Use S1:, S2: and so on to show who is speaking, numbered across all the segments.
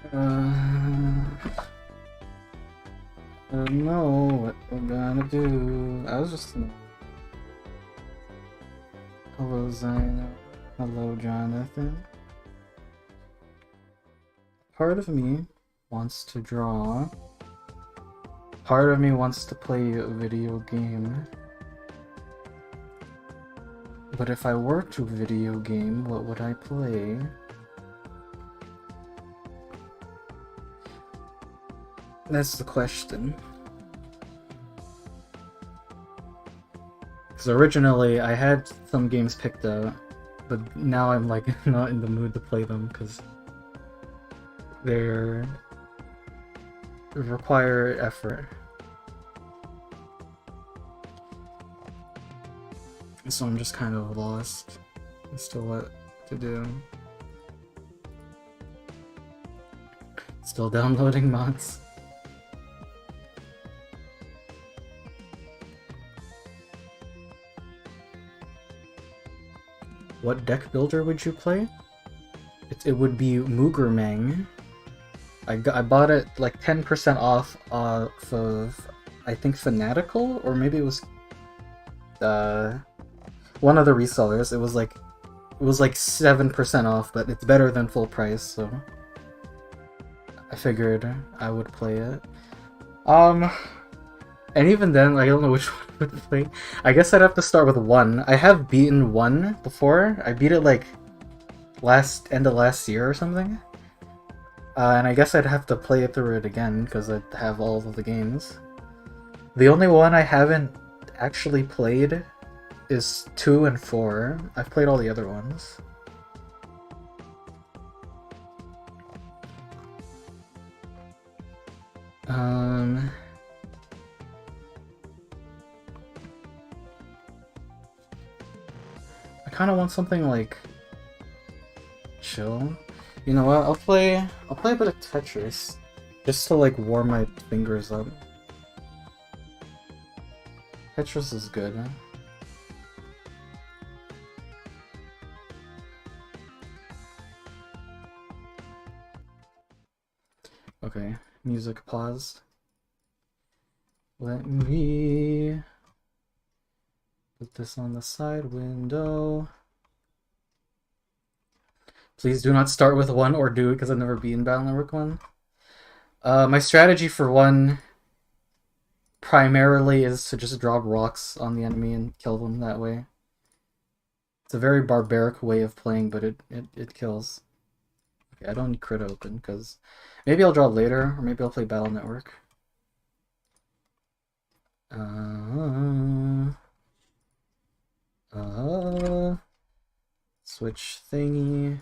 S1: I don't know what we're gonna do. I was just gonna... Hello, Zino. Hello, Jonathan. Part of me wants to draw. Part of me wants to play a video game. But if I were to video game, what would I play? That's the question. Because originally I had some games picked out, but now I'm like not in the mood to play them because they require effort. So I'm just kind of lost as to what to do. Still downloading mods. What deck builder would you play? It would be Moogermang. I bought it like 10% off of, I think, Fanatical, or maybe it was one of the resellers. It was like 7% off, but it's better than full price, so I figured I would play it. And even then, I don't know which one to play. I guess I'd have to start with 1. I have beaten 1 before. I beat it like end of last year or something. And I guess I'd have to play it through it again because I have all of the games. The only one I haven't actually played is 2 and 4. I've played all the other ones. I kind of want something like chill. You know what? I'll play a bit of Tetris just to like warm my fingers up. Tetris is good. Huh? Okay, music paused. Let me put this on the side window. Please do not start with 1 or do it because I've never beaten Battle Network 1. My strategy for 1 primarily is to just drop rocks on the enemy and kill them that way. It's a very barbaric way of playing, but it kills. Okay, I don't need crit open because maybe I'll draw later, or maybe I'll play Battle Network. Switch thingy.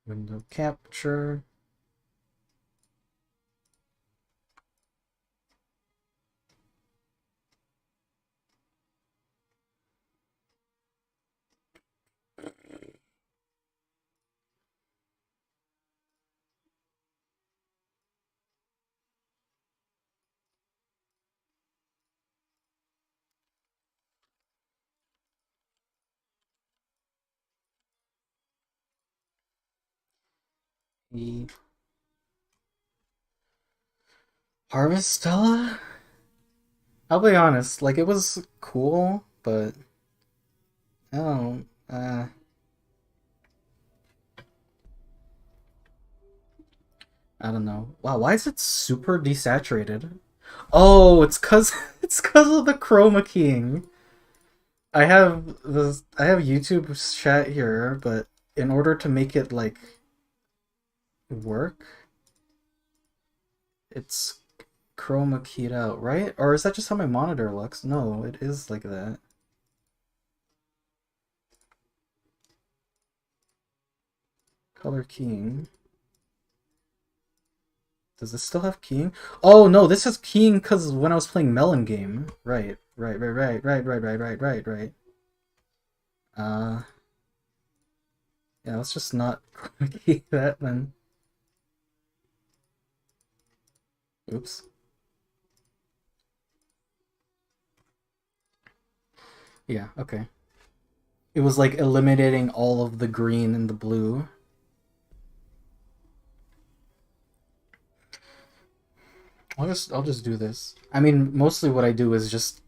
S1: Window capture. E. Harvestella? I'll be honest, like it was cool, but I don't I don't know. Wow, why is it super desaturated? Oh, it's cause it's cause of the chroma keying. I have YouTube chat here, but in order to make it like work, it's chroma keyed out, right? Or is that just how my monitor looks? No, it is like that. Color keying. Does this still have keying? Oh no, this is keying because when I was playing Melon Game. Right. Uh, yeah, let's just not key that then. Oops. Yeah, okay. It was like eliminating all of the green and the blue. I'll just do this. I mean, mostly what I do is just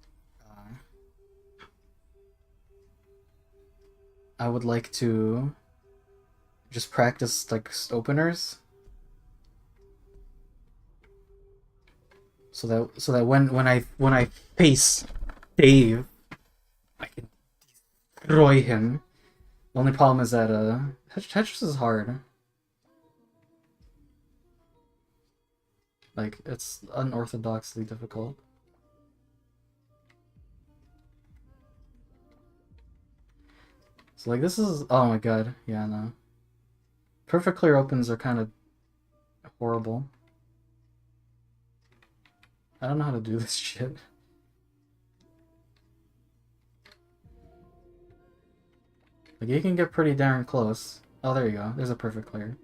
S1: I would like to just practice like openers, so that when I face Dave, I can destroy him. The only problem is that Tetris is hard. Like it's unorthodoxly difficult. So like this is, oh my god, yeah, no. Perfect clear opens are kind of horrible. I don't know how to do this shit. Like you can get pretty darn close. Oh, there you go. There's a perfect clear.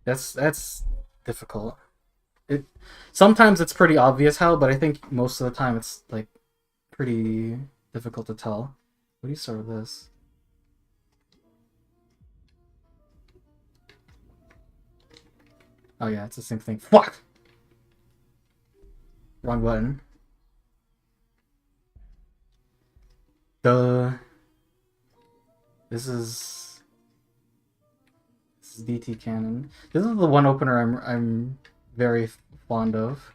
S1: That's difficult. It sometimes it's pretty obvious how, but I think most of the time it's like pretty difficult to tell. What do you start with this? Oh yeah, it's the same thing. Fuck! Wrong button. Duh. This is DT Cannon. This is the one opener I'm very fond of.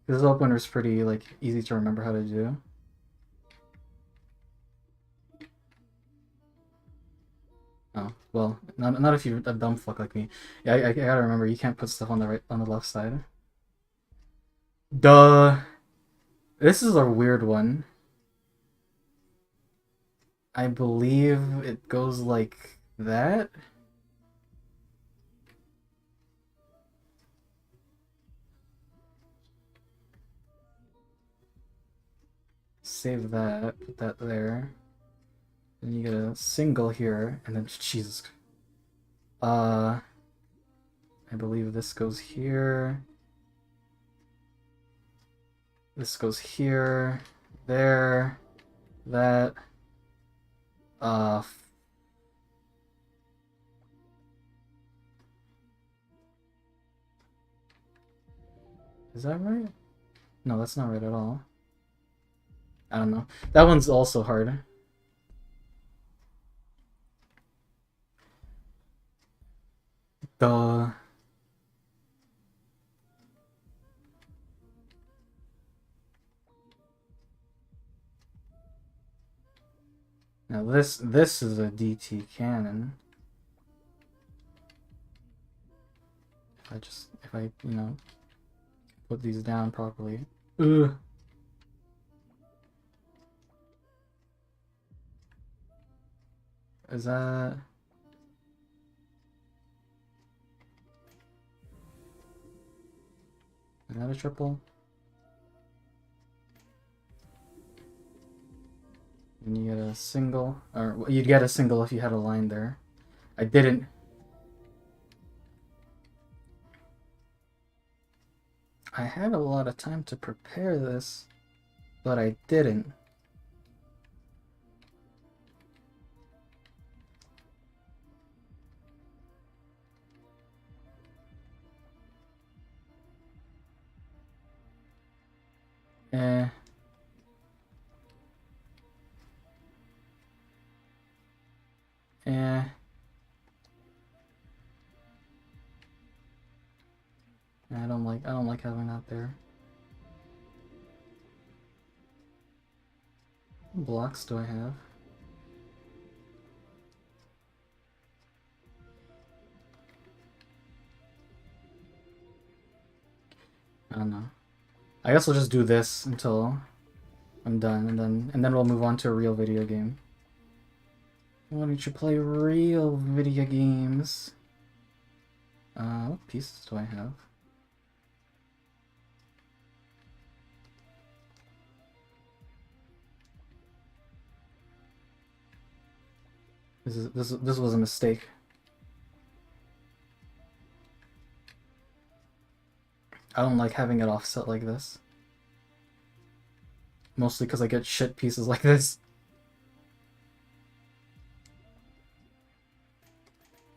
S1: This opener is pretty like easy to remember how to do. Oh well, not if you're a dumb fuck like me. Yeah, I gotta remember you can't put stuff on the left side. Duh. This is a weird one. I believe it goes like that. Save that, put that there. Then you get a single here, and then Jesus. I believe this goes here. This goes here, there, that. Is that right? No, that's not right at all. I don't know. That one's also hard. Duh. Now this is a DT cannon. If I you know put these down properly. Ugh. Is that a triple? And you get a single, or you'd get a single if you had a line there. I didn't. I had a lot of time to prepare this, but I didn't. Eh. Eh. I don't like having that there. What blocks do I have? I don't know. I guess we'll just do this until I'm done, and then we'll move on to a real video game. Why don't you play real video games? What pieces do I have? This was a mistake. I don't like having it offset like this. Mostly because I get shit pieces like this.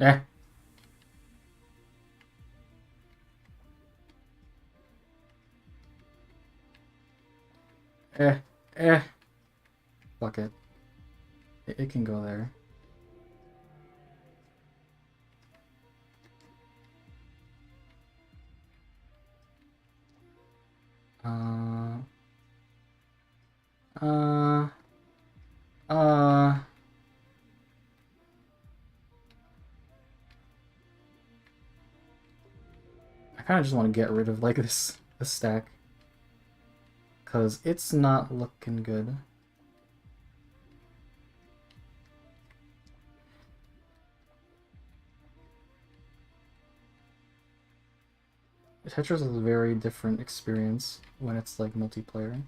S1: Eh. Eh. Eh. Fuck it. It can go there. Uh... Uh... Uh... I kind of just want to get rid of, like, this stack. Because it's not looking good. Tetris is a very different experience when it's, like, multiplayer.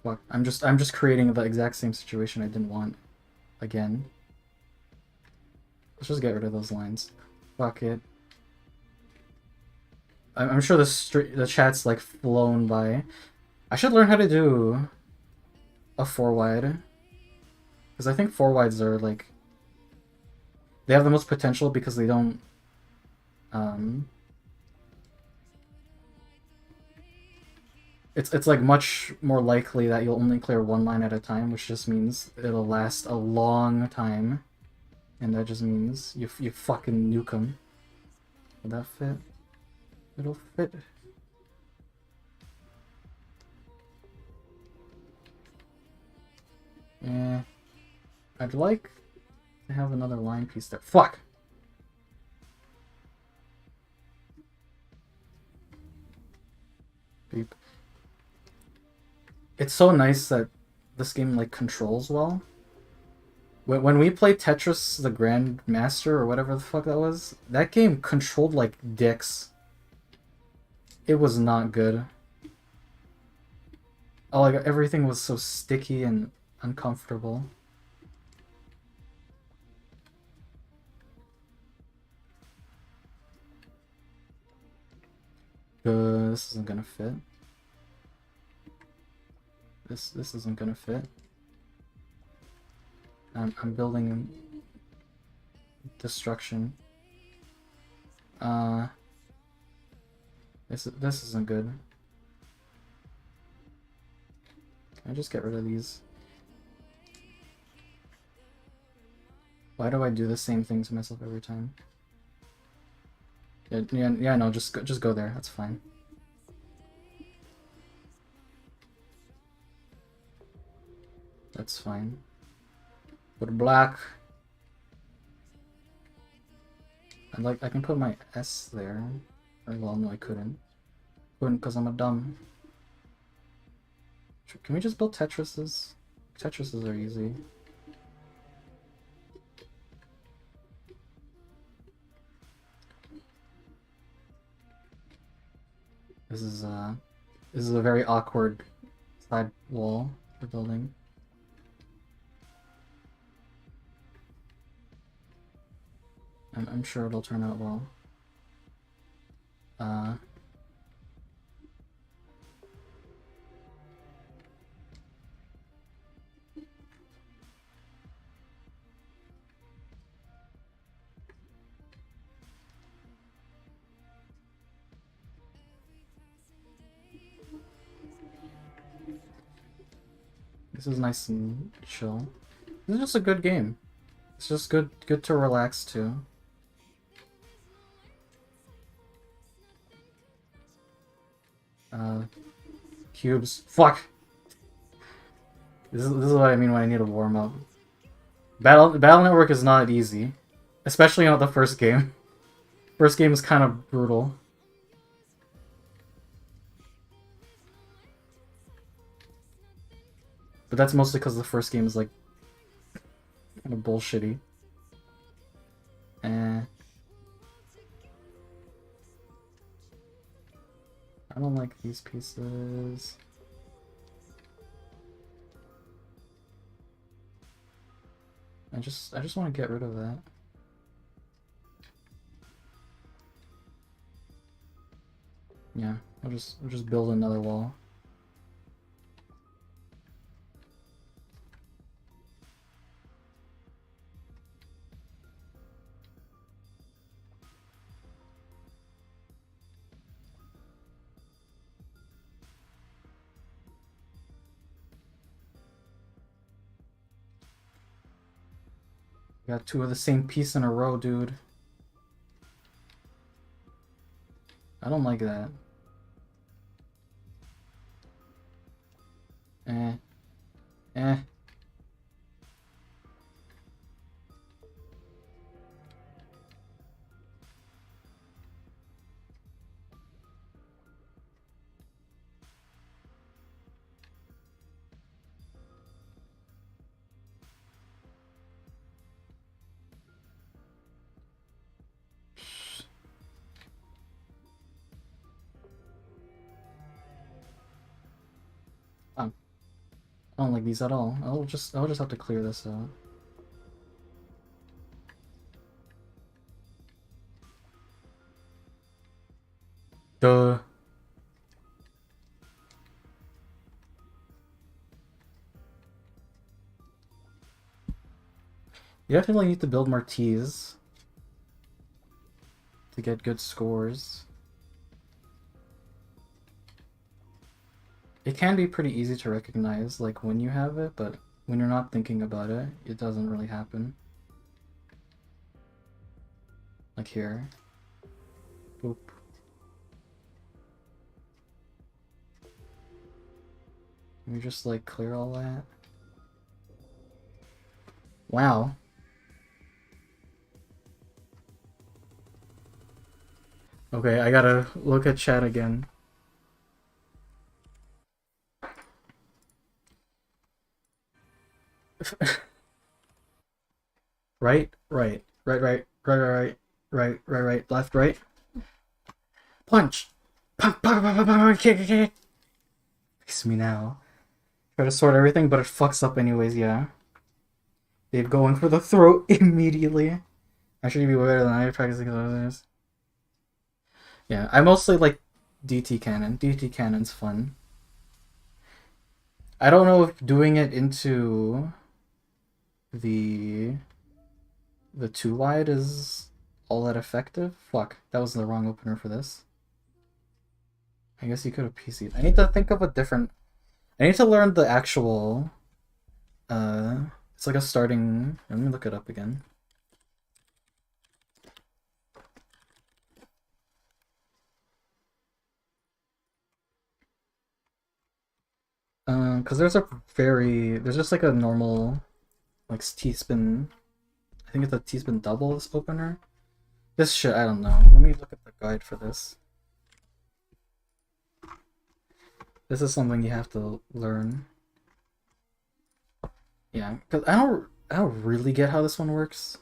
S1: Fuck. I'm just creating the exact same situation I didn't want again. Let's just get rid of those lines. Fuck it. I'm sure the chat's like flown by. I should learn how to do a 4-wide. Because I think 4-wides are like... They have the most potential because they don't... It's like much more likely that you'll only clear one line at a time, which just means it'll last a long time. And that just means you fucking nuke them. Will that fit? It'll fit. Yeah. I'd like to have another line piece there. Fuck! Beep. It's so nice that this game like controls well. When we played Tetris the Grandmaster or whatever the fuck that was, that game controlled like dicks. It was not good. Oh, like everything was so sticky and uncomfortable. This isn't gonna fit. This isn't gonna fit. I'm building destruction. This isn't good. Can I just get rid of these? Why do I do the same thing to myself every time? Yeah, no, just go there. That's fine. That's fine. Put black. I can put my S there. Or, well, no, I couldn't. Couldn't because I'm a dumb. Can we just build Tetrises? Tetrises are easy. This is a very awkward side wall for building. I'm sure it'll turn out well. This is nice and chill. This is just a good game. It's just good to relax to. Cubes. Fuck! This is what I mean when I need a warm up. Battle Network is not easy. Especially not the first game. First game is kind of brutal. But that's mostly because the first game is like kind of bullshitty. I don't like these pieces. I just want to get rid of that. Yeah, we'll just build another wall. Got two of the same piece in a row, dude. I don't like that. Eh. Eh. I don't like these at all. I'll just have to clear this out. Duh. You definitely need to build more T's to get good scores. It can be pretty easy to recognize, like, when you have it, but when you're not thinking about it, it doesn't really happen. Like here. Boop. Can we just, like, clear all that? Wow. Okay, I gotta look at chat again. Right, right, right, right, right, right, right, right, right, left, right. Punch! Punch, punch, punch, punch, punch, kick, kick, kick. Face me now. Try to sort everything, but it fucks up anyways, yeah. They'd go in for the throat immediately. I should be better than I practicing others. Yeah, I mostly like DT cannon. DT cannon's fun. I don't know if doing it into the 2 wide is all that effective. Fuck, that was the wrong opener for this. I guess you could have PC'd. I need to think of a different... I need to learn the actual... it's like a starting... Let me look it up again. Because there's just like a normal, like, T-spin... I think it's a T-spin double, this opener. This shit, I don't know. Let me look at the guide for this. This is something you have to learn. Yeah, because I don't really get how this one works.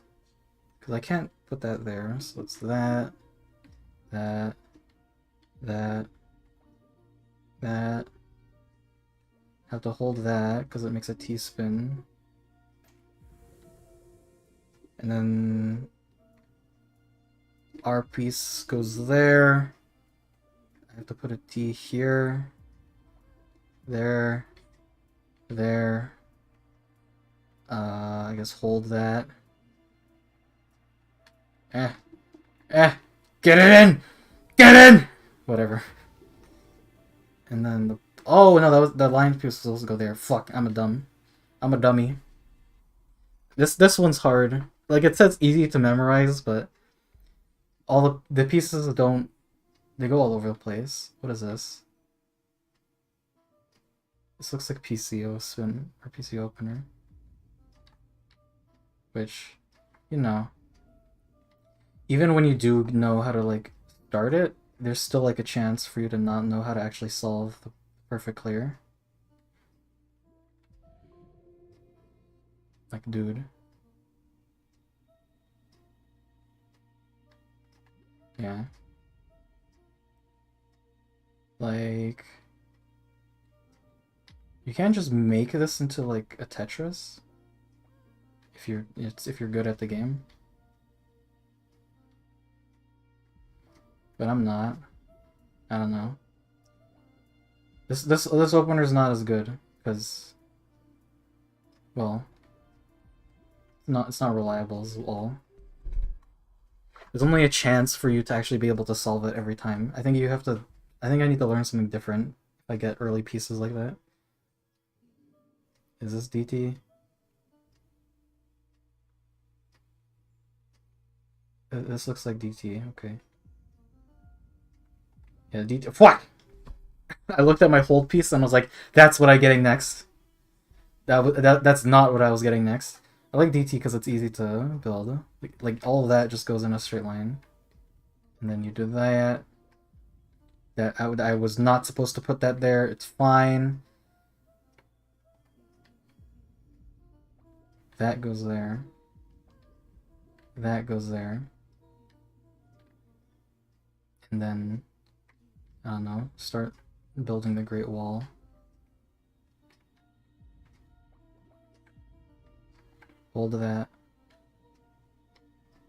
S1: Because I can't put that there, so it's that, that, that, that. Have to hold that because it makes a T-spin. And then our piece goes there. I have to put a T here. There. There. I guess hold that. Get it in! Get in! Whatever. And then the... Oh, no, that was... The line piece was supposed to go there. Fuck, I'm a dummy. This one's hard. Like, it says easy to memorize, but all the pieces don't... They go all over the place. What is this? This looks like PCO spin, or PCO opener. Which, you know... Even when you do know how to, like, start it, there's still, like, a chance for you to not know how to actually solve the perfect clear. Like, dude. Yeah. Like... You can't just make this into, like, a Tetris. If you're good at the game. But I'm not. I don't know. This opener's not as good, because... Well... It's not reliable as all. There's only a chance for you to actually be able to solve it every time. I think you have to... I think I need to learn something different if I get early pieces like that. Is this DT? This looks like DT. Okay. Yeah, DT. What? I looked at my hold piece and was like, "That's what I'm getting next." That's not what I was getting next. I like DT because it's easy to build. Like all of that just goes in a straight line, and then you do that. I was not supposed to put that there. It's fine. That goes there. That goes there. And then, I don't know, start building the Great Wall. Hold that.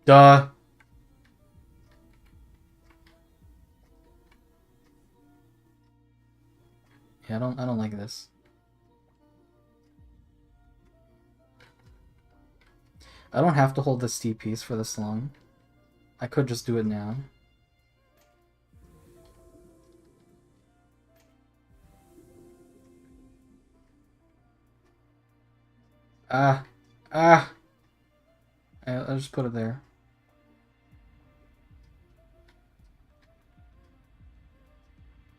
S1: Duh! Yeah, I don't like this. I don't have to hold this T piece for this long. I could just do it now. Ah! Ah! I'll just put it there.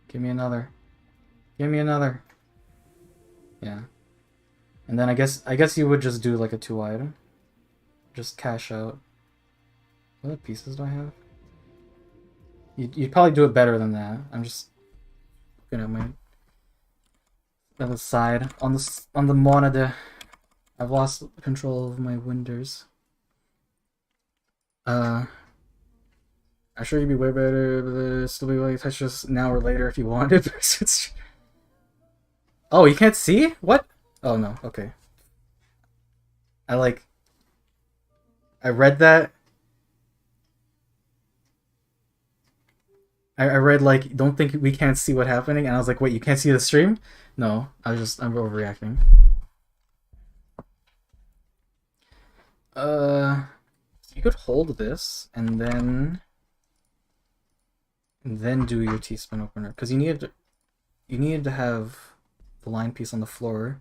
S1: Give me another. Give me another. Yeah. And then I guess you would just do like a 2-wide. Just cash out. What pieces do I have? You'd probably do it better than that. I'm just looking at my other side on the monitor. I've lost control of my windows. I'm sure you'd be way better, but still be willing to touch this now or later if you wanted. Oh, you can't see? What? Oh no, okay. I read that. I read like, don't think we can't see what's happening, and I was like, wait, you can't see the stream? No, I'm overreacting. You could hold this and then do your T-spin opener because you needed to have the line piece on the floor.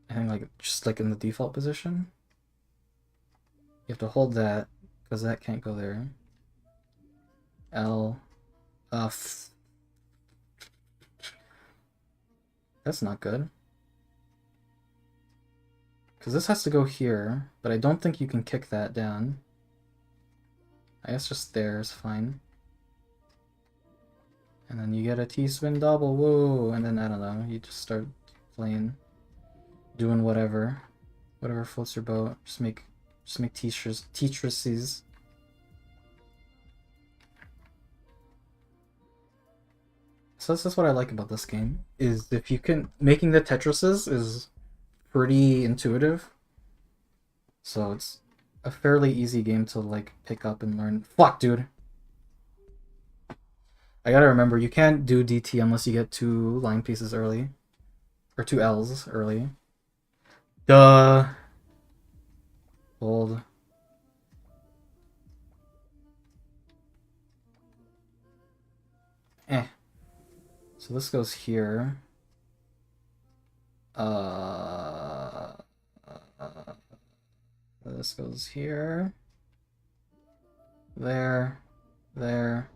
S1: I think like just like in the default position. You have to hold that because that can't go there. L. That's not good. Because this has to go here, but I don't think you can kick that down. I guess just there is fine. And then you get a T-spin double, whoa! And then, I don't know, you just start playing, doing whatever. Whatever floats your boat. Just make Tetrises. So this is what I like about this game, is if you can, making the Tetrises is pretty intuitive. So it's a fairly easy game to like pick up and learn. Fuck, dude. I gotta remember, you can't do DT unless you get 2 line pieces early. Or 2 L's early. Duh. Hold. So this goes here. This goes here. There. There.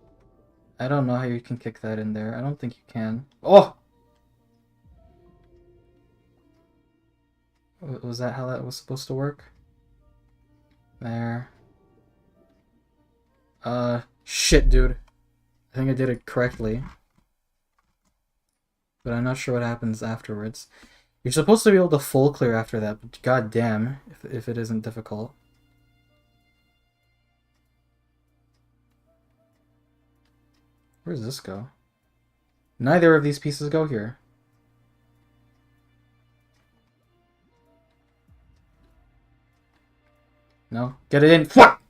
S1: I don't know how you can kick that in there. I don't think you can. Oh! Was that how that was supposed to work? There. Shit, dude. I think I did it correctly. But I'm not sure what happens afterwards. You're supposed to be able to full clear after that, but god damn if it isn't difficult. Where does this go? Neither of these pieces go here. No? Get it in! Fuck!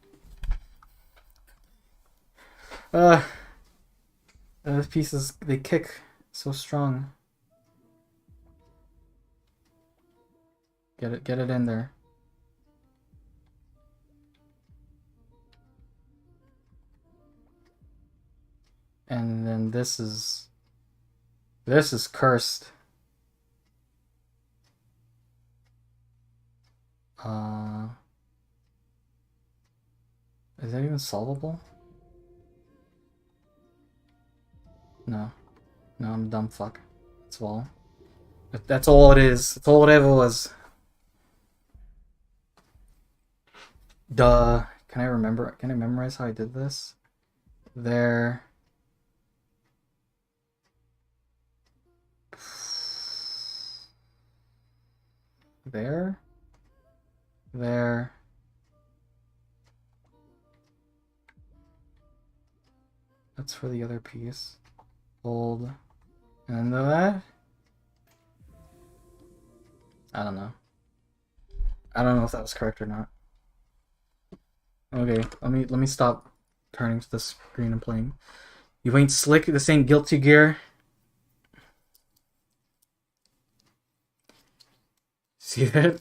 S1: Those pieces, they kick so strong. Get it in there. And then this is cursed. Is that even solvable? No. No, I'm a dumb fuck. That's all. That's all it is. That's all it ever was. Duh. Can I remember? Can I memorize how I did this? There. There. There. That's for the other piece. Hold. And that? I don't know. I don't know if that was correct or not. Okay, let me stop turning to the screen and playing. You ain't slick. This ain't Guilty Gear. See that?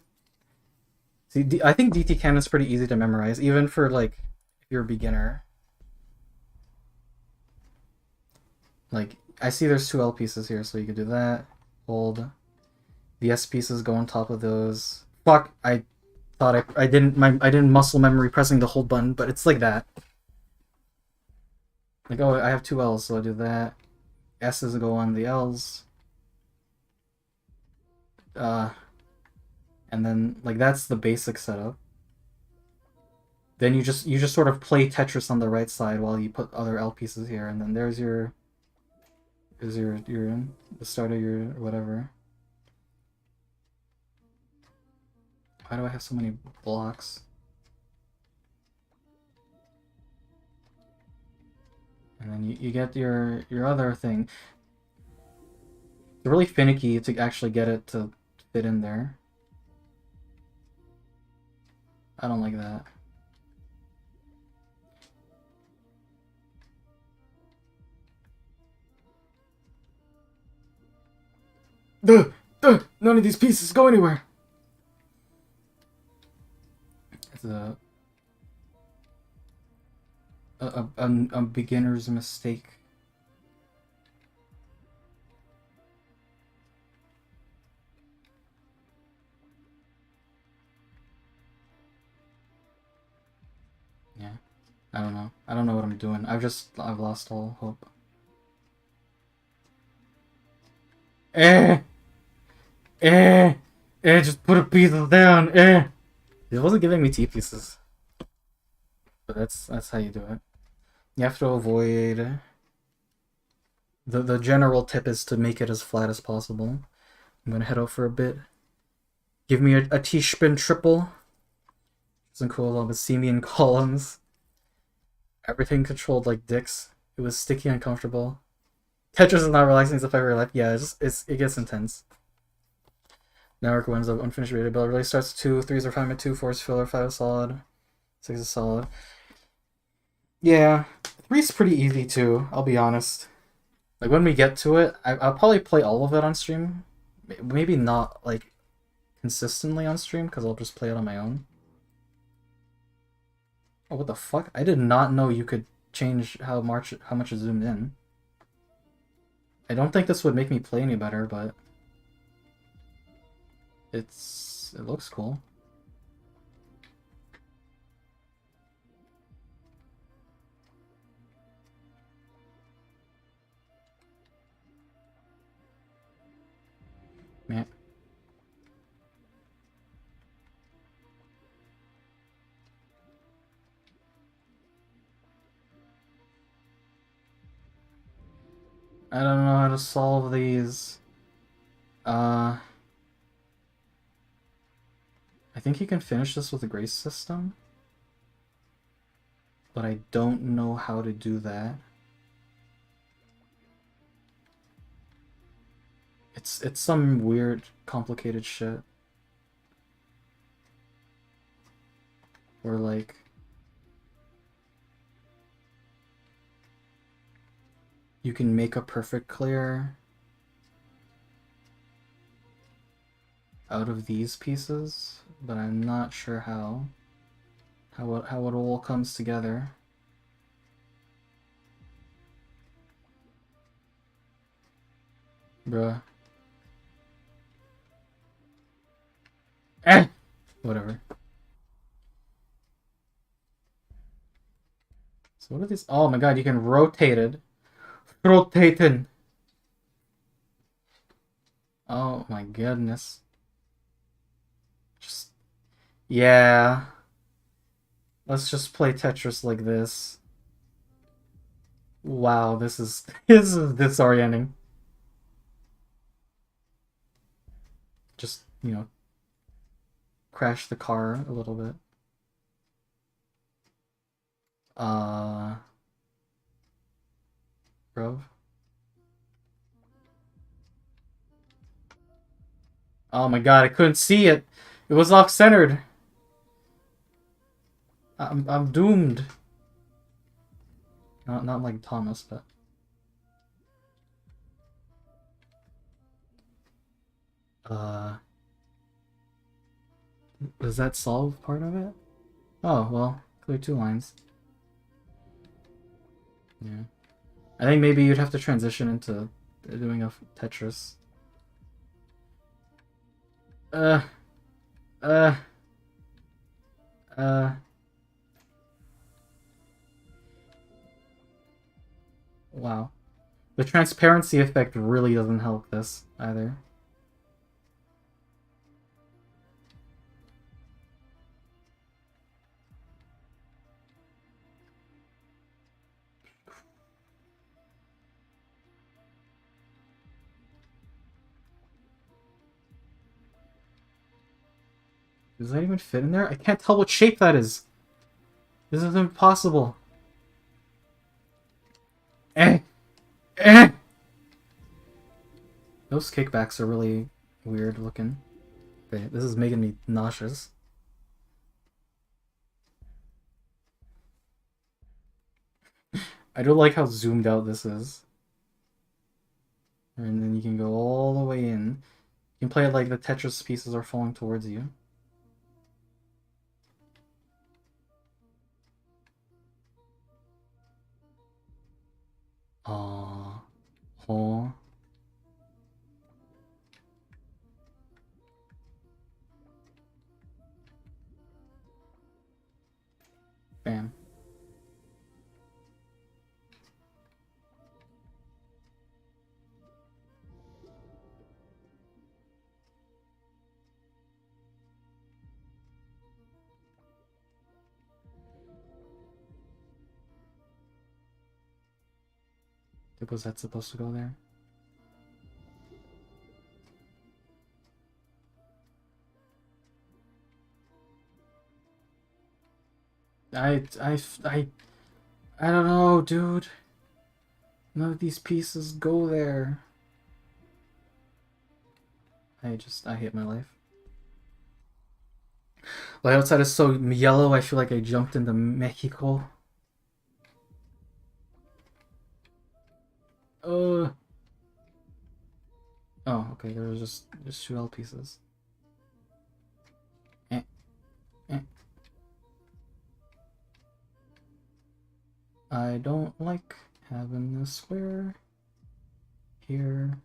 S1: See, I think DT Cannon is pretty easy to memorize, even for like if you're a beginner. Like I see there's two L pieces here, so you could do that. Hold. The S pieces go on top of those. Fuck! I thought I didn't muscle memory pressing the hold button, but it's like that. Like, oh, I have two L's, so I do that. S's go on the L's. And then like that's the basic setup. Then you just sort of play Tetris on the right side while you put other L pieces here, and then there's your the start of your whatever. Why do I have so many blocks? And then you get your other thing. It's really finicky to actually get it to fit in there. I don't like that. None of these pieces go anywhere. It's a beginner's mistake. Yeah. I don't know. I don't know what I'm doing. I've lost all hope. Just put a piece down. It wasn't giving me T pieces. But that's how you do it. You have to avoid the general tip is to make it as flat as possible. I'm gonna head out for a bit. Give me a T-spin triple. Isn't cool along with Simian columns. Everything controlled like dicks. It was sticky and uncomfortable. Tetris is not relaxing as if I were life. Yeah, it gets intense. Network wins of unfinished rated build. Really starts 2, 3's refinement, 2, 4's filler, 5 is solid, 6 is solid. Yeah, 3's pretty easy too, I'll be honest. Like when we get to it, I'll probably play all of it on stream. Maybe not like consistently on stream because I'll just play it on my own. Oh, what the fuck? I did not know you could change how much it zoomed in. I don't think this would make me play any better, but it looks cool. Man. I don't know how to solve these. I think you can finish this with a grace system, but I don't know how to do that. It's some weird, complicated shit. Where like you can make a perfect clear out of these pieces, but I'm not sure how it all comes together. Bruh. Whatever. What are these? Oh my god, you can rotate it. Rotating. Oh my goodness. Just yeah. Let's just play Tetris like this. Wow, this is this is disorienting. Just, crash the car a little bit. Uh bro. Oh my god, I couldn't see it. It was off centered. I'm doomed. Not like Thomas, but uh does that solve part of it? Oh, well, clear two lines. Yeah. I think maybe you'd have to transition into doing a Tetris. Uh, uh, uh. Wow. The transparency effect really doesn't help this either. Does that even fit in there? I can't tell what shape that is. This is impossible. Eh. Eh. Those kickbacks are really weird looking. Okay, this is making me nauseous. I don't like how zoomed out this is. And then you can go all the way in. You can play it like the Tetris pieces are falling towards you. Aww. Aww. Bam. Was that supposed to go there? I, I, I, I don't know, dude. None of these pieces go there. I hate my life. Like outside is so yellow, I feel like I jumped into Mexico. Uh. Oh, okay. There was just two L pieces. Eh, eh. I don't like having a square here.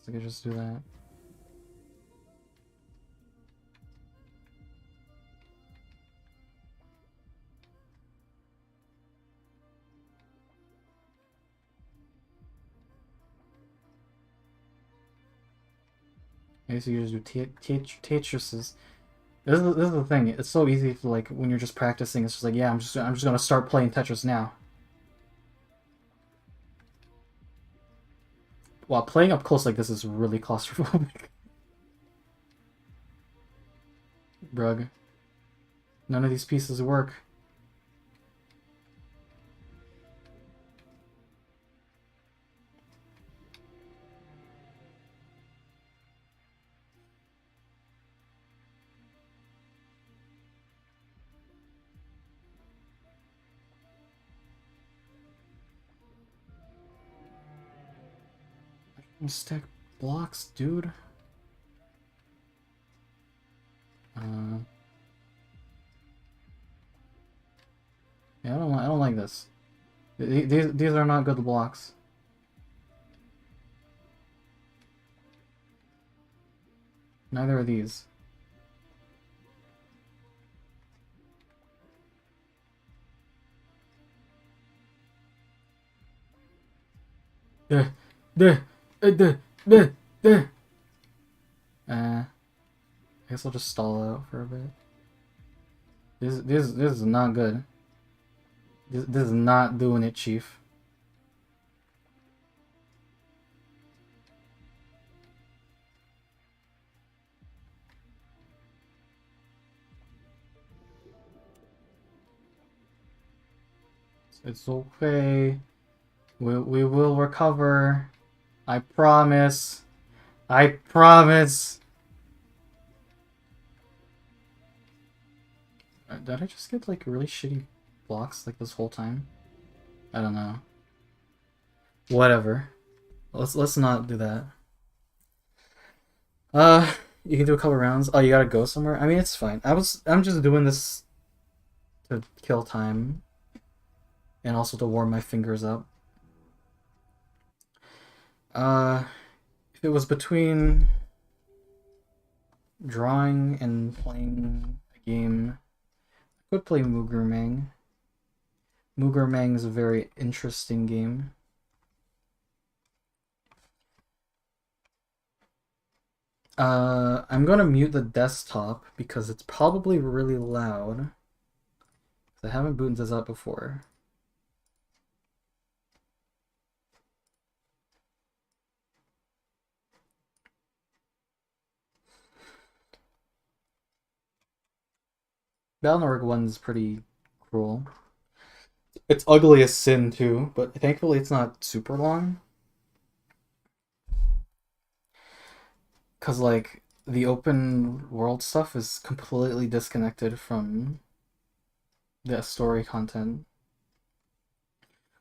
S1: So I could just do that. I guess you just do Tetrises. This is the thing. It's so easy to, like, when you're just practicing. It's just like, yeah, I'm just gonna start playing Tetris now. While playing up close like this is really claustrophobic. Brug. None of these pieces work. Stack blocks, dude. Yeah, I don't like this. These are not good blocks. Neither are these. Duh, duh, duh, duh, duh. I guess I'll just stall out for a bit. This is not good. This is not doing it, Chief. It's okay. We will recover. I promise. I promise. Did I just get like really shitty blocks like this whole time? I don't know. Whatever. Let's not do that. You can do a couple rounds. Oh, you gotta go somewhere? I mean, it's fine. I'm just doing this to kill time. And also to warm my fingers up. If it was between drawing and playing a game, I could play Mugermang. Mugermang is a very interesting game. I'm gonna mute the desktop because it's probably really loud. I haven't booted this up before. Balnorg 1 is pretty cruel. It's ugly as sin too, but thankfully it's not super long. Cause like the open world stuff is completely disconnected from the story content.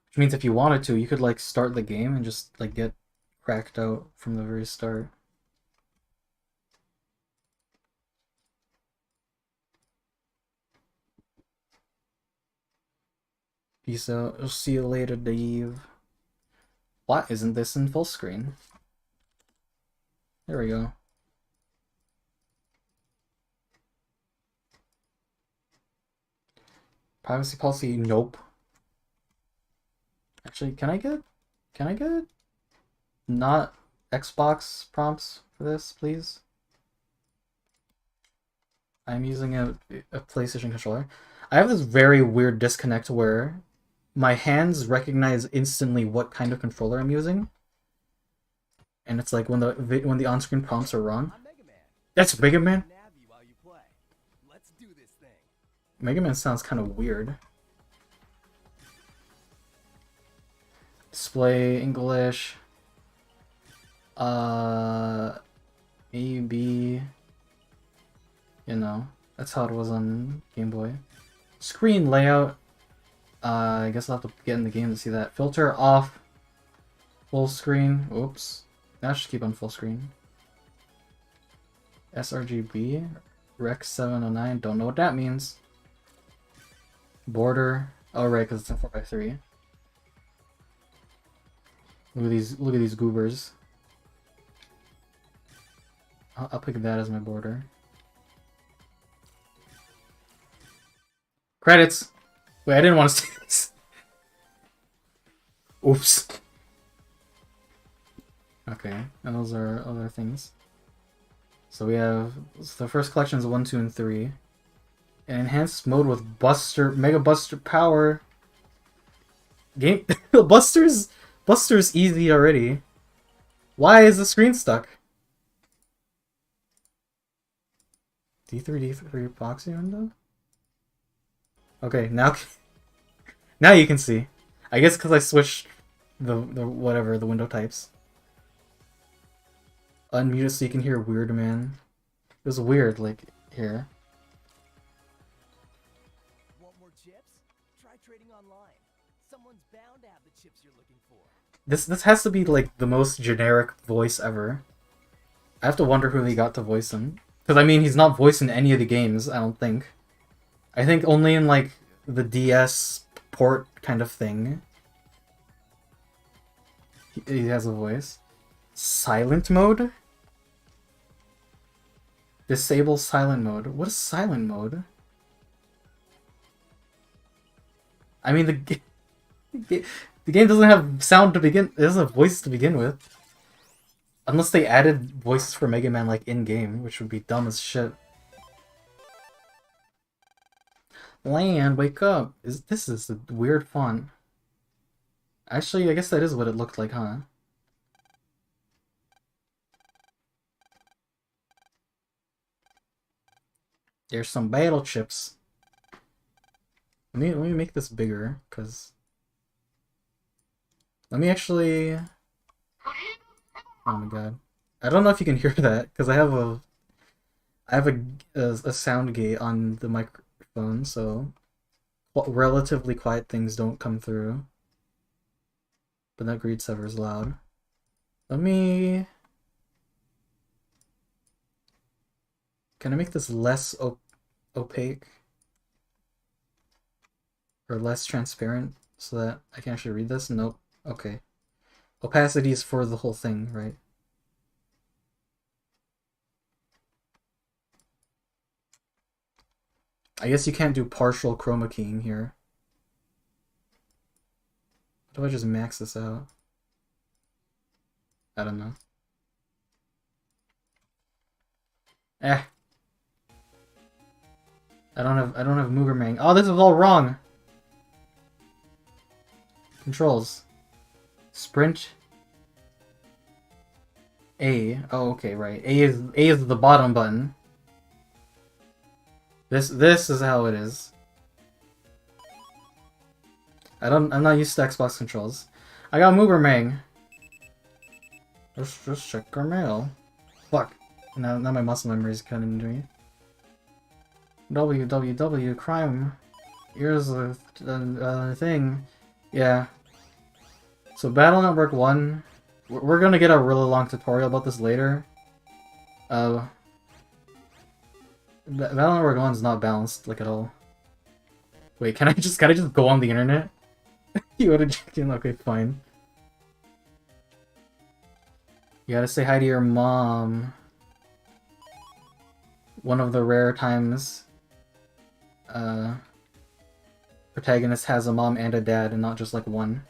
S1: Which means if you wanted to, you could like start the game and just like get cracked out from the very start. Peace out. I'll see you later, Dave. Why isn't this in full screen? There we go. Privacy policy, nope. Actually, can I get not Xbox prompts for this, please? I'm using a PlayStation controller. I have this very weird disconnect where my hands recognize instantly what kind of controller I'm using. And it's like when the on-screen prompts are wrong. That's Mega Man. Mega Man sounds kind of weird. Display English. Maybe. You know, that's how it was on Game Boy. Screen layout. I guess I'll have to get in the game to see that. Filter off. Full screen. Oops. That should keep on full screen. sRGB. Rec 709. Don't know what that means. Border. Oh right, because it's a 4x3. Look at these goobers. I'll pick that as my border. Credits! Wait, I didn't want to see this. Oops. Okay, and those are other things. So we have the first collection is 1, 2, and 3. An enhanced mode with Mega Buster power. Game Buster's easy already. Why is the screen stuck? D3 epoxy window? Okay, now you can see. I guess because I switched the window types. Unmute it so you can hear Weird Man. It was weird, like here.
S2: Want more chips? Try trading online. Someone's bound to have the chips you're looking for.
S1: This has to be like the most generic voice ever. I have to wonder who they got to voice him. Because, I mean, he's not voiced in any of the games, I don't think. I think only in, like, the DS port kind of thing. He has a voice. Silent mode? Disable silent mode. What is silent mode? I mean, the game doesn't have sound to begin. It doesn't have voice to begin with. Unless they added voices for Mega Man like in game, which would be dumb as shit. Land, wake up! This is a weird font? Actually, I guess that is what it looked like, huh? There's some battle chips. Let me make this bigger, cause let me actually. Oh my god, I don't know if you can hear that because I have a sound gate on the microphone, so relatively quiet things don't come through. But that greed sever is loud. Let me. Can I make this less opaque? Or less transparent so that I can actually read this? Nope. Okay. Opacity is for the whole thing, right? I guess you can't do partial chroma keying here. How do I just max this out? I don't know. Eh. I don't have Moogermang. Oh, this is all wrong. Controls. Sprint. A. Oh, okay, right. A is the bottom button. This is how it is. I'm not used to Xbox controls. I got Moogermang. Just check our mail. Fuck. Now my muscle memory is cutting into me. www crime. Here's the thing. Yeah. So Battle Network 1, we're gonna get a really long tutorial about this later. Battle Network 1 is not balanced, like, at all. Wait, can I just go on the internet? You wanna check in? Okay, fine. You gotta say hi to your mom. One of the rare times protagonist has a mom and a dad and not just like one.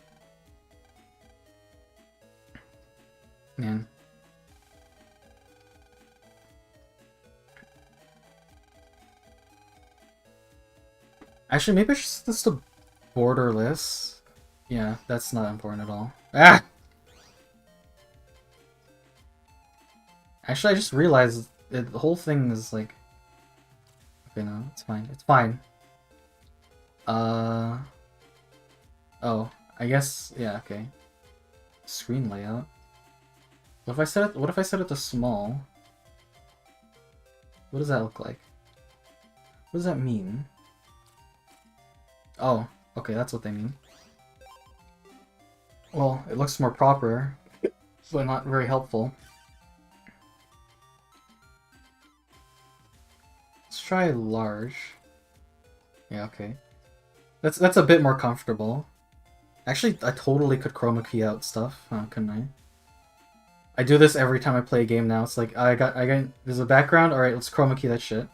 S1: Man. Actually, maybe I should set this to borderless. Yeah, that's not important at all. Ah! Actually, I just realized the whole thing is like... Okay, no, it's fine. It's fine. Oh, I guess... Yeah, okay. Screen layout. What if I set it to small? What does that look like? What does that mean? Oh, okay, that's what they mean. Well, it looks more proper, but not very helpful. Let's try large. Yeah, okay. That's a bit more comfortable. Actually, I totally could chroma key out stuff, couldn't I? I do this every time I play a game now. It's like, I got, there's a background, alright, let's chroma key that shit.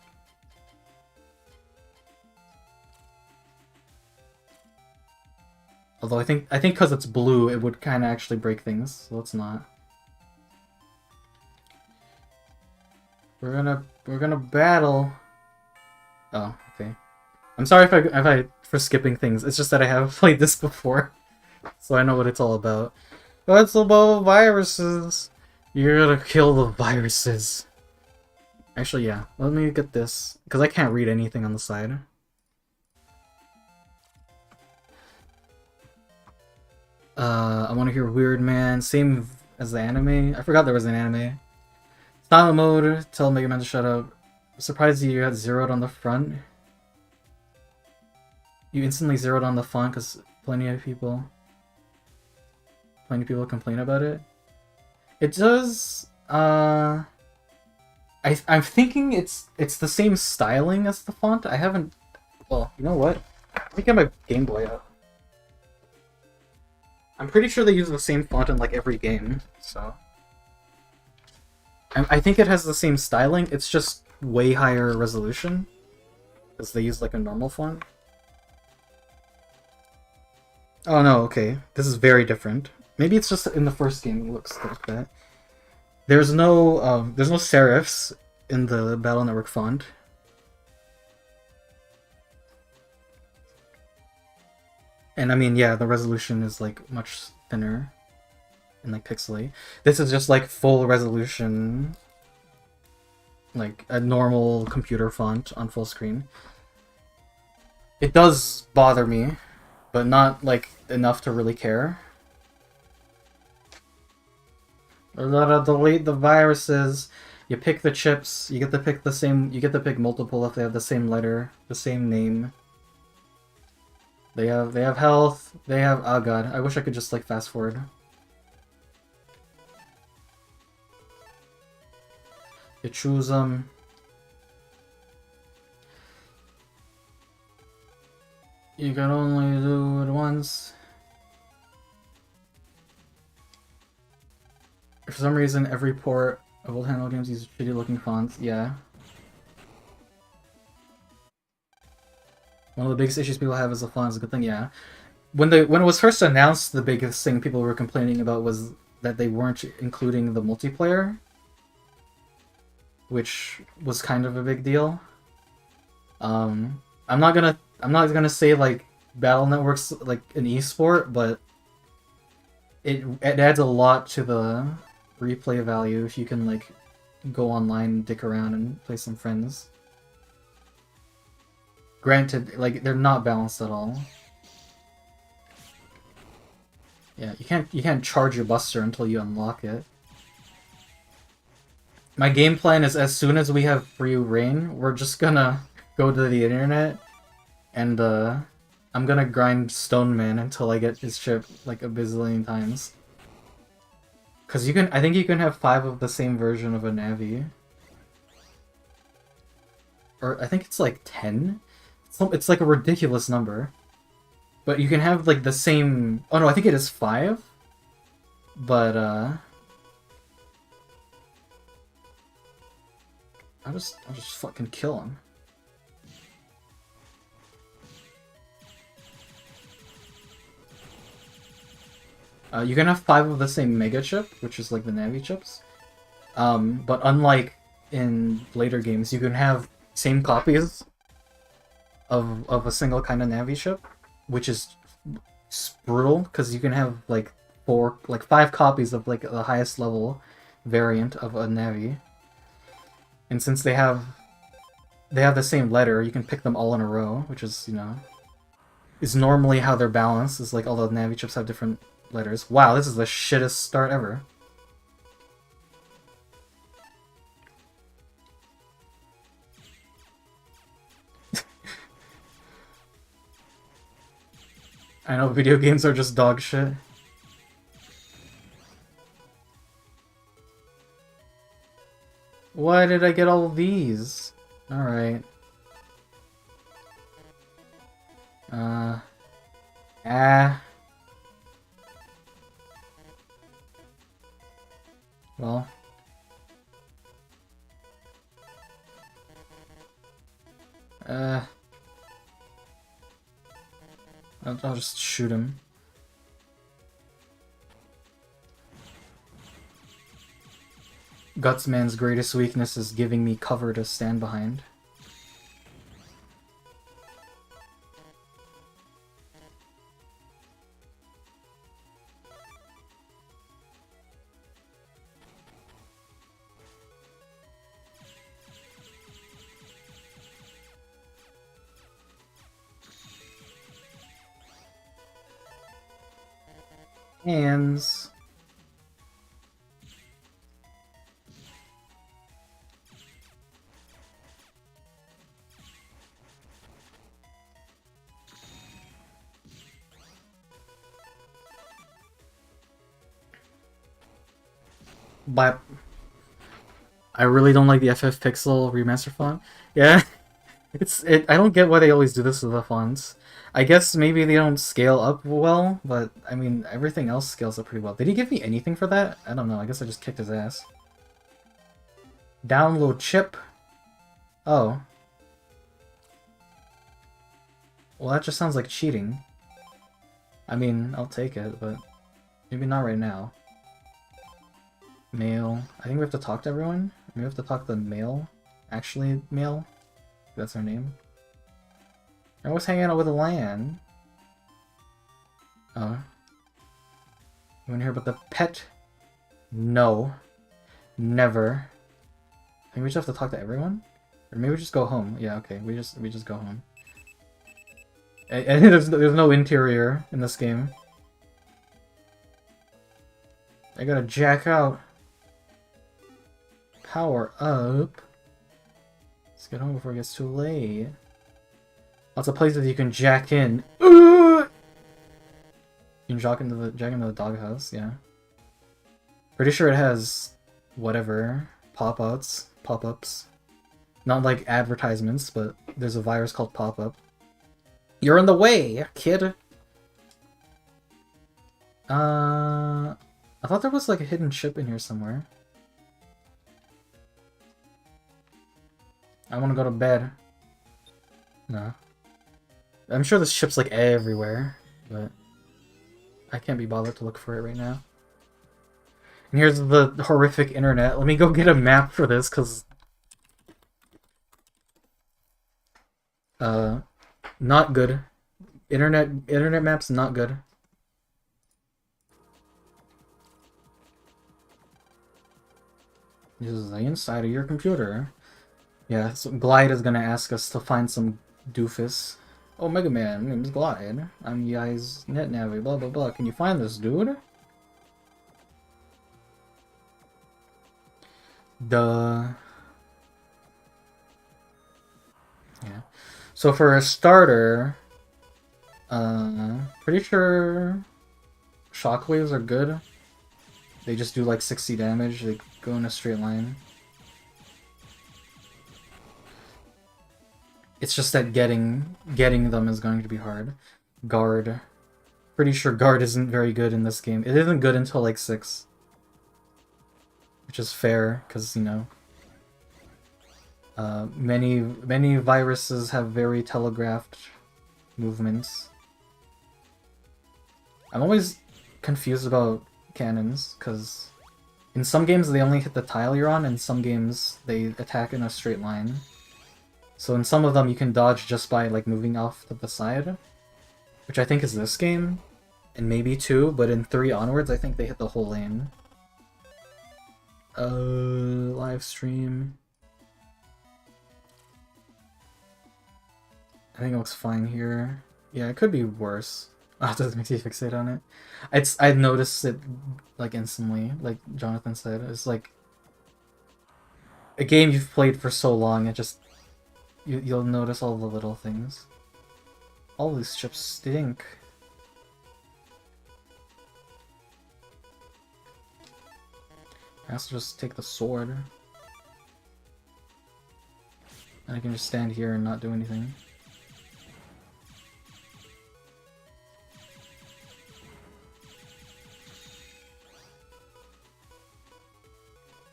S1: Although I think because it's blue, it would kind of actually break things, so let's not. We're gonna battle. Oh, okay. I'm sorry if I for skipping things. It's just that I have played this before, so I know what it's all about. What's about viruses? You're gonna kill the viruses. Actually, yeah. Let me get this because I can't read anything on the side. I want to hear Weird Man. Same as the anime. I forgot there was an anime. Silent mode. Tell Mega Man to shut up. Surprised you got zeroed on the front. You instantly zeroed on the font because plenty of people complain about it. It does. I'm thinking it's the same styling as the font. I haven't. Well, you know what? Let me get my Game Boy out. I'm pretty sure they use the same font in like every game, so I think it has the same styling. It's just way higher resolution because they use like a normal font. Oh no, okay. This is very different. Maybe it's just in the first game it looks like that. There's no serifs in the Battle Network font. And I mean, yeah, the resolution is like much thinner and like pixely. This is just like full resolution, like a normal computer font on full screen. It does bother me, but not like enough to really care. We're gonna delete the viruses. You pick the chips. You get to pick the same. You get to pick multiple if they have the same letter, the same name. They have health. They have. Oh god, I wish I could just like fast forward. You choose them. You can only do it once. For some reason, every port of old handheld games uses shitty looking fonts. Yeah. One of the biggest issues people have is the font is a good thing. Yeah. When it was first announced, the biggest thing people were complaining about was that they weren't including the multiplayer, which was kind of a big deal. I'm not gonna say like Battle Network's like an esport, but it adds a lot to the replay value if you can like go online, dick around, and play some friends. Granted, like they're not balanced at all. Yeah, you can't charge your Buster until you unlock it. My game plan is as soon as we have free reign, we're just gonna go to the internet and I'm gonna grind Stone Man until I get his chip like a bazillion times. Cause I think you can have 5 of the same version of a Navi. Or I think it's like 10? It's like a ridiculous number. But you can have like the same... Oh no, I think it is 5. But I'll just fucking kill him. You can have 5 of the same Mega Chip, which is like the Navi chips. But unlike in later games, you can have same copies of a single kind of Navi chip, which is brutal because you can have like 5 copies of like the highest level variant of a Navi. And since they have the same letter, you can pick them all in a row, which is, is normally how they're balanced, is like all the Navi chips have different letters. Wow, this is the shittest start ever. I know video games are just dog shit. Why did I get all of these? Alright. Well. I'll just shoot him. Gutsman's greatest weakness is giving me cover to stand behind. Hands. But I really don't like the FF Pixel remaster font. Yeah, I don't get why they always do this with the fonts. I guess maybe they don't scale up well, but I mean everything else scales up pretty well. Did he give me anything for that? I don't know. I guess I just kicked his ass. Download chip. Oh. Well, that just sounds like cheating. I mean, I'll take it, but maybe not right now. Mail. I think we have to talk to everyone. We have to talk to mail. Actually, mail. That's her name. I was hanging out with a lion. Oh. You wanna hear about the pet? No. Never. I think we just have to talk to everyone? Or maybe we just go home. Yeah, okay. We just go home. And there's no interior in this game. I gotta jack out. Power up. Let's get home before it gets too late. Lots of places you can jack in. You can jack into the doghouse, yeah. Pretty sure it has whatever pop-ups. Not like advertisements, but there's a virus called pop-up. You're in the way, kid. I thought there was like a hidden ship in here somewhere. I want to go to bed. No. I'm sure this ship's like everywhere, but I can't be bothered to look for it right now. And here's the horrific internet. Let me go get a map for this, because... not good. Internet maps, not good. This is the inside of your computer. Yeah, so Glide is gonna ask us to find some doofus. Oh, Mega Man, my name is Glide. I'm Yai's net navi, blah blah blah. Can you find this dude? Duh. Yeah. So for a starter, pretty sure shockwaves are good. They just do like 60 damage, they go in a straight line. It's just that getting them is going to be hard. Guard. Pretty sure guard isn't very good in this game. It isn't good until like 6. Which is fair, because, you know, many viruses have very telegraphed movements. I'm always confused about cannons, because in some games they only hit the tile you're on, in some games they attack in a straight line. So in some of them you can dodge just by like moving off to the side, which I think is this game, and maybe 2, but in 3 onwards I think they hit the whole lane. Live stream. I think it looks fine here. Yeah, it could be worse. Oh, it doesn't make you fixate on it. I noticed it like instantly, like Jonathan said. It's like a game you've played for so long, it just you'll notice all the little things. All these ships stink. I also just take the sword. And I can just stand here and not do anything.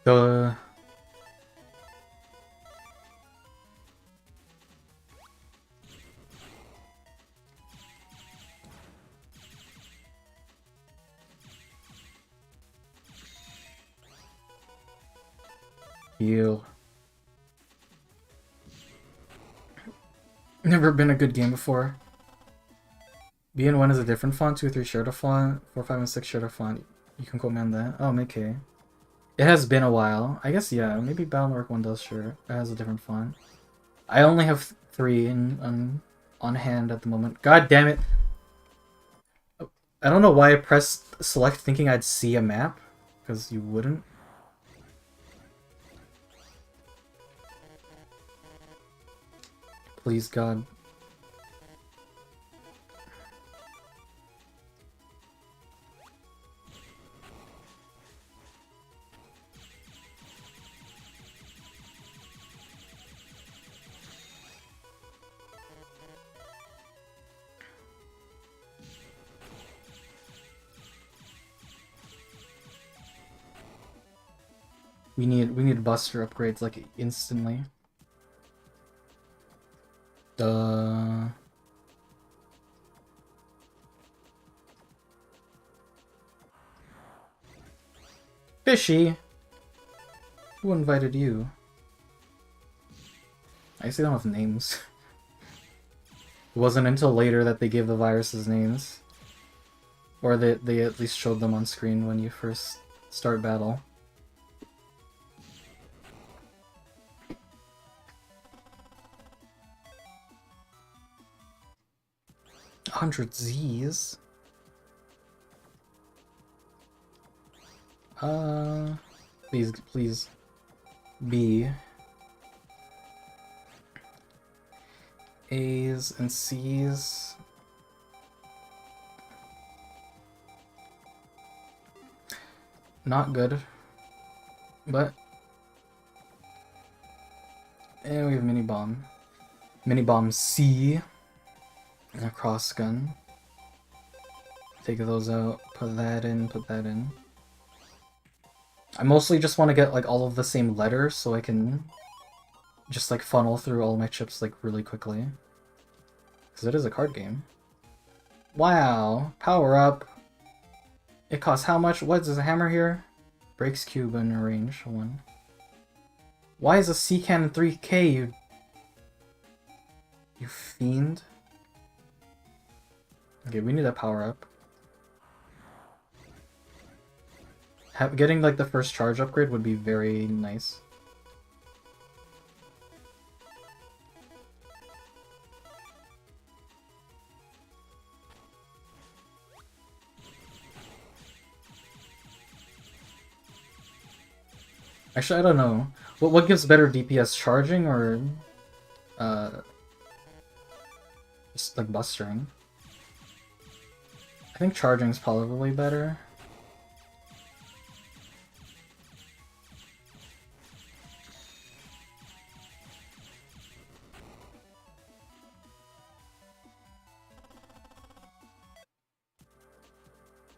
S1: Duh. Heal. Never been a good game before. BN1 is a different font, 2, 3 share a font, 4, 5, and 6 share a font. You can command that. Oh, okay. It has been a while. I guess, yeah, maybe Battle Network 1 does share. It has a different font. I only have 3 on hand at the moment. God damn it! I don't know why I pressed select thinking I'd see a map, because you wouldn't. Please, God. We need Buster upgrades like instantly. Fishy! Who invited you? I guess they don't have names. It wasn't until later that they gave the viruses names. Or they at least showed them on screen when you first start battle. 100 Z's? Please. B. A's and C's. Not good. But... And we have Mini Bomb. Mini Bomb C. And a cross gun. Take those out, put that in, put that in. I mostly just want to get like all of the same letters so I can just like funnel through all my chips like really quickly. Because it is a card game. Wow, power up. It costs how much? What is a hammer here? Breaks cube in range 1. Why is a C cannon 3k, you fiend? Okay, we need a power up. Getting like the first charge upgrade would be very nice. Actually, I don't know. What gives better DPS, charging or just like bustering? I think charging is probably better.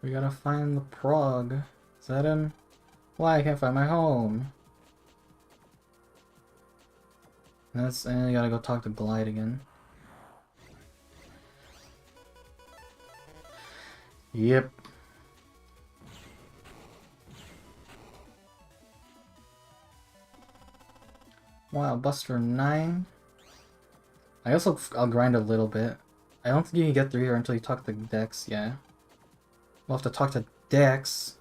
S1: We gotta find the prog. Is that him? Why I can't find my home? And I gotta go talk to Glide again. Yep. Wow, Buster 9. I'll grind a little bit. I don't think you can get through here until you talk to Dex, yeah. We'll have to talk to Dex.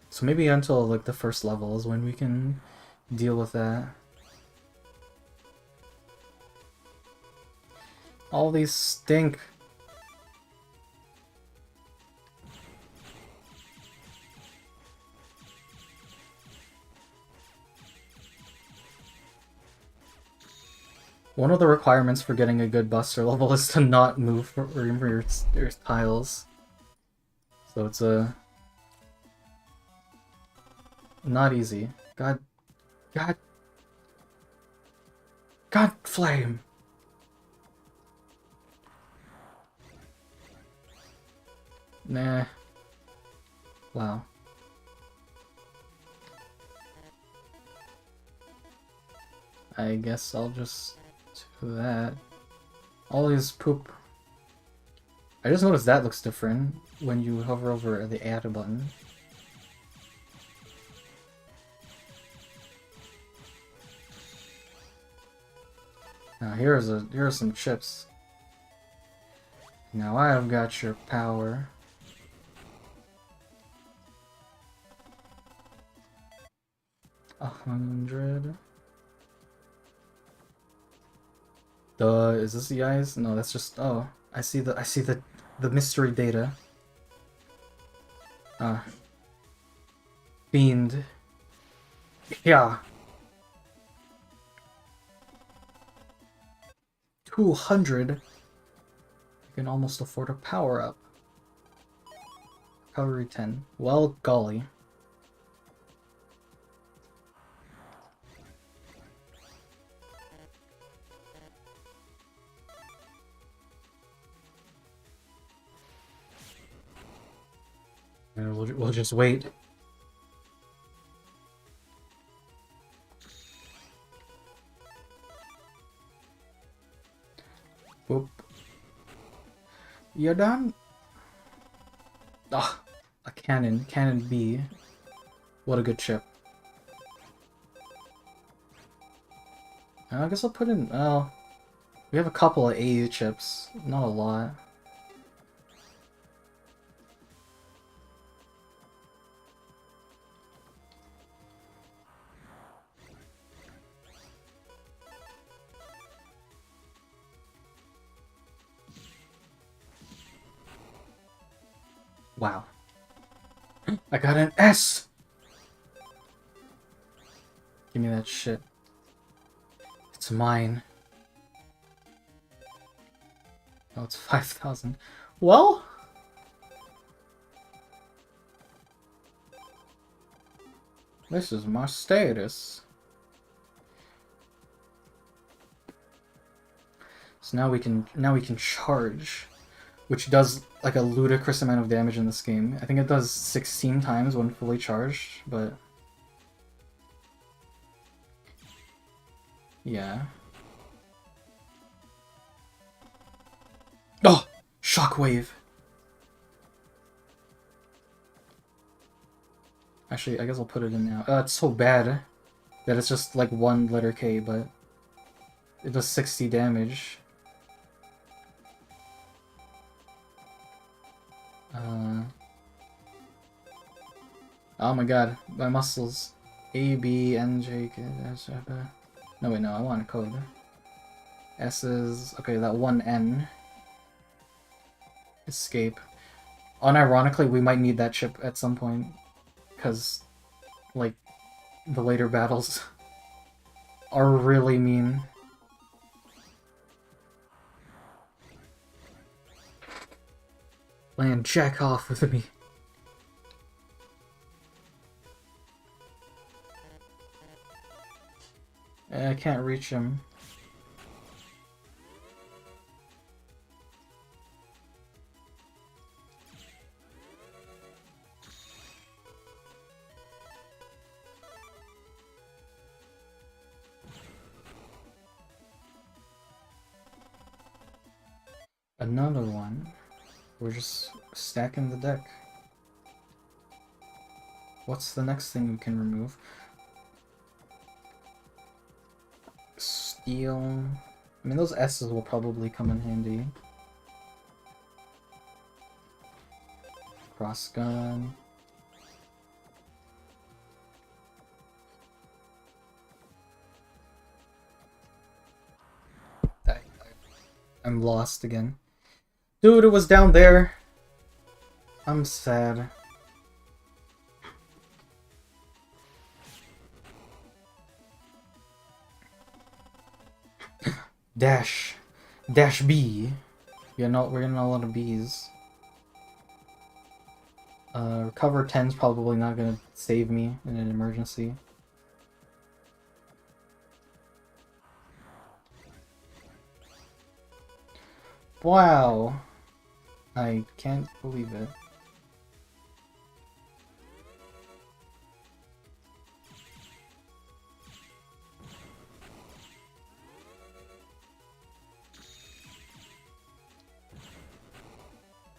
S1: So maybe until like the first level is when we can deal with that. All these stink. One of the requirements for getting a good Buster level is to not move for your tiles. So it's not easy. God flame. Nah. Wow. I guess I'll just do that. All these poop. I just noticed that looks different when you hover over the add button. Now here are some chips. Now I have got your power. $100. Is this the eyes? No, that's just I see the mystery data. Fiend. Yeah. 200. I can almost afford a power up. Recovery 10. Well, golly. And we'll just wait. Boop. You're done? Ah, a cannon. Cannon B. What a good chip. I guess I'll put in... well... We have a couple of AU chips. Not a lot. Wow. I got an S! Give me that shit. It's mine. Oh, it's 5,000. Well? This is my status. So now we can charge, which does like a ludicrous amount of damage in this game. I think it does 16 times when fully charged, but yeah. Oh! Shockwave! Actually, I guess I'll put it in now. It's so bad that it's just like one letter K, but it does 60 damage. Oh my god, my muscles. A, B, N, J, K, S, F, no wait, no, I want a code. S's, okay, that one N. Escape. Unironically, we might need that chip at some point, because, like, the later battles are really mean. Land, jack off with me. I can't reach him. Another one. We're just stacking the deck. What's the next thing we can remove? Steel. I mean, those S's will probably come in handy. Cross gun. I'm lost again. Dude, it was down there. I'm sad. Dash. Dash B. We're getting a lot of B's. Recover 10's probably not gonna save me in an emergency. Wow. I can't believe it.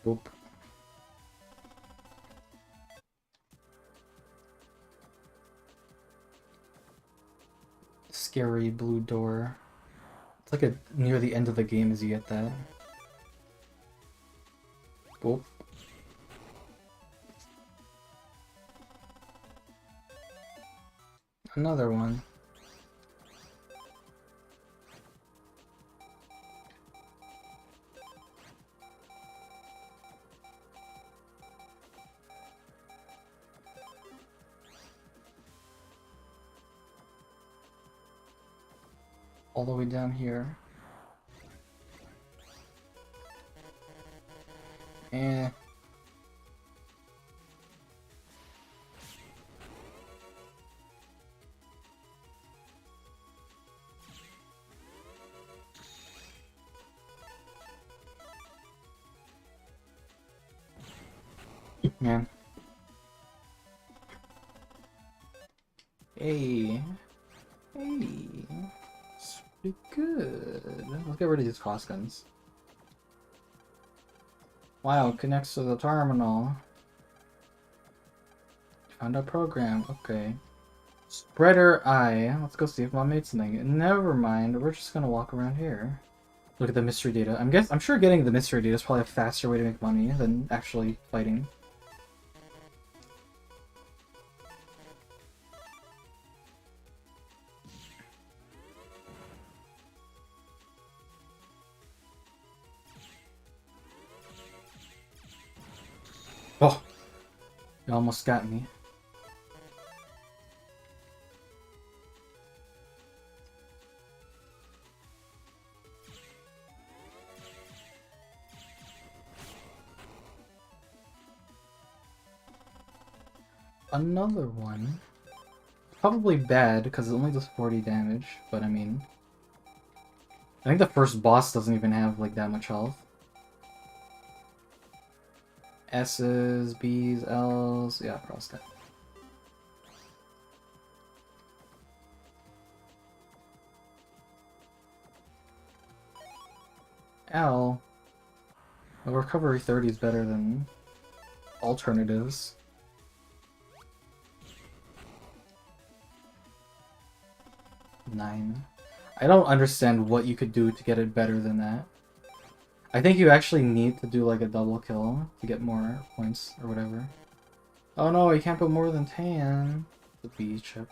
S1: Boop. Scary blue door. It's like near the end of the game as you get that. Boop. Another one. All the way down here. Eh. Man. Hey. Hey. It's pretty good. Let's get rid of these cross guns. Wow, it connects to the terminal. Found a program. Okay. Spreader eye. Let's go see if my mate's thing. Never mind. We're just gonna walk around here. Look at the mystery data. I'm sure getting the mystery data is probably a faster way to make money than actually fighting. Oh, you almost got me. Another one. Probably bad, because it only does 40 damage, but I mean... I think the first boss doesn't even have, like, that much health. S's, B's, L's... yeah, prostate. L... well, recovery 30 is better than alternatives. 9. I don't understand what you could do to get it better than that. I think you actually need to do like a double kill to get more points or whatever. Oh no, you can't put more than 10. The B chip.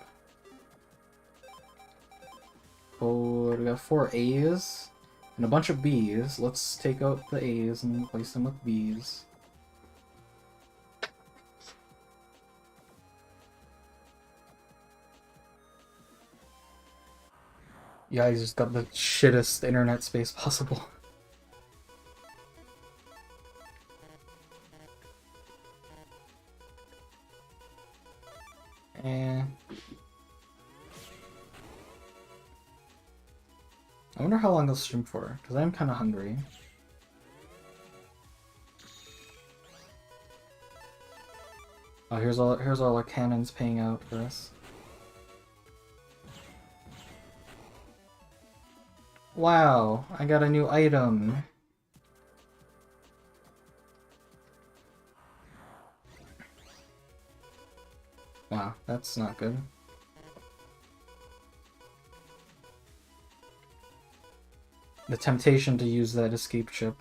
S1: Oh, we got 4 A's and a bunch of B's. Let's take out the A's and replace them with B's. Yeah, he's just got the shittest internet space possible. And I wonder how long they'll stream for, because I'm kind of hungry. Oh, here's all our cannons paying out for us. Wow, I got a new item. Wow, that's not good. The temptation to use that escape chip.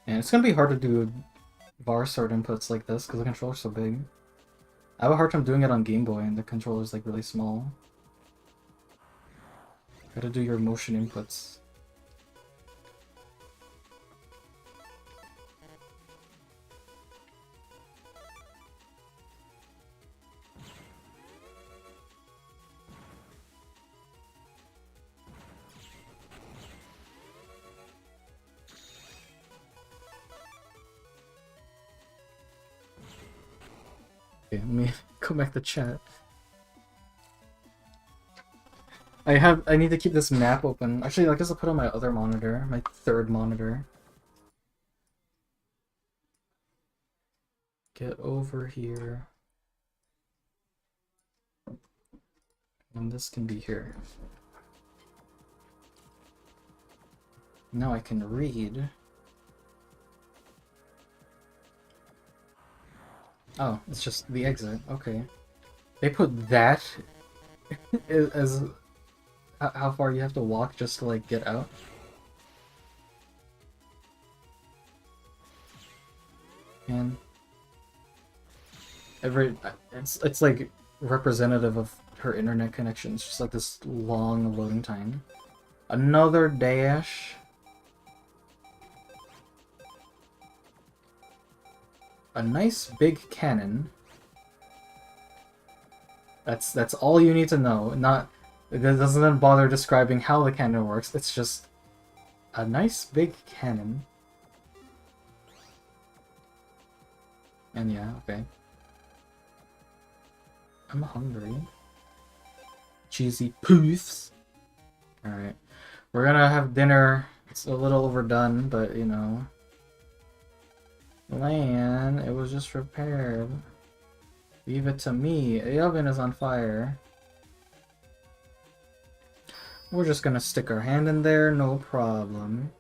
S1: And it's gonna be hard to do bar sort inputs like this because the controller's so big. I have a hard time doing it on Game Boy and the controller's like really small. Gotta do your motion inputs. Okay, let me go back to chat. I need to keep this map open. Actually, I guess I'll put on my other monitor, my third monitor. Get over here. And this can be here. Now I can read. Oh, it's just the exit. Okay. They put that as how far you have to walk just to like get out. And it's like representative of her internet connection. It's just like this long loading time. Another dash. A nice big cannon. That's all you need to know. It doesn't bother describing how the cannon works. It's just a nice big cannon. And yeah, okay. I'm hungry. cheesy poofs. Alright. We're gonna have dinner. It's a little overdone, but you know. Lan, it was just repaired. Leave it to me. The oven is on fire. We're just gonna stick our hand in there, no problem.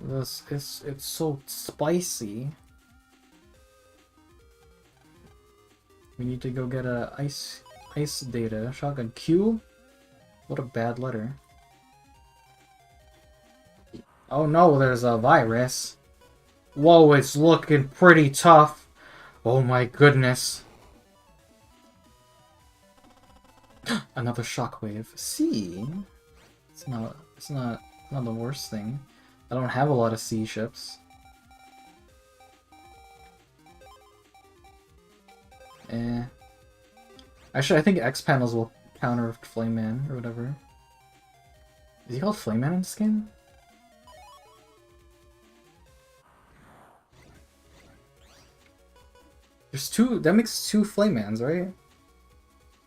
S1: This is, it's so spicy. We need to go get a ice data. Shotgun Q? What a bad letter. Oh no, there's a virus. Whoa, it's looking pretty tough. Oh my goodness. Another shockwave. See? It's not the worst thing. I don't have a lot of sea ships. Actually, I think X panels will counter Flame Man or whatever. Is he called Flame Man in this game? There's two. That makes two Flame Mans, right?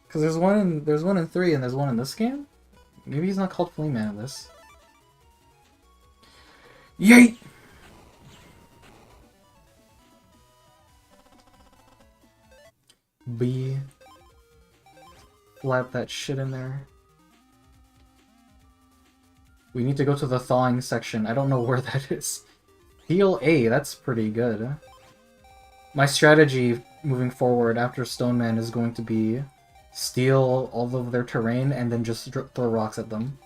S1: Because there's one in 3 and there's one in this game. Maybe he's not called Flame Man in this. Yeet! B. Slap that shit in there. We need to go to the thawing section. I don't know where that is. Heal A, that's pretty good. My strategy moving forward after Stone Man is going to be steal all of their terrain and then just throw rocks at them.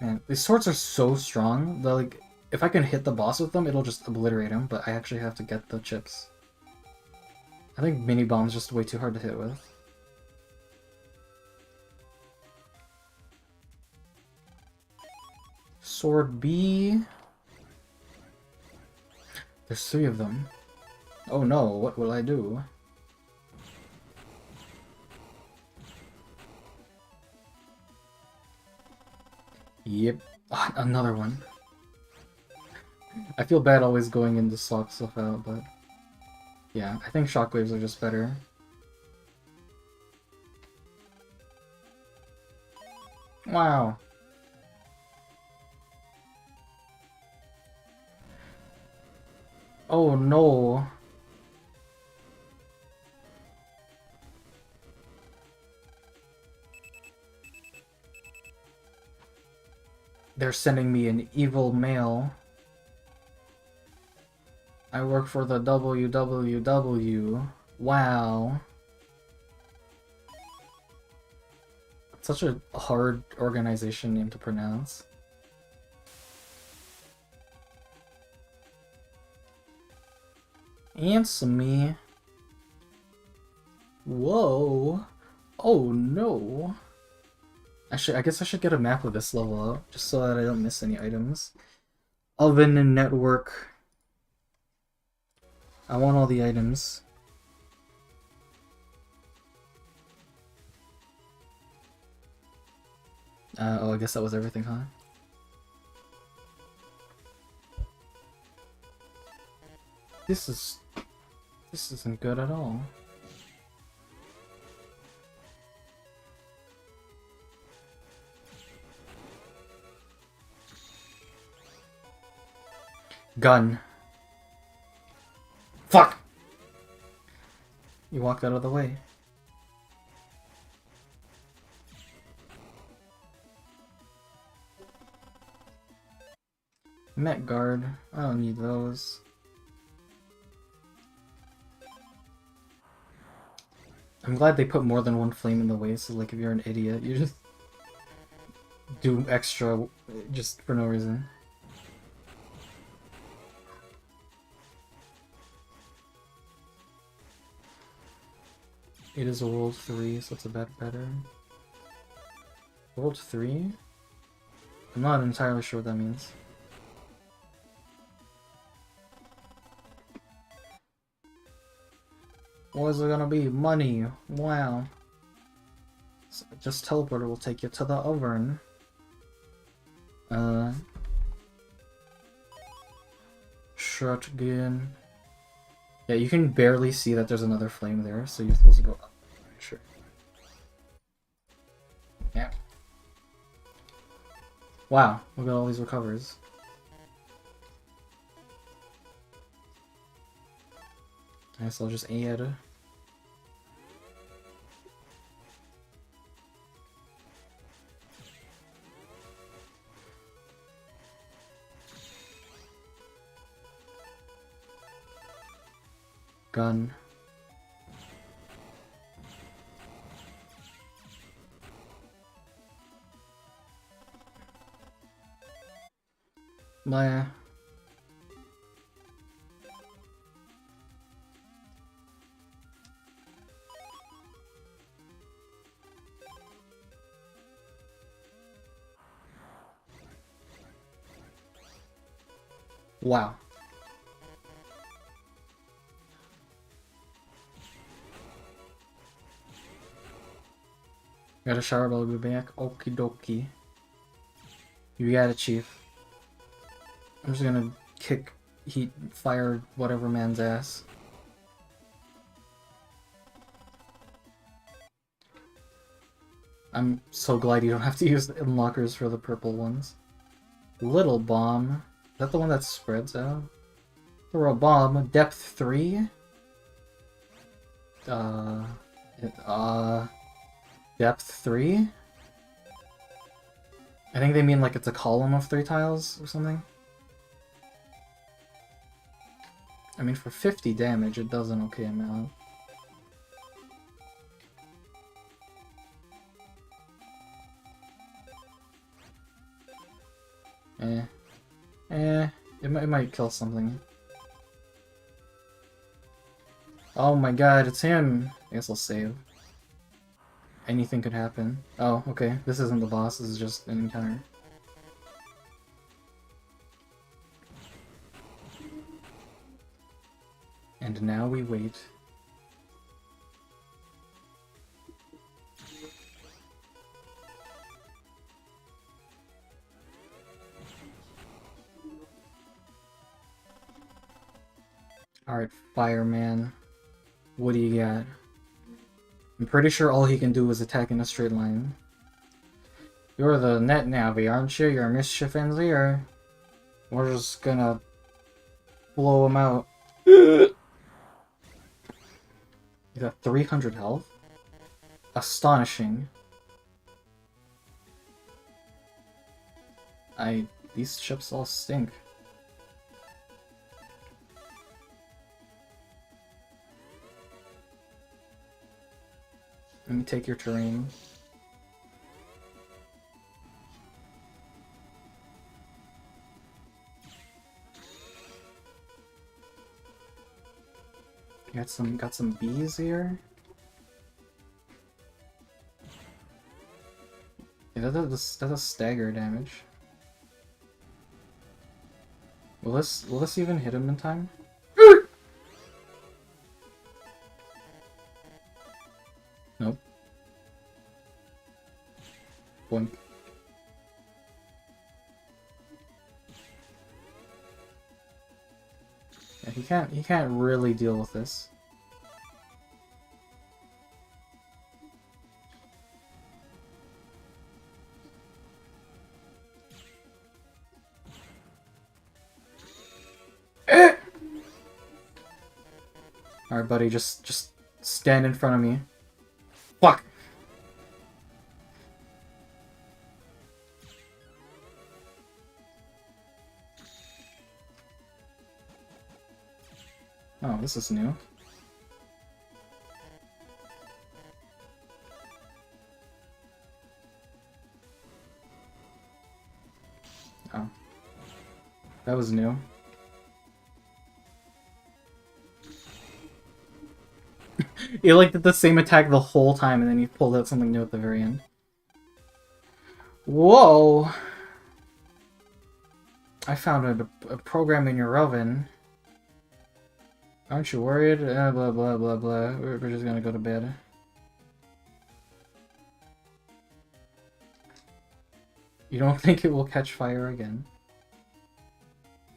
S1: Man, these swords are so strong that, like, if I can hit the boss with them, it'll just obliterate him, but I actually have to get the chips. I think mini bomb's just way too hard to hit with. Sword B. There's 3 of them. Oh no, what will I do? Yep. Ah, another one. I feel bad always going in to swap stuff out, but yeah, I think shockwaves are just better. Wow. Oh no. They're sending me an evil mail. I work for the WWW. Wow. Such a hard organization name to pronounce. Answer me. Whoa. Oh no. I guess I should get a map of this level out, just so that I don't miss any items. Oven and network. I want all the items. Oh, I guess that was everything, huh? This isn't good at all. Gun. Fuck! You walked out of the way. Met guard. I don't need those. I'm glad they put more than one flame in the way, so like if you're an idiot, you just do extra just for no reason. It is a World 3, so it's a bit better. World 3? I'm not entirely sure what that means. What is it gonna be? Money. Wow. So just teleporter will take you to the oven. shotgun. Yeah, you can barely see that there's another flame there, so you're supposed to go up. Sure. Yeah. Wow, look at all these recovers. I guess I'll just add. Gun. Meh. Wow. Got a shower, but I'll be back. Okie dokie. You got it, Chief. I'm just gonna kick, heat, fire, whatever man's ass. I'm so glad you don't have to use the unlockers for the purple ones. Little bomb. Is that the one that spreads out? Throw a bomb. Depth 3? Depth 3? I think they mean like it's a column of 3 tiles or something. I mean, for 50 damage, it does an okay amount. It might kill something. Oh my god, it's him! I guess I'll save. Anything could happen. Oh, okay. This isn't the boss, this is just an encounter. And now we wait. Alright, Fireman. What do you got? I'm pretty sure all he can do is attack in a straight line. You're the net navi, aren't you? You're a mischief enzier. We're just gonna blow him out. You got 300 health? Astonishing. These chips all stink. Let me take your terrain. Got some bees here. Yeah, that does stagger damage. Will this even hit him in time? Nope. Boink. Yeah, he can't really deal with this. Alright, buddy, just stand in front of me. Fuck! Oh, this is new. Oh. That was new. You like did the same attack the whole time and then you pulled out something new at the very end. Whoa! I found a program in your oven. Aren't you worried? Blah blah blah blah. We're just gonna go to bed. You don't think it will catch fire again?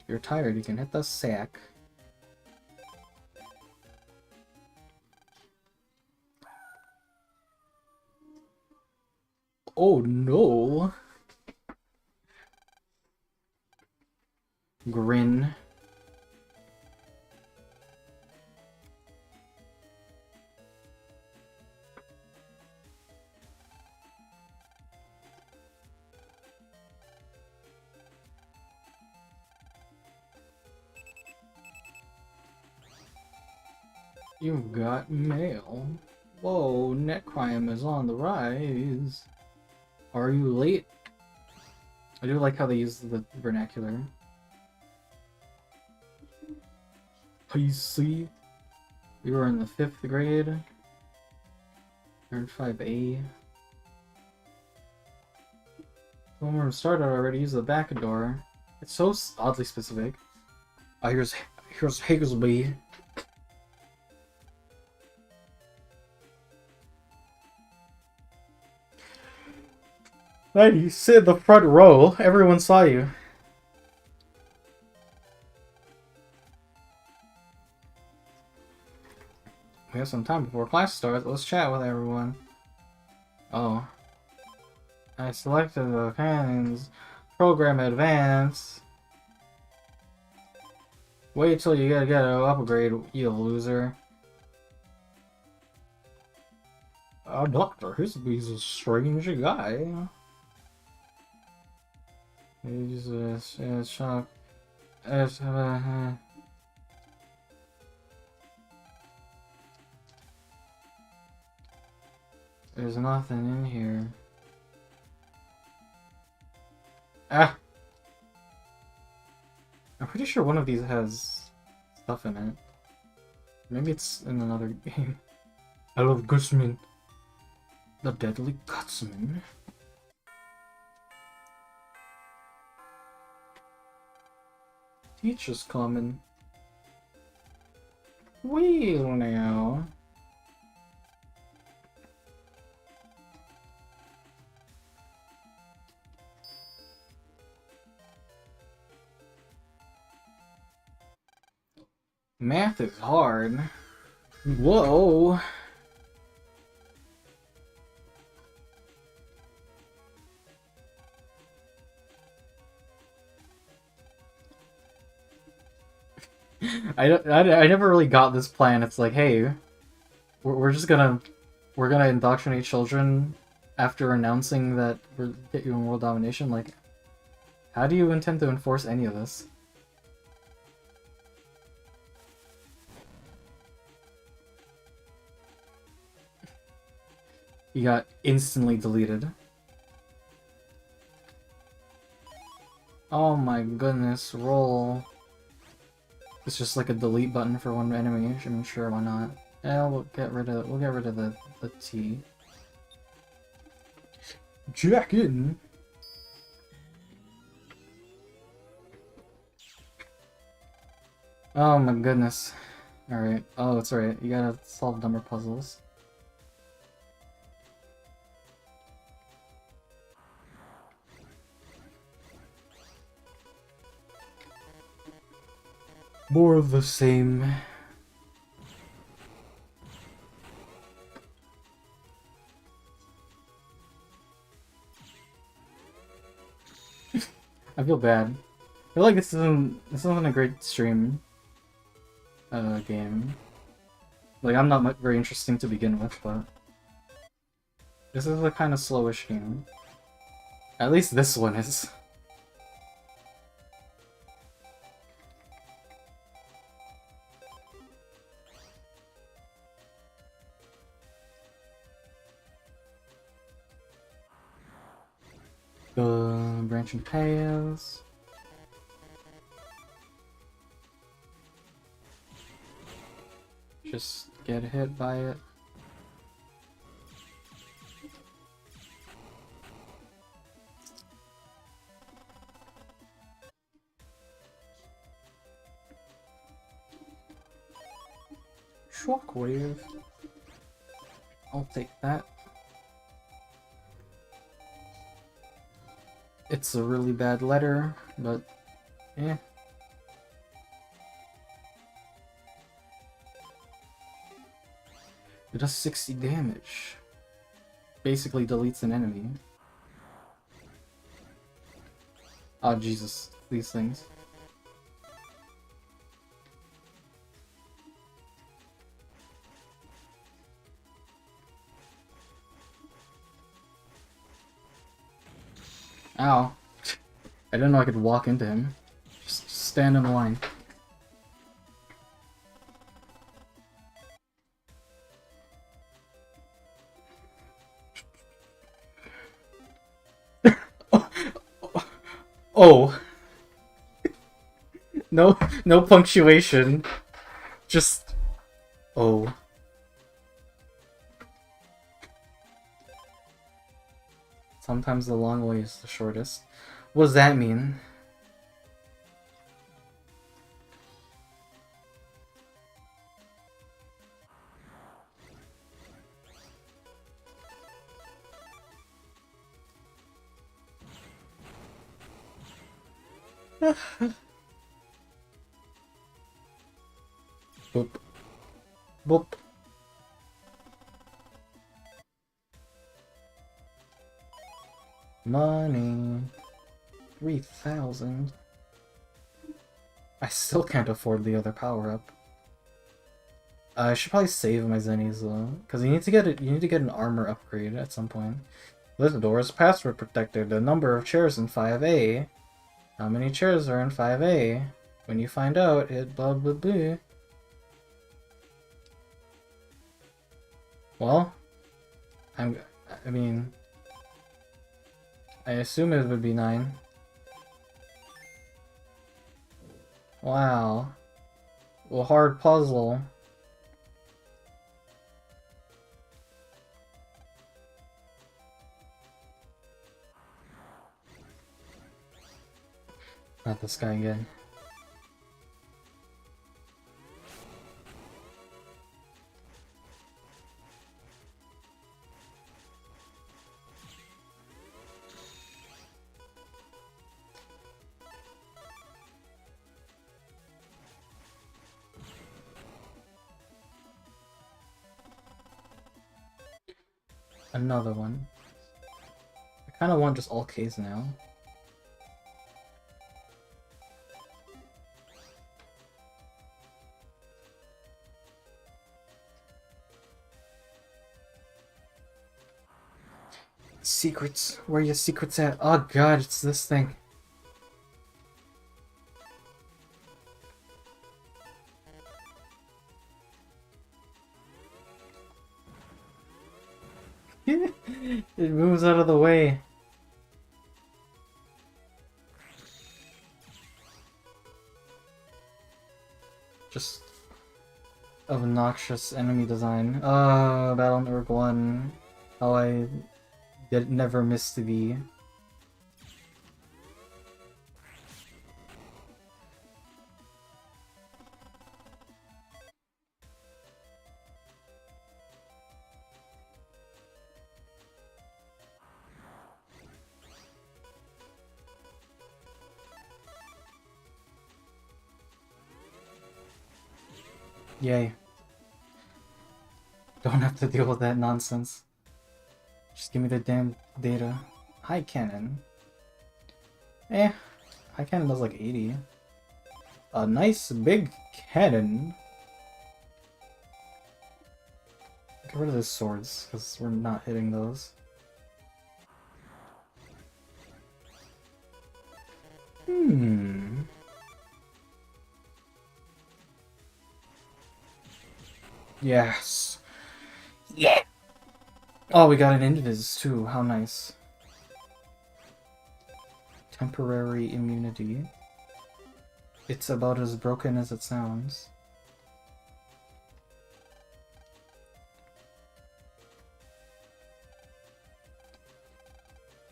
S1: You're tired, you can hit the sack. Oh no! Grin. You've got mail. Whoa, net crime is on the rise. Are you late? I do like how they use the vernacular. I see. We were in the 5th grade. Learned 5A. Homeroom started already. Use the back door. It's so oddly specific. Here's Higglesby. You sit in the front row. Everyone saw you. We have some time before class starts. Let's chat with everyone. Oh. I selected the fans. Program advance. Wait till you get an upgrade, you loser. Dr. Hisby's a strange guy. He's a shock. There's nothing in here. Ah! I'm pretty sure one of these has stuff in it. Maybe it's in another game. I love Gutsman. The Deadly Gutsman. Teacher's coming. Well now. Math is hard. Whoa. I never really got this plan. It's like, hey, we're just gonna indoctrinate children after announcing that we're get you in world domination. Like, how do you intend to enforce any of this? You got instantly deleted. Oh my goodness, roll. It's just like a delete button for one enemy. I mean, sure, why not? Yeah, we'll get rid of the T. Jack in. Oh my goodness. Alright. Oh, it's alright. You gotta solve number puzzles. More of the same. I feel bad. I feel like this isn't a great stream game. Like, I'm not very interesting to begin with, but this is a kind of slowish game. At least this one is. Branching paths. Just get hit by it. Shockwave. I'll take that. It's a really bad letter, but yeah. It does 60 damage. Basically deletes an enemy. Oh Jesus, these things. Ow. I didn't know I could walk into him. Just stand in the line. Oh. No, no punctuation. Just... Oh. Sometimes the long way is the shortest. What does that mean? Boop. Boop. Money. 3,000. I still can't afford the other power-up. I should probably save my zennies though, because you need to get it. You need to get an armor upgrade at some point. This door is password protected. The number of chairs in 5A. How many chairs are in 5A? When you find out, it blah blah blah. Well, I mean, I assume it would be 9. Wow. Well, hard puzzle. Not this guy again. Another one. I kind of want just all Ks now. Secrets. Where are your secrets at? Oh god, it's this thing. It moves out of the way. Just obnoxious enemy design. Battle Network 1. How I did never miss to be. Yay. Don't have to deal with that nonsense. Just give me the damn data. High cannon. High cannon does like 80. A nice big cannon. Get rid of those swords, because we're not hitting those. Yes. Yeah. Oh, we got an invis too. How nice. Temporary immunity. It's about as broken as it sounds.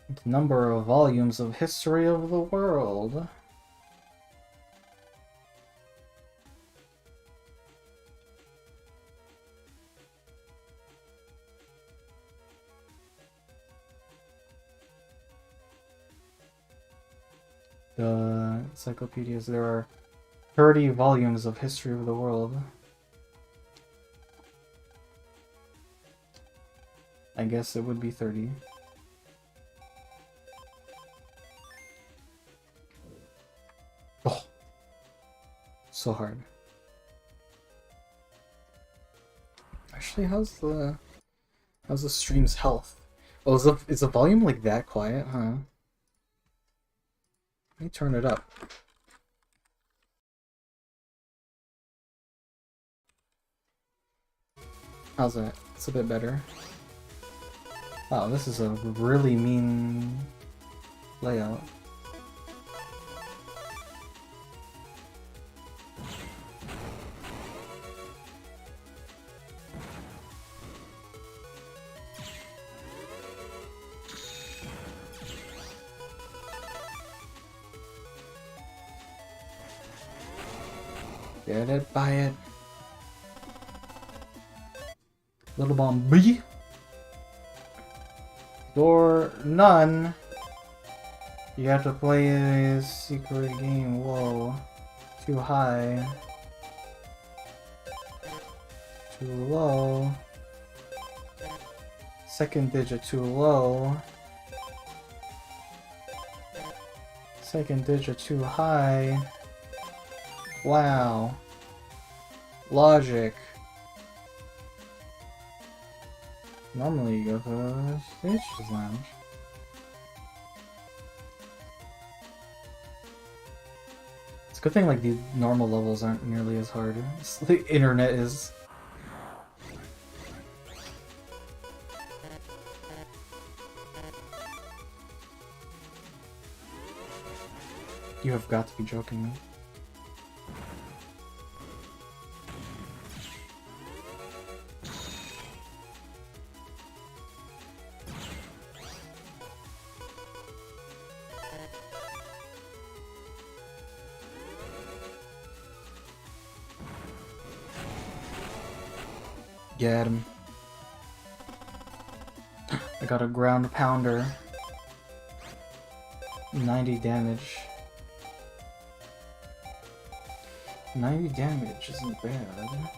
S1: The number of volumes of history of the world. The encyclopedias, there are 30 volumes of history of the world. I guess it would be 30. Oh, so hard. Actually, how's the stream's health? Oh, is the volume like that quiet, huh? Let me turn it up. How's that? It's a bit better. Wow, this is a really mean layout. Get it, buy it. Little bomb B. Door none. You have to play a secret game. Whoa. Too high. Too low. Second digit too low. Second digit too high. Wow. Logic. Normally you go to Stage's Lounge. It's a good thing like the normal levels aren't nearly as hard as the internet is. You have got to be joking me. Get him. I got a ground pounder. 90 damage. 90 damage isn't bad.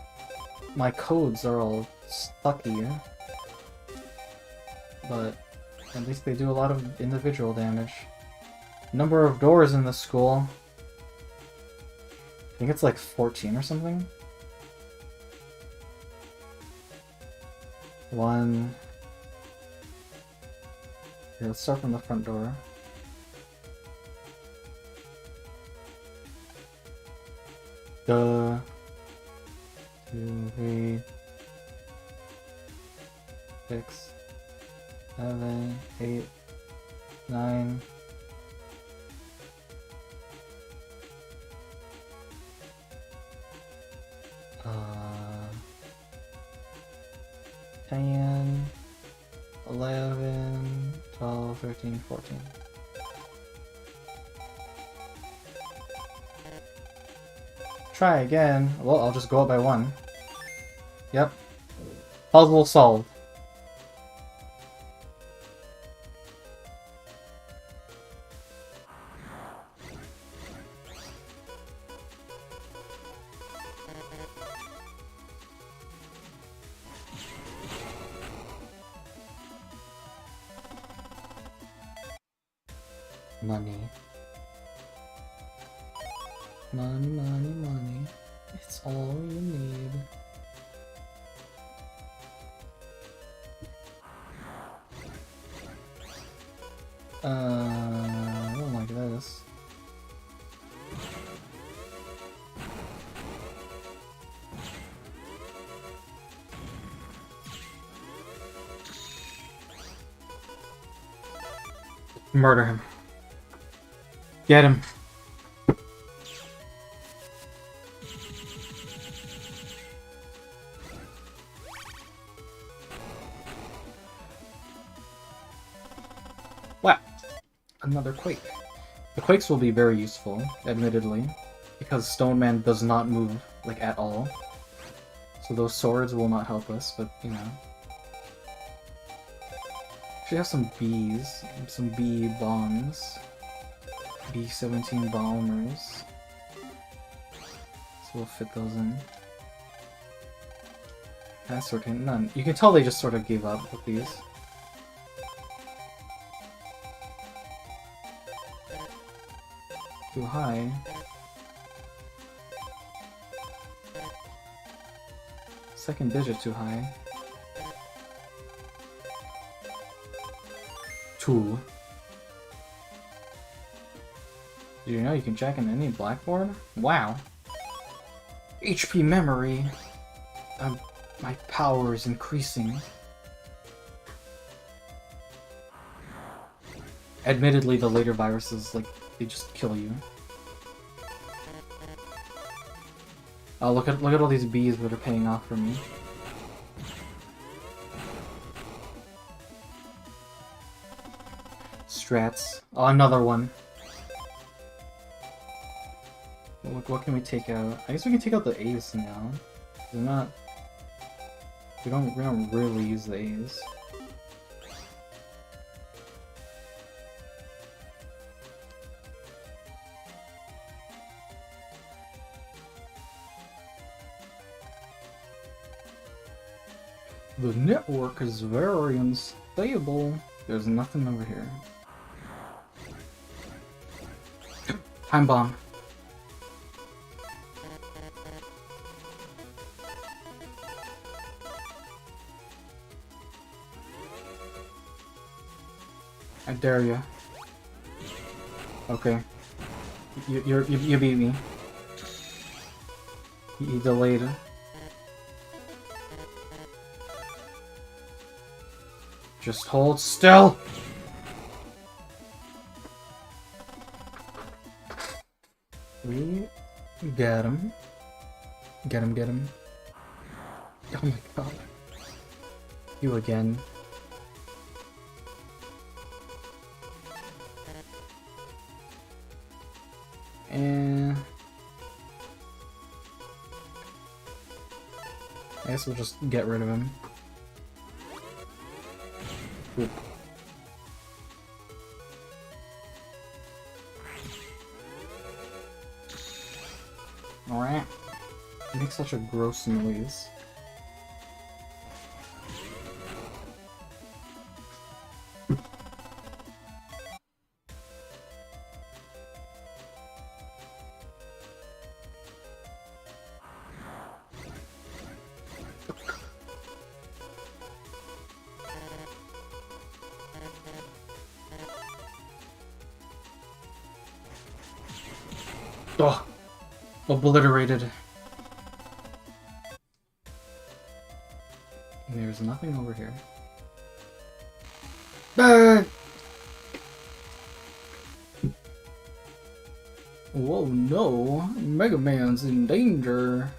S1: My codes are all stucky. But at least they do a lot of individual damage. Number of doors in the school. I think it's like 14 or something. 1. Here, let's start from the front door. Duh. 2, 3, 6, 7, 8, 9. Uh, 10, 11, 12, 13, 14. Try again. Well, I'll just go up by 1. Yep. Puzzle solved. Money. Money, money, money. It's all you need. I don't like this. Murder him. Get him. Wow. Another quake. The quakes will be very useful, admittedly, because Stone Man does not move, like, at all. So those swords will not help us, but, you know. Should have some bees, some bee bombs. B-17 bombers. So we'll fit those in. Password hint, none. You can tell they just sort of gave up with these. Too high. Second digit too high. 2. Did you know you can jack in any blackboard? Wow. HP memory. My power is increasing. Admittedly, the later viruses, like, they just kill you. Oh, look at all these bees that are paying off for me. Strats. Oh, another one. What can we take out? I guess we can take out the A's now. They're not. We don't really use the A's. The network is very unstable. There's nothing over here. Time bomb. I dare you. Okay. You beat me. He delayed. Just hold still. We get him. Get him. Oh my god. You again. And I guess we'll just get rid of him. Oop. Alright. It makes such a gross noise. Oh, obliterated. There's nothing over here. Ah! Whoa, no. Mega Man's in danger.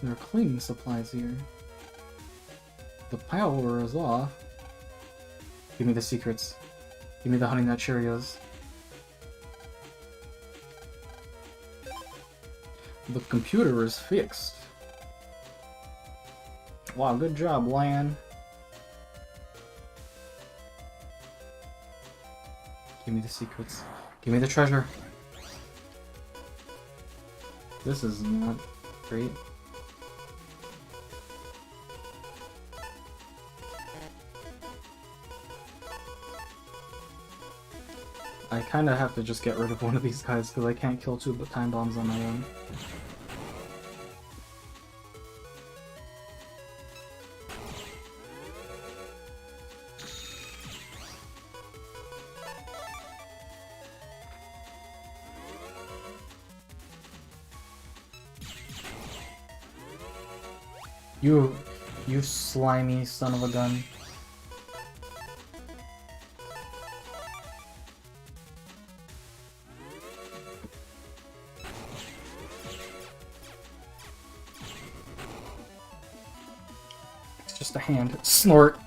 S1: There are cleaning supplies here. The power is off. Give me the secrets. Give me the Honey Nut Cheerios. The computer is fixed. Wow, good job, Lan. Give me the secrets. Give me the treasure. This is not great. I kinda have to just get rid of one of these guys because I can't kill 2 time bombs on my own. You slimy son of a gun. It's just a hand. Snort!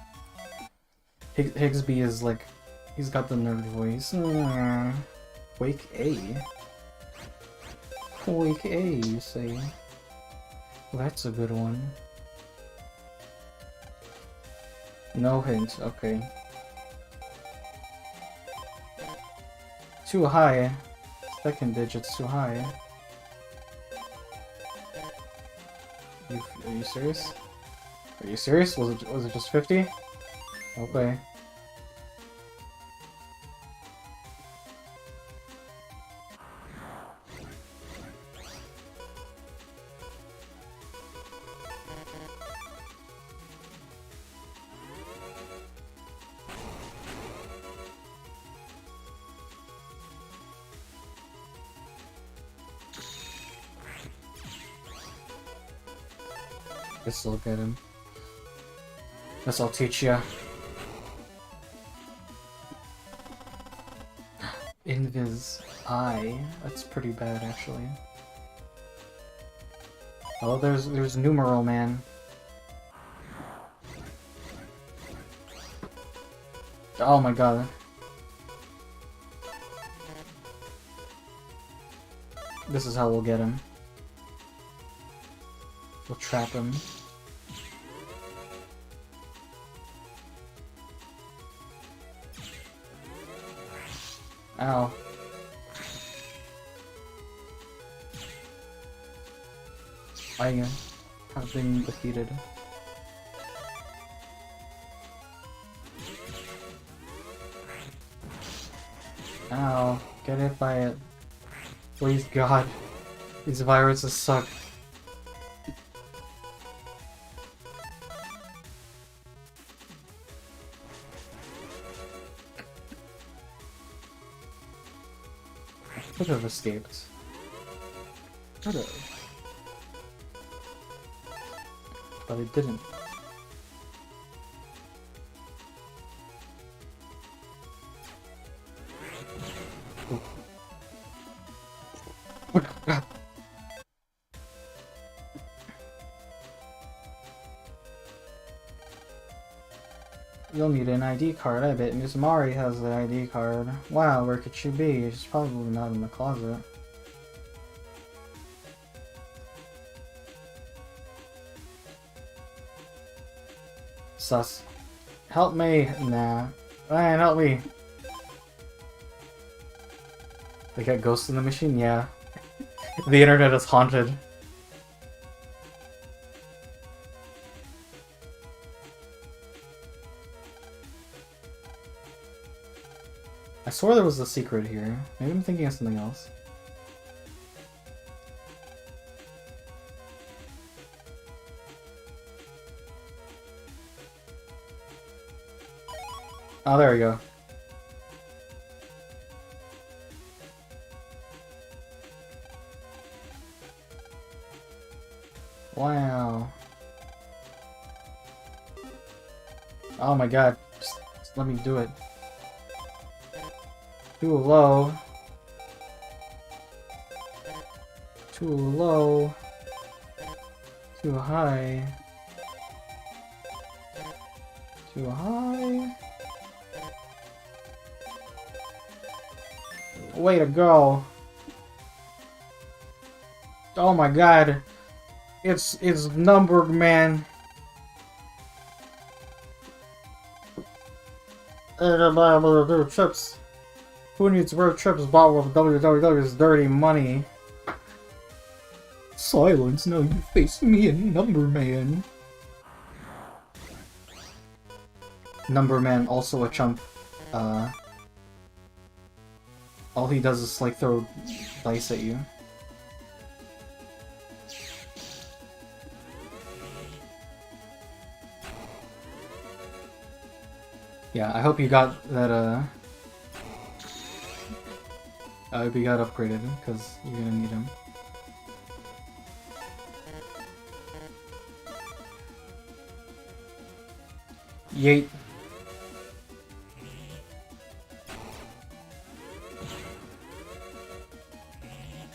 S1: Higsby is like, he's got the nerd voice. Wake A? Wake A, you say? Well, that's a good one. No hint, okay. Too high. second digit's too high. Are you serious? Are you serious? Was it just 50? Okay. Guess I'll get him. Guess I'll teach ya. Invis I. That's pretty bad, actually. Oh, there's numeral man. Oh my god. This is how we'll get him. We'll trap him. Ow. I have been defeated. Ow. Get hit by it. Please God. These viruses suck. Could have escaped. Could have. But it didn't. You'll need an ID card, I bet Miss Mari has the ID card. Wow, where could she be? She's probably not in the closet. Sus. Help me! Nah. Ryan, help me! They got ghosts in the machine? Yeah. The internet is haunted. I swore there was a secret here. Maybe I'm thinking of something else. Oh, there we go. Wow. Oh my god. Just let me do it. Too low. Too low. Too high. Too high. Way to go. Oh my god. It's numbered, man. Chips. Who needs road trips bought with WWW's dirty money? Silence, now you face me and Number Man. Number Man, also a chump. All he does is like throw dice at you. Yeah, I hope you got that, I hope you got upgraded, because you're gonna need him. Yeet.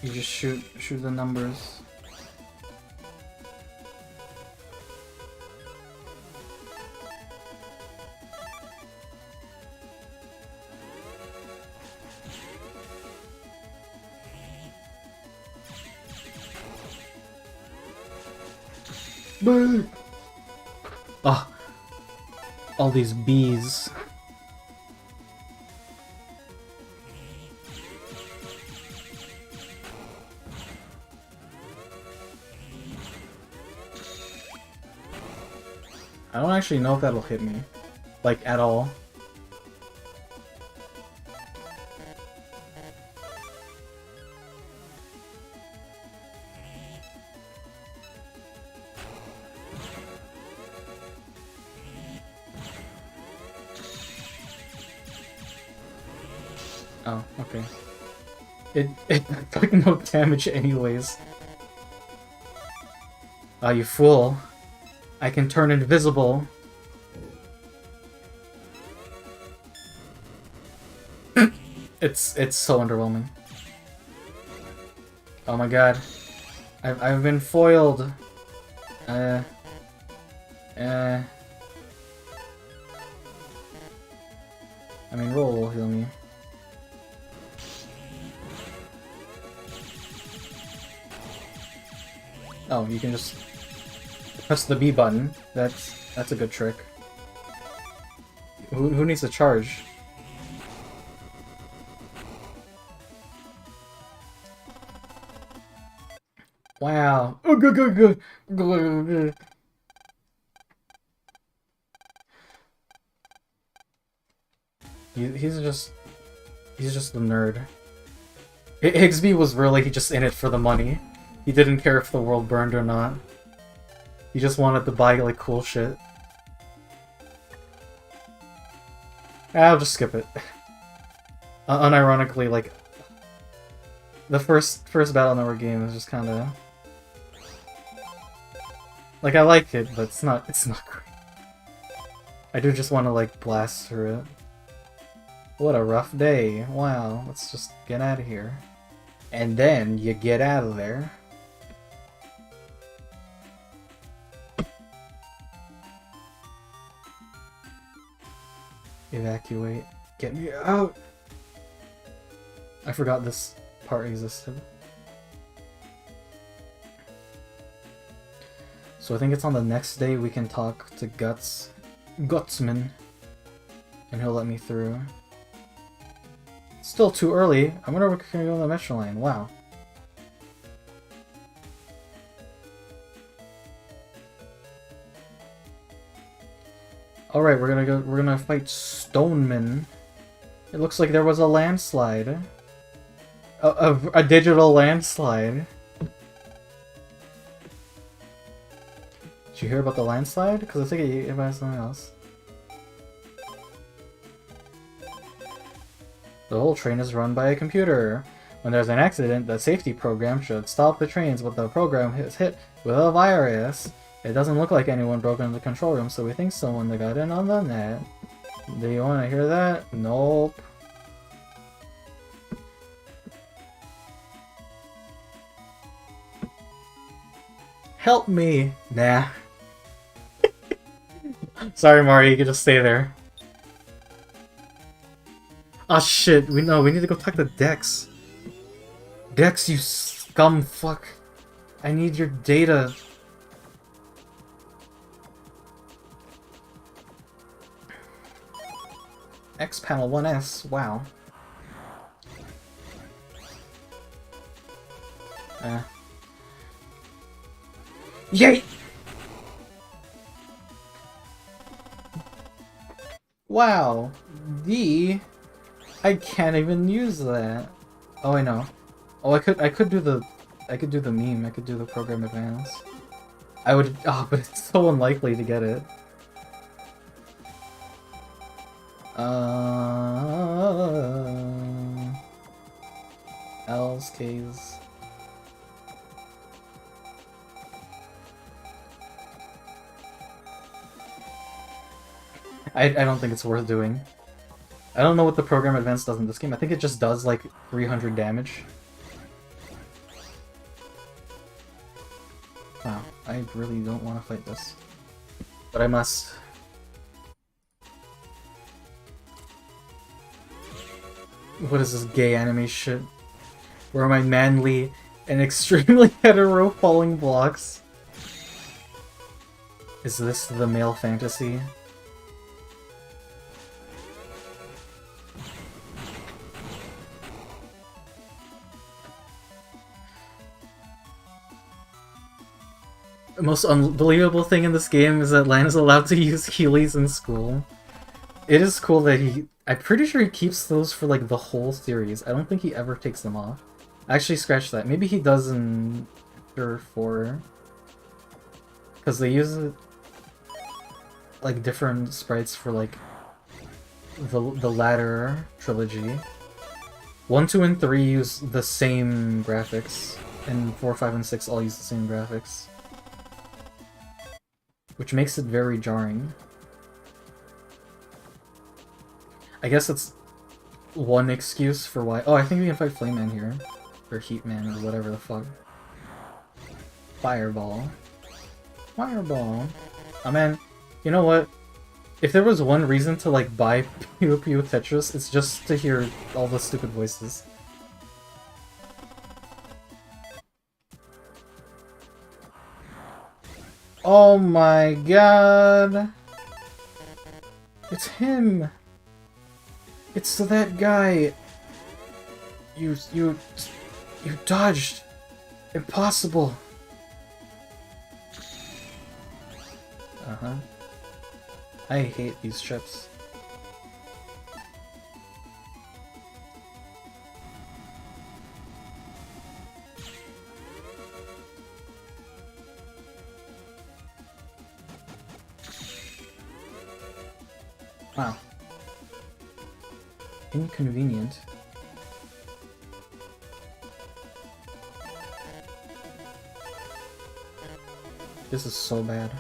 S1: You just shoot the numbers. Ah, all these bees. don't actually know if that'll hit me. Like, at all. Oh, okay. It took no damage anyways. Ah, you fool. I can turn invisible. It's so underwhelming. Oh my god. I've been foiled. I mean, roll will heal me. Oh, you can just press the B button. That's a good trick. Who needs to charge? Wow. He's just the nerd. Higsby was really just in it for the money. He didn't care if the world burned or not. He just wanted to buy like cool shit. I'll just skip it. Unironically, like the first Battle Network game is just kind of like I like it, but it's not great. I do just want to like blast through it. What a rough day! Wow, let's just get out of here. And then you get out of there. Evacuate. Get me out! I forgot this part existed. So I think it's on the next day we can talk to Gutsman, and he'll let me through. Still too early. I wonder if we can go on the metro line. Wow. Alright, we're gonna fight Stoneman. It looks like there was a landslide. A digital landslide. Did you hear about the landslide? Because I think it was something else. The whole train is run by a computer. When there's an accident, the safety program should stop the trains, but the program is hit with a virus. It doesn't look like anyone broke into the control room, so we think someone that got in on the net. Do you want to hear that? Nope. Help me! Nah. Sorry, Mario, you can just stay there. Ah, shit, we need to go talk to Dex. Dex, you scum fuck. I need your data. X panel 1S, wow. Yay! Wow. I can't even use that. Oh, I know. Oh, I could do the meme. I could do the program advance. I would. Oh, but it's so unlikely to get it. L's, K's. I don't think it's worth doing. I don't know what the program advance does in this game. I think it just does like 300 damage. Wow, I really don't want to fight this. But I must. What is this gay anime shit? Where am I manly and extremely hetero falling blocks? Is this the male fantasy? The most unbelievable thing in this game is that Lan is allowed to use Heelys in school. It is cool that he... I'm pretty sure he keeps those for like the whole series. I don't think he ever takes them off. Actually, scratch that. Maybe he does in Chapter 4. Because they use like different sprites for like the latter trilogy. 1, 2, and 3 use the same graphics, and 4, 5, and 6 all use the same graphics. Which makes it very jarring. I guess it's one excuse for why... Oh, I think we can fight Flame Man here. Or Heat Man, or whatever the fuck. Fireball. Fireball. Oh man, you know what? If there was one reason to like buy Puyo Puyo Tetris, it's just to hear all the stupid voices. Oh my god! It's him! It's that guy! You dodged! Impossible! Uh-huh. I hate these ships. Wow. Inconvenient. This is so bad.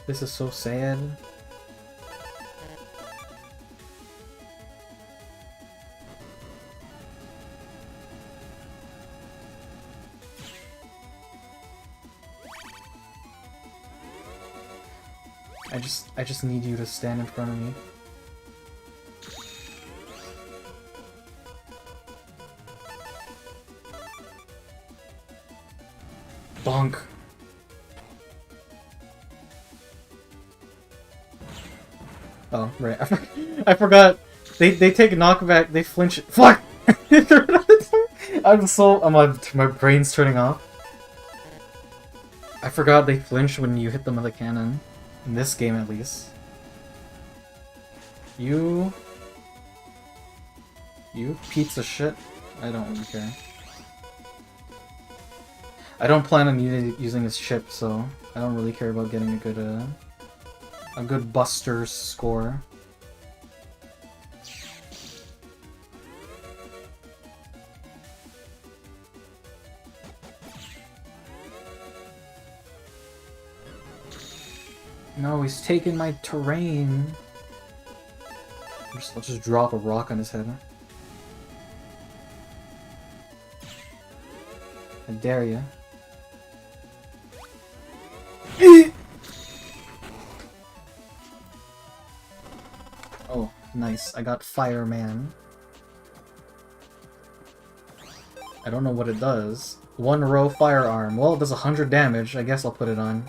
S1: This is so sad. I just need you to stand in front of me. Bonk. Oh, right. I forgot. They take a knockback, they flinch. Fuck! My brain's turning off. I forgot they flinch when you hit them with a cannon. In this game, at least. You pizza shit. I don't really care. I don't plan on using his chip, so I don't really care about getting a good Buster score. No, he's taking my terrain. I'll just drop a rock on his head. I dare ya. Oh, nice. I got Fireman. I don't know what it does. 1 row firearm. Well, it does 100 damage. I guess I'll put it on.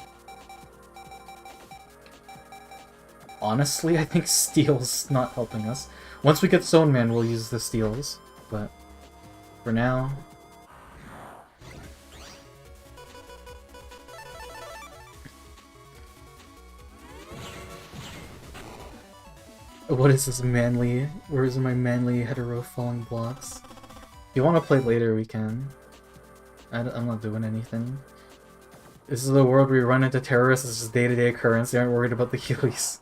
S1: Honestly, I think Steel's not helping us. Once we get Stone Man, we'll use the Steels. But for now... What is this manly... Where is my manly hetero falling blocks? If you want to play later, we can. I'm not doing anything. This is the world where we run into terrorists. It's just day-to-day occurrence. They aren't worried about the Heelys.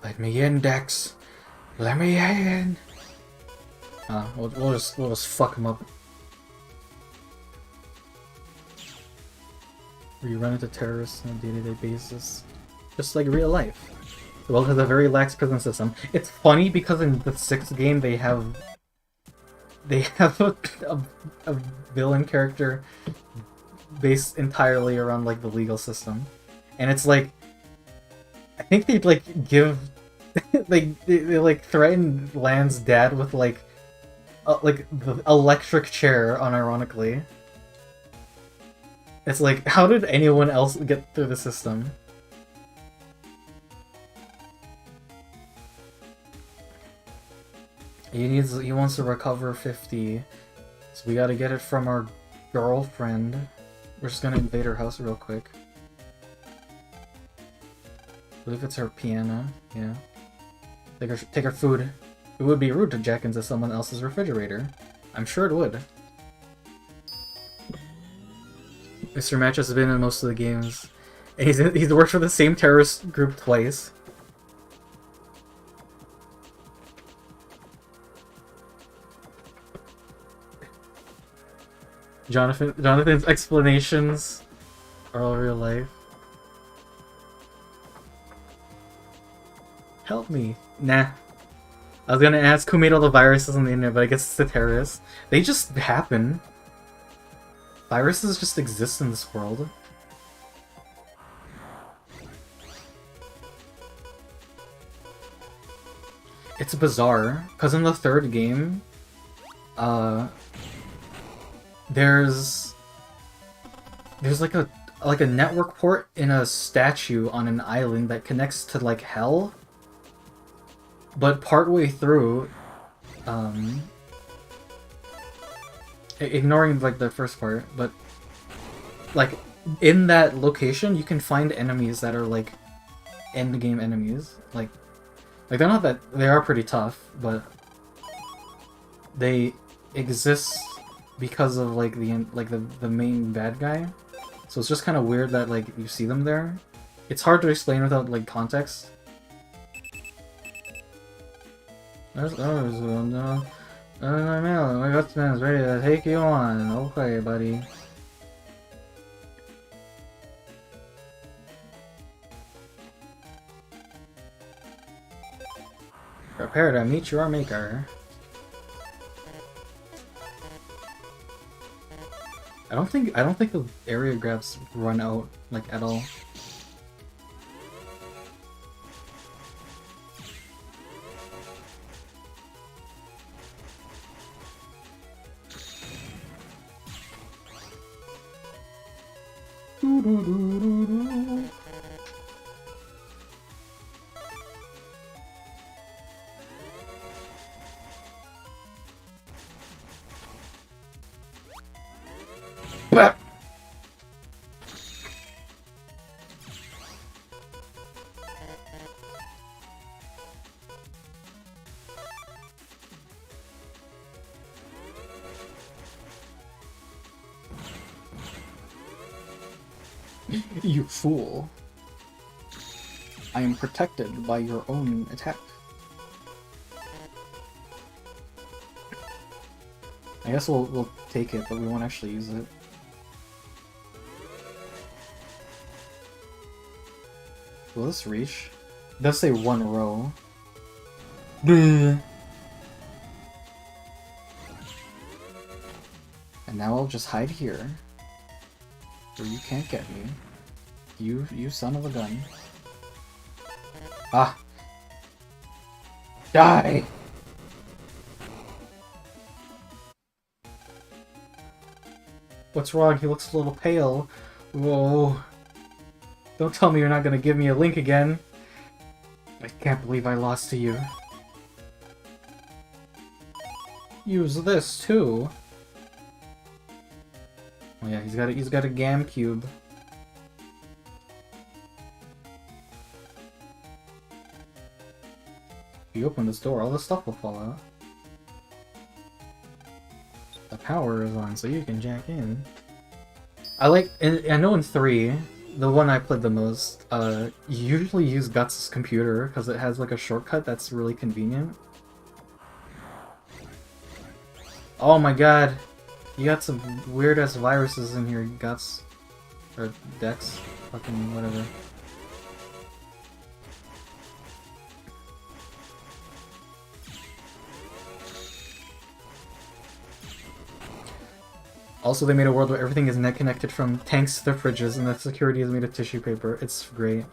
S1: Let me in, Dex. Let me in. We'll just fuck him up. Where you run into terrorists on a day-to-day basis, just like real life. The world has a very lax prison system. It's funny because in the 6th game they have a villain character based entirely around like the legal system, and it's like I think they'd like give they like threatened Lan's dad with like the electric chair, unironically. It's like, how did anyone else get through the system? He wants to recover 50, so we gotta get it from our girlfriend. We're just gonna invade her house real quick. I believe it's her piano, yeah. Take her food. It would be rude to jack into someone else's refrigerator. I'm sure it would. Mr. Match has been in most of the games. And he's worked for the same terrorist group twice. Jonathan's explanations are all real life. Help me. Nah. I was gonna ask who made all the viruses on the internet, but I guess it's the terrorists. They just happen. Viruses just exist in this world. It's bizarre, because in the third game, there's like a network port in a statue on an island that connects to like hell. But partway through, ignoring like the first part, but like in that location you can find enemies that are like end game enemies. Like they're not that, they are pretty tough, but they exist because of like the main bad guy. So it's just kind of weird that like you see them there. It's hard to explain without like context. My husband's ready to take you on. Okay, buddy. Prepare to meet your maker. I don't think the area grabs run out like at all. You fool. I am protected by your own attack. I guess we'll take it, but we won't actually use it. Will this reach? It does say one row. And now I'll just hide here. Where you can't get me. You son of a gun. Ah! Die! What's wrong? He looks a little pale. Whoa. Don't tell me you're not gonna give me a link again. I can't believe I lost to you. Use this too. Oh yeah, he's got a GameCube. If you open this door, all the stuff will fall out. The power is on, so you can jack in. I know in 3, the one I played the most, you usually use Guts' computer, because it has like a shortcut that's really convenient. Oh my god! You got some weird-ass viruses in here, Guts. Or Dex. Fucking whatever. Also, they made a world where everything is net connected from tanks to the fridges, and the security is made of tissue paper. It's great.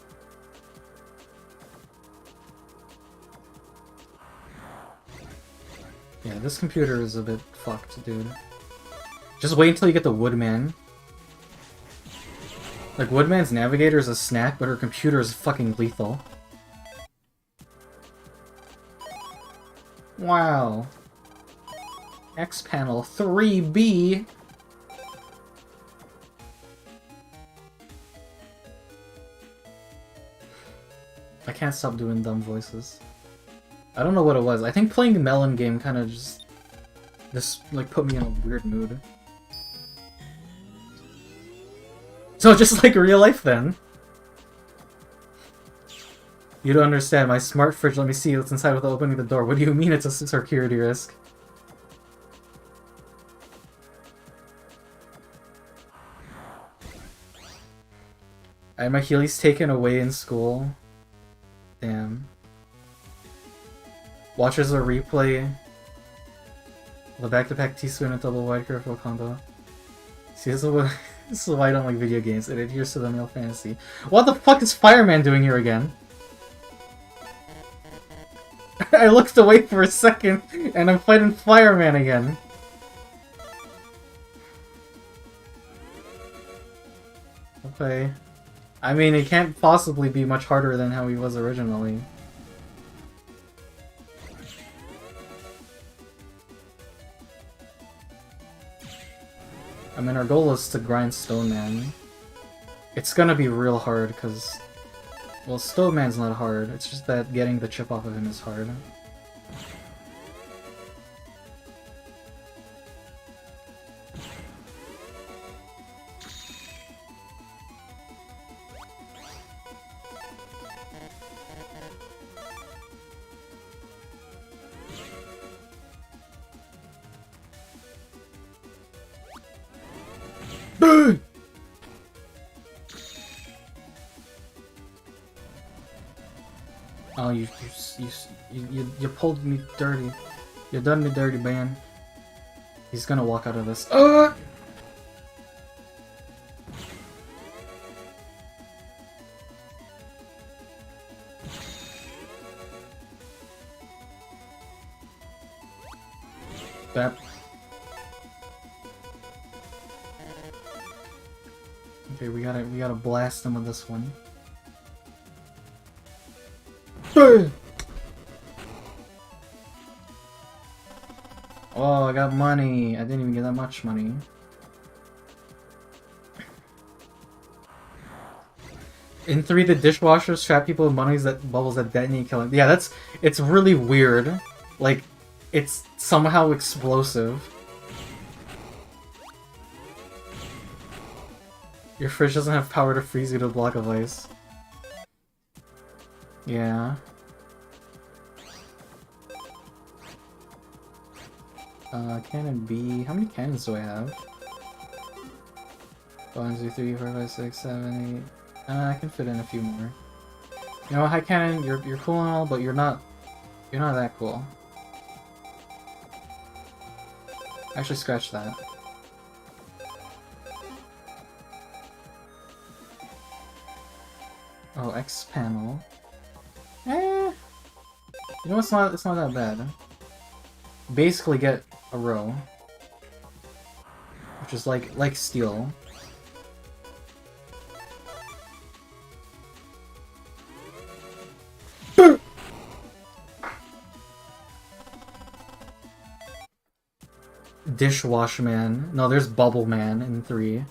S1: this computer is a bit fucked, dude. Just wait until you get the Woodman. Like, Woodman's navigator is a snack, but her computer is fucking lethal. Wow. X panel 3B. I can't stop doing dumb voices. I don't know what it was. I think playing the Melon game kind of just like put me in a weird mood. So just like real life then. You don't understand. My smart fridge let me see what's inside without opening the door. What do you mean it's a security risk? I had my Heelys taken away in school. Damn. Watches a replay. The back-to-back teaspoon and double wide careful combo. See, this is why I don't like video games. It adheres to the male fantasy. What the fuck is Fireman doing here again? I looked away for a second, and I'm fighting Fireman again. Okay. I mean, it can't possibly be much harder than how he was originally. I mean, our goal is to grind Stone Man. It's gonna be real hard, because... Well, Stone Man's not hard, it's just that getting the chip off of him is hard. Oh, you pulled me dirty. You done me dirty, man. He's gonna walk out of this. That. Okay, we gotta blast him with this one. Oh, I got money. I didn't even get that much money. In 3, the dishwashers trap people with bubbles that detonate killing. Yeah, it's really weird. Like, it's somehow explosive. Your fridge doesn't have power to freeze you to a block of ice. Yeah. Cannon B. How many cannons do I have? 1, 2, 3, 4, 5, 6, 7, 8. I can fit in a few more. You know, High Cannon, you're cool and all, but you're not that cool. Actually, scratch that. Oh, X panel. You know, it's not that bad. Basically get a row, which is like steel. Dishwash Man. No, there's Bubble Man in 3.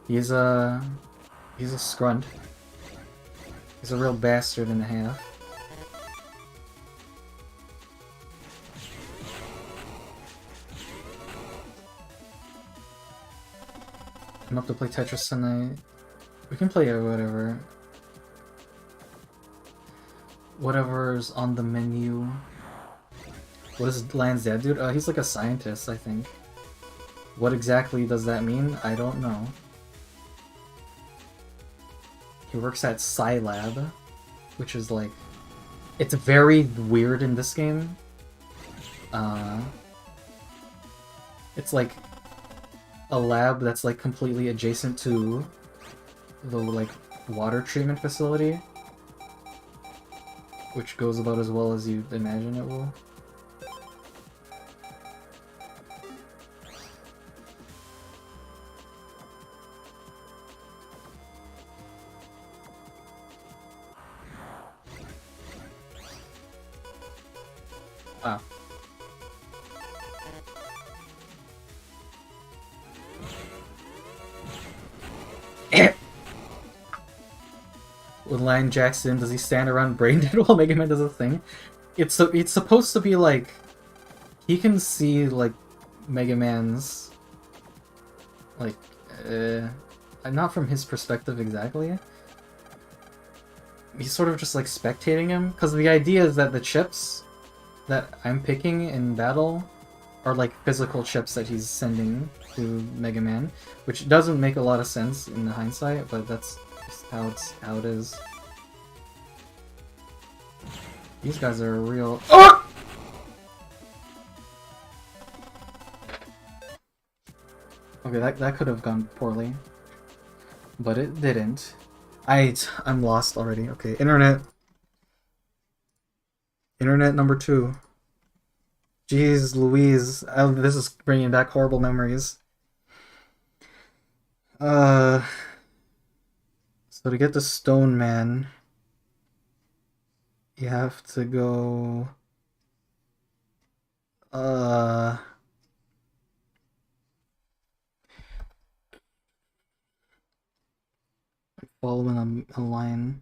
S1: He's a scrunt. He's a real bastard and a half. I'm up to play Tetris tonight. We can play whatever. Whatever's on the menu. What is Land's dad, dude? He's like a scientist, I think. What exactly does that mean? I don't know. He works at Scilab, which is like... It's very weird in this game. It's like a lab that's like completely adjacent to the like water treatment facility, which goes about as well as you'd imagine it will. Ah. When Lion Jackson, does he stand around brain dead while Mega Man does a thing? It's supposed to be like he can see like Mega Man's like not from his perspective exactly. He's sort of just like spectating him because the idea is that the chips that I'm picking in battle are like physical chips that he's sending to Mega Man, which doesn't make a lot of sense in hindsight, but that's just how it is. These guys are real. Oh! Okay, that could have gone poorly, but it didn't. I'm lost already. Okay, internet number 2. Jeez Louise, this is bringing back horrible memories. So to get the Stone Man, you have to go... following a line.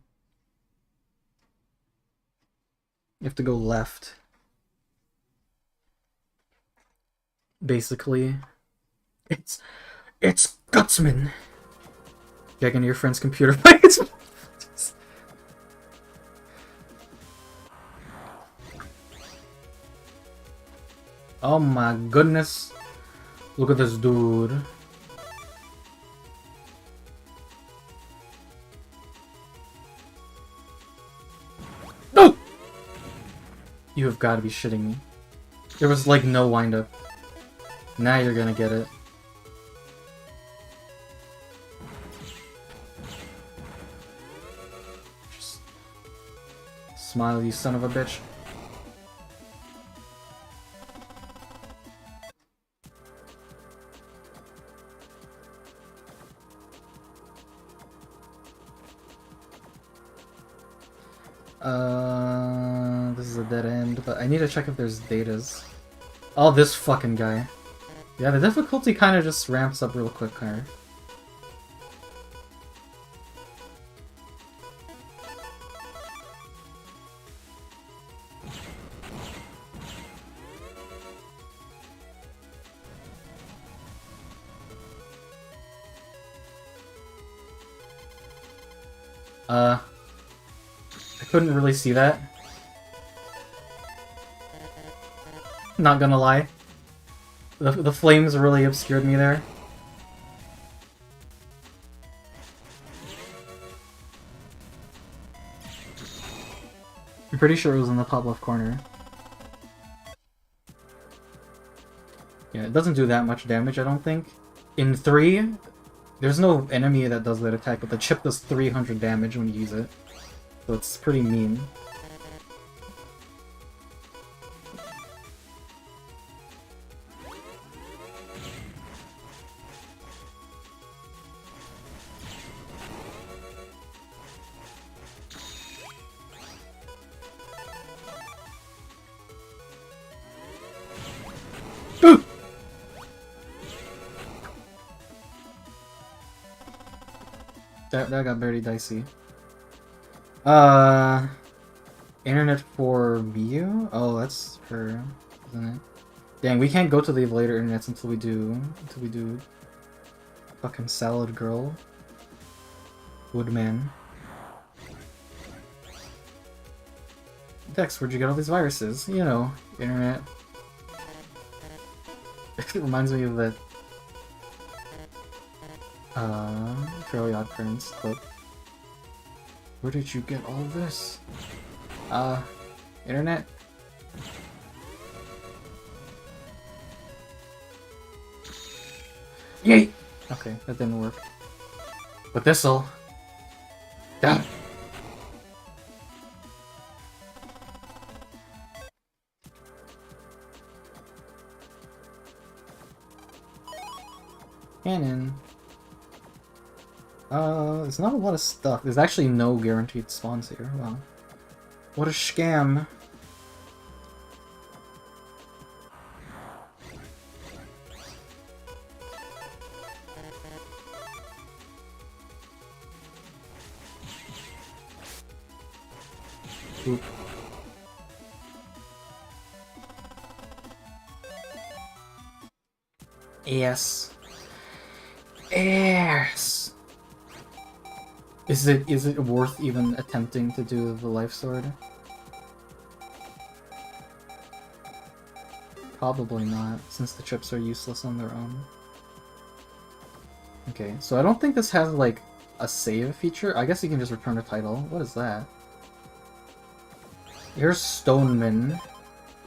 S1: You have to go left. Basically. It's Gutsman! Check into your friend's computer. Oh my goodness. Look at this dude. No! You have got to be shitting me. There was like no wind-up. Now you're gonna get it. Just smile, you son of a bitch. This is a dead end, but I need to check if there's datas. Oh, this fucking guy. Yeah, the difficulty kind of just ramps up real quick here. I couldn't really see that. Not gonna lie. The flames really obscured me there. I'm pretty sure it was in the top left corner. Yeah, it doesn't do that much damage, I don't think. In 3, there's no enemy that does that attack, but the chip does 300 damage when you use it. So it's pretty mean. That got very dicey. Internet for Miu? Oh, that's her, isn't it? Dang, we can't go to the later internets until we do fucking Salad Girl. Woodman. Dex, where'd you get all these viruses? You know, internet. It reminds me of that Fairly Odd Parents clip. Where did you get all this? Internet? Yay! Okay, that didn't work. But this'll... Damn! Cannon. There's not a lot of stuff. There's actually no guaranteed spawns here. Wow. What a scam. Oop. Yes. Yes. Is it worth even attempting to do the life sword? Probably not, since the chips are useless on their own. Okay, so I don't think this has like a save feature. I guess you can just return a title. What is that? Here's Stoneman.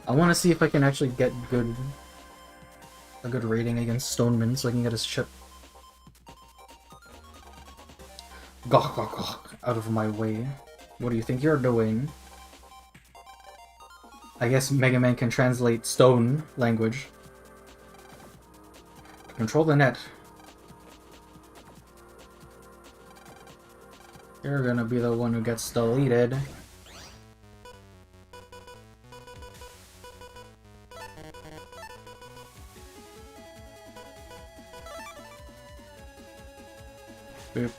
S1: I want to see if I can actually get a good rating against Stoneman so I can get his chip. Gah, gah, gah, out of my way. What do you think you're doing? I guess Mega Man can translate stone language. Control the net. You're gonna be the one who gets deleted. Boop.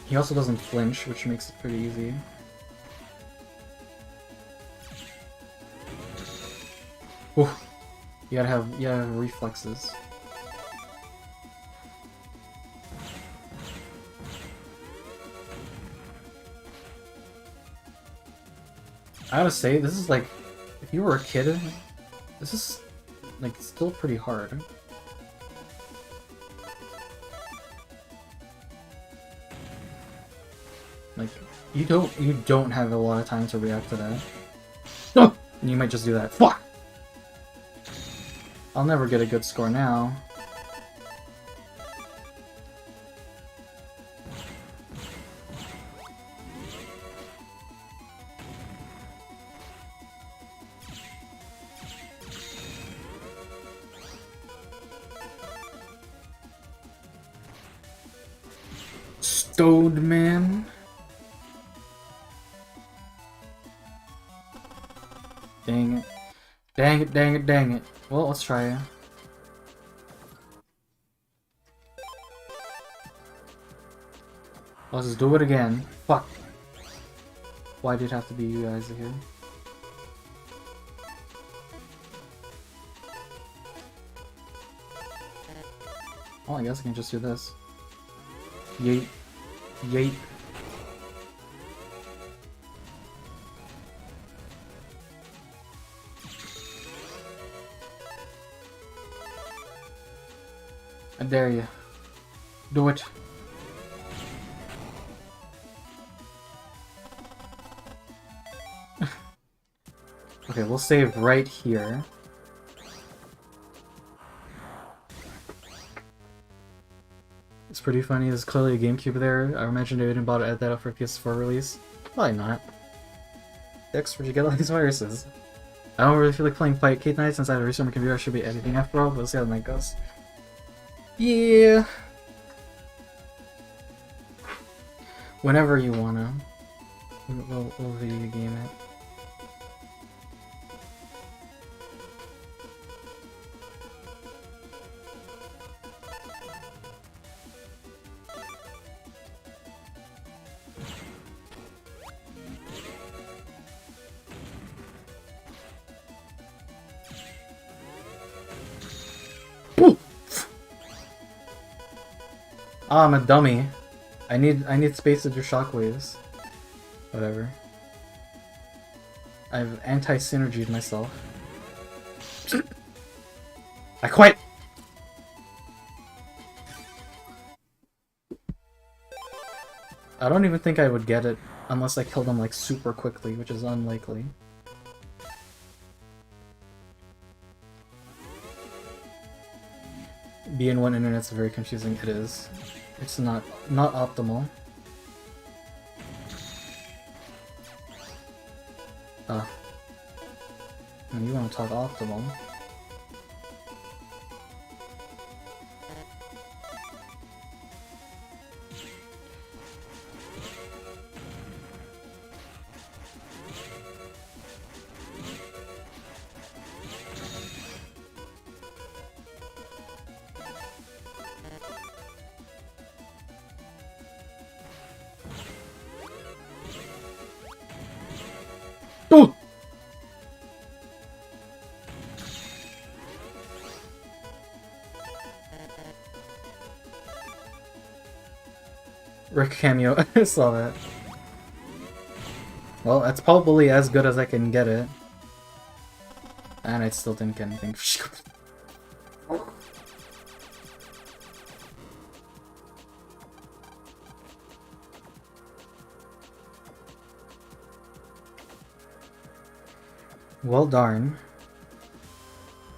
S1: He also doesn't flinch, which makes it pretty easy. Ooh. You gotta have reflexes. I gotta say, this is like, if you were a kid, this is like still pretty hard. Like, you don't have a lot of time to react to that. Oh! And you might just do that. Fuck! I'll never get a good score now. Stoned man. Dang it. Dang it, dang it, dang it. Well, let's try it. Let's just do it again. Fuck. Why did it have to be you guys here? Well, I guess I can just do this. Yeet. Yeet. I dare you. Do it. Okay, we'll save right here. It's pretty funny. There's clearly a GameCube there. I imagine they didn't bother to add that up for PS4 release. Probably not. Dix, where'd you get all these viruses? I don't really feel like playing Fight Kate Night since I have a recent computer I should be editing after all, but we'll see how the night goes. Yeah. Whenever you wanna. We'll video game it. Oh, I'm a dummy. I need space to do shockwaves. Whatever. I've anti-synergied myself. I quit! I don't even think I would get it unless I killed him like super quickly, which is unlikely. BN1 internet's very confusing. It is. It's not optimal. You want to talk optimal? Rick cameo. I saw that. Well, that's probably as good as I can get it. And I still didn't get anything. Well, darn.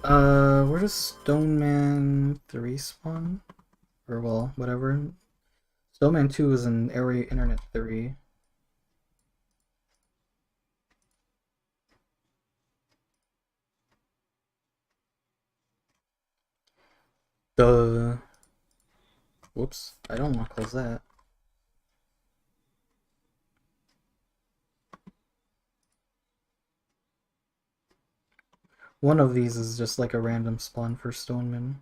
S1: Where does Stoneman 3 spawn? Or, well, whatever. Stoneman 2 is in Area Internet 3. Whoops, I don't want to close that. One of these is just like a random spawn for Stoneman.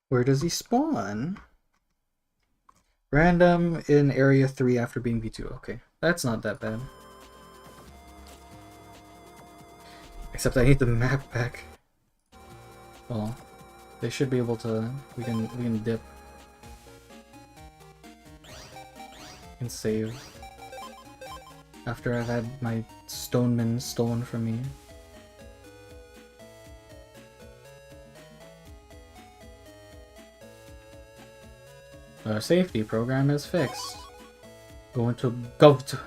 S1: Where does he spawn? Random in Area 3 after being B2. Okay, that's not that bad. Except I need the map back. Well, they should be able to. We can dip and save after I've had my Stoneman stolen from me. The safety program is fixed. Going to go to.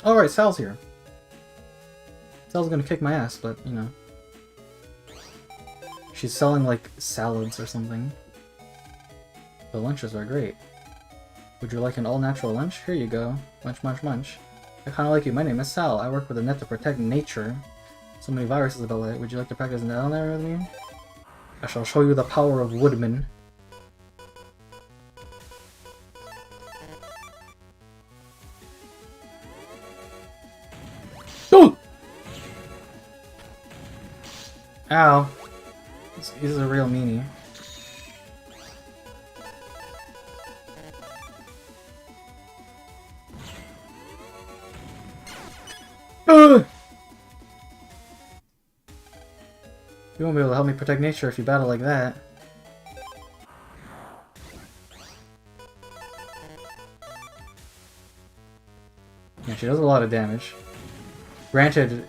S1: Alright, Sal's here. Sal's gonna kick my ass, but you know. She's selling like salads or something. The lunches are great. Would you like an all-natural lunch? Here you go. Munch, munch, munch. I kinda like you. My name is Sal. I work with a net to protect nature. So many viruses about it. Would you like to practice down there with me? I shall show you the power of Woodman. Oh! Ow. He's a real meanie. Ugh! You won't be able to help me protect nature if you battle like that. Yeah, she does a lot of damage. Granted,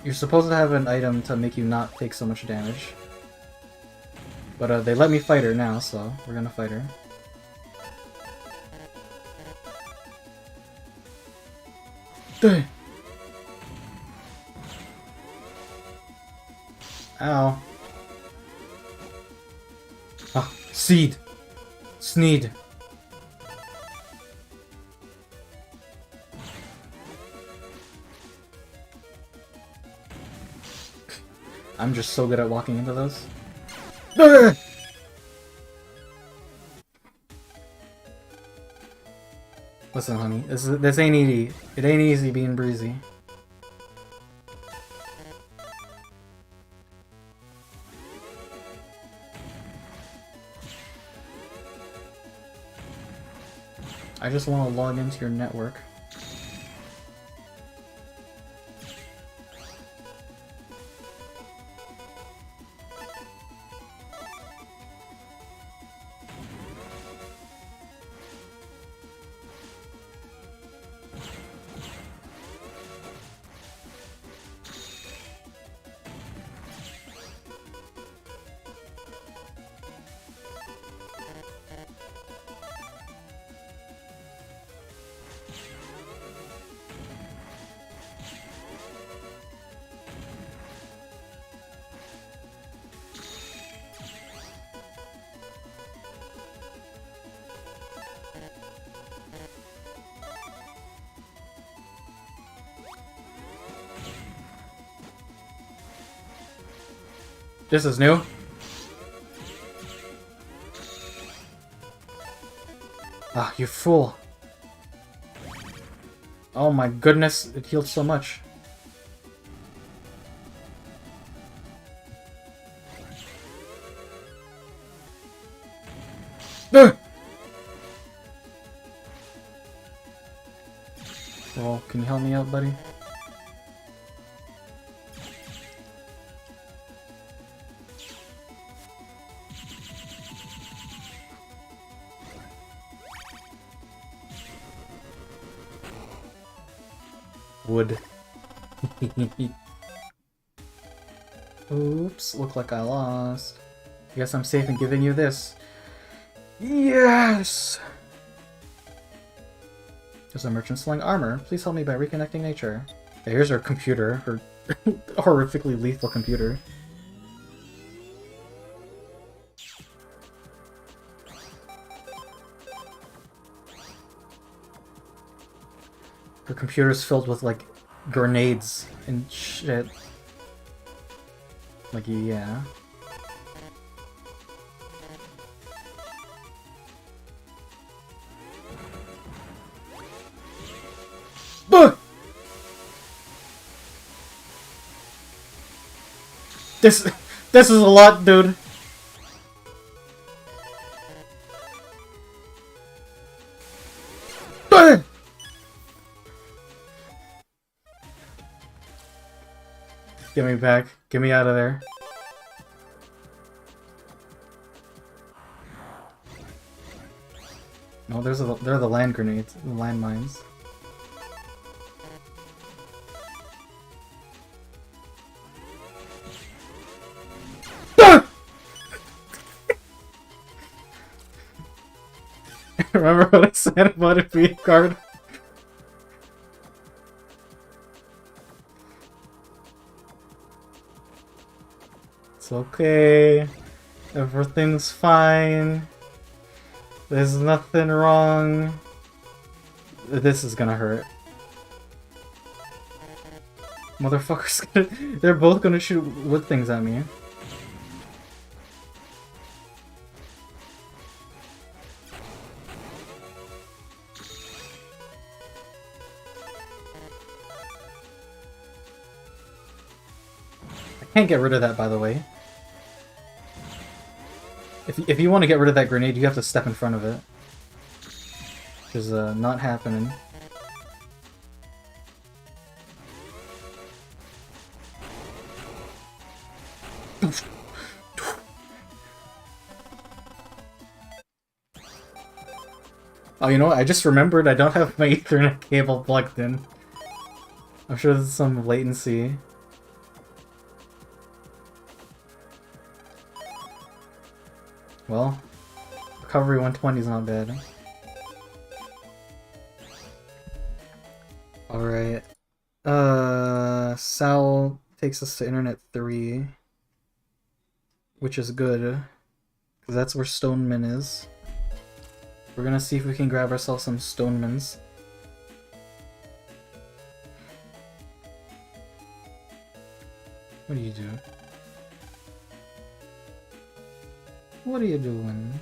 S1: you're supposed to have an item to make you not take so much damage. But they let me fight her now, so we're gonna fight her. Ow. Ah, Seed! Sneed! I'm just so good at walking into those. Listen, honey, this ain't easy. It ain't easy being breezy. I just want to log into your network. This is new. Ah, you fool. Oh my goodness, it healed so much. Ugh! Well, can you help me out, buddy? Wood. Oops, look like I lost. Guess I'm safe in giving you this. Yes! There's a merchant selling armor. Please help me by reconnecting nature. Okay, here's our computer. Her horrifically lethal computer. Her computer's filled with, like, grenades and shit. Like, yeah. Ugh! This is a lot, dude. Ugh! Get me back. Get me out of there. No, they're the land grenades, the land mines. Remember what I said about it being a card? It's okay. Everything's fine. There's nothing wrong. This is gonna hurt. Motherfuckers they're both gonna shoot wood things at me. I can't get rid of that, by the way. If you want to get rid of that grenade, you have to step in front of it. Which is not happening. Oh, you know what? I just remembered I don't have my Ethernet cable plugged in. I'm sure there's some latency. Well, recovery 120 is not bad. Alright. Sal takes us to Internet 3. Which is good. Because that's where Stoneman is. We're gonna see if we can grab ourselves some Stonemans. What do you do? What are you doing?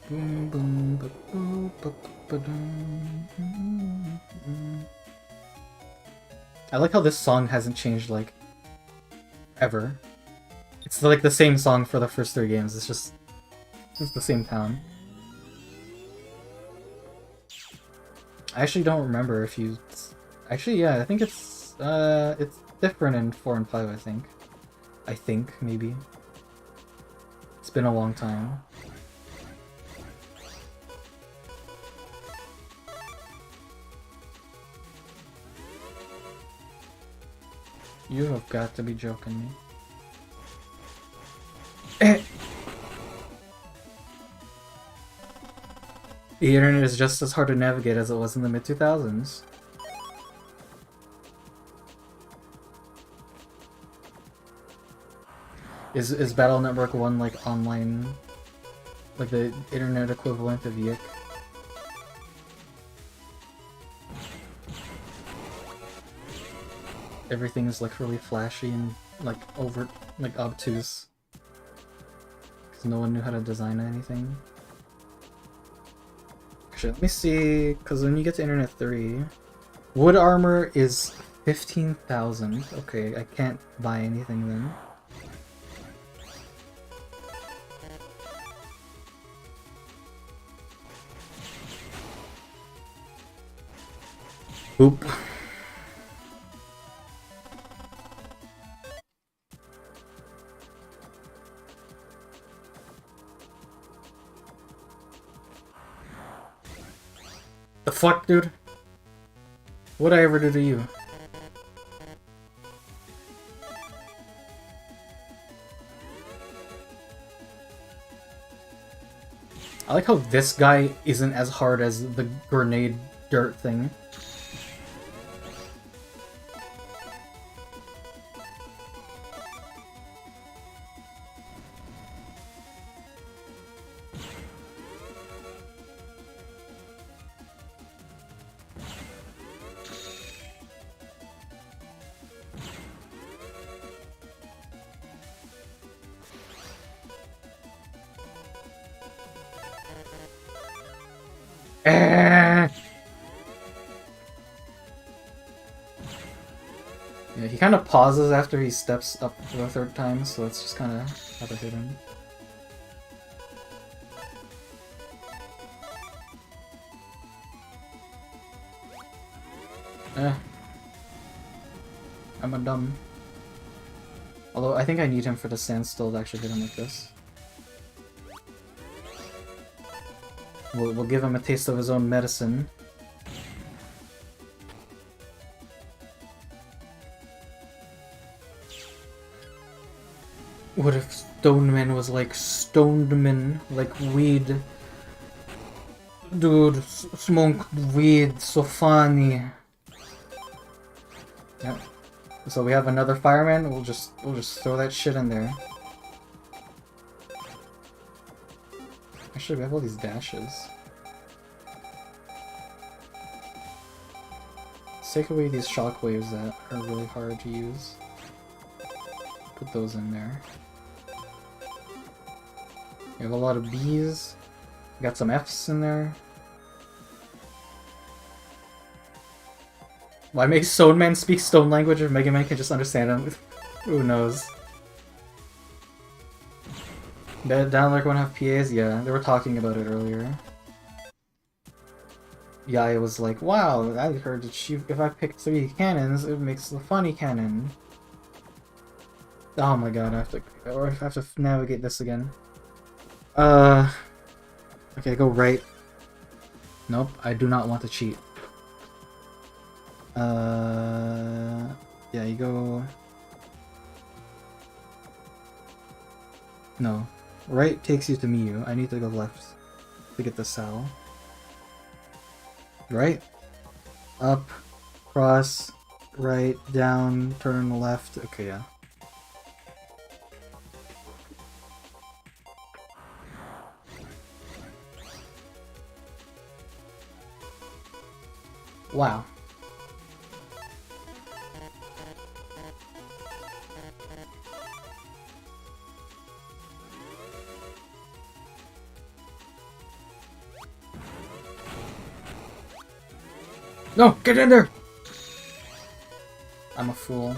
S1: Boom, boom, ba, boo, ba, ba, dum. I like how this song hasn't changed, like, ever. It's like the same song for the first 3 games, it's just the same town. I actually don't remember if you... Actually, yeah, I think it's different in 4 and 5, I think. I think, maybe. It's been a long time. You have got to be joking me. The internet is just as hard to navigate as it was in the mid-2000s. Is Battle Network 1 like online, like the internet equivalent of Yik? Everything is like really flashy and like like obtuse. because no one knew how to design anything. Actually, let me see, because when you get to Internet 3, wood armor is 15,000. Okay, I can't buy anything then. Oop. The fuck, dude? What'd I ever do to you? I like how this guy isn't as hard as the grenade dirt thing. Yeah, he kind of pauses after he steps up for the third time, so that's just kind of how to hit him. I'm a dumb. Although I think I need him for the standstill to actually hit him like this. We'll give him a taste of his own medicine. What if Stoneman was like Stoneman, like weed? Dude, smoke weed, so funny. Yep. So we have another fireman. We'll just throw that shit in there. Actually, we have all these dashes. Let's take away these shockwaves that are really hard to use. Put those in there. We have a lot of B's. We got some F's in there. Why make Stone Man speak Stone language if Mega Man can just understand him? Who knows? Down like 1.5 PAs? Yeah, they were talking about it earlier. Yeah, I was like, wow, I heard that if I pick 3 cannons, it makes the funny cannon. Oh my god, I have to navigate this again. Okay, go right. Nope, I do not want to cheat. Yeah, you go... No. Right takes you to Miyu. I need to go left to get the cell. Right? Up, cross, right, down, turn left. Okay, yeah. Wow. No! Get in there! I'm a fool.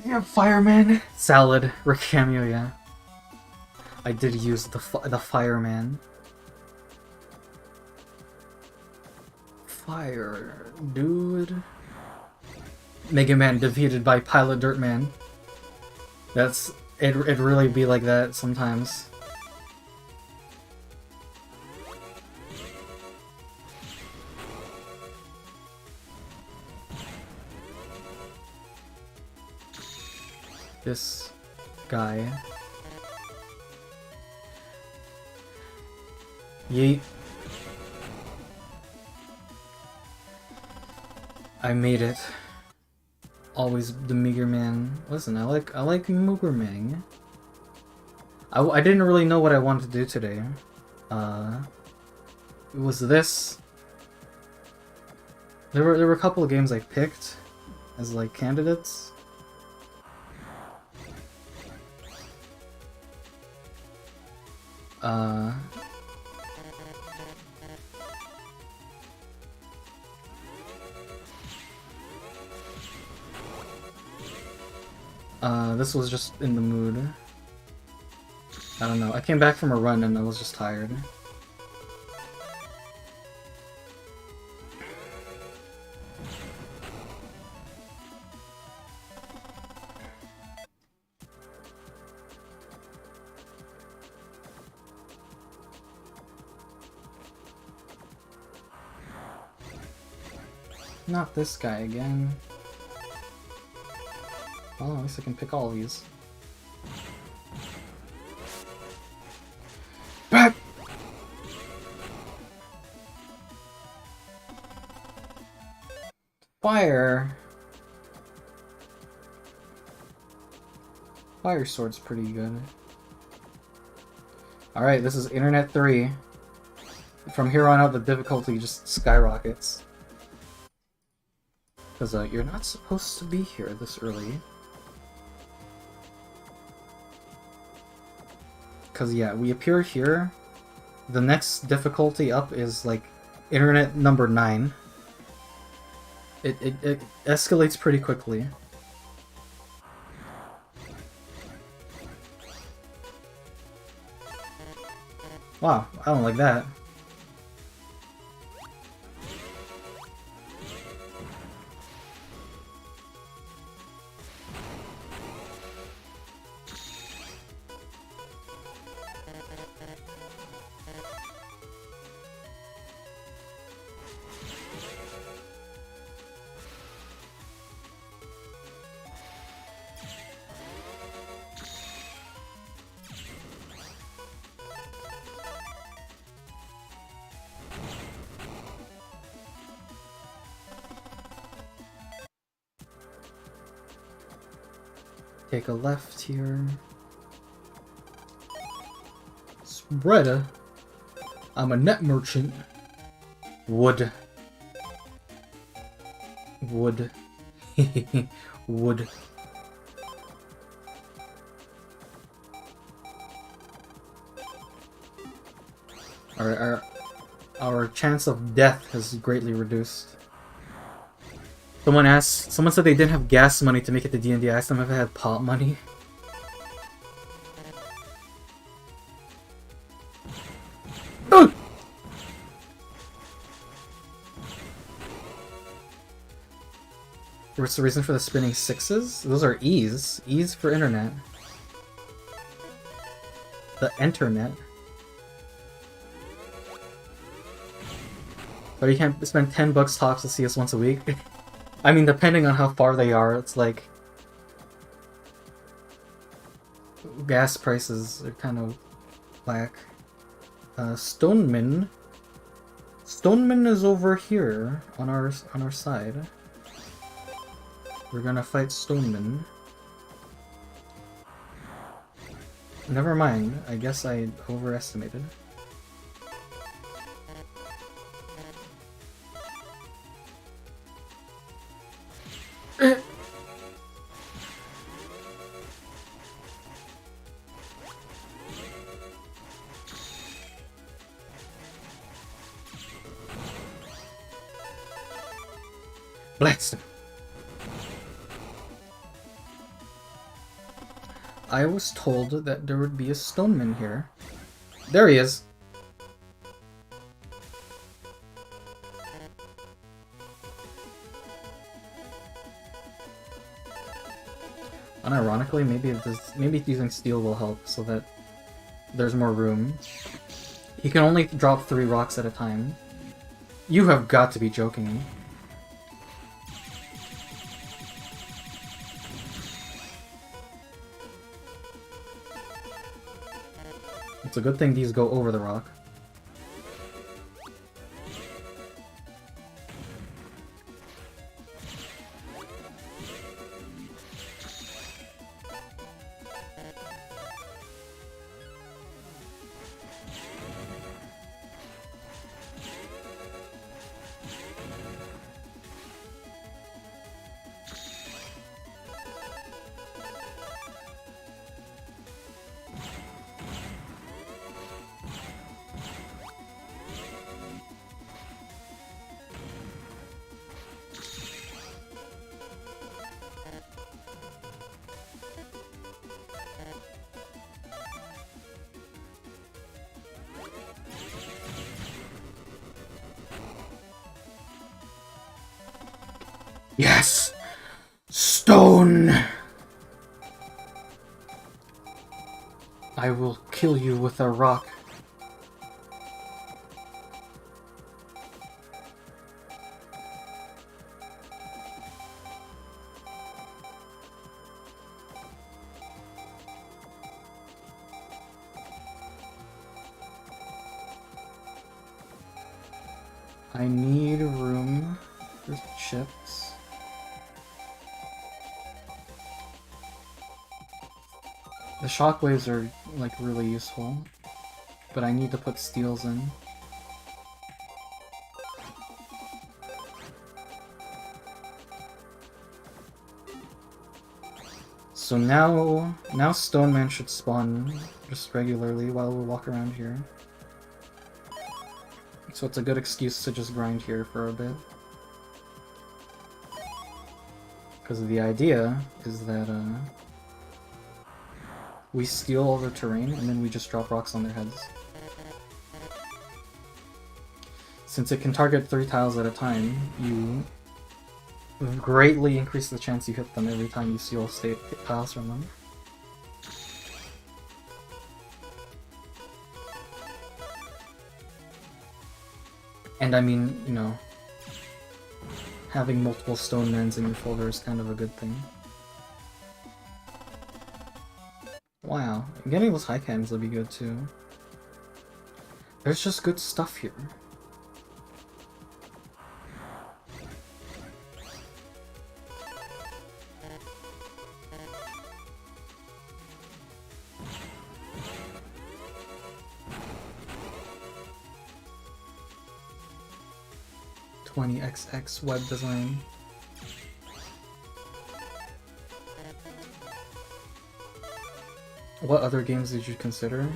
S1: Yeah, fireman. Salad. Rick cameo, yeah. I did use the fireman. Fire, dude. Mega Man defeated by Pilot Dirtman. That's it'd really be like that sometimes. This guy. Yeet. I made it. Always the Meager Man. Listen, I like Mooger Man. I didn't really know what I wanted to do today. It was this, There were a couple of games I picked as like candidates. This was just in the mood. I don't know. I came back from a run and I was just tired. Not this guy again. Oh, at least I can pick all of these. Back! Fire! Fire Sword's pretty good. Alright, this is Internet 3. From here on out, the difficulty just skyrockets. Because you're not supposed to be here this early. Because, yeah, we appear here. The next difficulty up is, like, Internet number 9. It escalates pretty quickly. Wow, I don't like that. Take a left here. Spreader. I'm a net merchant. Wood. Wood. Wood. Our chance of death has greatly reduced. Someone said they didn't have gas money to make it to D&D. I asked them if I had pot money. Oh! What's the reason for the spinning sixes? Those are E's. E's for internet. The internet. But you can't spend 10 bucks tops to see us once a week. I mean, depending on how far they are, it's like... gas prices are kind of whack. Stoneman. Stoneman is over here on our side. We're gonna fight Stoneman. Never mind. I guess I overestimated. Blast him. I was told that there would be a Stoneman here. There he is. Unironically, maybe using steel will help so that there's more room. He can only drop 3 rocks at a time. You have got to be joking me. It's a good thing these go over the rock. Yes! Stone! I will kill you with a rock. I need room for chips. The shockwaves are, like, really useful, but I need to put steels in. So now Stone Man should spawn just regularly while we walk around here. So it's a good excuse to just grind here for a bit. Because the idea is that we steal all the terrain and then we just drop rocks on their heads. Since it can target 3 tiles at a time, you greatly increase the chance you hit them every time you steal tiles from them. And I mean, you know, having multiple stone mans in your folder is kind of a good thing. Wow, getting those high cams would be good too. There's just good stuff here. XX web design. What other games did you consider?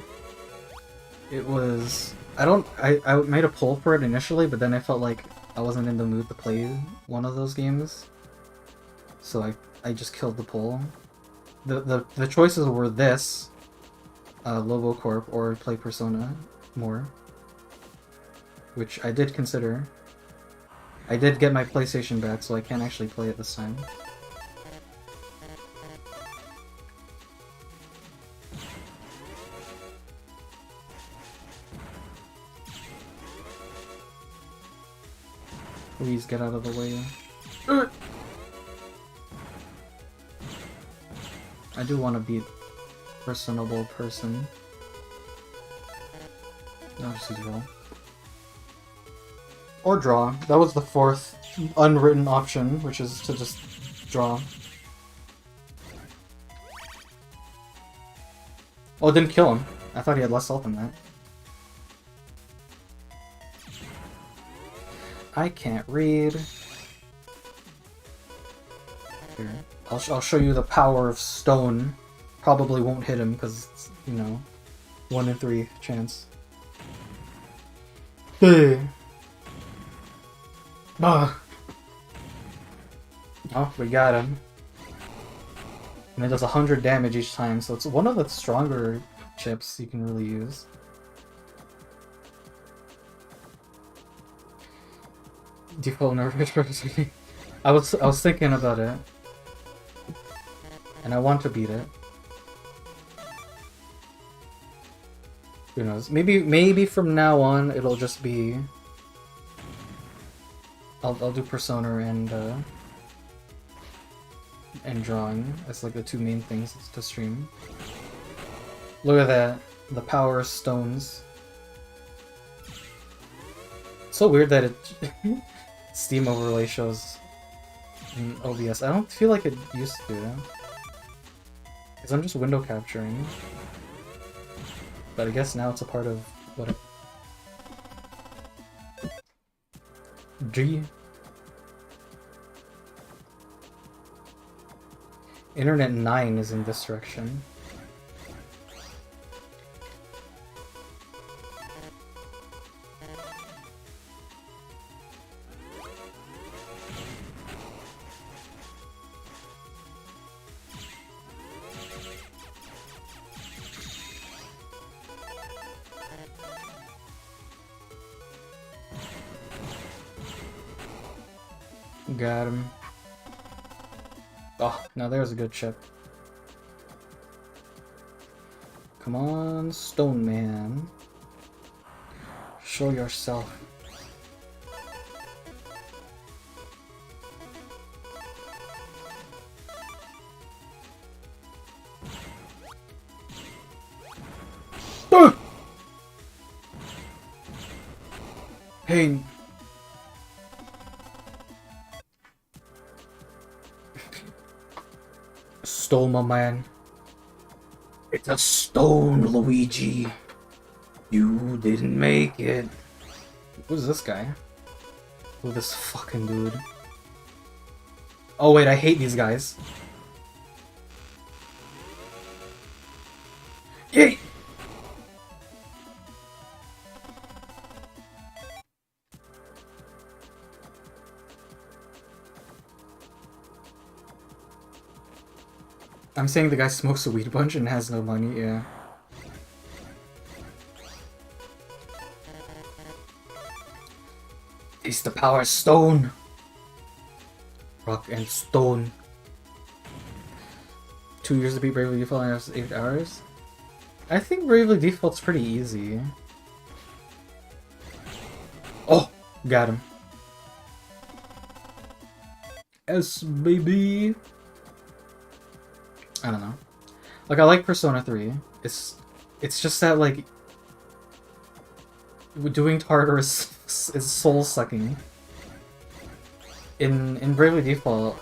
S1: It was... I made a poll for it initially, but then I felt like I wasn't in the mood to play one of those games. So I just killed the poll. The choices were this, Lobocorp, or play Persona more. Which I did consider. I did get my PlayStation back, so I can't actually play it this time. Please get out of the way. I do want to beat Personable Person. No, just use roll. Or draw. That was the fourth unwritten option, which is to just draw. Oh, it didn't kill him. I thought he had less health than that. I can't read. Here, I'll show you the power of stone. Probably won't hit him because it's, you know, 1 in 3 chance. Hey. Oh, we got him. And it does 100 damage each time, so it's one of the stronger chips you can really use. Default nerf. I was thinking about it. And I want to beat it. Who knows? Maybe from now on it'll just be I'll do Persona and drawing as like the 2 main things to stream. Look at that. The power of stones. It's so weird that it Steam overlay shows in OBS. I don't feel like it used to. Because I'm just window capturing. But I guess now it's a part of what it... G. Internet 9 is in this direction. Got him. Oh, now there's a good chip. Come on, Stone Man. Show yourself. Hey. Stole my man. It's a stone, Luigi. You didn't make it. Who's this guy? Who this fucking dude? Oh wait, I hate these guys. Yay! I'm saying the guy smokes a weed bunch and has no money, yeah. It's the power stone. Rock and stone. 2 years to beat Bravely Default in 8 hours? I think Bravely Default's pretty easy. Oh! Got him. S baby. I don't know. Like, I like Persona 3. It's just that, like, doing harder is soul sucking. In Bravely Default,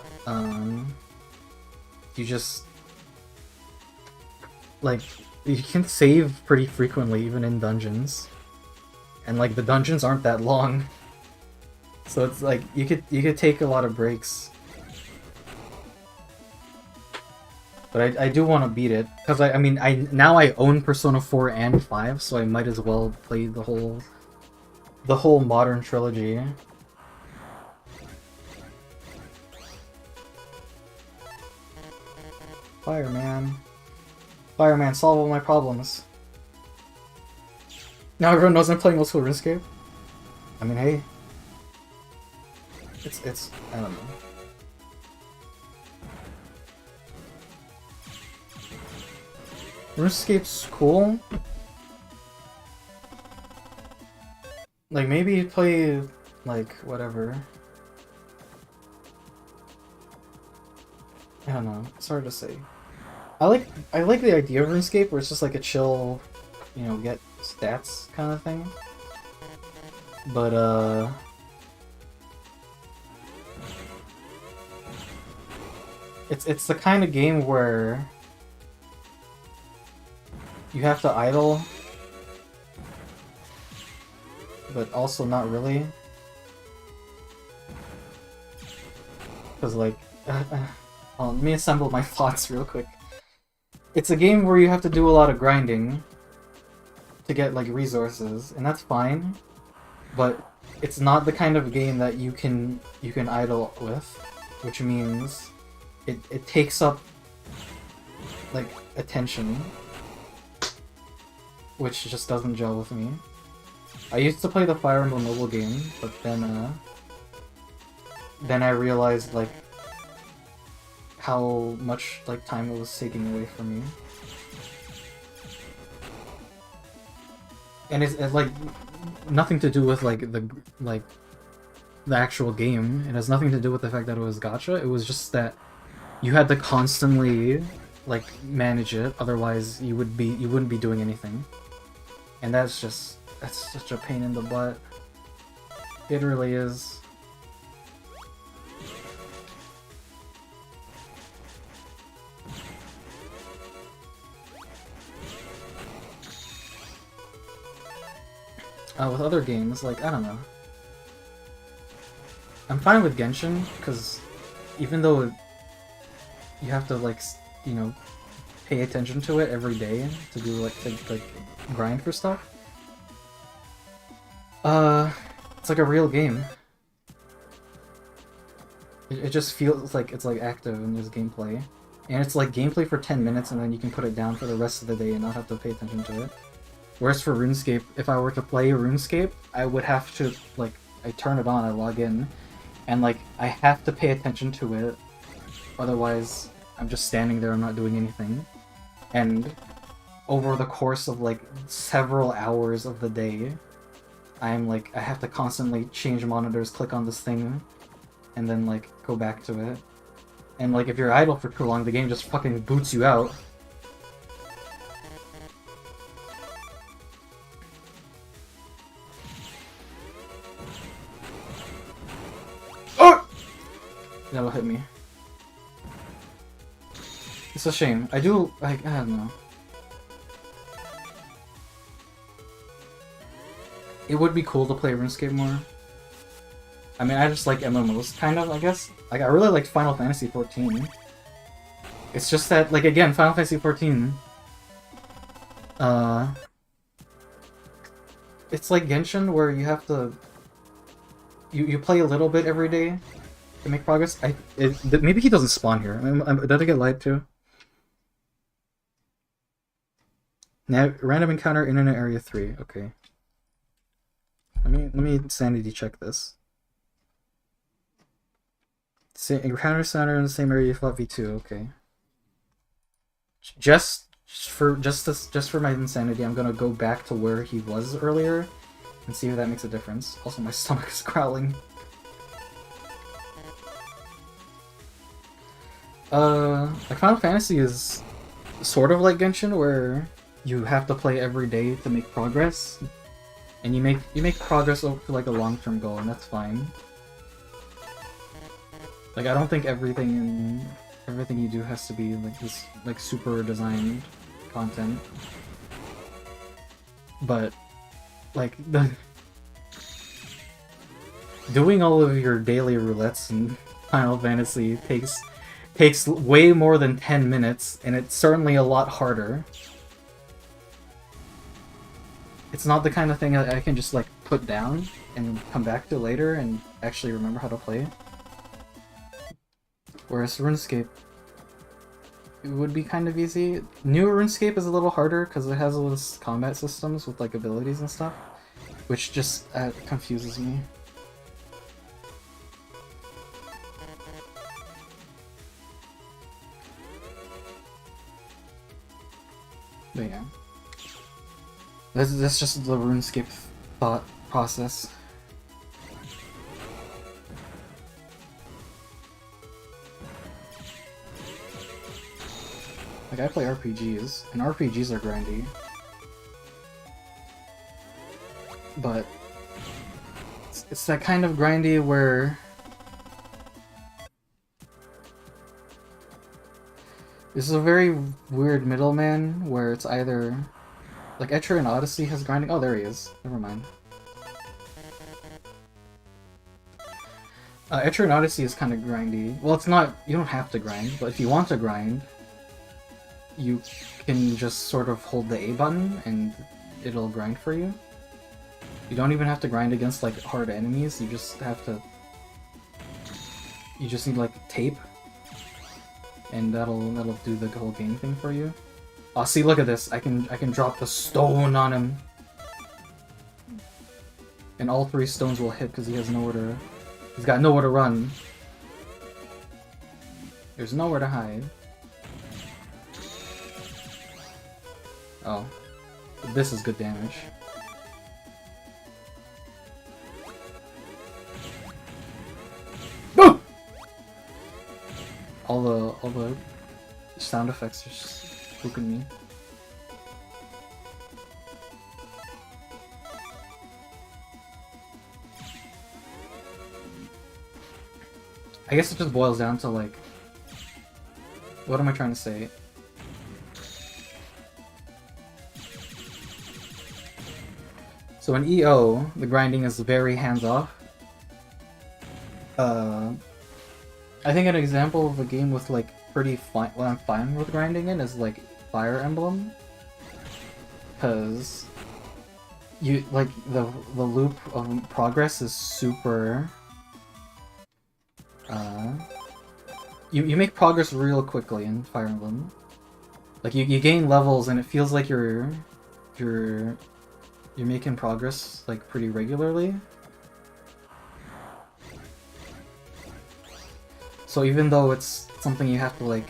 S1: you just like you can save pretty frequently even in dungeons, and like the dungeons aren't that long, so it's like you could take a lot of breaks. But I do want to beat it because I mean now I own Persona 4 and 5, so I might as well play the whole modern trilogy. Fireman. Fireman, solve all my problems. Now everyone knows I'm playing old school RuneScape. I mean, hey. It's I don't know. RuneScape's cool. Like, maybe play, like, whatever. I don't know. It's hard to say. I like the idea of RuneScape where it's just like a chill, you know, get stats kind of thing. But it's the kind of game where you have to idle, but also not really, because like let me assemble my thoughts real quick. It's a game where you have to do a lot of grinding to get like resources, and that's fine, but it's not the kind of game that you can idle with, which means it takes up like attention, which just doesn't gel with me. I used to play the Fire Emblem mobile game, but then I realized like how much like time it was taking away from me. And it's like nothing to do with like the actual game. It has nothing to do with the fact that it was gacha. It was just that you had to constantly like manage it, otherwise you wouldn't be doing anything. And that's such a pain in the butt. It really is. With other games, like, I don't know. I'm fine with Genshin, because even though you have to, like, you know, pay attention to it every day to do, like, to grind for stuff, it's like a real game. It just feels like it's, like, active and there's gameplay. And it's, like, gameplay for 10 minutes and then you can put it down for the rest of the day and not have to pay attention to it. Whereas for RuneScape, if I were to play RuneScape, I would have to, like, I turn it on, I log in, and, like, I have to pay attention to it, Otherwise, I'm just standing there, I'm not doing anything. And over the course of like several hours of the day, I have to constantly change monitors, click on this thing, and then like go back to it. And like if you're idle for too long, the game just fucking boots you out. Oh! That'll hit me. It's a shame. I don't know. It would be cool to play RuneScape more. I mean, I just like MMOs, kind of, I guess. Like, I really liked Final Fantasy XIV. It's just that, like, again, Final Fantasy XIV... It's like Genshin, where you have to... You play a little bit every day to make progress. Maybe he doesn't spawn here. Did I get lied to? Now, random encounter, internet area 3. Okay. Let me sanity check this. Encounter center in the same area you fought V2. Okay. Just for my insanity, I'm gonna go back to where he was earlier and see if that makes a difference. Also, my stomach is growling. Like Final Fantasy is sort of like Genshin, where you have to play every day to make progress, and you make progress over like a long-term goal, and that's fine. Like, I don't think everything you do has to be like this like super designed content, but like doing all of your daily roulettes in Final Fantasy takes way more than 10 minutes, and it's certainly a lot harder. It's not the kind of thing I can just like put down and come back to later and actually remember how to play. Whereas RuneScape, it would be kind of easy. New RuneScape is a little harder because it has all those combat systems with like abilities and stuff, which just confuses me. But yeah. That's just the RuneScape thought process. Like, I play RPGs, and RPGs are grindy. But it's that kind of grindy where this is a very weird middleman where it's either like Etrian Odyssey has grinding. Oh, there he is. Never mind. Etrian Odyssey is kind of grindy. Well, it's not. You don't have to grind, but if you want to grind, you can just sort of hold the A button and it'll grind for you. You don't even have to grind against like hard enemies. You just have to. You just need like tape, and that'll do the whole game thing for you. Oh, see, look at this. I can drop the stone on him, and all 3 stones will hit because he has nowhere to. He's got nowhere to run. There's nowhere to hide. Oh, this is good damage. Boom! All the sound effects are just spooking me. I guess it just boils down to like, what am I trying to say? So in EO, the grinding is very hands-off. I think an example of a game with like pretty fine, what I'm fine with grinding in is like Fire Emblem, because you like the loop of progress is super. You make progress real quickly in Fire Emblem. Like you gain levels and it feels like you're making progress like pretty regularly. So even though it's something you have to like,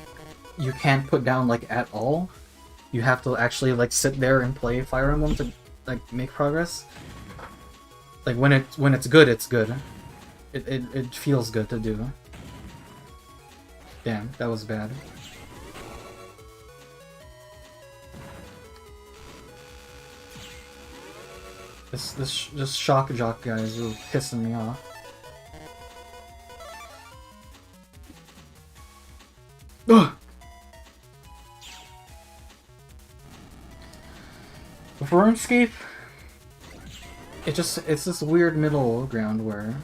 S1: you can't put down like at all, you have to actually like sit there and play Fire Emblem to like make progress. Like when it's good, it's good. It feels good to do. Damn, that was bad. This shock jock guy is really pissing me off. Ugh! With RuneScape, it's this weird middle ground where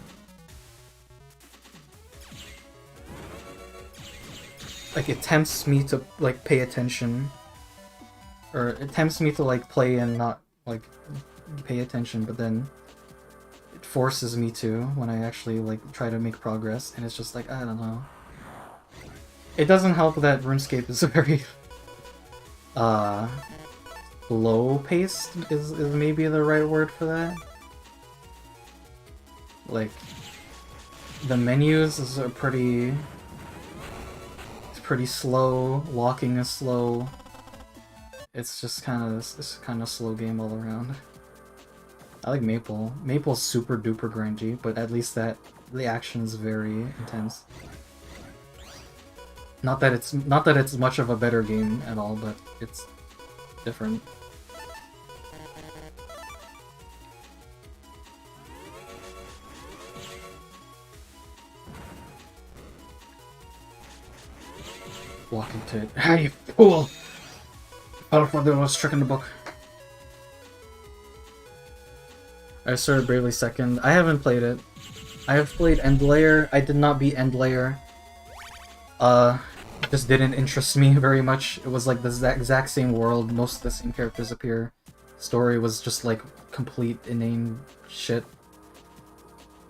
S1: like it tempts me to like pay attention, or it tempts me to like play and not like pay attention, but then it forces me to when I actually like try to make progress, and it's just like, I don't know. It doesn't help that RuneScape is a very slow paced is maybe the right word for that. Like the menus are pretty slow, walking is slow. It's just kind of slow game all around. I like Maple. Maple's super duper grindy, but at least the action is very intense. Not that it's much of a better game at all, but it's different. Walking to it. Ah, you fool! I don't know there was trick in the book. I started Bravely Second. I haven't played it. I have played End Layer. I did not beat End Layer. It just didn't interest me very much. It was like the exact same world, most of the same characters appear. Story was just like complete inane shit.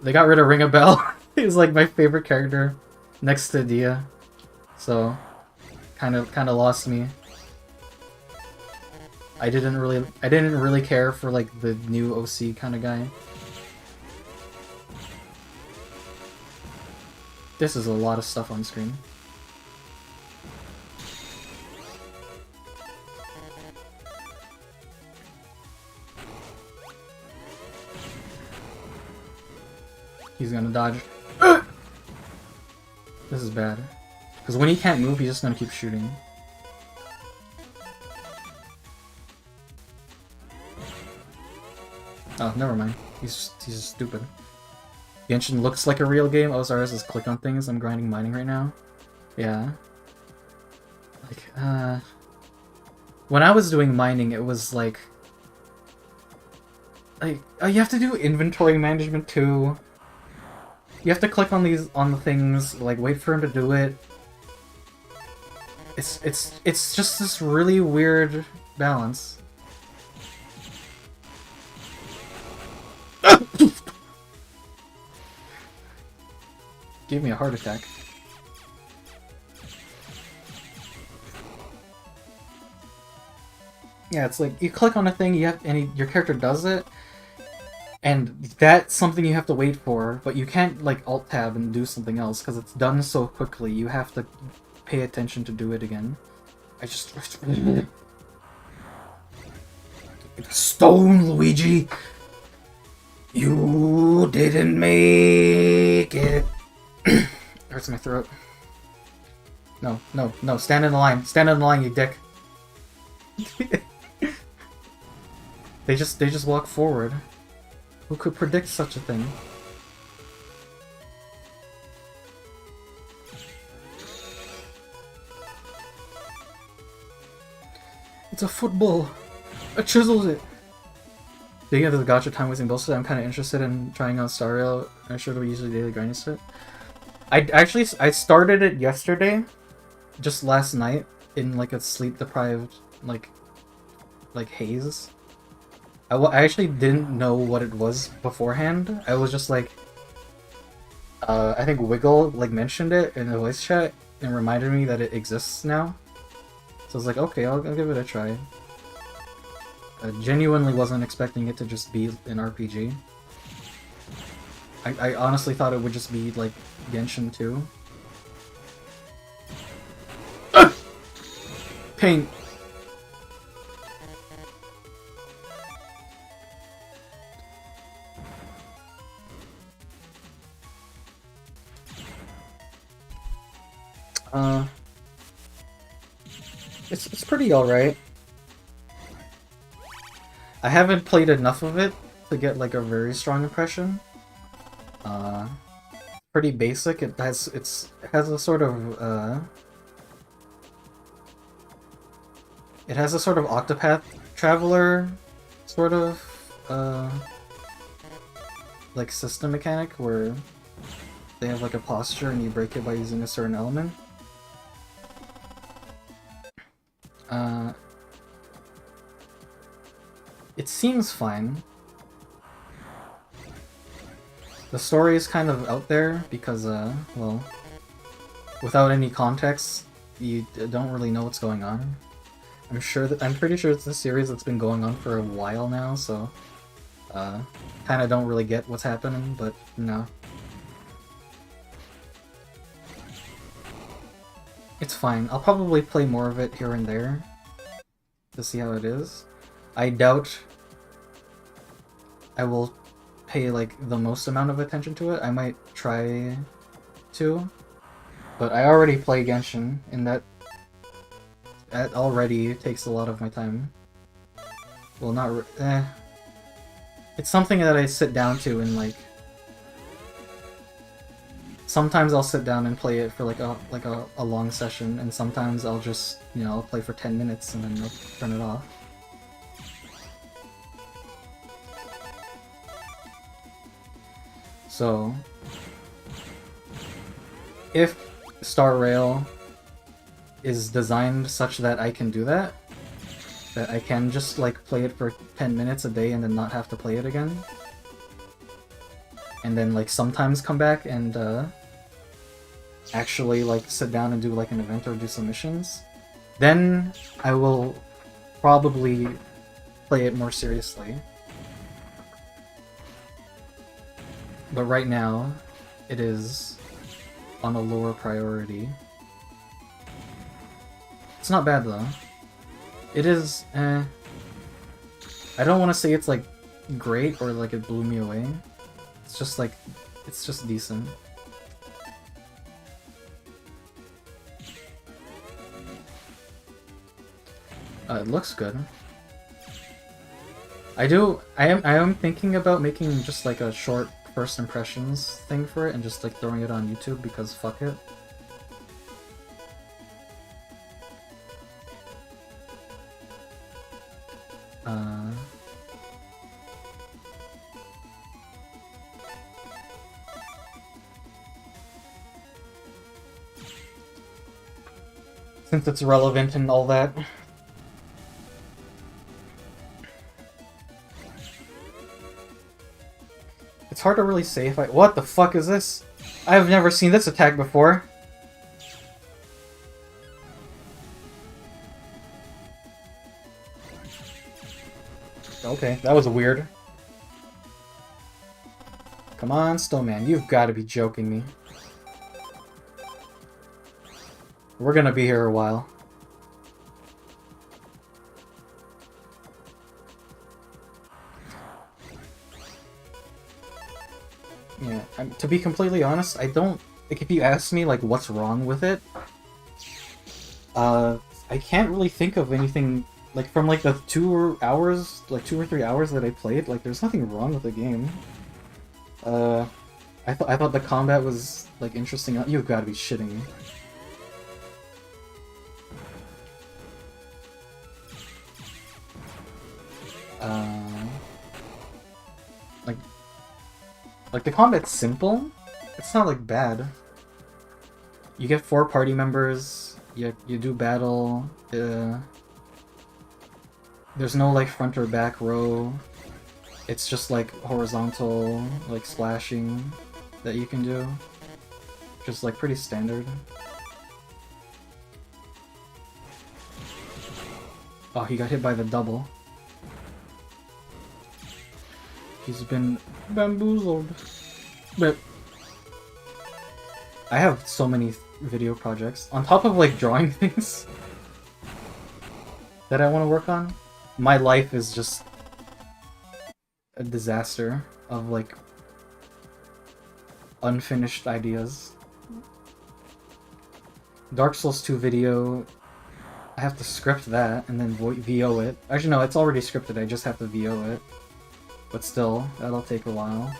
S1: They got rid of Ring a Bell. He was like my favorite character next to Dia. So kind of lost me. I didn't really care for like the new OC kind of guy. This is a lot of stuff on screen. He's gonna dodge. This is bad. Because when he can't move, he's just gonna keep shooting. Oh, never mind. He's just stupid. Genshin looks like a real game. Oh, sorry, just click on things. I'm grinding mining right now. Yeah. Like, when I was doing mining, it was like you have to do inventory management too. You have to click on the things, like wait for him to do it. It's just this really weird balance. Gave me a heart attack. Yeah, it's like you click on a thing, your character does it, and that's something you have to wait for, but you can't like alt tab and do something else because it's done so quickly. You have to pay attention to do it again. I just Stone, Luigi. You didn't make it. Hurts my throat. No, no, no! Stand in the line. Stand in the line, you dick. They just walk forward. Who could predict such a thing? It's a football. I chiseled it. Digging into the gacha time wasting bullshit, I'm kind of interested in trying out Stario. I'm sure it'll be usually daily grinding set. I started it yesterday, just last night, in like a sleep-deprived like haze. I actually didn't know what it was beforehand. I was just like, I think Wiggle like mentioned it in the voice chat and reminded me that it exists now. So I was like, okay, I'll give it a try. I genuinely wasn't expecting it to just be an RPG. I honestly thought it would just be like Genshin 2. Paint. It's pretty alright. I haven't played enough of it to get like a very strong impression. Pretty basic. It has a sort of it has a sort of Octopath Traveler sort of like system mechanic where they have like a posture and you break it by using a certain element. It seems fine. The story is kind of out there because, well, without any context, you don't really know what's going on. I'm pretty sure it's a series that's been going on for a while now, so, kind of don't really get what's happening, but no. It's fine. I'll probably play more of it here and there to see how it is. I doubt I will pay like the most amount of attention to it. I might try to, but I already play Genshin, and that already takes a lot of my time. Well, not it's something that I sit down to and like sometimes I'll sit down and play it for like a long session, and sometimes I'll just, you know, I'll play for 10 minutes and then I'll turn it off. So, if Star Rail is designed such that I can do that, that I can just like play it for 10 minutes a day and then not have to play it again, and then like sometimes come back and actually like sit down and do like an event or do some missions, then I will probably play it more seriously. But right now, it is on a lower priority. It's not bad though. It is, I don't want to say it's like great or like it blew me away. It's just like, it's just decent. It looks good. I am thinking about making just like a short first impressions thing for it and just like throwing it on YouTube because fuck it. Since it's relevant and all that. It's hard to really say if I— what the fuck is this? I've never seen this attack before. Okay, that was weird. Come on, Snowman, you've got to be joking me. We're gonna be here a while. Yeah, to be completely honest, I don't— like, if you ask me, like, what's wrong with it, I can't really think of anything, like, from, like, the 2 hours, like, 2 or 3 hours that I played, like, there's nothing wrong with the game. I thought the combat was, like, interesting. You've got to be shitting me. Like, the combat's simple. It's not, like, bad. You get 4 party members, you do battle, there's no, like, front or back row. It's just, like, horizontal, like, splashing that you can do. Just, like, pretty standard. Oh, he got hit by the double. He's been bamboozled. But I have so many video projects. On top of like drawing things, that I want to work on. My life is just a disaster of like unfinished ideas. Dark Souls 2 video, I have to script that and then VO it. Actually no, it's already scripted, I just have to VO it. But still, that'll take a while.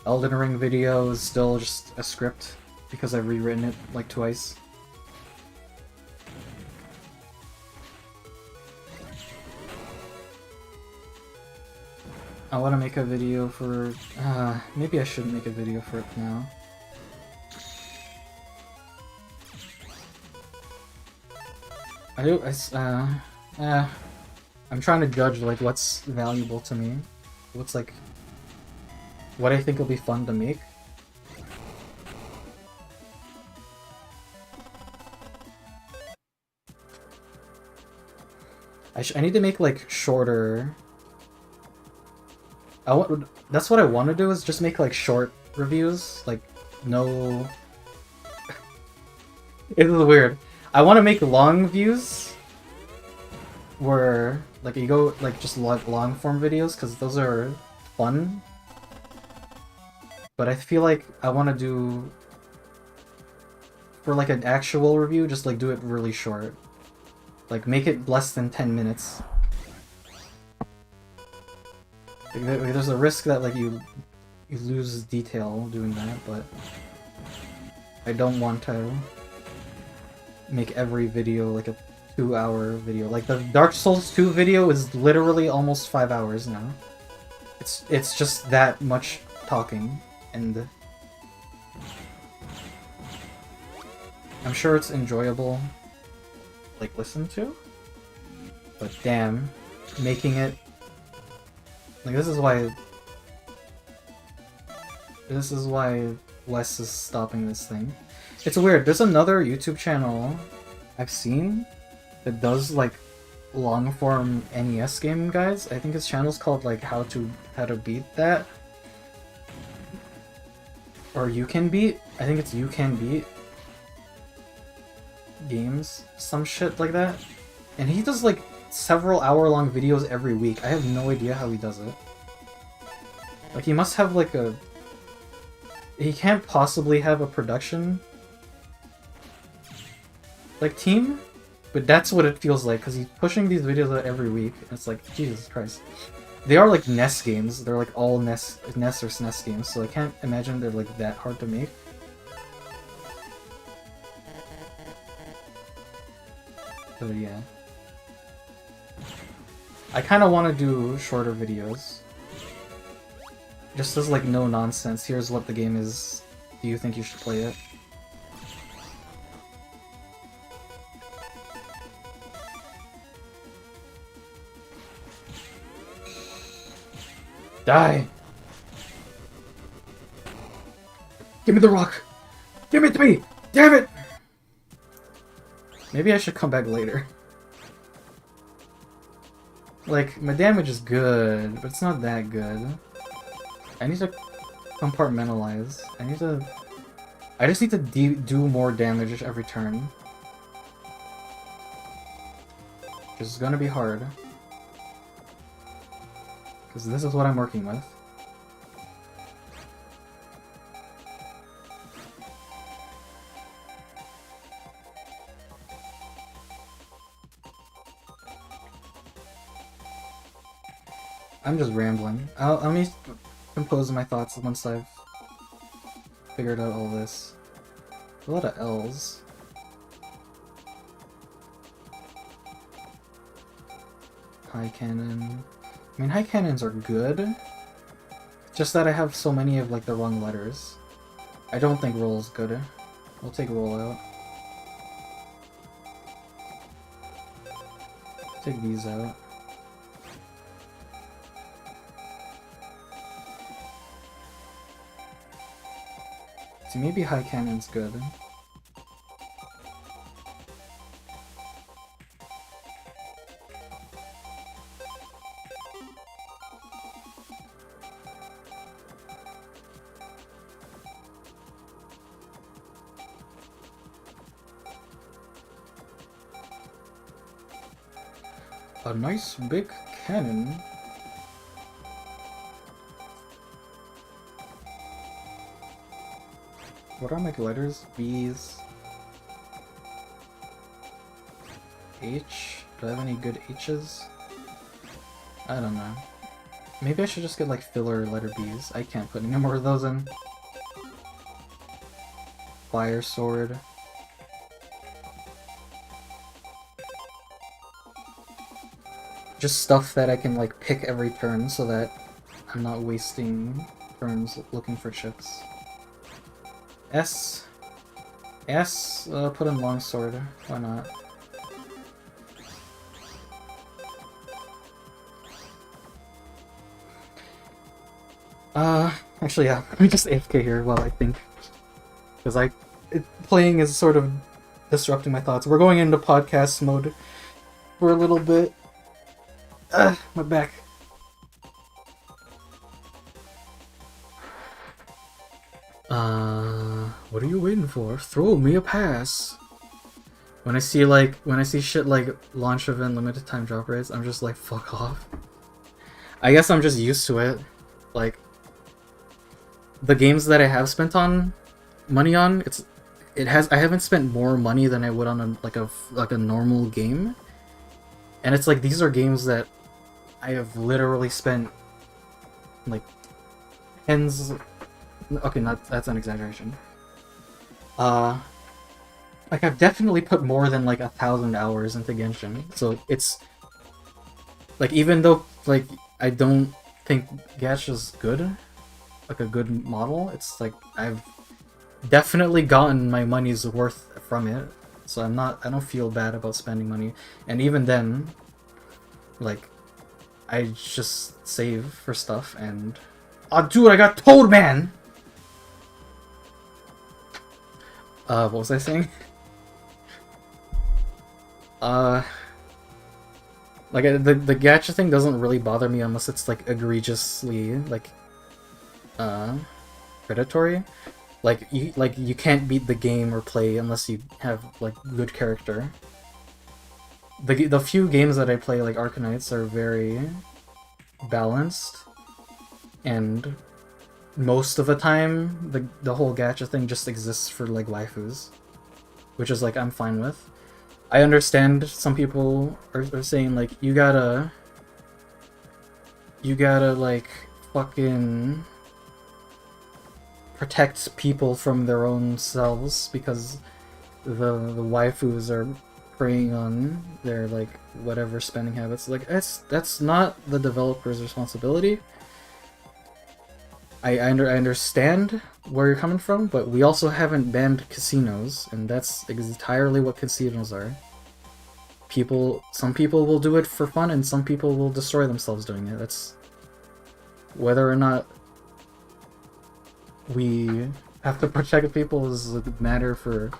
S1: Elden Ring video is still just a script because I've rewritten it like twice. I want to make a video for... maybe I shouldn't make a video for it now. I'm trying to judge like what's valuable to me. What's like... what I think will be fun to make. I need to make like shorter... that's what I want to do, is just make like short reviews, like no... It is weird. I want to make long views where like you go like just long form videos because those are fun. But I feel like I want to do, for like an actual review, just like do it really short. Like make it less than 10 minutes. There's a risk that like you lose detail doing that, but I don't want to make every video like a 2-hour video. Like the Dark Souls 2 video is literally almost 5 hours now. It's just that much talking, and I'm sure it's enjoyable like listen to, but damn, making it like this is why Wes is stopping this thing. It's weird. There's another YouTube channel I've seen that does like long form NES game guides. I think his channel's called like how to beat that, or you can beat. I think it's you can beat games, some shit like that. And he does like several hour-long videos every week. I have no idea how he does it. Like he must have like a... He can't possibly have a production like team, but that's what it feels like because he's pushing these videos out every week. And it's like, Jesus Christ. They are like NES games. They're like all NES or SNES games, so I can't imagine they're like that hard to make. But yeah. I kind of want to do shorter videos. Just as like no nonsense. Here's what the game is. Do you think you should play it? Die! Give me the rock! Give it to me! Damn it! Maybe I should come back later. Like, my damage is good, but it's not that good. I need to compartmentalize. I just need to do more damage every turn. Which is gonna be hard. Because this is what I'm working with. I'm just rambling. Let me compose my thoughts once I've figured out all this. A lot of L's. High cannon. I mean, high cannons are good. It's just that I have so many of like the wrong letters. I don't think roll is good. We'll take roll out. Take these out. See, maybe high cannon's good. A nice big cannon. What are my letters? B's. H? Do I have any good H's? I don't know. Maybe I should just get like filler letter B's. I can't put any more of those in. Fire sword. Just stuff that I can like pick every turn so that I'm not wasting turns looking for chips. S. S, put in longsword. Why not? Actually, yeah. Let me just AFK here while I think. Because playing is sort of disrupting my thoughts. We're going into podcast mode for a little bit. My back. What are you waiting for? Throw me a pass. When I see shit like launch event limited time drop rates, I'm just like, fuck off. I guess I'm just used to it. Like, the games that I have spent money on, I haven't spent more money than I would on a normal game. And it's like, these are games that I have literally spent like tens. Okay, that's an exaggeration. Like I've definitely put more than like 1,000 hours into Genshin, so it's like, even though like I don't think Gacha's good, like a good model, it's like I've definitely gotten my money's worth from it, so I don't feel bad about spending money, and even then, like, I just save for stuff and... Oh, dude, I got told, man! What was I saying? Like, the gacha thing doesn't really bother me unless it's, like, egregiously, like, predatory. Like, you can't beat the game or play unless you have, like, good character. The few games that I play, like Arkanites, are very balanced, and most of the time, the whole gacha thing just exists for, like, waifus, which is, like, I'm fine with. I understand some people are saying, like, you gotta, like, fucking protect people from their own selves because the waifus are preying on their, like, whatever spending habits. Like, that's not the developer's responsibility. I understand where you're coming from, but we also haven't banned casinos, and that's entirely what casinos are. Some people will do it for fun, and some people will destroy themselves doing it. That's whether or not we have to protect people is a matter for,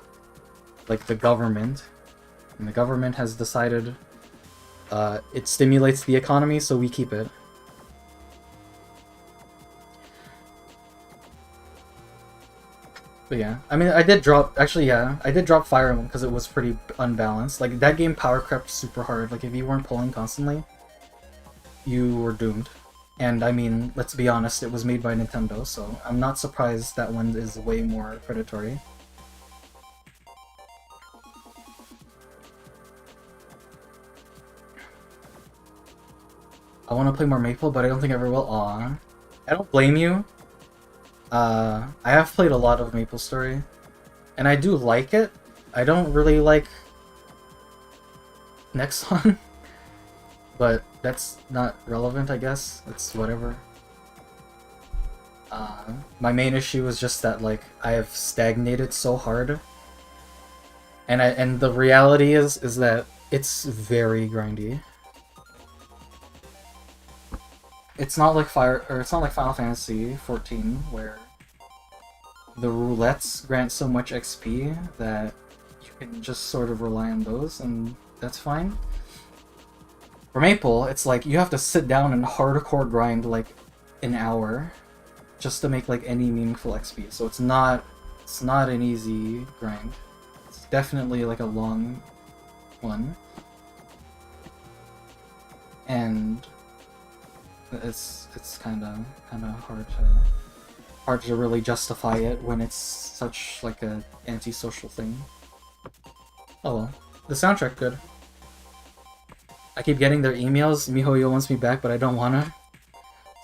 S1: like, the government, and the government has decided it stimulates the economy, so we keep it. But yeah, I mean, I did drop Fire Emblem because it was pretty unbalanced. Like, that game power crept super hard. Like, if you weren't pulling constantly, you were doomed. And I mean, let's be honest, it was made by Nintendo, so I'm not surprised that one is way more predatory. I want to play more Maple, but I don't think I ever will. Aw. I don't blame you. I have played a lot of MapleStory, and I do like it. I don't really like Nexon, but that's not relevant, I guess. It's whatever. My main issue is just that, like, I have stagnated so hard, and the reality is that it's very grindy. It's not like Final Fantasy 14, where the roulettes grant so much XP that you can just sort of rely on those, and that's fine. For Maple, it's like you have to sit down and hardcore grind like an hour just to make like any meaningful XP. So it's not an easy grind. It's definitely like a long one. and it's kind of hard to really justify it when it's such like a antisocial thing. Oh well, the soundtrack good. I keep getting their emails. MiHoYo wants me back, but I don't wanna.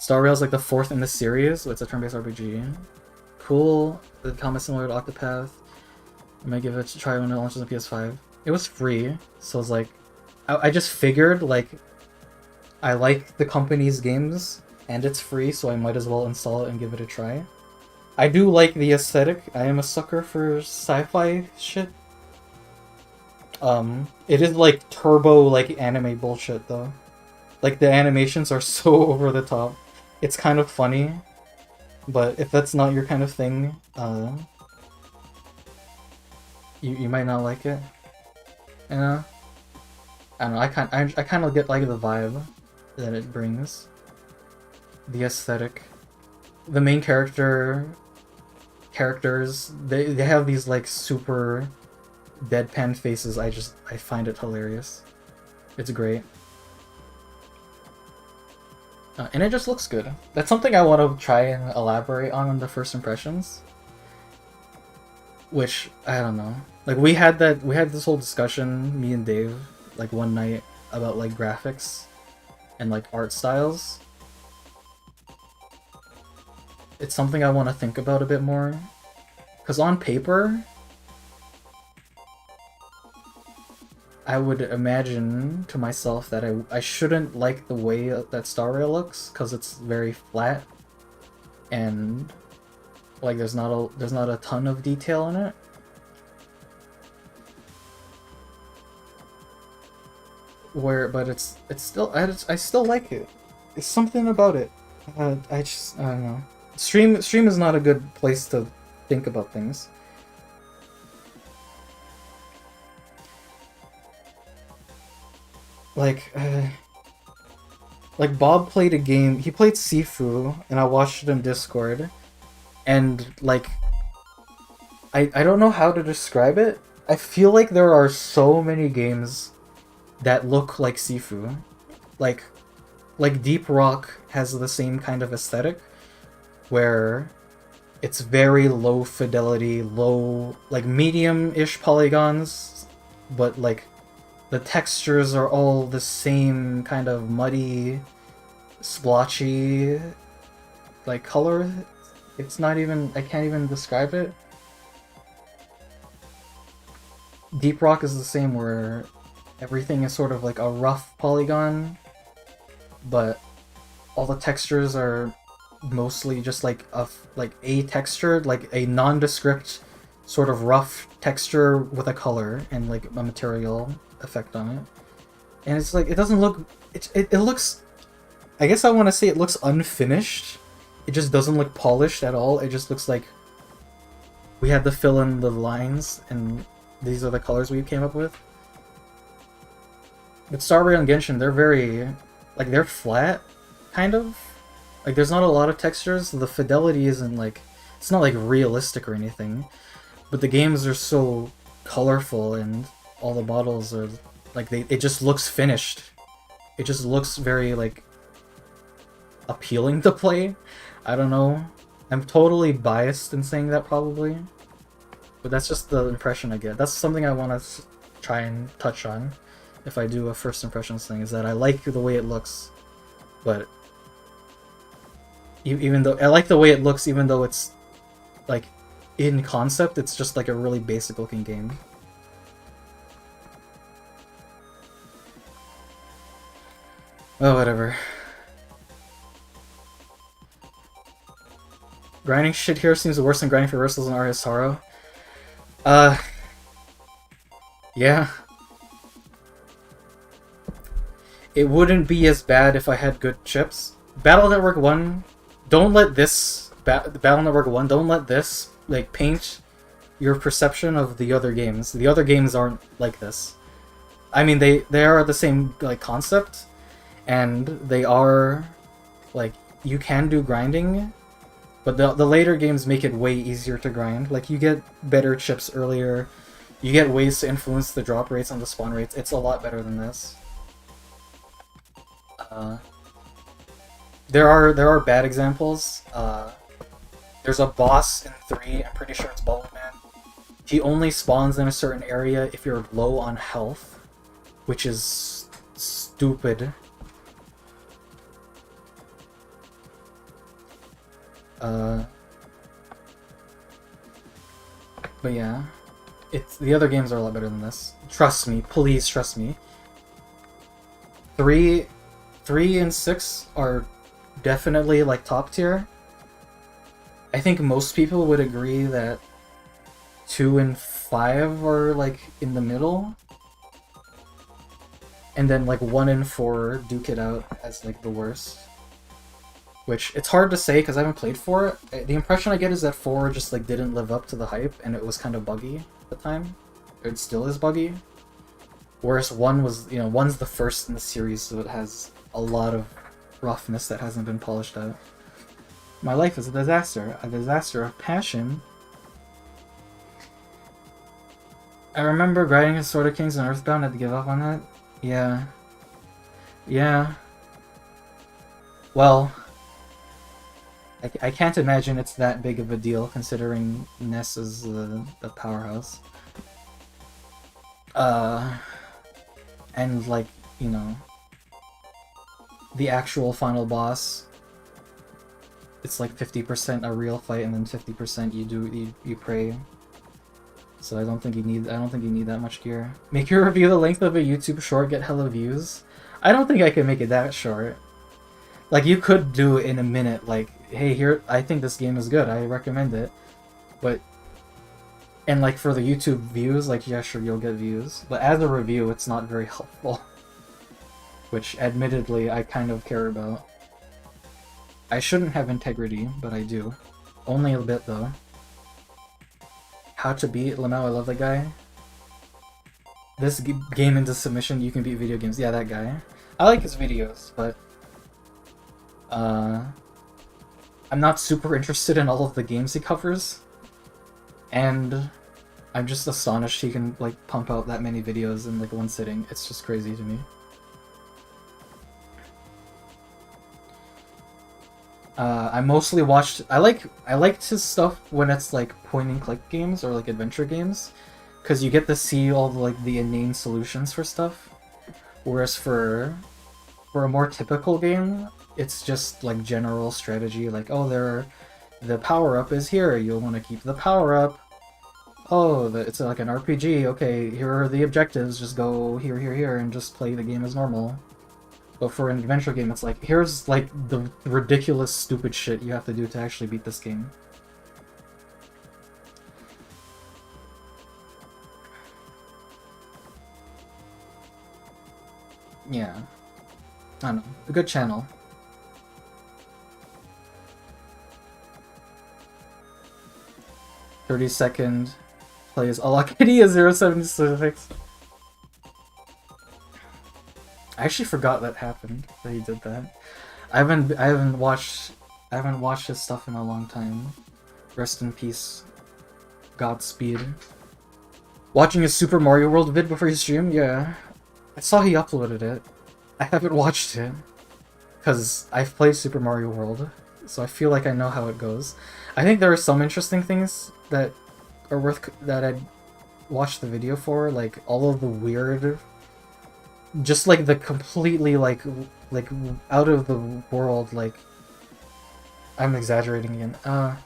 S1: Star Rail's like the 4th in the series. It's a turn-based RPG. Cool. The combat similar to Octopath. I might give it a try when it launches on PS5. It was free, so it's like I just figured like I like the company's games and it's free, so I might as well install it and give it a try. I do like the aesthetic. I am a sucker for sci-fi shit. It is like turbo like anime bullshit though. Like the animations are so over the top. It's kind of funny, but if that's not your kind of thing, you might not like it. You know? I don't know. I kind of get like the vibe that it brings, the aesthetic, the main characters. They have these like super deadpan faces. I find it hilarious. It's great. And it just looks good. That's something I want to try and elaborate on in the first impressions. Which, I don't know. Like, we had this whole discussion, me and Dave, like one night, about like graphics and like art styles. It's something I want to think about a bit more. Because on paper, I would imagine to myself that I shouldn't like the way that Star Rail looks, because it's very flat and like there's not a ton of detail in it. But it's still I still like it. It's something about it. I don't know. Stream is not a good place to think about things. Like Bob played a game. He played Sifu, and I watched it in Discord, and like I don't know how to describe it. I feel like there are so many games that look like Sifu. Like Deep Rock has the same kind of aesthetic, where it's very low fidelity, like medium-ish polygons, but like the textures are all the same kind of muddy, splotchy, like color. It's not even, I can't even describe it. Deep Rock is the same, where everything is sort of like a rough polygon, but all the textures are mostly just like a texture, like a nondescript sort of rough texture with a color and like a material effect on it. And it's like, it doesn't look, it looks, I guess I want to say it looks unfinished. It just doesn't look polished at all. It just looks like we had to fill in the lines and these are the colors we came up with. But Star Rail and Genshin, they're very, like, they're flat, kind of. Like, there's not a lot of textures. The fidelity isn't like, it's not like realistic or anything. But the games are so colorful and all the models are like, it just looks finished. It just looks very like appealing to play. I don't know. I'm totally biased in saying that probably, but that's just the impression I get. That's something I want to try and touch on if I do a first impressions thing, is that I like the way it looks, but even though I like the way it looks, even though it's like in concept, it's just like a really basic looking game. Oh, whatever. Grinding shit here seems worse than grinding for reversals in Aria's Sorrow. Yeah. It wouldn't be as bad if I had good chips. Battle Network 1, don't let this... Battle Network 1, don't let this, like, paint your perception of the other games. The other games aren't like this. I mean, they are the same, like, concept, and they are, like, you can do grinding, but the later games make it way easier to grind. Like, you get better chips earlier, you get ways to influence the drop rates and the spawn rates. It's a lot better than this. Uh, there are bad examples. There's a boss in 3, I'm pretty sure it's Bubble Man. He only spawns in a certain area if you're low on health, which is stupid. But yeah, the other games are a lot better than this. Trust me, please trust me. 3 and 6 are definitely like top tier. I think most people would agree that 2 and 5 are like in the middle. And then like 1 and 4 duke it out as like the worst. Which, it's hard to say because I haven't played 4. The impression I get is that 4 just like didn't live up to the hype and it was kind of buggy at the time. It still is buggy. Whereas 1 was, 1's the first in the series, so it has a lot of roughness that hasn't been polished out. My life is a disaster of passion. I remember grinding his Sword of Kings and Earthbound, I had to give up on that. Yeah. Yeah. Well, I can't imagine it's that big of a deal considering Ness is the powerhouse. And like, the actual final boss, it's like 50% a real fight and then 50% you pray. So I don't think you need that much gear. Make your review the length of a YouTube short, get hella views. I don't think I can make it that short. Like, you could do it in a minute, like, hey, here, I think this game is good, I recommend it. But, and like for the YouTube views, like, yeah, sure, you'll get views. But as a review, it's not very helpful. Which, admittedly, I kind of care about. I shouldn't have integrity, but I do. Only a bit, though. How to beat Lamau, I love that guy. This game into submission, you can beat video games. Yeah, that guy. I like his videos, but I'm not super interested in all of the games he covers, and I'm just astonished he can like pump out that many videos in like one sitting. It's just crazy to me. I mostly watched. I liked his stuff when it's like point and click games or like adventure games, because you get to see all the like the inane solutions for stuff. Whereas for a more typical game, it's just like general strategy. Like, oh, the power up is here. You'll want to keep the power up. Oh, it's like an RPG. Okay, here are the objectives. Just go here, here, here, and just play the game as normal. But for an adventure game, it's like, here's like the ridiculous, stupid shit you have to do to actually beat this game. Yeah. I don't know. A good channel. "30-second plays Alakidia 076. I actually forgot that happened, that he did that. I haven't watched his stuff in a long time. Rest in peace. Godspeed. Watching his Super Mario World vid before he streamed? Yeah. I saw he uploaded it. I haven't watched it. Because I've played Super Mario World, so I feel like I know how it goes. I think there are some interesting things that are that I'd watch the video for, like all of the weird, just like the completely like out of the world, like, I'm exaggerating again.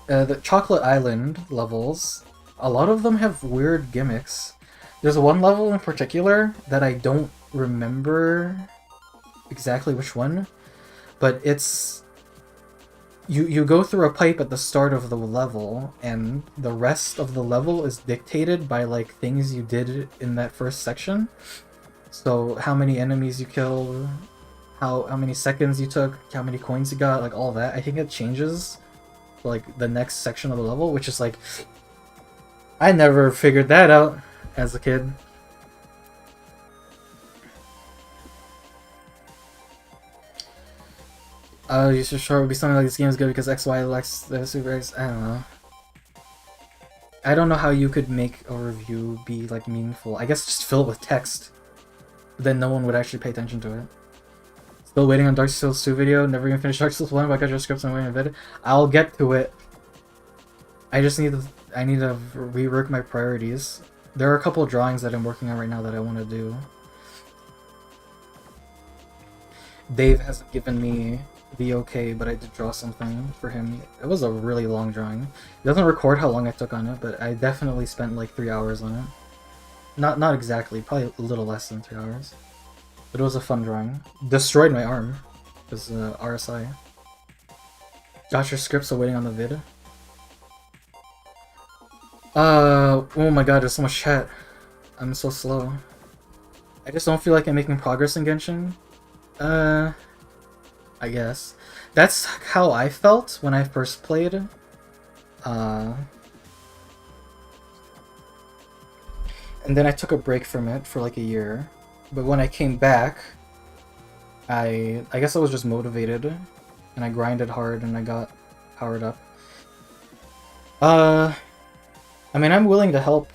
S1: The Chocolate Island levels, a lot of them have weird gimmicks. There's one level in particular that I don't remember exactly which one, but it's you go through a pipe at the start of the level, and the rest of the level is dictated by like things you did in that first section. So how many enemies you killed, how many seconds you took, how many coins you got, like all that. I think it changes like the next section of the level, which is like, I never figured that out as a kid. You should sure would be something like this game is good because XY likes the Super X. I don't know. I don't know how you could make a review be like meaningful. I guess just fill it with text. then no one would actually pay attention to it. Still waiting on Dark Souls 2 video. Never even finished Dark Souls 1, but I got your scripts and waiting a bit. I'll get to it. I need to rework my priorities. There are a couple of drawings that I'm working on right now that I want to do. Dave hasn't given me the okay, but I did draw something for him. It was a really long drawing. It doesn't record how long I took on it, but I definitely spent like 3 hours on it. Not exactly, probably a little less than 3 hours. But it was a fun drawing. Destroyed my arm. It was RSI. Got your scripts are waiting on the vid. Oh my god, there's so much chat. I'm so slow. I just don't feel like I'm making progress in Genshin. I guess. That's how I felt when I first played. And then I took a break from it for like a year. But when I came back, I guess I was just motivated. And I grinded hard and I got powered up. I mean, I'm willing to help.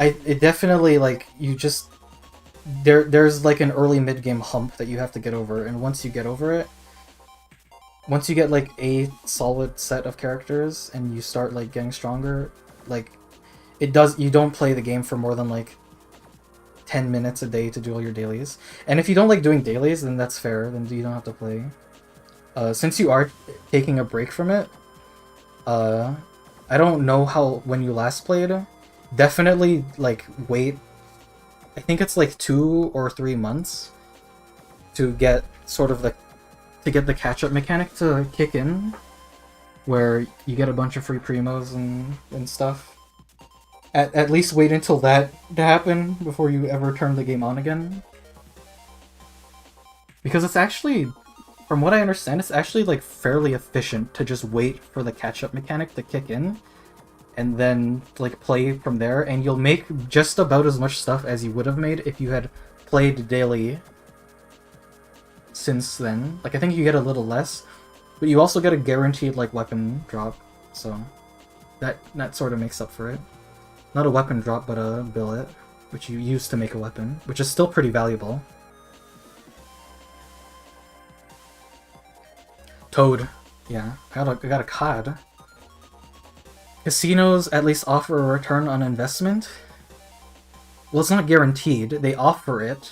S1: It definitely, like, you just... There's like an early mid-game hump that you have to get over, and once you get over it, once you get like a solid set of characters and you start like getting stronger, like you don't play the game for more than like 10 minutes a day to do all your dailies. And if you don't like doing dailies, then that's fair, then you don't have to play. Since you are taking a break from it, I don't know when you last played, definitely like wait. I think it's like 2 or 3 months to get sort of the catch-up mechanic to kick in, where you get a bunch of free primos and stuff. At least wait until that to happen before you ever turn the game on again. Because it's actually, from what I understand, it's actually like fairly efficient to just wait for the catch-up mechanic to kick in and then like play from there, and you'll make just about as much stuff as you would have made if you had played daily since then. Like, I think you get a little less, but you also get a guaranteed like weapon drop, so that sort of makes up for it. Not a weapon drop, but a billet, which you use to make a weapon, which is still pretty valuable. Toad. Yeah, I got a cod. Casinos at least offer a return on investment. Well, it's not guaranteed. They offer it.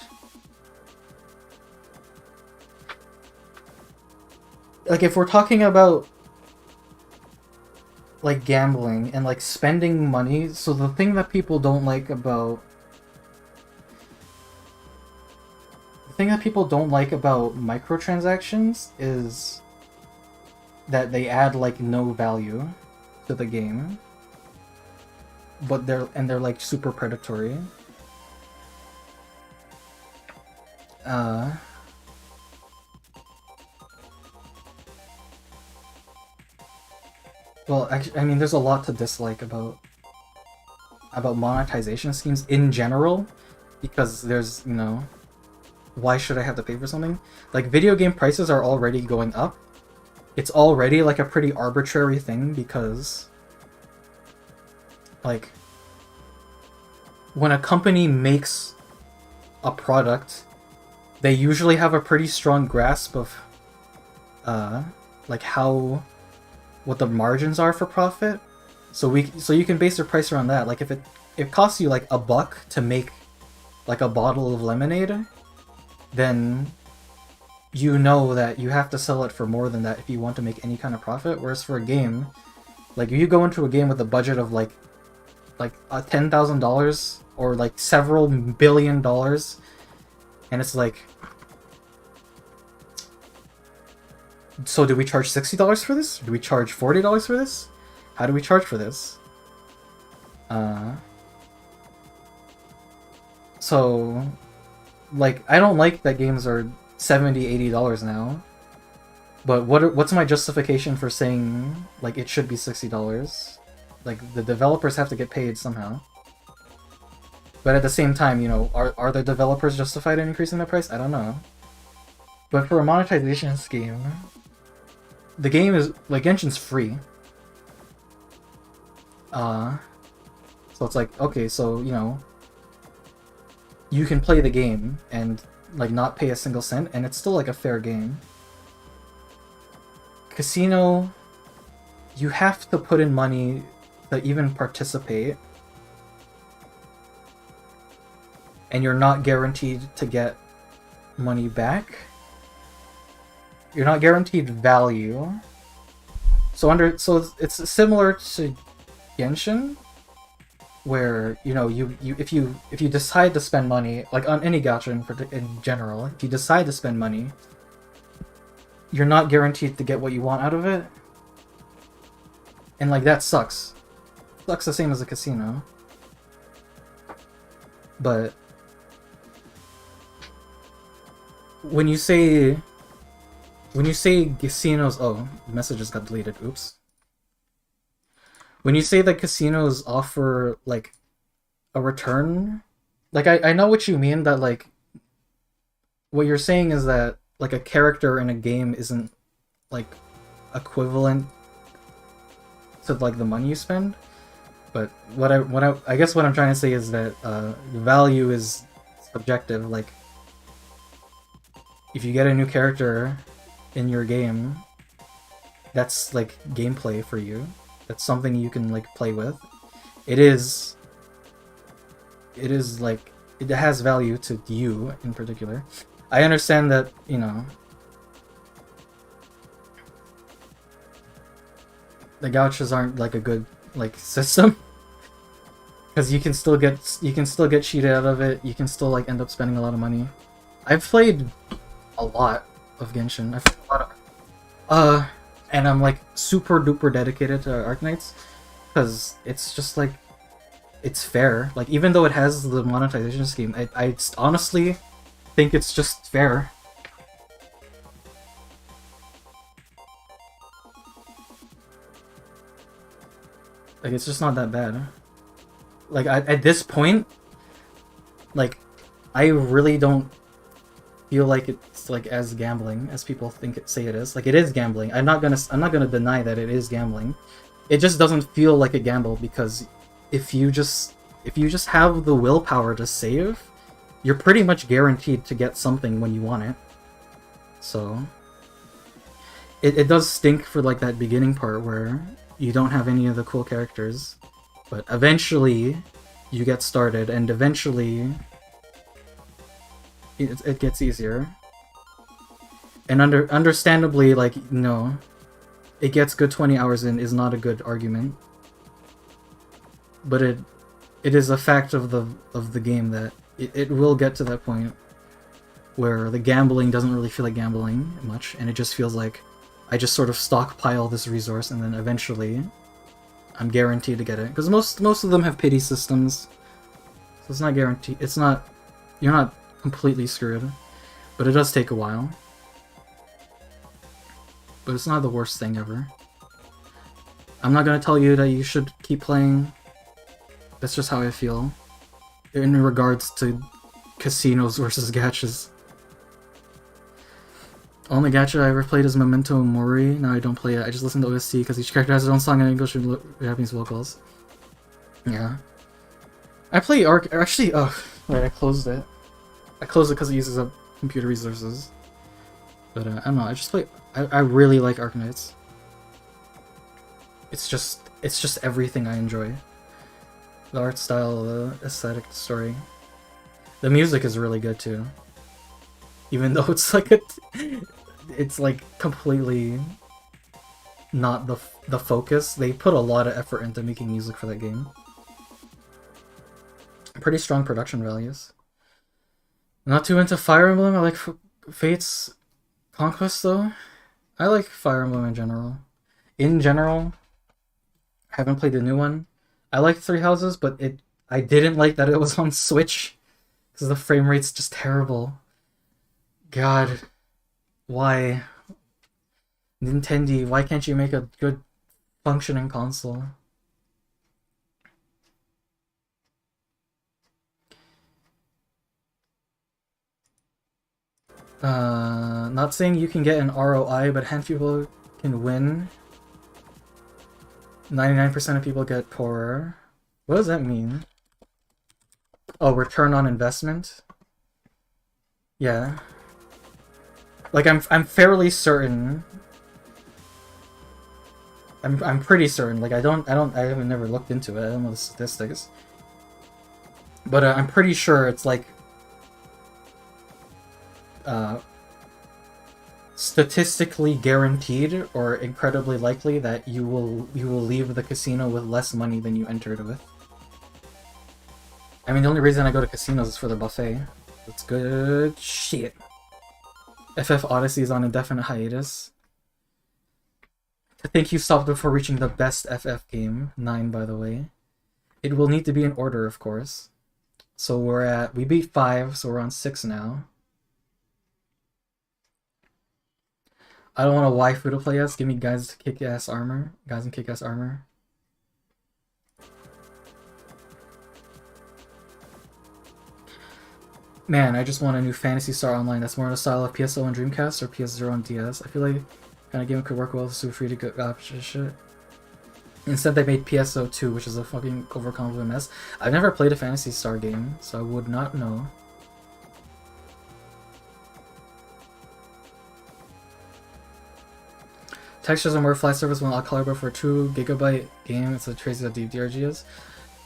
S1: Like, if we're talking about like gambling and like spending money, so the thing that people don't like about microtransactions is that they add like no value to the game, but they're like super predatory. Well, actually, I mean, there's a lot to dislike about monetization schemes in general, because there's, you know, why should I have to pay for something? Like, video game prices are already going up. It's already like a pretty arbitrary thing, because like when a company makes a product, they usually have a pretty strong grasp of like what the margins are for profit. So you can base your price around that. Like, if it costs you like $1 to make like a bottle of lemonade, then you know that you have to sell it for more than that if you want to make any kind of profit. Whereas for a game, like, if you go into a game with a budget of like $10,000 or like several $1 billion, and it's like, so do we charge $60 for this? Do we charge $40 for this? How do we charge for this? So, like, I don't like that games are $70, $80 now. But what's my justification for saying like it should be $60? Like, the developers have to get paid somehow. But at the same time, you know, are the developers justified in increasing the price? I don't know. But for a monetization scheme, the game is like, Genshin's free. So it's like, okay, so, you know, you can play the game and like not pay a single cent, and it's still like a fair game. Casino, you have to put in money to even participate, and you're not guaranteed to get money back. You're not guaranteed value. So it's similar to Genshin, where if you decide to spend money, like on any gacha in general, if you decide to spend money, you're not guaranteed to get what you want out of it, and like that sucks. Sucks the same as a casino. But when you say casinos, oh, messages got deleted. Oops. When you say that casinos offer like a return, like I know what you mean, that like what you're saying is that like a character in a game isn't like equivalent to like the money you spend. But I guess what I'm trying to say is that value is subjective. Like if you get a new character in your game, that's like gameplay for you. That's something you can like play with. It is like it has value to you in particular. I understand that, the gauchas aren't like a good like system, because you can still get cheated out of it. You can still like end up spending a lot of money. I've played a lot of Genshin. I've played a lot of, and I'm like super duper dedicated to Arknights, because it's just like it's fair. Like even though it has the monetization scheme, I honestly think it's just fair. Like it's just not that bad. Like at this point, like I really don't feel like it's like as gambling as people say it is. Like it is gambling. I'm not gonna deny that it is gambling. It just doesn't feel like a gamble, because if you just have the willpower to save, you're pretty much guaranteed to get something when you want it. So it does stink for like that beginning part where you don't have any of the cool characters, but eventually you get started, and eventually it gets easier. And understandably, like, it gets good 20 hours in is not a good argument, but it is a fact of the game that it will get to that point where the gambling doesn't really feel like gambling much, and it just feels like I just sort of stockpile this resource, and then eventually I'm guaranteed to get it. Because most of them have pity systems, so it's not guaranteed. You're not completely screwed, but it does take a while. But it's not the worst thing ever. I'm not gonna tell you that you should keep playing. That's just how I feel in regards to casinos versus gachas. Only gacha I ever played is Memento Mori. Now I don't play it. I just listen to OST because each character has his own song in English and Japanese vocals. Yeah. I play Arc. Actually, right, I closed it. I closed it because it uses up computer resources. But I don't know. I just play. I really like Arknights. It's just everything I enjoy. The art style, the aesthetic, the story. The music is really good too. Even though it's like it's like completely not the focus. They put a lot of effort into making music for that game. Pretty strong production values. Not too into Fire Emblem. I like Fate's Conquest though. I like Fire Emblem in general. I haven't played the new one. I like Three Houses, but I didn't like that it was on Switch, because the frame rate's just terrible. God, why? Nintendo, why can't you make a good functioning console? Not saying you can get an ROI, but hand people can win. 99% of people get poorer. What does that mean? Oh, return on investment? Yeah. Like I'm fairly certain. I'm pretty certain. Like I haven't never looked into it. I don't know the statistics. But I'm pretty sure it's like uh, statistically guaranteed or incredibly likely that you will leave the casino with less money than you entered with. I mean, the only reason I go to casinos is for the buffet. That's good shit. FF Odyssey is on indefinite hiatus. I think you stopped before reaching the best FF game, 9 by the way. It will need to be in order, of course. So we beat 5, so we're on 6 now. I don't want a waifu to play as. Give me guys to kick-ass armor. Guys in kick-ass armor. Man, I just want a new Phantasy Star Online that's more in the style of PSO and Dreamcast or PS0 and DS. I feel like kind of game could work well with super free to go shit. Instead, they made PSO 2, which is a fucking overconfident mess. I've never played a Phantasy Star game, so I would not know. Textures are more flat surface when caliber for a 2 GB game. It's a trace of deep DRG is.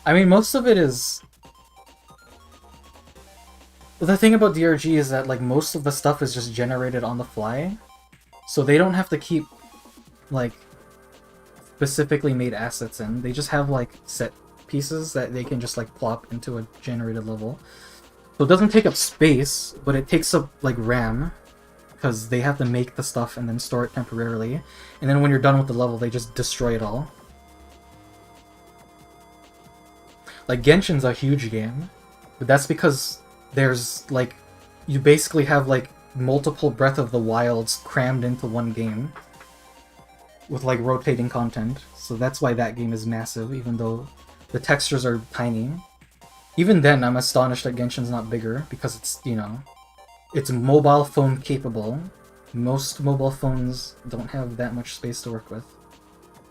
S1: I mean, most of it is. The thing about DRG is that like most of the stuff is just generated on the fly, so they don't have to keep like specifically made assets in. They just have like set pieces that they can just like plop into a generated level. So it doesn't take up space, but it takes up like RAM, because they have to make the stuff and then store it temporarily. And then when you're done with the level, they just destroy it all. Like Genshin's a huge game, but that's because there's like, you basically have like multiple Breath of the Wilds crammed into one game with like rotating content. So that's why that game is massive, even though the textures are tiny. Even then, I'm astonished that Genshin's not bigger, because it's, you know, it's mobile phone capable. Most mobile phones don't have that much space to work with,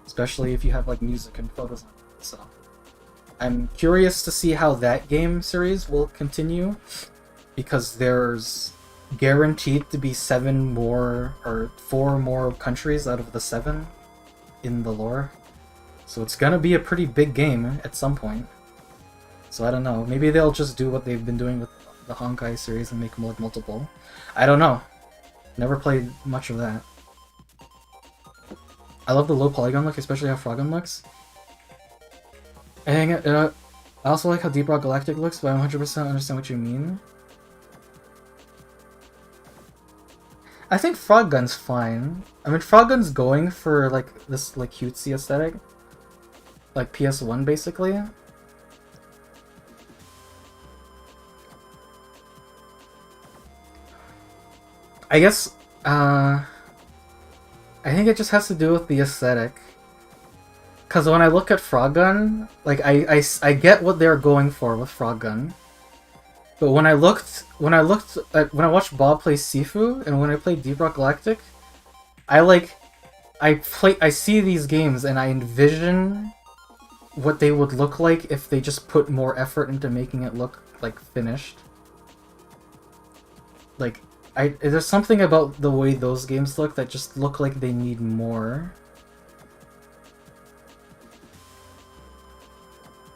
S1: especially if you have like music and photos on it. So I'm curious to see how that game series will continue, because there's guaranteed to be 7 more or 4 more countries out of the 7 in the lore. So it's gonna be a pretty big game at some point. So I don't know, maybe they'll just do what they've been doing with the Honkai series and make them like multiple. I don't know. Never played much of that. I love the low polygon look, especially how Frogun looks. And I also like how Deep Rock Galactic looks, but I 100% understand what you mean. I think Froggun's fine. I mean, Froggun's going for like this like cutesy aesthetic, like PS1 basically. I guess, I think it just has to do with the aesthetic. Because when I look at Froggun, like, I get what they're going for with Froggun. But when I watched Bob play Sifu, and when I played Deep Rock Galactic, I see these games and I envision what they would look like if they just put more effort into making it look, like, finished. Like, there's something about the way those games look that just look like they need more.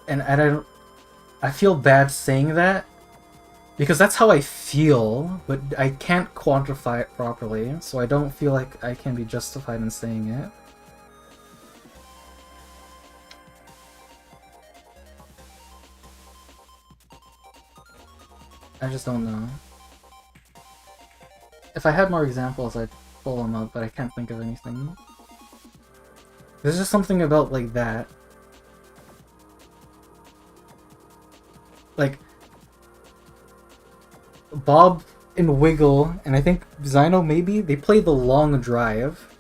S1: And I feel bad saying that, because that's how I feel, but I can't quantify it properly, so I don't feel like I can be justified in saying it. I just don't know. If I had more examples, I'd pull them up, but I can't think of anything. There's just something about, like, that. Like, Bob and Wiggle, and I think Zyno maybe, they play the long drive.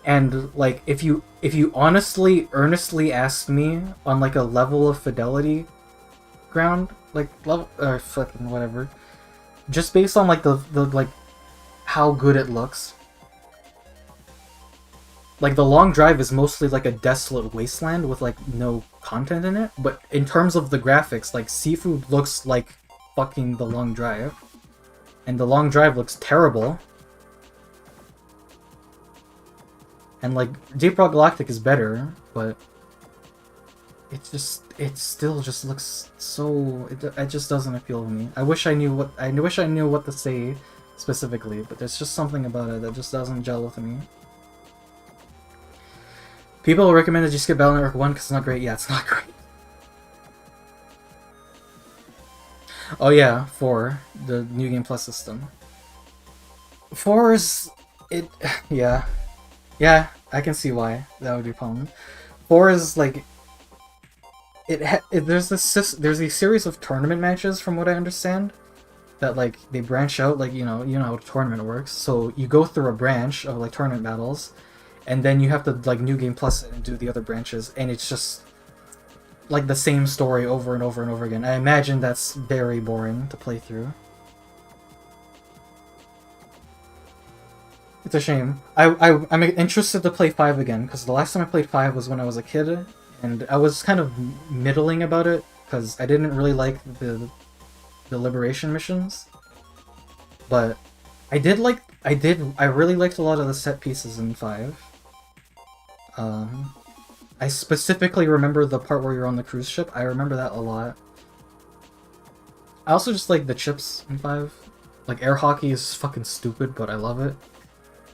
S1: And, like, if you honestly, earnestly asked me on, like, a level of fidelity ground, like, level, or fucking whatever, just based on, like, the like, how good it looks. Like, the long drive is mostly, like, a desolate wasteland with, like, no content in it, but in terms of the graphics, like Seafood looks like fucking The Long Drive, and The Long Drive looks terrible. And like Deep Rock Galactic is better, but it still just looks so it just doesn't appeal to me. I wish I knew what to say specifically, but there's just something about it that just doesn't gel with me. People recommend that you skip Battle Network 1 because it's not great. Yeah, it's not great. Oh yeah, 4, the New Game Plus system. 4 is it yeah. Yeah, I can see why that would be a problem. 4 is like there's a series of tournament matches from what I understand that like they branch out, like you know how a tournament works. So you go through a branch of like tournament battles, and then you have to like New Game Plus it and do the other branches, and it's just like the same story over and over and over again. I imagine that's very boring to play through. It's a shame. I'm interested to play 5 again, because the last time I played 5 was when I was a kid, and I was kind of middling about it, because I didn't really like the Liberation missions. But I really liked a lot of the set pieces in 5. I specifically remember the part where you're on the cruise ship. I remember that a lot. I also just like the chips in 5. Like, air hockey is fucking stupid, but I love it.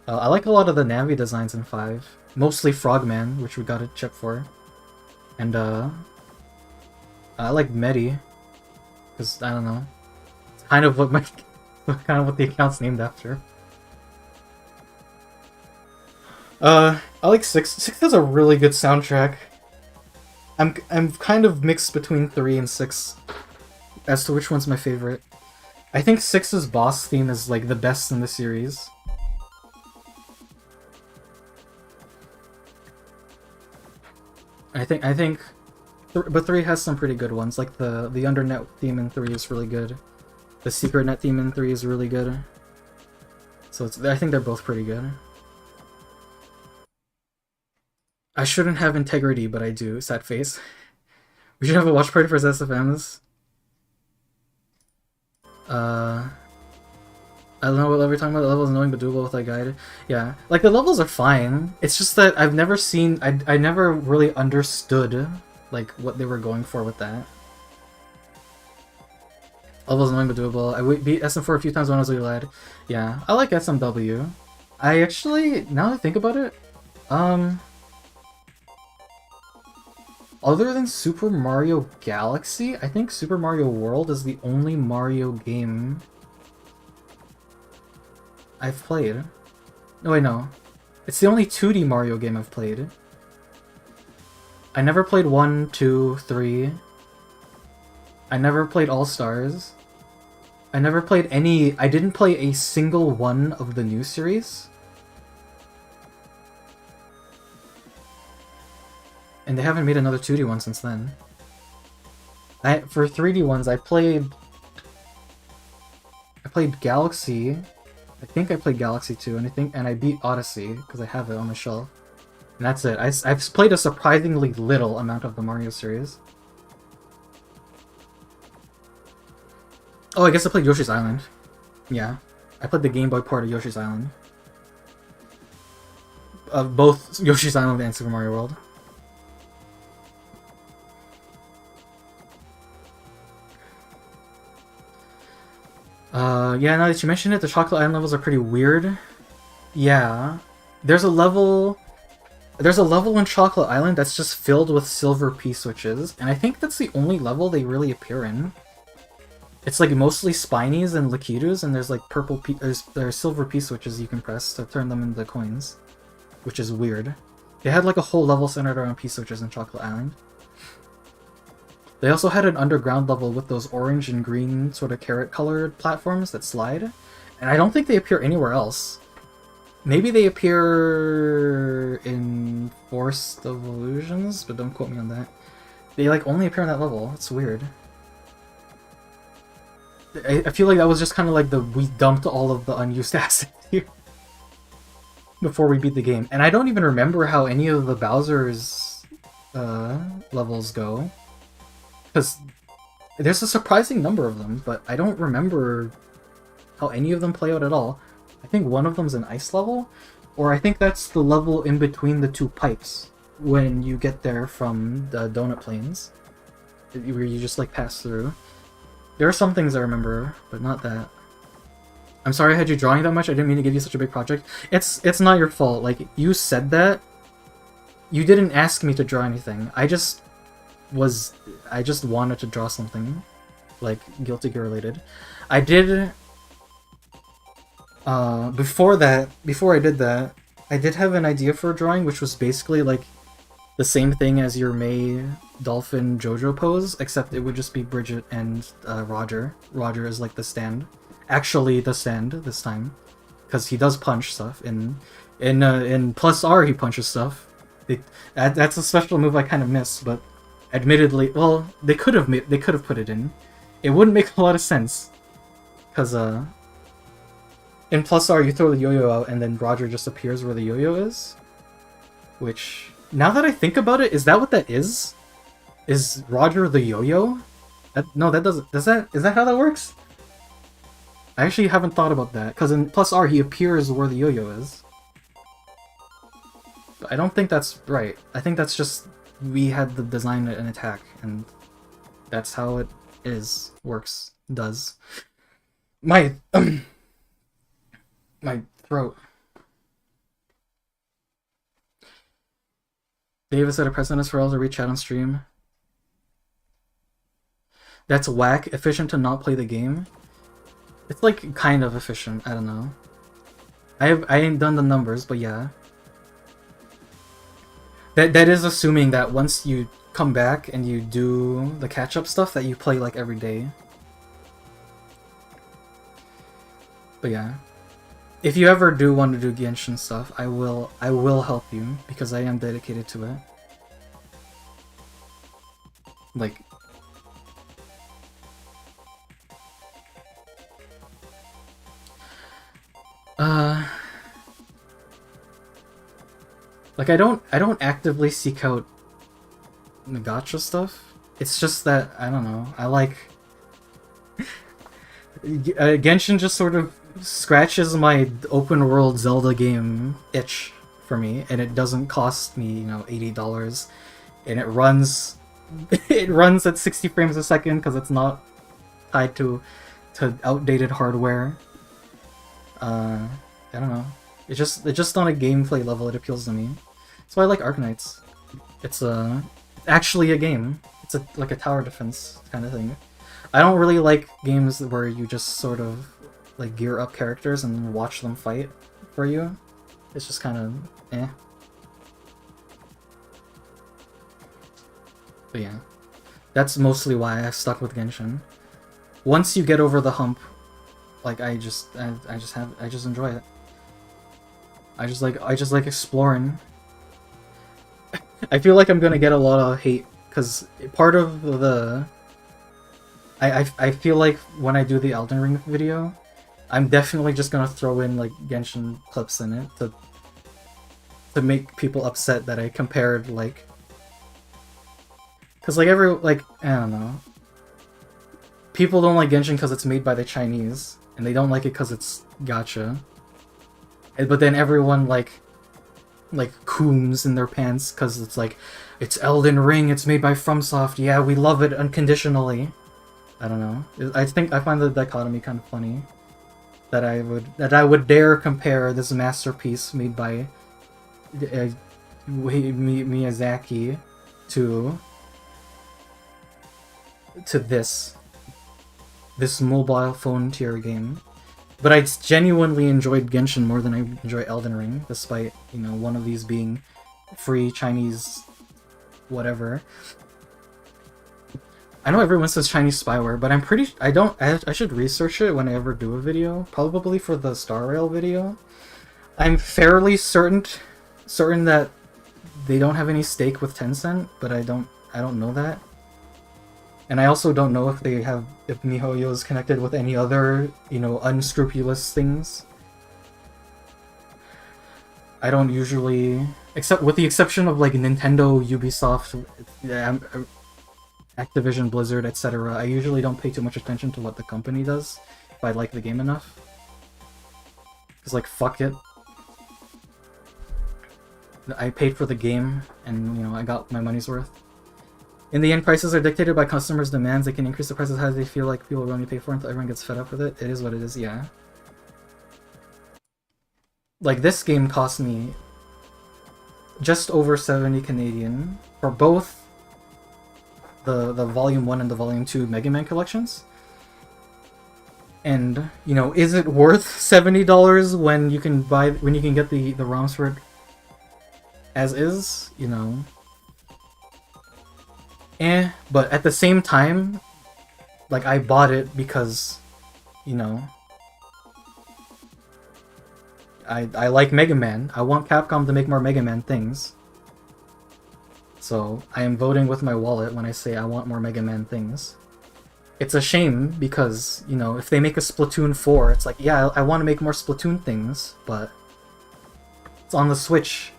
S1: I like a lot of the Navi designs in 5. Mostly Frogman, which we got a chip for. And, I like Medi. Because, I don't know. It's kind of what the account's named after. I like 6. 6 has a really good soundtrack. I'm kind of mixed between 3 and 6 as to which one's my favorite. I think 6's boss theme is like the best in the series. But 3 has some pretty good ones. Like the Undernet theme in 3 is really good. The Secret Net theme in 3 is really good. So I think they're both pretty good. I shouldn't have integrity, but I do. Sad face. We should have a watch party for SFMs. I don't know what level you're talking about. The level's annoying but doable with a guide. Yeah, like the levels are fine. It's just that I've never seen. I never really understood like what they were going for with that. Level's annoying but doable. I beat SM4 a few times when I was a little lad. Yeah, I like SMW. I actually, now that I think about it, other than Super Mario Galaxy, I think Super Mario World is the only Mario game I've played. No, wait, no. It's the only 2D Mario game I've played. I never played 1, 2, 3. I never played All-Stars. I never played any... I didn't play a single one of the new series. And they haven't made another 2D one since then. For 3D ones, I played Galaxy. I think I played Galaxy 2, and I beat Odyssey because I have it on my shelf. And that's it. I've played a surprisingly little amount of the Mario series. Oh, I guess I played Yoshi's Island. Yeah, I played the Game Boy port of Yoshi's Island. Of both Yoshi's Island and Super Mario World. Yeah, now that you mention it, the Chocolate Island levels are pretty weird. Yeah. There's a level in Chocolate Island that's just filled with silver P-switches, and I think that's the only level they really appear in. It's like mostly Spinies and Lakidus, and there's like there's silver P-switches you can press to turn them into coins, which is weird. They had like a whole level centered around P-switches in Chocolate Island. They also had an underground level with those orange and green sort of carrot-colored platforms that slide, and I don't think they appear anywhere else. Maybe they appear in Forest of Illusions, but don't quote me on that. They like only appear on that level. It's weird. I feel like that was just kind of like we dumped all of the unused assets here before we beat the game, and I don't even remember how any of the Bowser's levels go, because there's a surprising number of them, but I don't remember how any of them play out at all. I think one of them's an ice level, or I think that's the level in between the two pipes when you get there from the Donut Plains, where you just like pass through. There are some things I remember, but not that. I'm sorry I had you drawing that much. I didn't mean to give you such a big project. It's not your fault. Like, you said that. You didn't ask me to draw anything. I just wanted to draw something, like, Guilty Gear related. I did, before I did that, I did have an idea for a drawing, which was basically, like, the same thing as your May Dolphin JoJo pose, except it would just be Bridget and Roger. Roger is, like, the stand. Actually, the stand, this time. Because he does punch stuff. In Plus R, he punches stuff. That's a special move I kind of miss, but admittedly, well, they could have put it in. It wouldn't make a lot of sense, because in Plus R you throw the yo-yo out and then Roger just appears where the yo-yo is. Which, now that I think about it, is that what that is? Is Roger the yo-yo? No, that doesn't. Is that how that works? I actually haven't thought about that, because in Plus R he appears where the yo-yo is. I don't think that's right. I think that's just we had the design an attack, and that's how it does. My my throat. Davis said a precedent for all to reach out on stream. That's whack. Efficient to not play the game. It's like kind of efficient. I don't know. I ain't done the numbers, but yeah. That is assuming that once you come back and you do the catch-up stuff that you play like every day. But yeah. If you ever do want to do Genshin stuff, I will help you, because I am dedicated to it. Like, like I don't actively seek out the gacha stuff. It's just that, I don't know, I like Genshin just sort of scratches my open world Zelda game itch for me, and it doesn't cost me, you know, $80, and it runs at 60 frames a second because it's not tied to outdated hardware. I don't know. It's just on a gameplay level it appeals to me. That's why I like Arknights. It's actually a game. It's like a tower defense kind of thing. I don't really like games where you just sort of like gear up characters and watch them fight for you. It's just kind of eh. But yeah, that's mostly why I stuck with Genshin. Once you get over the hump, like I just enjoy it. I just like exploring. I feel like I'm gonna get a lot of hate because part of the I feel like when I do the Elden Ring video, I'm definitely just gonna throw in like Genshin clips in it to make people upset that I compared like, because like I don't know, people don't like Genshin because it's made by the Chinese and they don't like it because it's gacha, but then everyone like cooms in their pants because it's like, it's Elden Ring, it's made by FromSoft, yeah, we love it unconditionally. I don't know. I find the dichotomy kind of funny. That I would dare compare this masterpiece made by Miyazaki to this mobile phone tier game. But I genuinely enjoyed Genshin more than I enjoy Elden Ring, despite, you know, one of these being free Chinese whatever. I know everyone says Chinese spyware, but I'm pretty... I should research it when I ever do a video. Probably for the Star Rail video. I'm fairly certain that they don't have any stake with Tencent, but I don't know that. And I also don't know if MiHoYo is connected with any other, you know, unscrupulous things. I don't usually except with the exception of like Nintendo, Ubisoft, Activision, Blizzard, etc. I usually don't pay too much attention to what the company does if I like the game enough. Cause like fuck it. I paid for the game, and you know I got my money's worth. In the end, prices are dictated by customers' demands. They can increase the prices how they feel like people will only pay for it until everyone gets fed up with it. It is what it is, yeah. Like, this game cost me just over 70 Canadian for both the Volume 1 and the Volume 2 Mega Man collections. And, you know, is it worth $70 when you can get the ROMs for it as is? You know. But at the same time, like, I bought it because, you know, I like Mega Man. I want Capcom to make more Mega Man things. So, I am voting with my wallet when I say I want more Mega Man things. It's a shame because, you know, if they make a Splatoon 4, it's like, yeah, I want to make more Splatoon things, but it's on the Switch.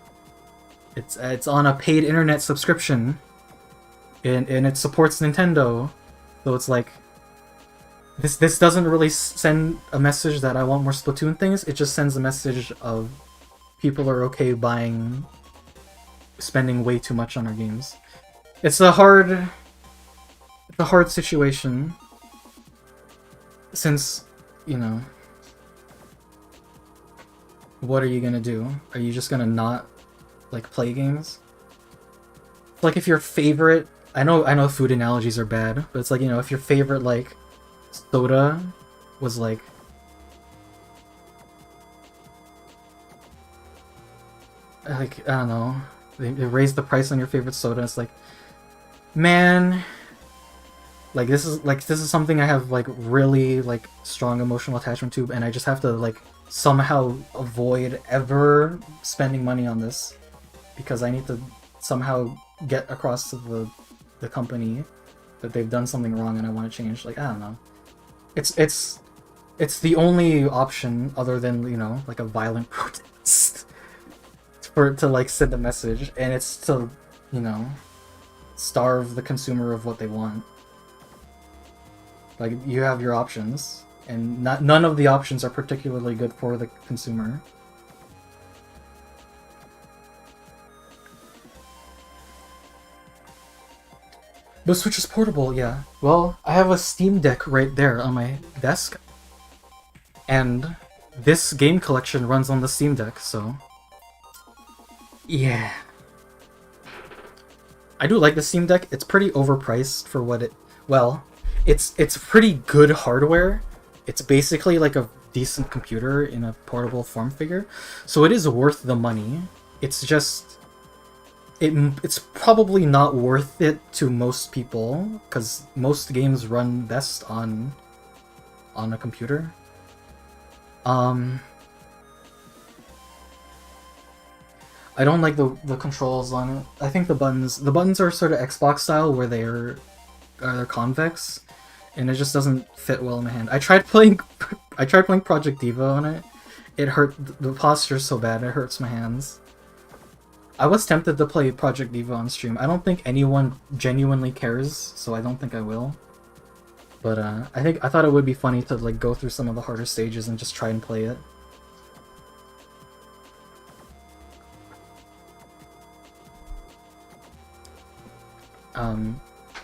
S1: It's on a paid internet subscription. And it supports Nintendo, so it's like this doesn't really send a message that I want more Splatoon things. It just sends a message of people are okay spending way too much on our games. It's a hard situation since, you know, what are you gonna do? Are you just gonna not like play games? Like if your favorite, I know food analogies are bad, but it's like, you know, if your favorite like soda was like I don't know, they raised the price on your favorite soda, it's like, man, like this is something I have like really like strong emotional attachment to, and I just have to like somehow avoid ever spending money on this because I need to somehow get across to the company that they've done something wrong and I want to change. Like, I don't know. It's the only option other than, you know, like a violent protest to like send a message, and it's to, you know, starve the consumer of what they want. Like, you have your options, and none of the options are particularly good for the consumer. The Switch is portable, yeah. Well, I have a Steam Deck right there on my desk, and this game collection runs on the Steam Deck, so yeah. I do like the Steam Deck. It's pretty overpriced for what it... Well, it's pretty good hardware. It's basically like a decent computer in a portable form figure, so it is worth the money. It's just... It's probably not worth it to most people, because most games run best on a computer. I don't like the controls on it. I think the buttons are sort of Xbox style, where they're convex, and it just doesn't fit well in my hand. I tried playing Project Diva on it. It hurt. The posture's so bad, it hurts my hands. I was tempted to play Project Diva on stream. I don't think anyone genuinely cares, so I don't think I will. But I thought it would be funny to like go through some of the harder stages and just try and play it.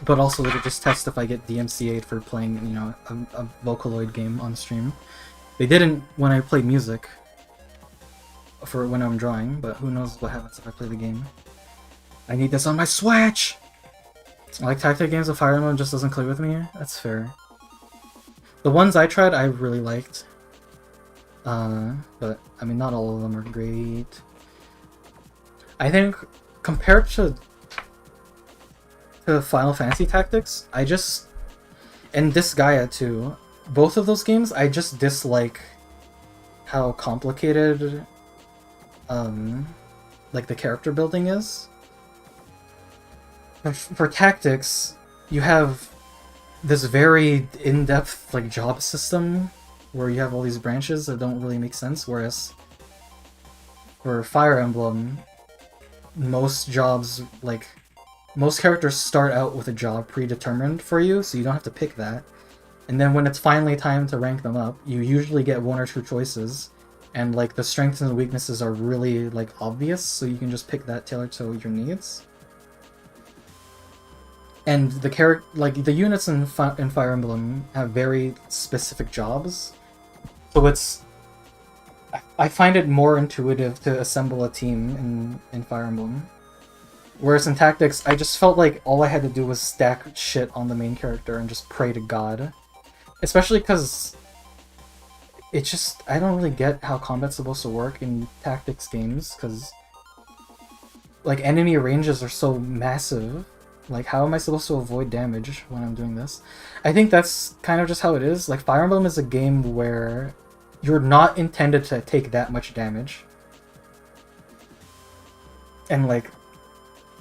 S1: But also to just test if I get DMCA'd for playing, you know, a Vocaloid game on stream. They didn't when I played music. For when I'm drawing, but who knows what happens if I play the game. I need this on my Switch! I like tactic games, the Fire Emblem just doesn't click with me. That's fair. The ones I tried, I really liked. But, I mean, not all of them are great. I think, compared to Final Fantasy Tactics, I just... and Disgaea too, both of those games, I just dislike how complicated like the character building is. For Tactics, you have this very in-depth like job system where you have all these branches that don't really make sense, whereas for Fire Emblem, most jobs, like, most characters start out with a job predetermined for you, so you don't have to pick that. And then when it's finally time to rank them up, you usually get one or two choices, and like the strengths and the weaknesses are really like obvious, so you can just pick that tailored to your needs. And the units in Fire Emblem have very specific jobs, so I find it more intuitive to assemble a team in Fire Emblem. Whereas in Tactics, I just felt like all I had to do was stack shit on the main character and just pray to God. Especially because I don't really get how combat's supposed to work in Tactics games, because like enemy ranges are so massive. Like, how am I supposed to avoid damage when I'm doing this? I think that's kind of just how it is. Like, Fire Emblem is a game where you're not intended to take that much damage. And, like,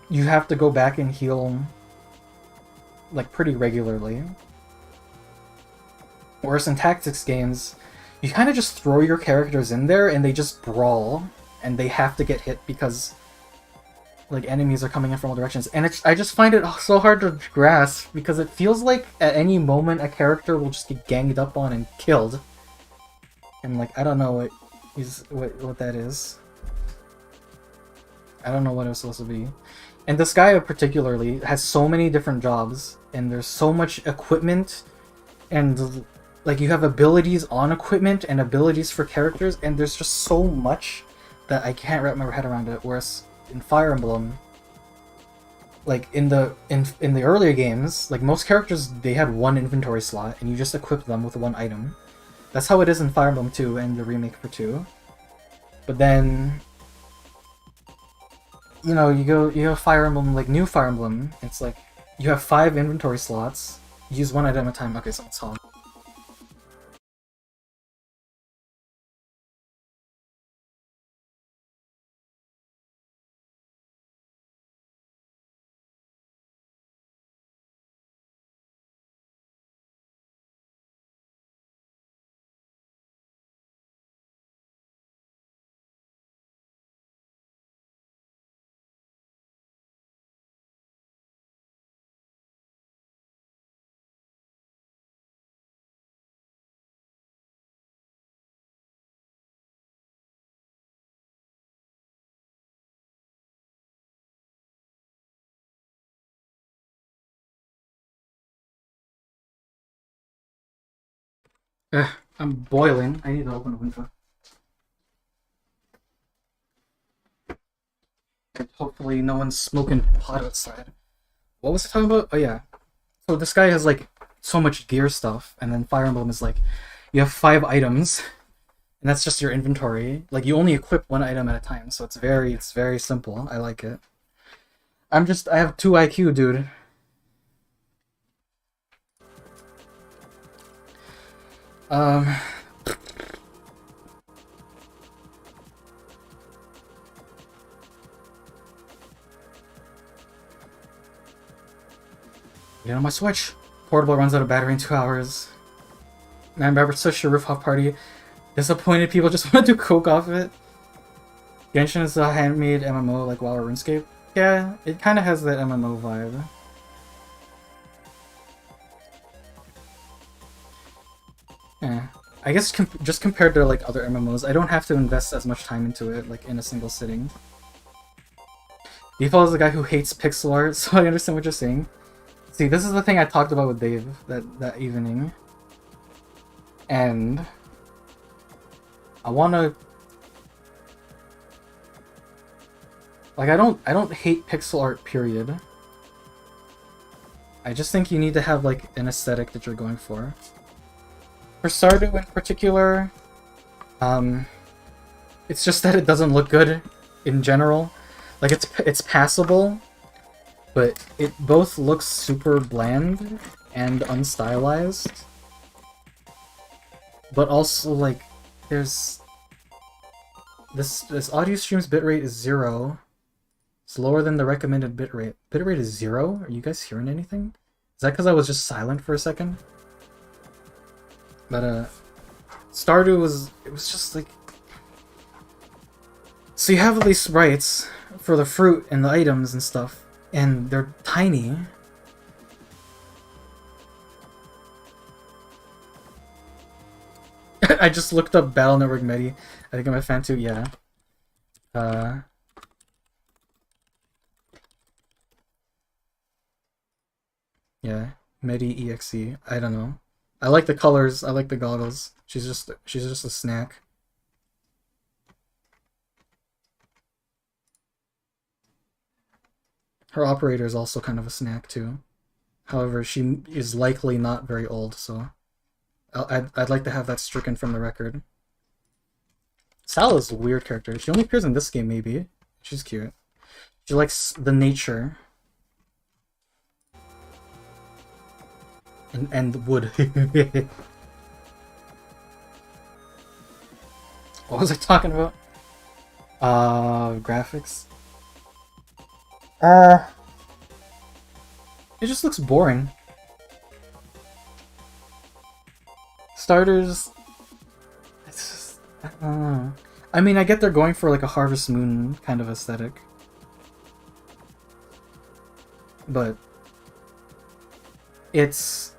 S1: you have to go back and heal, like, pretty regularly. Whereas in Tactics games, you kind of just throw your characters in there and they just brawl. And they have to get hit because like enemies are coming in from all directions, and I just find it so hard to grasp because it feels like at any moment a character will just get ganged up on and killed, and like I don't know what that is. I don't know what it was supposed to be. And this guy particularly has so many different jobs, and there's so much equipment, and like you have abilities on equipment and abilities for characters, and there's just so much that I can't wrap my head around it. Whereas in Fire Emblem, like in the earlier games, like most characters, they had one inventory slot and you just equip them with one item. That's how it is in Fire Emblem 2 and the remake for 2. But then, you know, you have Fire Emblem, like new Fire Emblem, it's like you have 5 inventory slots, use one item at a time. Okay, so it's on. I'm boiling. I need to open a window. Hopefully no one's smoking pot outside. What was I talking about? Oh yeah. So this guy has like so much gear stuff, and then Fire Emblem is like, you have 5 items, and that's just your inventory. Like you only equip one item at a time, so it's very simple. I like it. I have 2 IQ, dude. Um, Get on my Switch. Portable runs out of battery in 2 hours. Man, remember such a rooftop party. Disappointed people just want to do coke off it. Genshin is a handmade MMO like WoW or RuneScape. Yeah, it kind of has that MMO vibe. Yeah. I guess just compared to like other MMOs, I don't have to invest as much time into it like in a single sitting. Default is a guy who hates pixel art, so I understand what you're saying. See, this is the thing I talked about with Dave that evening. And I wanna like I don't hate pixel art, period. I just think you need to have like an aesthetic that you're going for. For Stardew in particular, it's just that it doesn't look good in general. Like it's passable, but it both looks super bland and unstylized. But also like there's this audio stream's bitrate is 0. It's lower than the recommended bitrate. Bitrate is 0? Are you guys hearing anything? Is that because I was just silent for a second? But Stardew was just like, so you have these sprites for the fruit and the items and stuff, and they're tiny. I just looked up Battle Network Medi. I think I'm a fan too. Yeah. Yeah. Medi EXE. I don't know. I like the colors. I like the goggles. She's just a snack. Her operator is also kind of a snack too. However, she is likely not very old, so I'd like to have that stricken from the record. Sal is a weird character. She only appears in this game, maybe. She's cute. She likes the nature. And wood. What was I talking about? Graphics. It just looks boring. Starters. It's just, I don't know. I mean, I get they're going for like a Harvest Moon kind of aesthetic, but it's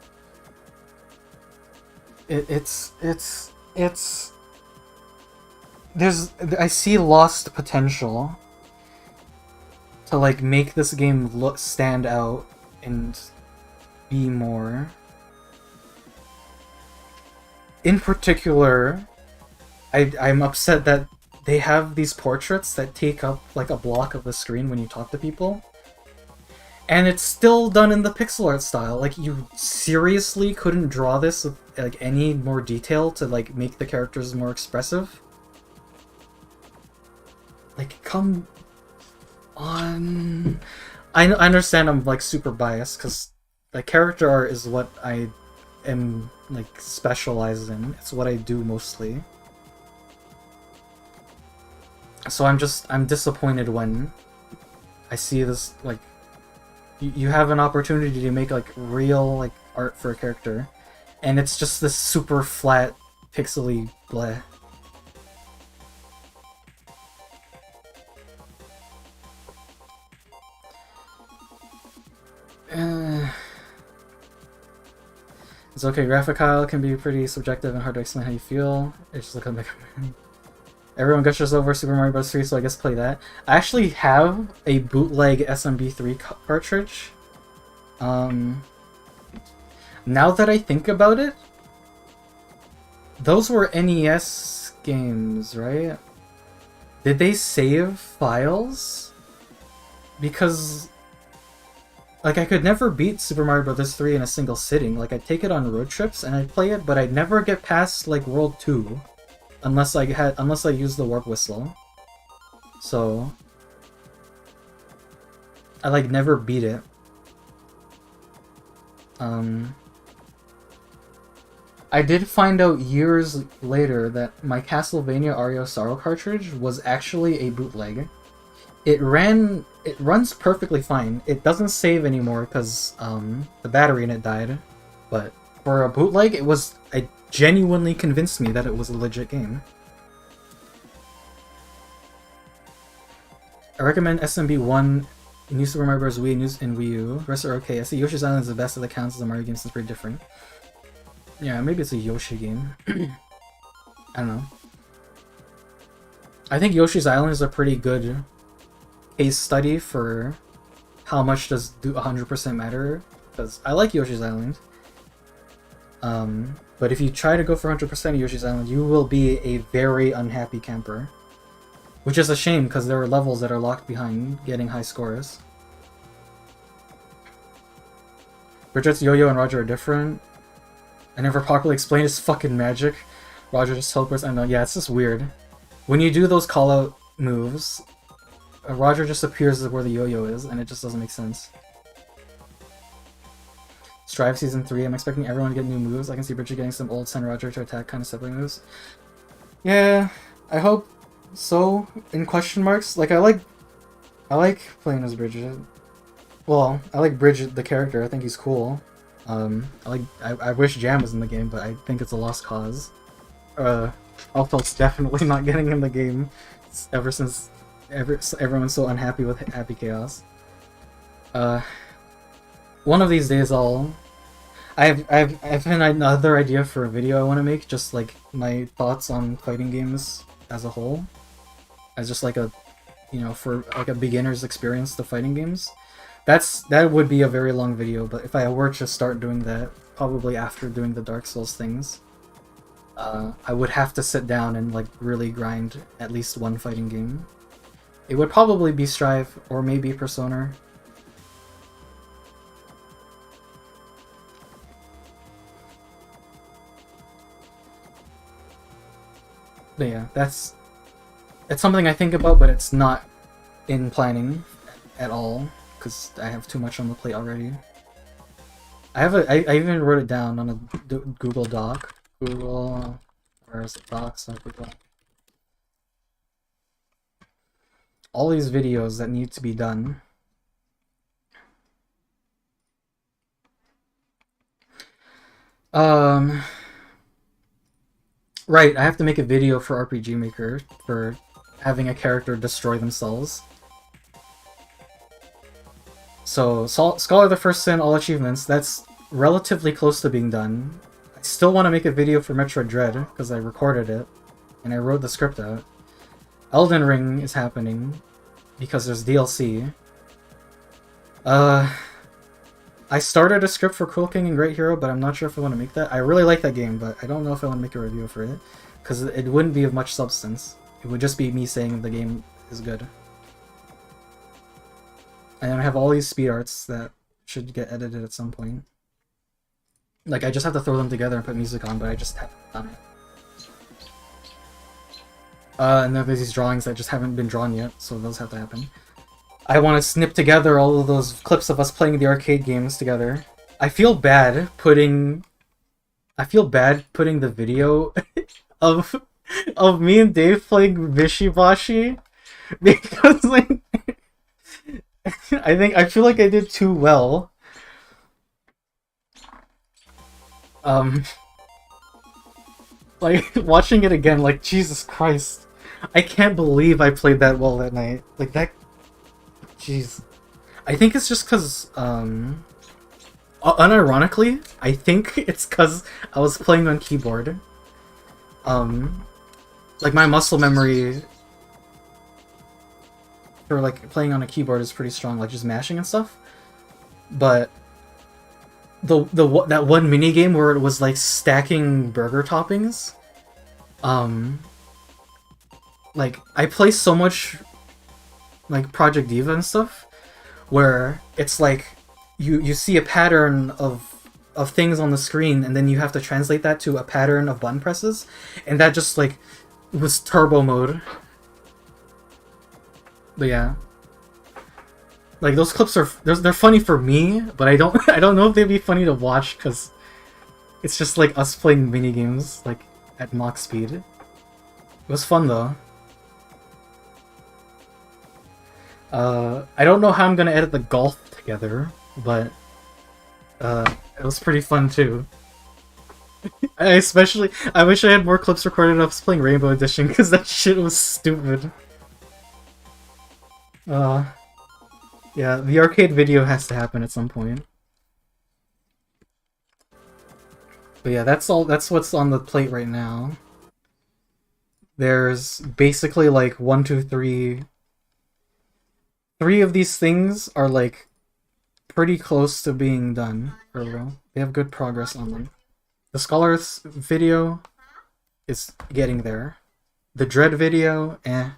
S1: I see lost potential to like make this game stand out and be more. In particular, I'm upset that they have these portraits that take up like a block of the screen when you talk to people. And it's still done in the pixel art style. Like, you seriously couldn't draw this with like any more detail to like make the characters more expressive? Like, come on. I understand I'm like super biased because like character art is what I am like specialized in. It's what I do mostly. So I'm disappointed when I see this like you have an opportunity to make like real like art for a character, and it's just this super flat, pixely bleh. It's okay, Graphical can be pretty subjective and hard to explain how you feel. It's just like a Mega Man. Everyone gushes over Super Mario Bros. 3, so I guess play that. I actually have a bootleg SMB3 cartridge. Now that I think about it, those were NES games, right? Did they save files? Because like, I could never beat Super Mario Bros. 3 in a single sitting. Like, I'd take it on road trips and I'd play it, but I'd never get past, like, World 2. Unless I used the Warp Whistle. So I, like, never beat it. I did find out years later that my Castlevania Aria Sorrow cartridge was actually a bootleg. It runs perfectly fine. It doesn't save anymore because the battery in it died. But for a bootleg, it genuinely convinced me that it was a legit game. I recommend SMB1, New Super Mario Bros. Wii, and Wii U. The rest are okay. I see Yoshi's Island is the best of the counts as a Mario game since it's pretty different. Yeah, maybe it's a Yoshi game. I don't know. I think Yoshi's Island is a pretty good case study for how much does 100% matter, because I like Yoshi's Island. But if you try to go for 100% of Yoshi's Island, you will be a very unhappy camper. Which is a shame, because there are levels that are locked behind getting high scores. Bridget's Yo-Yo and Roger are different. I never properly explained his fucking magic. Roger just teleports. I know, yeah, it's just weird. When you do those call-out moves, Roger just appears where the yo-yo is, and it just doesn't make sense. Strive Season 3, I'm expecting everyone to get new moves. I can see Bridget getting some old Send Roger to attack kind of sibling moves. Yeah, I hope so, in question marks. Like, I like playing as Bridget. Well, I like Bridget, the character. I think he's cool. I wish Jam was in the game, but I think it's a lost cause. Alto's definitely not getting in the game ever since everyone's so unhappy with Happy Chaos. Uh, one of these days I've another idea for a video I want to make, just like my thoughts on fighting games as a whole, as just like a, you know, for like a beginner's experience to fighting games. That would be a very long video, but if I were to start doing that, probably after doing the Dark Souls things, I would have to sit down and like really grind at least one fighting game. It would probably be Strive or maybe Persona. But yeah, it's something I think about, but it's not in planning at all because I have too much on the plate already. I even wrote it down on a Google Doc. Google, where is it? Docs? Not Google. All these videos that need to be done. Right, I have to make a video for RPG Maker for having a character destroy themselves. So, Scholar of the First Sin, all achievements, that's relatively close to being done. I still want to make a video for Metroid Dread, because I recorded it, and I wrote the script out. Elden Ring is happening, because there's DLC. I started a script for Cruel King and Great Hero, but I'm not sure if I want to make that. I really like that game, but I don't know if I want to make a review for it, because it wouldn't be of much substance. It would just be me saying the game is good. And then I have all these speed arts that should get edited at some point. Like, I just have to throw them together and put music on, but I just haven't done it. And then there's these drawings that just haven't been drawn yet, so those have to happen. I want to snip together all of those clips of us playing the arcade games together. I feel bad putting the video of me and Dave playing Vishibashi because like I feel like I did too well. Like watching it again, like Jesus Christ, I can't believe I played that well that night. Like that. Jeez. I think it's just because, unironically, I think it's because I was playing on keyboard. Like, my muscle memory for, like, playing on a keyboard is pretty strong, like, just mashing and stuff. But that one minigame where it was, like, stacking burger toppings, like, I play so much like Project Diva and stuff, where it's like you see a pattern of things on the screen, and then you have to translate that to a pattern of button presses, and that just like was turbo mode. But yeah, like those clips are they're funny for me, but I don't know if they'd be funny to watch because it's just like us playing mini games like at Mach speed. It was fun though. I don't know how I'm gonna edit the golf together, but it was pretty fun too. I wish I had more clips recorded of us playing Rainbow Edition, because that shit was stupid. Yeah, the arcade video has to happen at some point. But yeah, that's what's on the plate right now. There's basically like 1, 2, 3... 3 of these things are like pretty close to being done, or they have good progress on them. The Scholar's video is getting there. The Dread video, eh.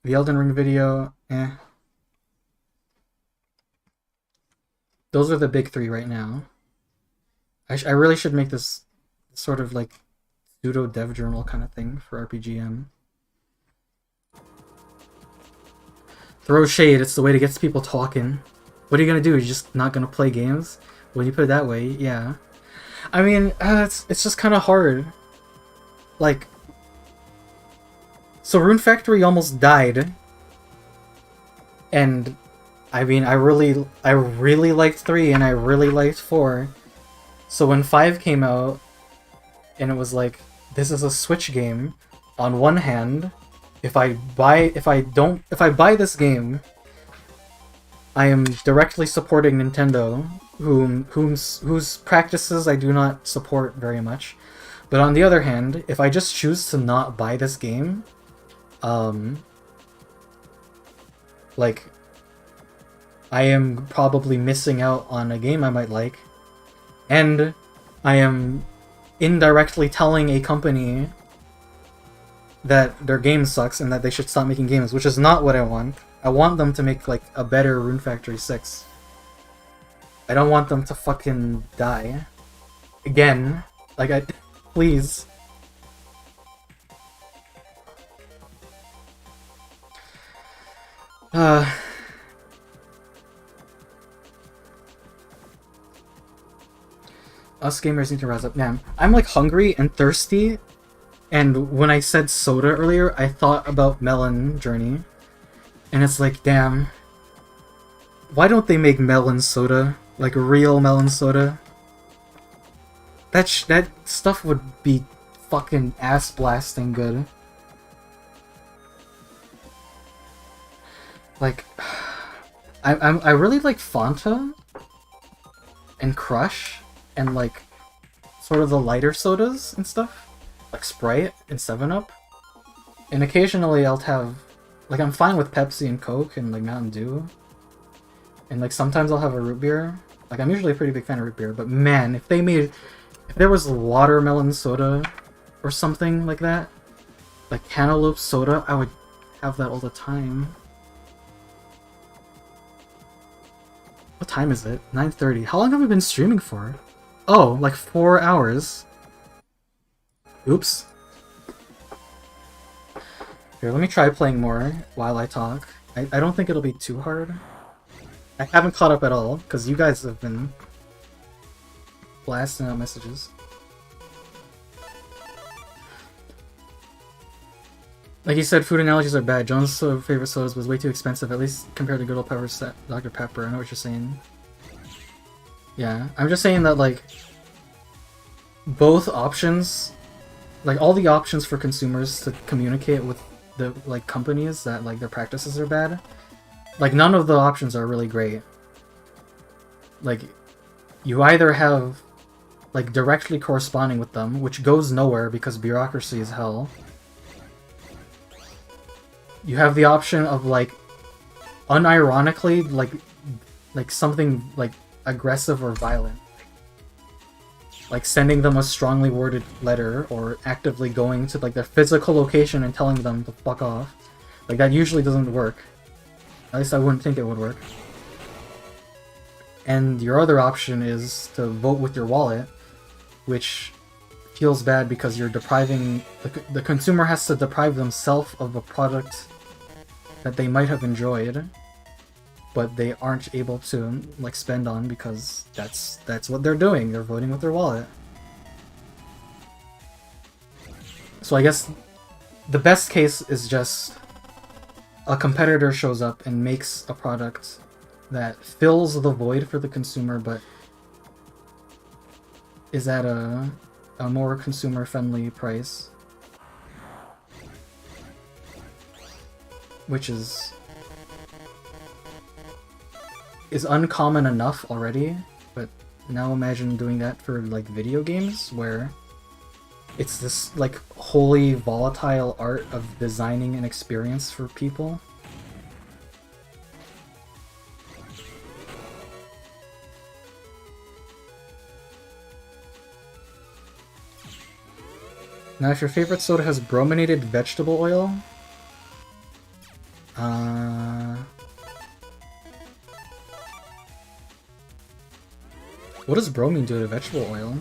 S1: The Elden Ring video, eh. Those are the big 3 right now. I really should make this sort of like pseudo dev journal kind of thing for RPGM. Throw shade, it's the way to get people talking. What are you gonna do? You're just not gonna play games? When you put it that way, yeah. I mean, it's just kind of hard. Like, so Rune Factory almost died. And, I mean, I really liked 3 and I really liked 4. So when 5 came out, and it was like, this is a Switch game, on one hand, if I buy this game, I am directly supporting Nintendo, whose practices I do not support very much. But on the other hand, if I just choose to not buy this game, like, I am probably missing out on a game I might like, and I am indirectly telling a company that their game sucks and that they should stop making games, which is not what I want. I want them to make, like, a better Rune Factory 6. I don't want them to fucking die. Again. Like, I... Please. Us gamers need to rise up. Man, I'm, like, hungry and thirsty, and when I said soda earlier, I thought about Melon Journey. And it's like, damn. Why don't they make melon soda? Like, real melon soda? That stuff would be fucking ass-blasting good. Like, I really like Fanta and Crush and, like, sort of the lighter sodas and stuff. Like Sprite and 7-Up. And occasionally I'll have... Like, I'm fine with Pepsi and Coke and, like, Mountain Dew. And, like, sometimes I'll have a root beer. Like, I'm usually a pretty big fan of root beer, but man, if there was watermelon soda or something like that, like cantaloupe soda, I would have that all the time. What time is it? 9:30. How long have we been streaming for? Oh, like 4 hours. Oops. Here, let me try playing more while I talk. I don't think it'll be too hard. I haven't caught up at all, because you guys have been blasting out messages. Like you said, food analogies are bad. John's favorite sodas was way too expensive, at least compared to good old Dr. Pepper. I know what you're saying. Yeah, I'm just saying that, like, both options, like, all the options for consumers to communicate with the, like, companies that, like, their practices are bad, like, none of the options are really great. Like, you either have, like, directly corresponding with them, which goes nowhere because bureaucracy is hell. You have the option of, like, unironically, like something, like, aggressive or violent. Like sending them a strongly worded letter, or actively going to, like, their physical location and telling them to fuck off. Like, that usually doesn't work. At least I wouldn't think it would work. And your other option is to vote with your wallet, which feels bad because you're depriving... The consumer has to deprive themselves of a product that they might have enjoyed, but they aren't able to, like, spend on because that's what they're doing. They're voting with their wallet. So I guess the best case is just a competitor shows up and makes a product that fills the void for the consumer, but is at a more consumer-friendly price. Which is uncommon enough already, but now imagine doing that for, like, video games, where it's this, like, wholly volatile art of designing an experience for people. Now, if your favorite soda has brominated vegetable oil, what does bromine do to vegetable oil?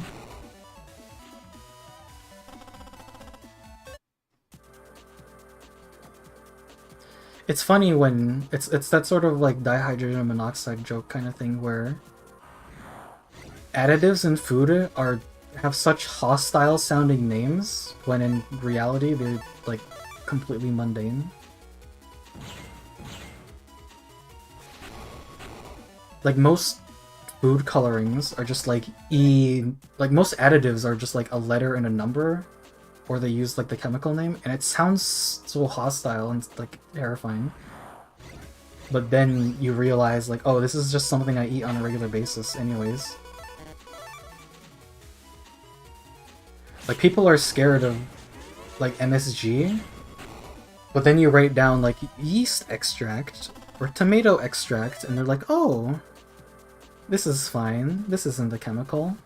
S1: It's funny when it's that sort of, like, dihydrogen monoxide joke kind of thing where additives in food have such hostile sounding names when in reality they're, like, completely mundane. Like, most food colorings are just, like, most additives are just, like, a letter and a number. or they use like the chemical name, and it sounds so hostile and like terrifying. But then you realize like, oh, this is just something I eat on a regular basis anyways. Like people are scared of like MSG, but then you write down like yeast extract or tomato extract and they're like, oh, this is fine, this isn't a chemical.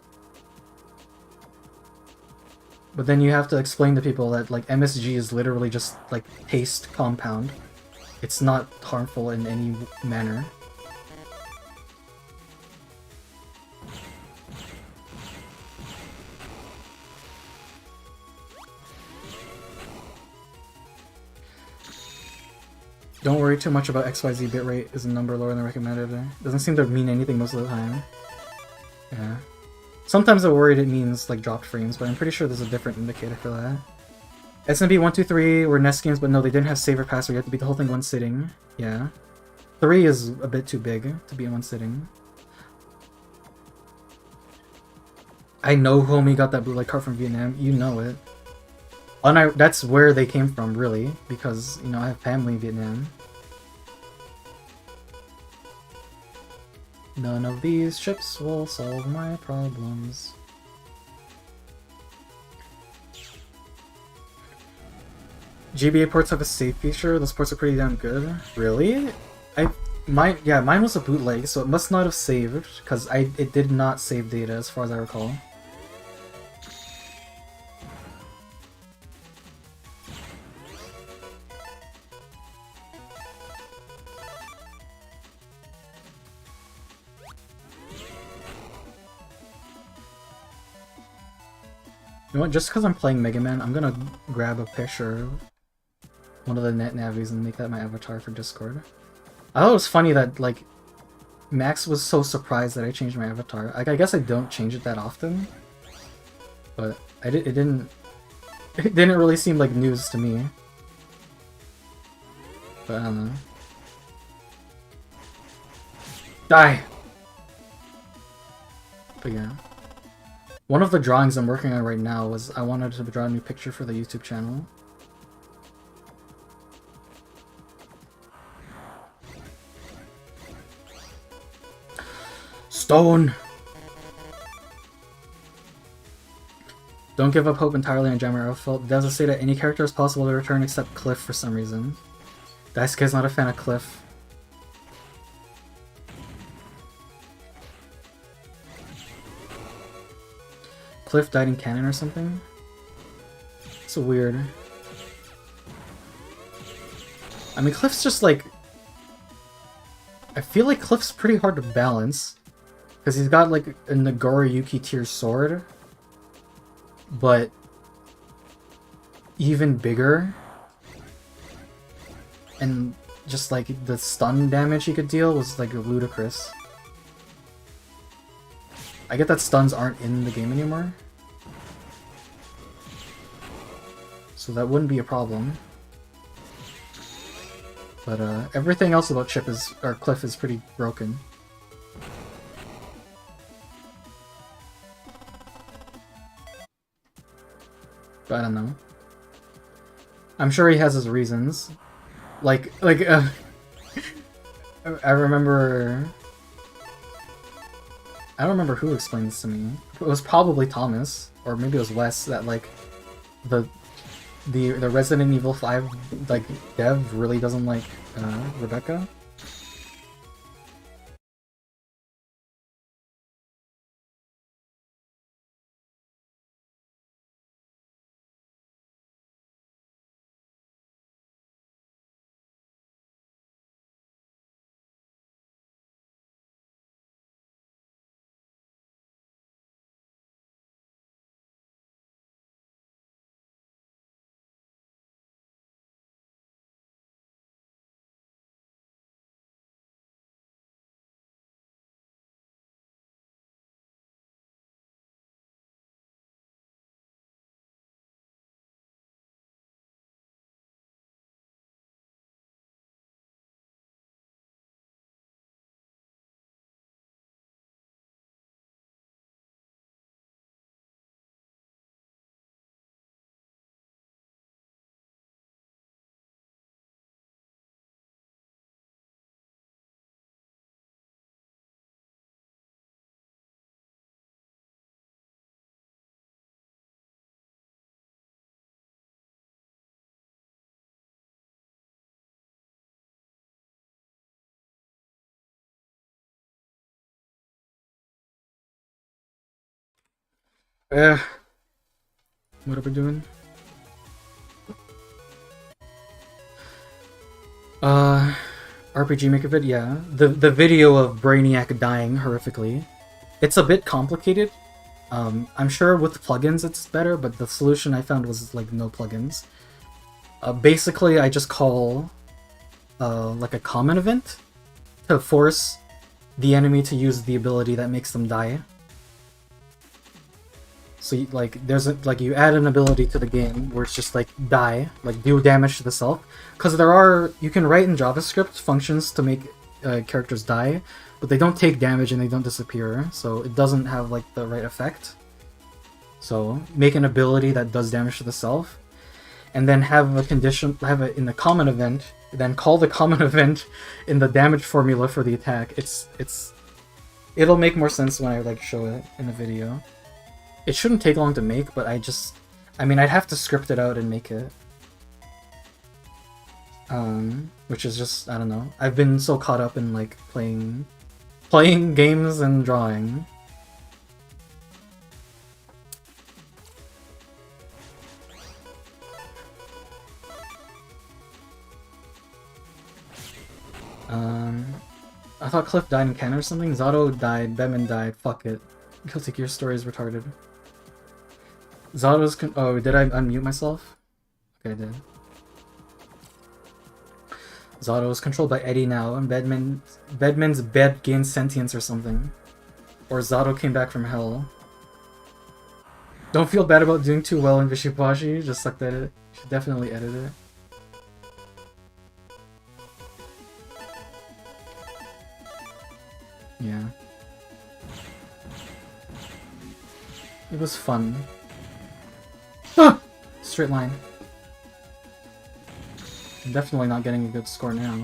S1: But then you have to explain to people that like MSG is literally just like paste compound. It's not harmful in any manner. Don't worry too much about XYZ bitrate is a number lower than recommended. It doesn't seem to mean anything most of the time. Yeah. Sometimes I'm worried it means like dropped frames, but I'm pretty sure there's a different indicator for that. SMB 123 were NES games, but no, they didn't have save or pass, or you have to beat the whole thing one sitting. Yeah. 3 is a bit too big to be in one sitting. I know homie got that bootleg card from Vietnam. You know it. And that's where they came from, really, because, you know, I have family in Vietnam. None of these chips will solve my problems. GBA ports have a save feature. Those ports are pretty damn good. Really? Mine was a bootleg, so it must not have saved, because it did not save data as far as I recall. You know what, just because I'm playing Mega Man, I'm gonna grab a picture of one of the net navies and make that my avatar for Discord. I thought it was funny that, like, Max was so surprised that I changed my avatar. Like, I guess I don't change it that often, but it didn't really seem like news to me. But I don't know. Die! But yeah. One of the drawings I'm working on right now was I wanted to draw a new picture for the YouTube channel. Stone! Don't give up hope entirely on Jammer. It doesn't say that any character is possible to return except Cliff for some reason. Daisuke's not a fan of Cliff. Cliff died in canon or something? It's weird. I mean, Cliff's just like... I feel like Cliff's pretty hard to balance. Because he's got like a Nagoriyuki tier sword. But... even bigger. And just like the stun damage he could deal was like ludicrous. I get that stuns aren't in the game anymore. So that wouldn't be a problem. But everything else about Cliff is pretty broken. But I don't know. I'm sure he has his reasons. I remember... I don't remember who explained this to me. It was probably Thomas, or maybe it was Wes, that like the Resident Evil 5 like dev really doesn't like Rebecca. Eh, what are we doing? Uh, RPG Maker vid, yeah. The video of Brainiac dying horrifically. It's a bit complicated. I'm sure with plugins it's better, but the solution I found was like no plugins. Basically, I just call like a common event to force the enemy to use the ability that makes them die. So you add an ability to the game where it's just like die, like do damage to the self, because you can write in JavaScript functions to make characters die, but they don't take damage and they don't disappear, so it doesn't have like the right effect. So make an ability that does damage to the self, and then have it in the common event, then call the common event in the damage formula for the attack. It'll make more sense when I like show it in a video. It shouldn't take long to make, but I'd have to script it out and make it. Which is just, I don't know. I've been so caught up in like playing games and drawing. I thought Cliff died in canon or something. Zato died, Bedman died, fuck it. Celtic, your story is retarded. Zato's oh, did I unmute myself? Okay, I did. Zato is controlled by Eddie now, and Bedman's bed gains sentience or something. Or Zato came back from hell. Don't feel bad about doing too well in Vishipashi, just sucked at it. Should definitely edit it. Yeah. It was fun. Ah! Straight line. I'm definitely not getting a good score now.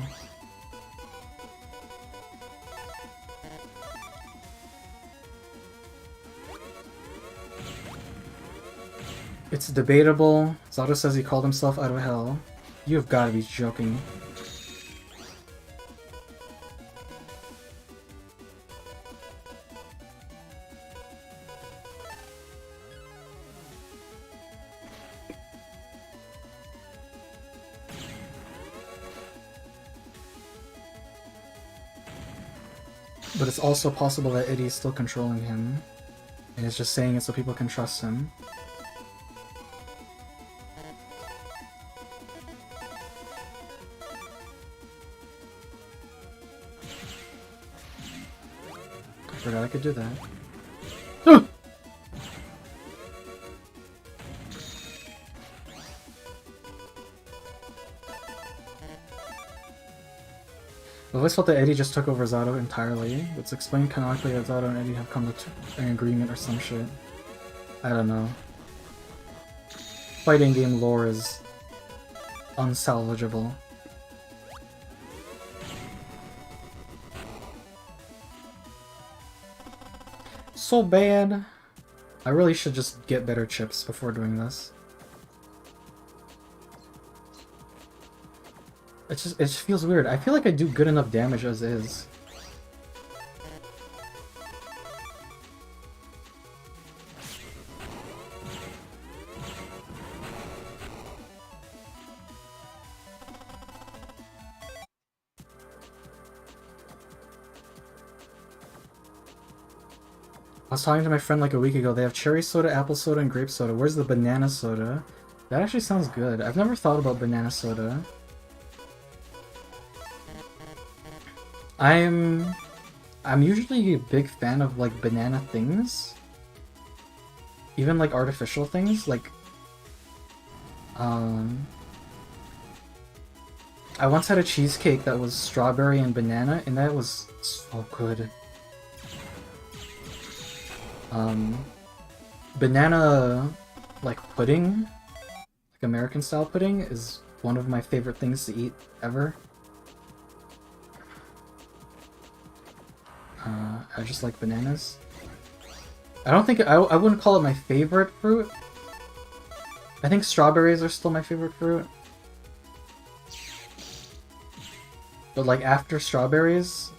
S1: It's debatable. Zato says he called himself out of hell. You've got to be joking. But it's also possible that Eddie's still controlling him, and is just saying it so people can trust him. I forgot I could do that. I've always felt that Eddie just took over Zato entirely. It's explained canonically that Zato and Eddie have come to an agreement or some shit. I don't know. Fighting game lore is unsalvageable. So bad. I really should just get better chips before doing this. It just feels weird. I feel like I do good enough damage as is. I was talking to my friend like a week ago. They have cherry soda, apple soda, and grape soda. Where's the banana soda? That actually sounds good. I've never thought about banana soda. I'm usually a big fan of like banana things. Even like artificial things, like I once had a cheesecake that was strawberry and banana, and that was so good. Banana like pudding, like American style pudding, is one of my favorite things to eat ever. I just like bananas. I don't think I wouldn't call it my favorite fruit. I think strawberries are still my favorite fruit. But like after strawberries,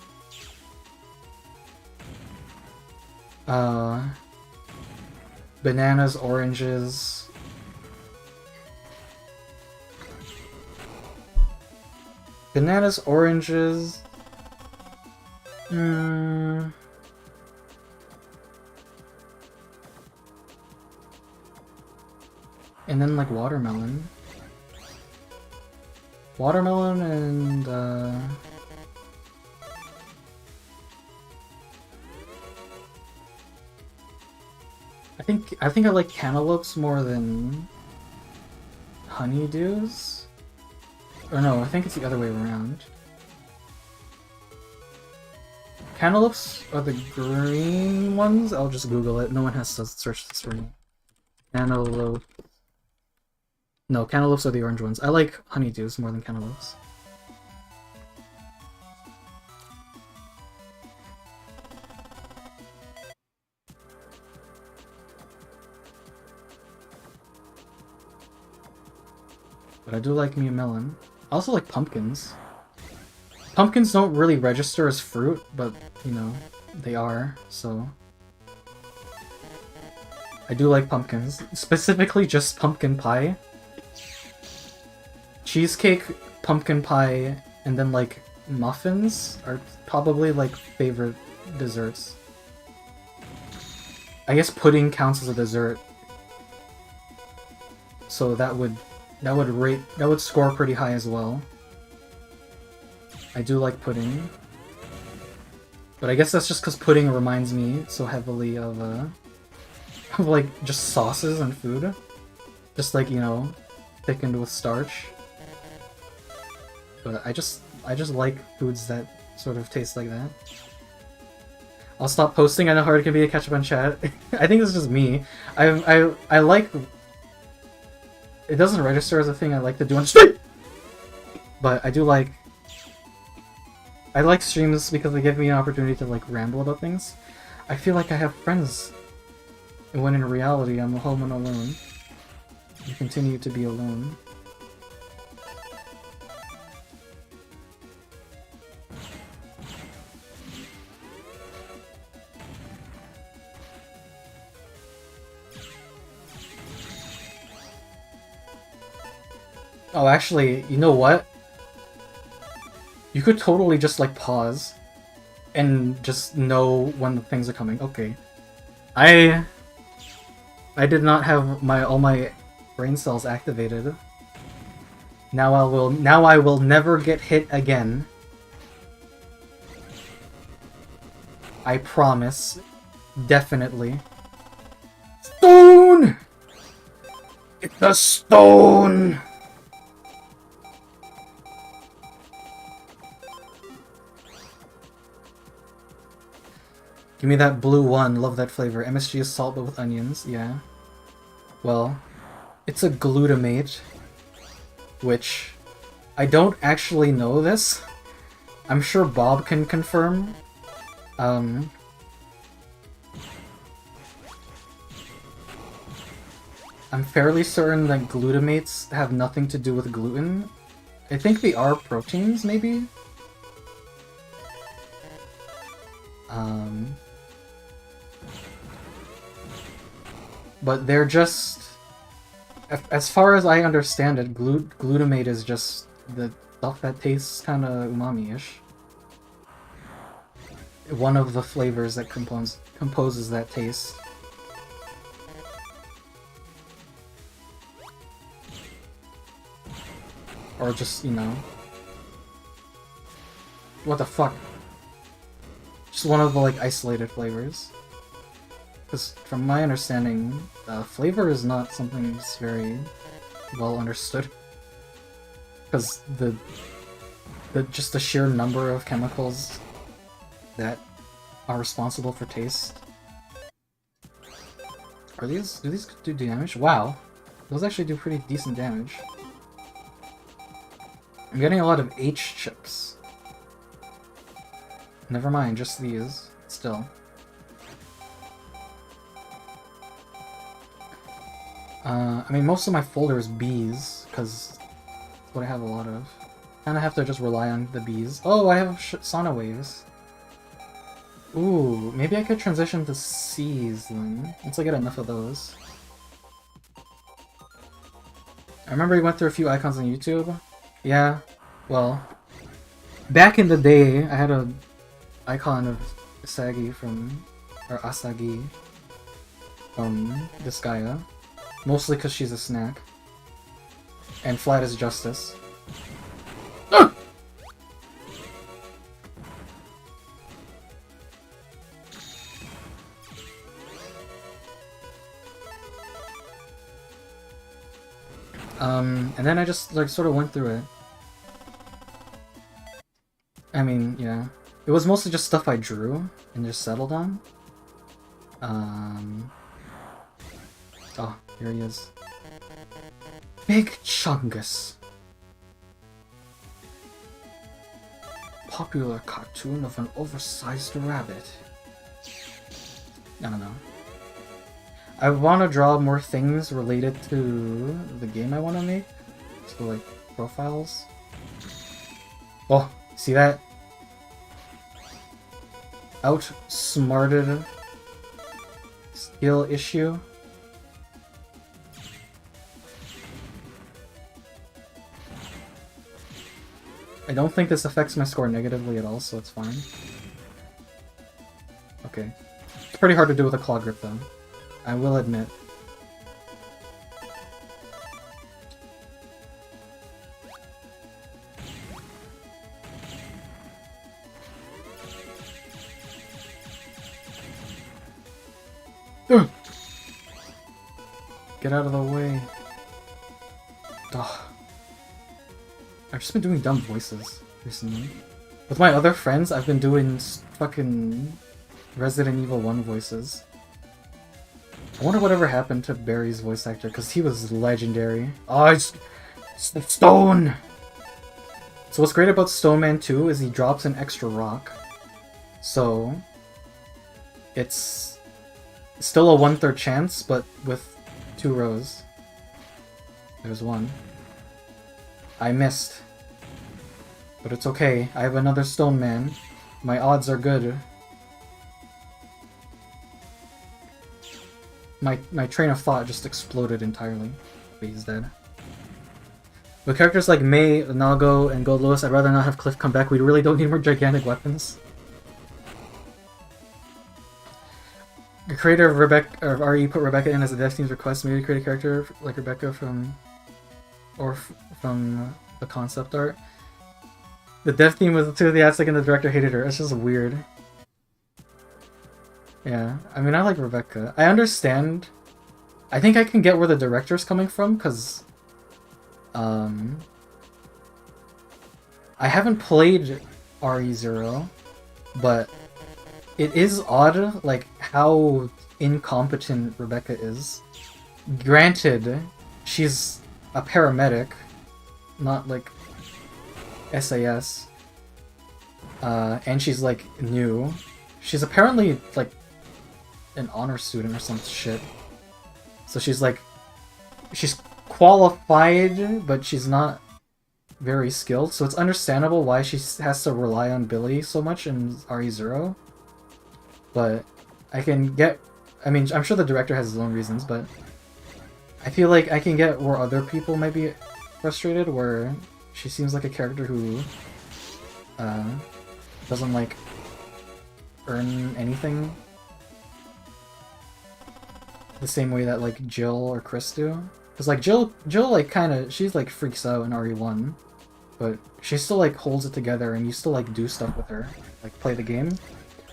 S1: Bananas, oranges. Bananas, oranges. And then like watermelon. Watermelon and I think I like cantaloupes more than honeydews. Or no, I think it's the other way around. Cantaloupes are the green ones? I'll just Google it. No one has to search this for me. Cantaloupe. No, cantaloupes are the orange ones. I like honeydews more than cantaloupes. But I do like me a melon. I also like pumpkins. Pumpkins don't really register as fruit, but, you know, they are, so... I do like pumpkins. Specifically just pumpkin pie. Cheesecake, pumpkin pie, and then, like, muffins are probably, like, favorite desserts. I guess pudding counts as a dessert. So that would score pretty high as well. I do like pudding. But I guess that's just because pudding reminds me so heavily of like, just sauces and food. Just like, you know, thickened with starch. But I just like foods that sort of taste like that. I'll stop posting, I know how hard it can be to catch up on chat. I think it's just me. I like... It doesn't register as a thing I like to do on stream! But I do like... I like streams because they give me an opportunity to, like, ramble about things. I feel like I have friends, when in reality I'm home and alone. I continue to be alone. Oh, actually, you know what? You could totally just, like, pause and just know when the things are coming. Okay. I did not have all my brain cells activated. Now I will never get hit again. I promise. Definitely. Stone! It's a stone! Give me that blue one, love that flavor. MSG is salt but with onions, yeah. Well, it's a glutamate, which I don't actually know this. I'm sure Bob can confirm. I'm fairly certain that glutamates have nothing to do with gluten. I think they are proteins, maybe? But they're just... As far as I understand it, glutamate is just the stuff that tastes kind of umami-ish. One of the flavors that composes that taste. Or just, you know... What the fuck? Just one of the, like, isolated flavors. Because from my understanding, flavor is not something that's very well understood. Because just the sheer number of chemicals that are responsible for taste. Do these do damage? Wow. Those actually do pretty decent damage. I'm getting a lot of H chips. Never mind, just these. Still. I mean, most of my folder is bees, because that's what I have a lot of. Kinda have to just rely on the bees. Oh, I have sauna waves. Ooh, maybe I could transition to C's then, once I get enough of those. I remember you went through a few icons on YouTube. Yeah, well, back in the day, I had a icon of Asagi from, or Asagi from Disgaea. Mostly because she's a snack. And flat as justice. Ah! And then I just like sort of went through it. I mean, yeah. It was mostly just stuff I drew and just settled on. Oh, here he is. Big Chungus. Popular cartoon of an oversized rabbit. I don't know. I want to draw more things related to the game I want to make. So like profiles. Oh, see that? Outsmarted skill issue. I don't think this affects my score negatively at all, so it's fine. Okay. It's pretty hard to do with a claw grip though. I will admit. Ugh. Get out of the way. Ugh. I've just been doing dumb voices recently. With my other friends, I've been doing fucking Resident Evil 1 voices. I wonder whatever happened to Barry's voice actor, because he was legendary. Oh, it's Stone! So what's great about Stone Man 2 is he drops an extra rock. So it's still a 1/3 chance, but with 2 rows. There's one. I missed. But it's okay, I have another Stone Man. My odds are good. My train of thought just exploded entirely. But he's dead. With characters like Mei, Nago, and Gold Lewis, I'd rather not have Cliff come back. We really don't need more gigantic weapons. The creator of Rebecca, of RE put Rebecca in as a dev team's request. Maybe create a character like Rebecca from the concept art. The dev team was too enthusiastic and the director hated her. It's just weird. Yeah, I mean, I like Rebecca. I understand. I think I can get where the director's coming from, because I haven't played RE0, but it is odd, like, how incompetent Rebecca is. Granted, she's a paramedic, not, like, SAS. And she's, like, new. She's apparently, like, an honor student or some shit. So she's, like, she's qualified, but she's not very skilled, so it's understandable why she has to rely on Billy so much in RE0. But I can get... I mean, I'm sure the director has his own reasons, but I feel like I can get where other people might be frustrated, where she seems like a character who doesn't, like, earn anything the same way that, like, Jill or Chris do. Because, like, Jill, like, kind of, she's, like, freaks out in RE1, but she still, like, holds it together, and you still, like, do stuff with her, like, play the game.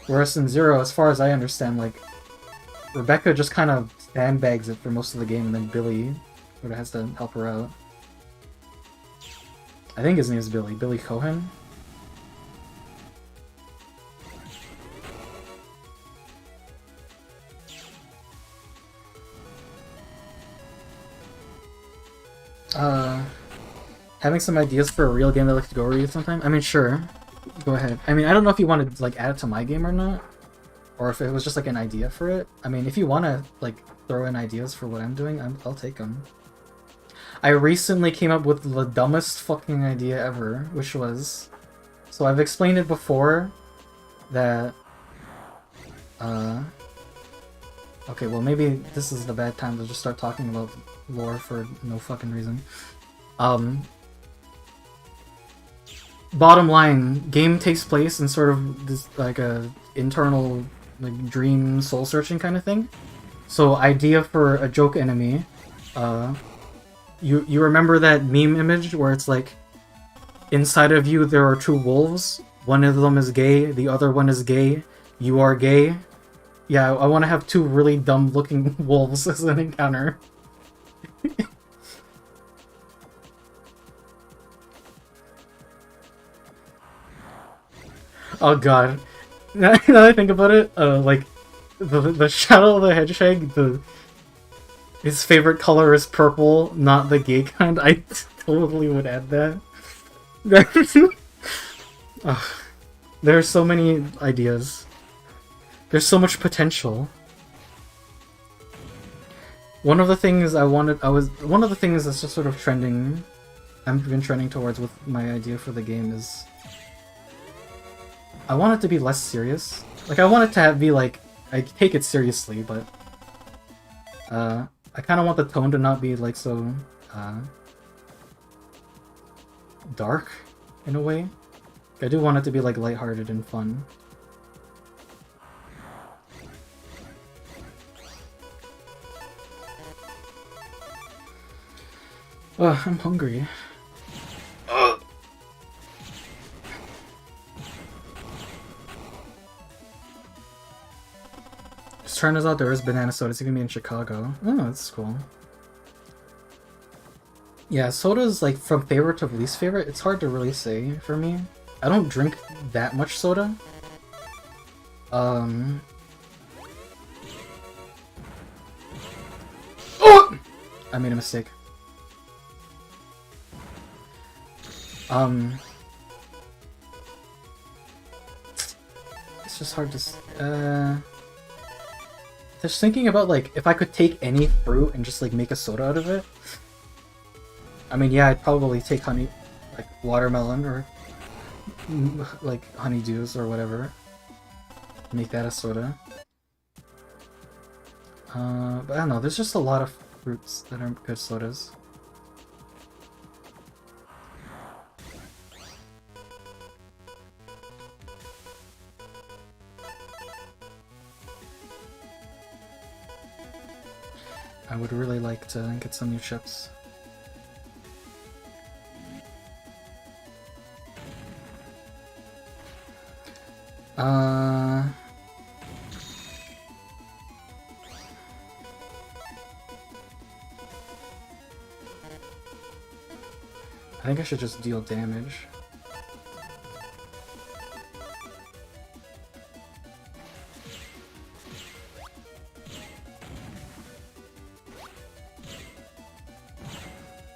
S1: Whereas in Zero, as far as I understand, like, Rebecca just kind of sandbags it for most of the game, and then Billy sort of has to help her out. I think his name is Billy. Billy Cohen? Having some ideas for a real game I'd like to go over you sometime? I mean, sure. Go ahead. I mean, I don't know if you want to, like, add it to my game or not. Or if it was just, like, an idea for it. I mean, if you want to, like, throw in ideas for what I'm doing, I'll take them. I recently came up with the dumbest fucking idea ever, which was... So I've explained it before, that Okay, well maybe this is the bad time to just start talking about lore for no fucking reason. Bottom line, game takes place in sort of this like a internal like dream soul searching kind of thing. So idea for a joke enemy, you remember that meme image where it's like inside of you there are two wolves, one of them is gay, the other one is gay, you are gay. Yeah, I want to have two really dumb looking wolves as an encounter. Oh god. Now that I think about it, like the Shadow of the Hedgehog, his favorite color is purple, not the gay kind. I totally would add that. Ugh. There are so many ideas. There's so much potential. One of the things one of the things that's just sort of trending, I've been trending towards with my idea for the game is, I want it to be less serious. Like, I want it to be like, I take it seriously, but I kind of want the tone to not be like so dark in a way. I do want it to be like lighthearted and fun. Ugh, I'm hungry. Ugh. Just turns out there is banana soda. It's gonna be in Chicago. Oh, that's cool. Yeah, soda's like from favorite to least favorite. It's hard to really say for me. I don't drink that much soda. Oh! I made a mistake. It's just hard to. Just thinking about like if I could take any fruit and just like make a soda out of it. I mean, yeah, I'd probably take honey, like watermelon or like honeydews or whatever. Make that a soda. But I don't know. There's just a lot of fruits that are good sodas. I would really like to get some new chips. I think I should just deal damage.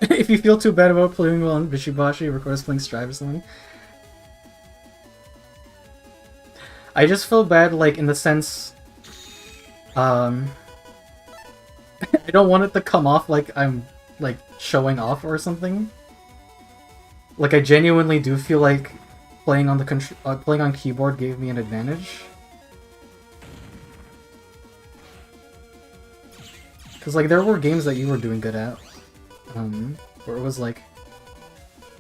S1: If you feel too bad about playing well on Bishibashi, record us playing Strive or something. I just feel bad, like, in the sense... I don't want it to come off like I'm, like, showing off or something. Like, I genuinely do feel like playing on the playing on keyboard gave me an advantage. Because, like, there were games that you were doing good at. Where it was, like,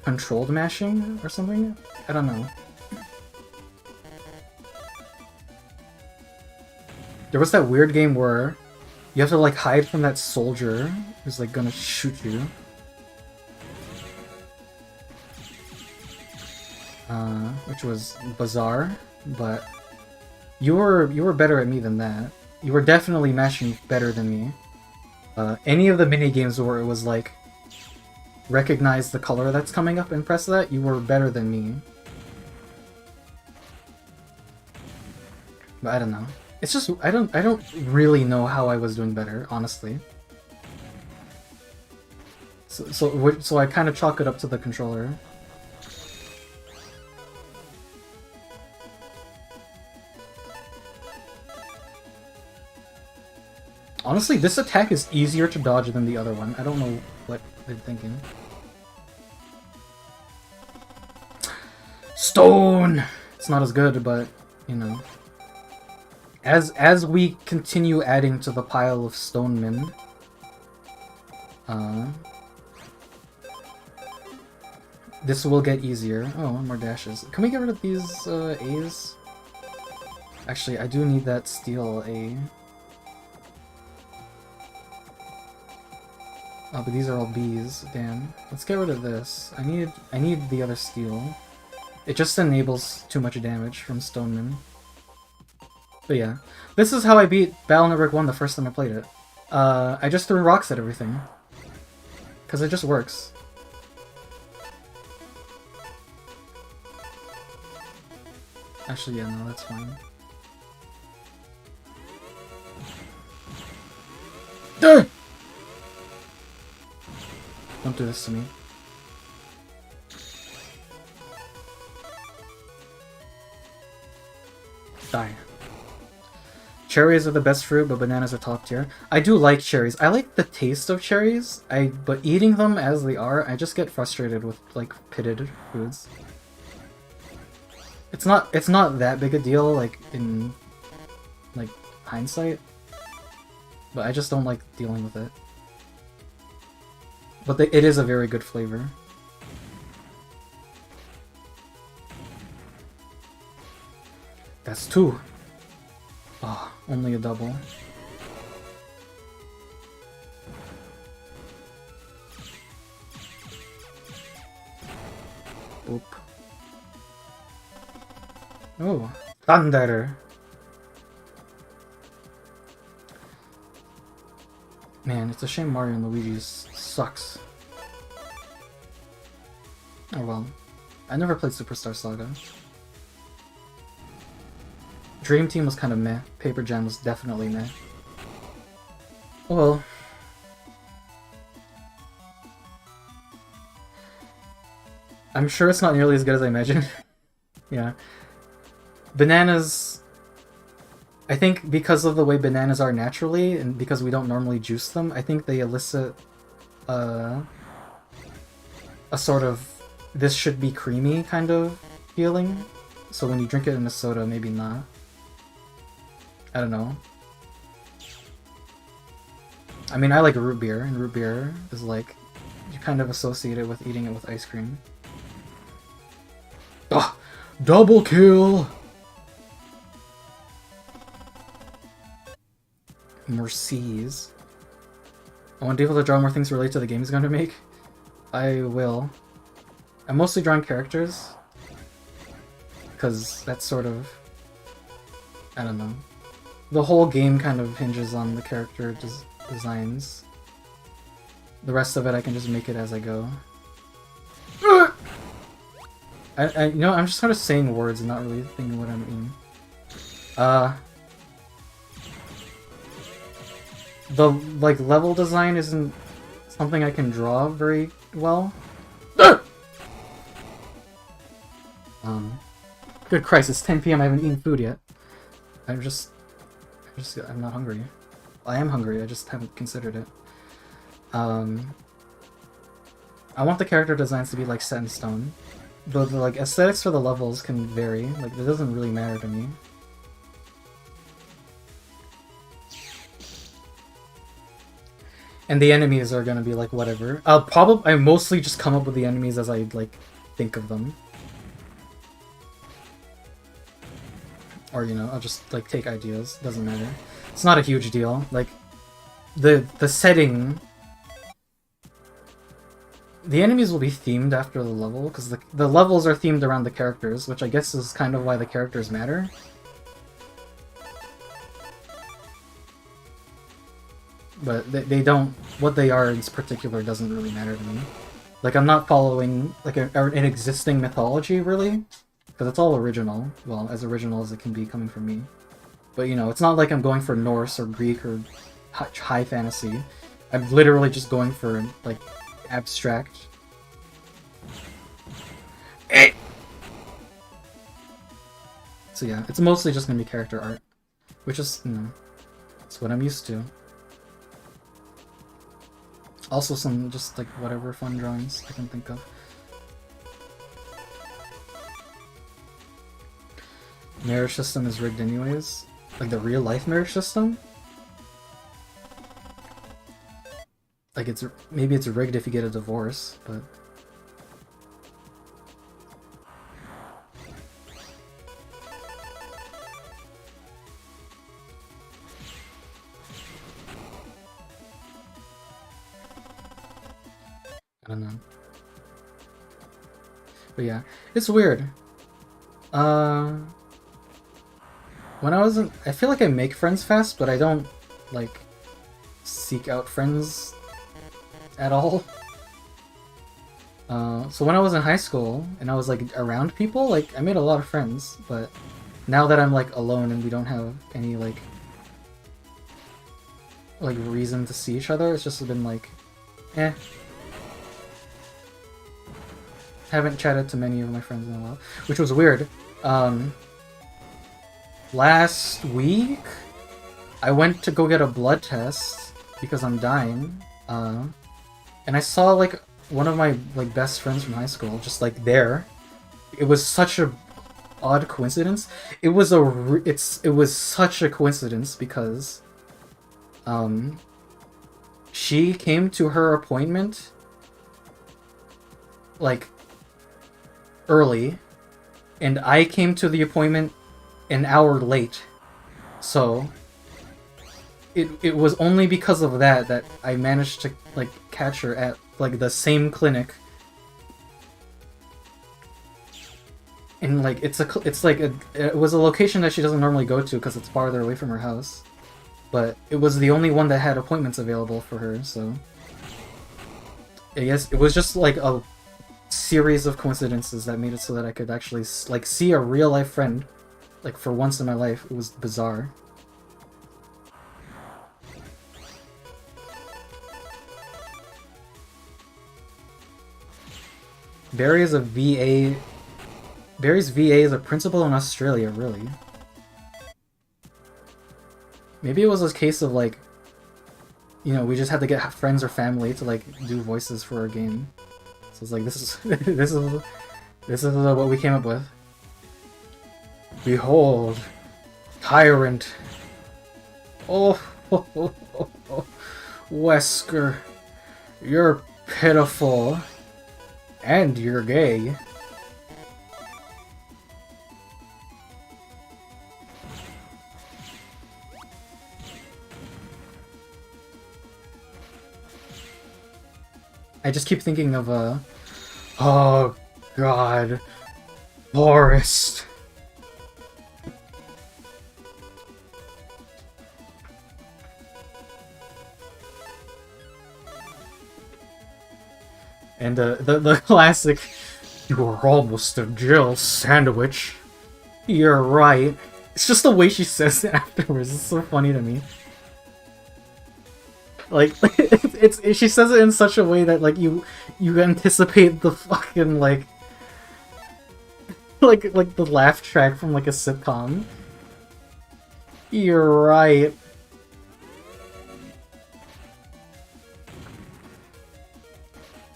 S1: controlled mashing or something? I don't know. There was that weird game where you have to, like, hide from that soldier who's, like, gonna shoot you. Which was bizarre, but you were better at me than that. You were definitely mashing better than me. Any of the mini games where it was like recognize the color that's coming up and press that, you were better than me. But I don't know. It's just I don't really know how I was doing better, honestly. So I kind of chalk it up to the controller. Honestly, this attack is easier to dodge than the other one. I don't know what they're thinking. Stone! It's not as good, but, you know. As we continue adding to the pile of stone min, this will get easier. Oh, more dashes. Can we get rid of these A's? Actually, I do need that steel A. Oh, but these are all B's. Damn. Let's get rid of this. I need the other steel. It just enables too much damage from Stoneman. But yeah. This is how I beat Battle Network 1 the first time I played it. I just threw rocks at everything. Because it just works. Actually, yeah, no, that's fine. Don't do this to me. Die. Cherries are the best fruit, but bananas are top tier. I do like cherries. I like the taste of cherries, but eating them as they are, I just get frustrated with, like, pitted foods. It's not that big a deal, like, in, like, hindsight. But I just don't like dealing with it. But it is a very good flavor. That's 2. Oh, only a double. Oop. Oh, thunder! Man, it's a shame Mario and Luigi's sucks. Oh well. I never played Superstar Saga. Dream Team was kind of meh. Paper Jam was definitely meh. Well. I'm sure it's not nearly as good as I imagined. Yeah. Bananas... I think because of the way bananas are naturally, and because we don't normally juice them, I think they elicit a sort of this should be creamy kind of feeling. So when you drink it in a soda, maybe not. I don't know. I mean, I like root beer, and root beer is like, you kind of associate it with eating it with ice cream. Ugh! Double kill! Mercies. I want Devil to draw more things related to the game he's going to make. I will. I'm mostly drawing characters. Because that's sort of... I don't know. The whole game kind of hinges on the character designs. The rest of it I can just make it as I go. You know, I'm just sort of saying words and not really thinking what I mean. The, like, level design isn't something I can draw very well. Good Christ, it's 10 PM, I haven't eaten food yet. I'm not hungry. I am hungry, I just haven't considered it. I want the character designs to be, like, set in stone. The like, aesthetics for the levels can vary, like, it doesn't really matter to me. And the enemies are gonna be, like, whatever. I mostly just come up with the enemies as I, like, think of them. Or, you know, I'll just, like, take ideas. Doesn't matter. It's not a huge deal. Like, the setting... The enemies will be themed after the level, because the levels are themed around the characters, which I guess is kind of why the characters matter. But they don't... What they are in particular doesn't really matter to me. Like, I'm not following, like, an existing mythology, really. Because it's all original. Well, as original as it can be coming from me. But, you know, it's not like I'm going for Norse or Greek or high fantasy. I'm literally just going for, like, abstract. So yeah, it's mostly just gonna be character art. Which is, you know, it's what I'm used to. Also some just, like, whatever fun drawings I can think of. Marriage system is rigged anyways. Like the real life marriage system? Like maybe it's rigged if you get a divorce, but I don't know. But yeah, it's weird. When I feel like I make friends fast, but I don't like seek out friends at all. So when I was in high school and I was like around people, like I made a lot of friends, but now that I'm like alone and we don't have any like reason to see each other, it's just been like, eh. Haven't chatted to many of my friends in a while, which was weird. Last week, I went to go get a blood test because I'm dying, and I saw like one of my like best friends from high school just like there. It was such a odd coincidence. It was such a coincidence because she came to her appointment like early, and I came to the appointment an hour late. So it was only because of that I managed to like catch her at like the same clinic. And like it was a location that she doesn't normally go to because it's farther away from her house. But it was the only one that had appointments available for her, so I guess it was just like a series of coincidences that made it so that I could actually like see a real life friend like for once in my life. It was bizarre. Barry's VA is a principal in Australia, really. Maybe it was a case of like, you know, we just had to get friends or family to like do voices for our game. So it's like this is this is what we came up with. Behold, tyrant. Oh, Wesker, you're pitiful, and you're gay. I just keep thinking of oh god, Forest. And the classic, you are almost a Jill sandwich. You're right. It's just the way she says it afterwards. It's so funny to me. Like she says it in such a way that like you anticipate the fucking like the laugh track from like a sitcom. You're right.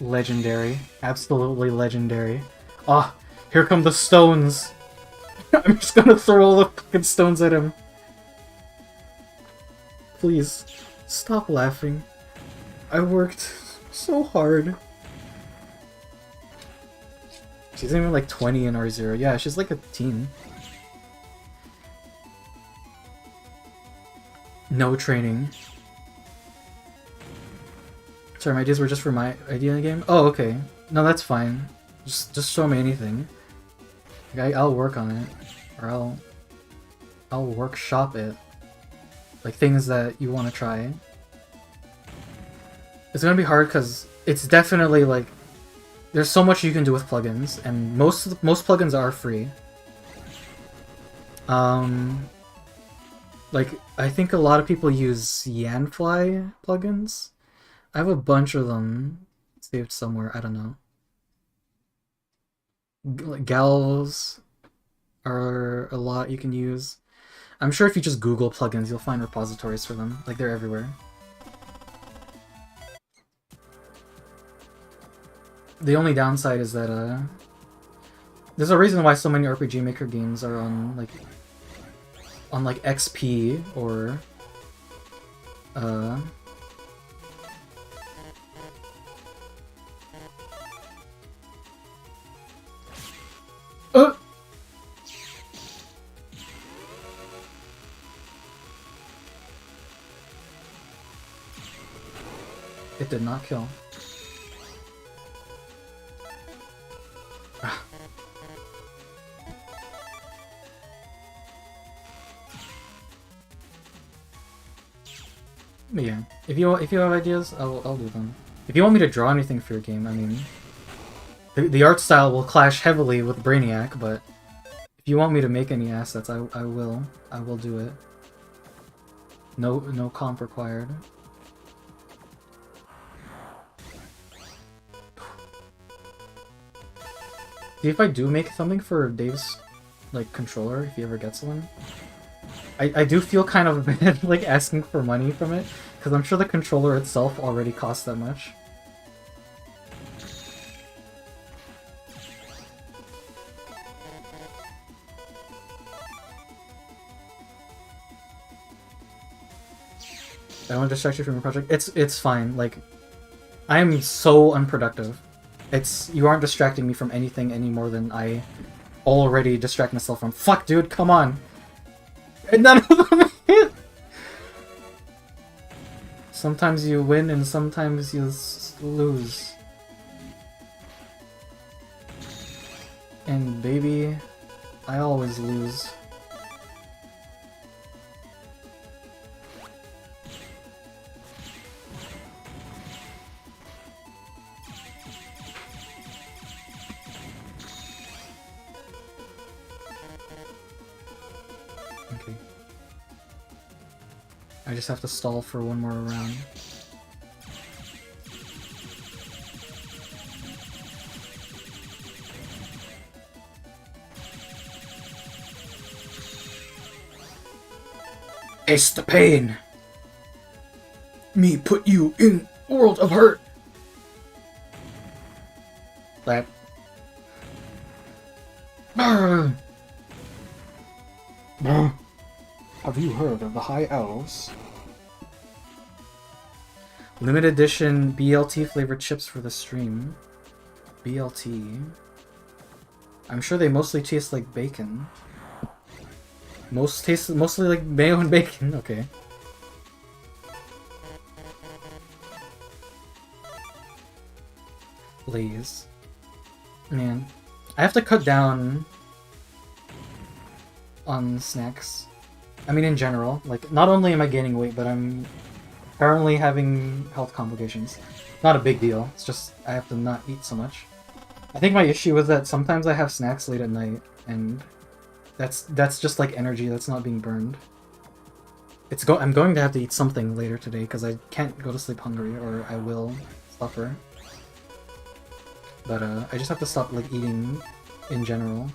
S1: Legendary. Absolutely legendary. Ah, here come the stones. I'm just gonna throw all the fucking stones at him. Please, stop laughing. I worked so hard. She's even like 20 in R0. Yeah, she's like a teen. No training. Sorry, my ideas were just for my idea in the game? Oh, okay. No, that's fine. Just show me anything. Like, I'll work on it. Or I'll workshop it. Like, things that you want to try. It's gonna be hard because it's definitely, like... There's so much you can do with plugins, and most plugins are free. Like, I think a lot of people use Yanfly plugins. I have a bunch of them saved somewhere, I don't know. Gals are a lot you can use. I'm sure if you just Google plugins, you'll find repositories for them. Like, they're everywhere. The only downside is that, there's a reason why so many RPG Maker games are on, like, on like XP or it did not kill. But yeah, if you have ideas, I'll do them. If you want me to draw anything for your game, I mean, the art style will clash heavily with Brainiac, but if you want me to make any assets, I will do it. No comp required. See, if I do make something for Dave's like controller, if he ever gets one, I do feel kind of bad like asking for money from it, because I'm sure the controller itself already costs that much. I don't want to distract you from your project. It's fine. Like, I am so unproductive. You aren't distracting me from anything any more than I already distract myself from. Fuck, dude, come on. And none of them hit. Sometimes you win and sometimes you lose. And baby, I always lose. Okay. I just have to stall for one more round. It's the pain. Me put you in world of hurt. That. Have you heard of the High Elves? Limited edition BLT flavored chips for the stream. BLT. I'm sure they mostly taste like bacon. Mostly like mayo and bacon. Okay. Lay's. Man, I have to cut down on snacks. I mean, in general. Like, not only am I gaining weight, but I'm apparently having health complications. Not a big deal. It's just I have to not eat so much. I think my issue is that sometimes I have snacks late at night, and that's just like energy that's not being burned. I'm going to have to eat something later today because I can't go to sleep hungry or I will suffer. But I just have to stop like eating in general,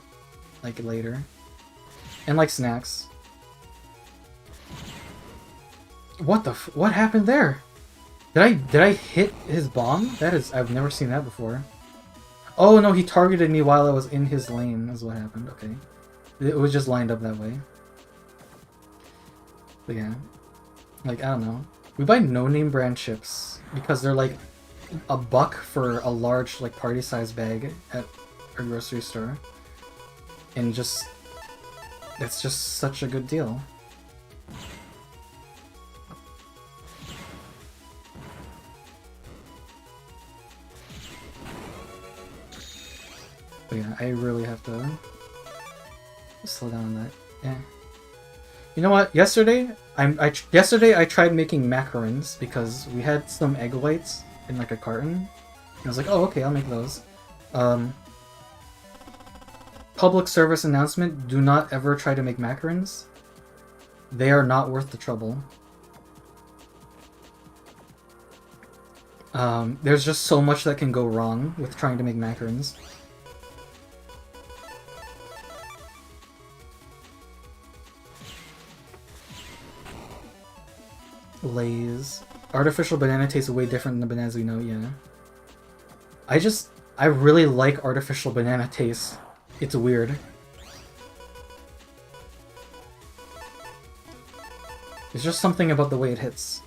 S1: like later, and like snacks. What the what happened there? Did I hit his bomb? I've never seen that before. Oh no, he targeted me while I was in his lane is what happened. Okay. It was just lined up that way. But yeah. Like, I don't know. We buy no-name brand chips because they're like $1 for a large like party size bag at a grocery store. And that's just such a good deal. But yeah, I really have to slow down on that. Yeah. You know what? Yesterday I tried making macarons because we had some egg whites in like a carton. And I was like, oh okay, I'll make those. Public service announcement: do not ever try to make macarons. They are not worth the trouble. There's just so much that can go wrong with trying to make macarons. Lay's. Artificial banana tastes way different than the bananas we know, yeah. I really like artificial banana taste. It's weird. It's just something about the way it hits.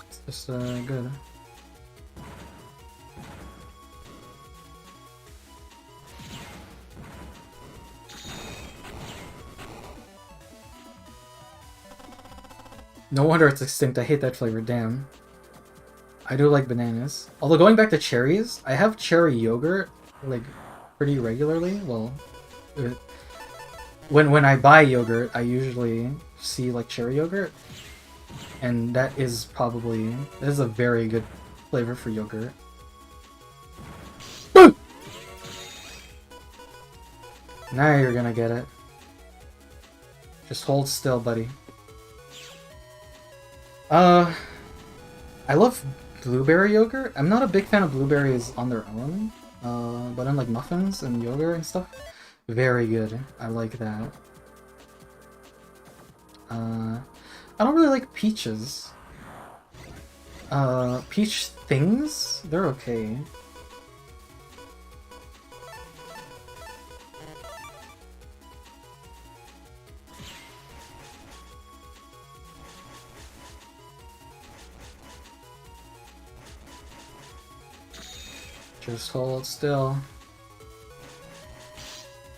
S1: It's just good. No wonder it's extinct. I hate that flavor, damn. I do like bananas. Although going back to cherries, I have cherry yogurt like pretty regularly. Well, uh, when I buy yogurt, I usually see like cherry yogurt, and that is a very good flavor for yogurt. Now you're gonna get it. Just hold still, buddy. I love blueberry yogurt. I'm not a big fan of blueberries on their own, but in like muffins and yogurt and stuff, very good. I like that. I don't really like peaches. Peach things? They're okay. Just hold still.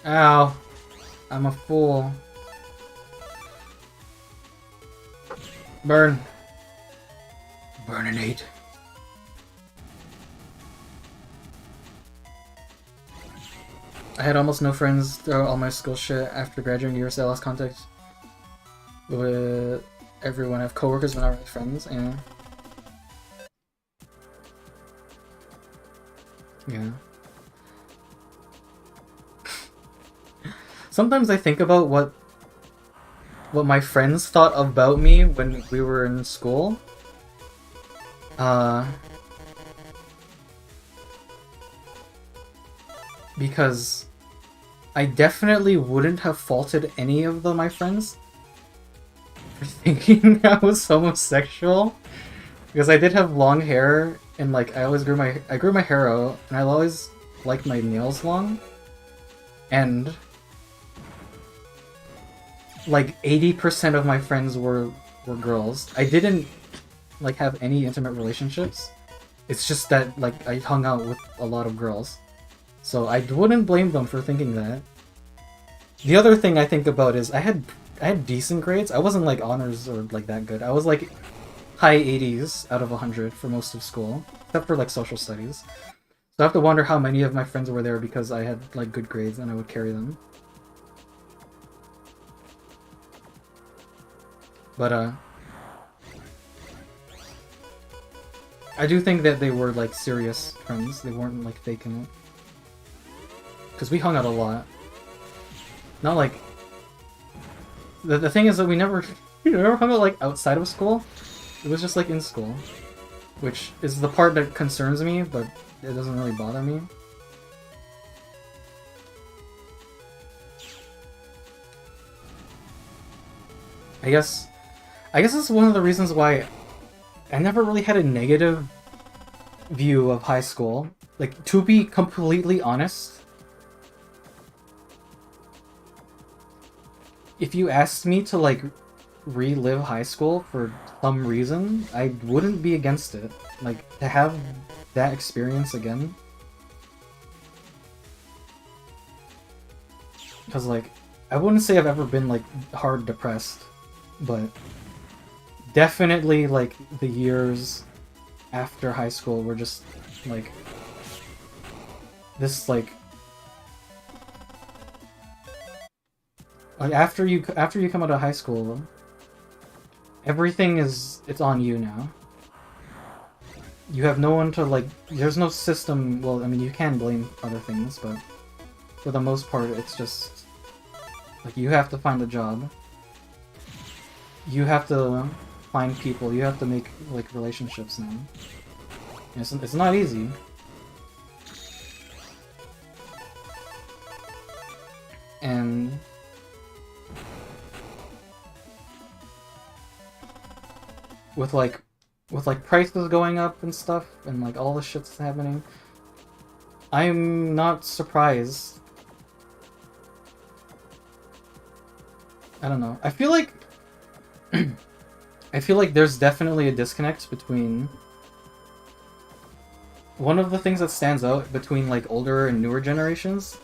S1: Ow. I'm a fool. Burn. Burninate. I had almost no friends throughout all my school shit after graduating years. I lost contact with everyone. I have coworkers but not really friends, and yeah. Sometimes I think about what my friends thought about me when we were in school. Because I definitely wouldn't have faulted any of my friends for thinking I was homosexual. Because I did have long hair, and like I grew my hair out, and I always liked my nails long. And like 80% of my friends were girls. I didn't like have any intimate relationships. It's just that like I hung out with a lot of girls. So I wouldn't blame them for thinking that. The other thing I think about is I had decent grades. I wasn't like honors or like that good. I was like high 80s out of 100 for most of school, except for like social studies. So I have to wonder how many of my friends were there because I had like good grades and I would carry them. But I do think that they were like serious friends. They weren't like faking it. Because we hung out a lot. Not like... The thing is that we never hung out like outside of school. It was just like in school. Which is the part that concerns me, but it doesn't really bother me. I guess that's one of the reasons why I never really had a negative view of high school. Like, to be completely honest, if you asked me to like relive high school for some reason, I wouldn't be against it. Like, to have that experience again. Because like, I wouldn't say I've ever been like hard depressed, but definitely like the years after high school were just like this like after you come out of high school, everything it's on you now. You have no one to like, there's no system. Well, I mean, you can blame other things, but for the most part it's just like you have to find a job, you have to find people, you have to make like relationships now. It's not easy. And with prices going up and stuff, and like all the shit's happening, I'm not surprised. I don't know. I feel like I feel like there's definitely a disconnect between... One of the things that stands out between like older and newer generations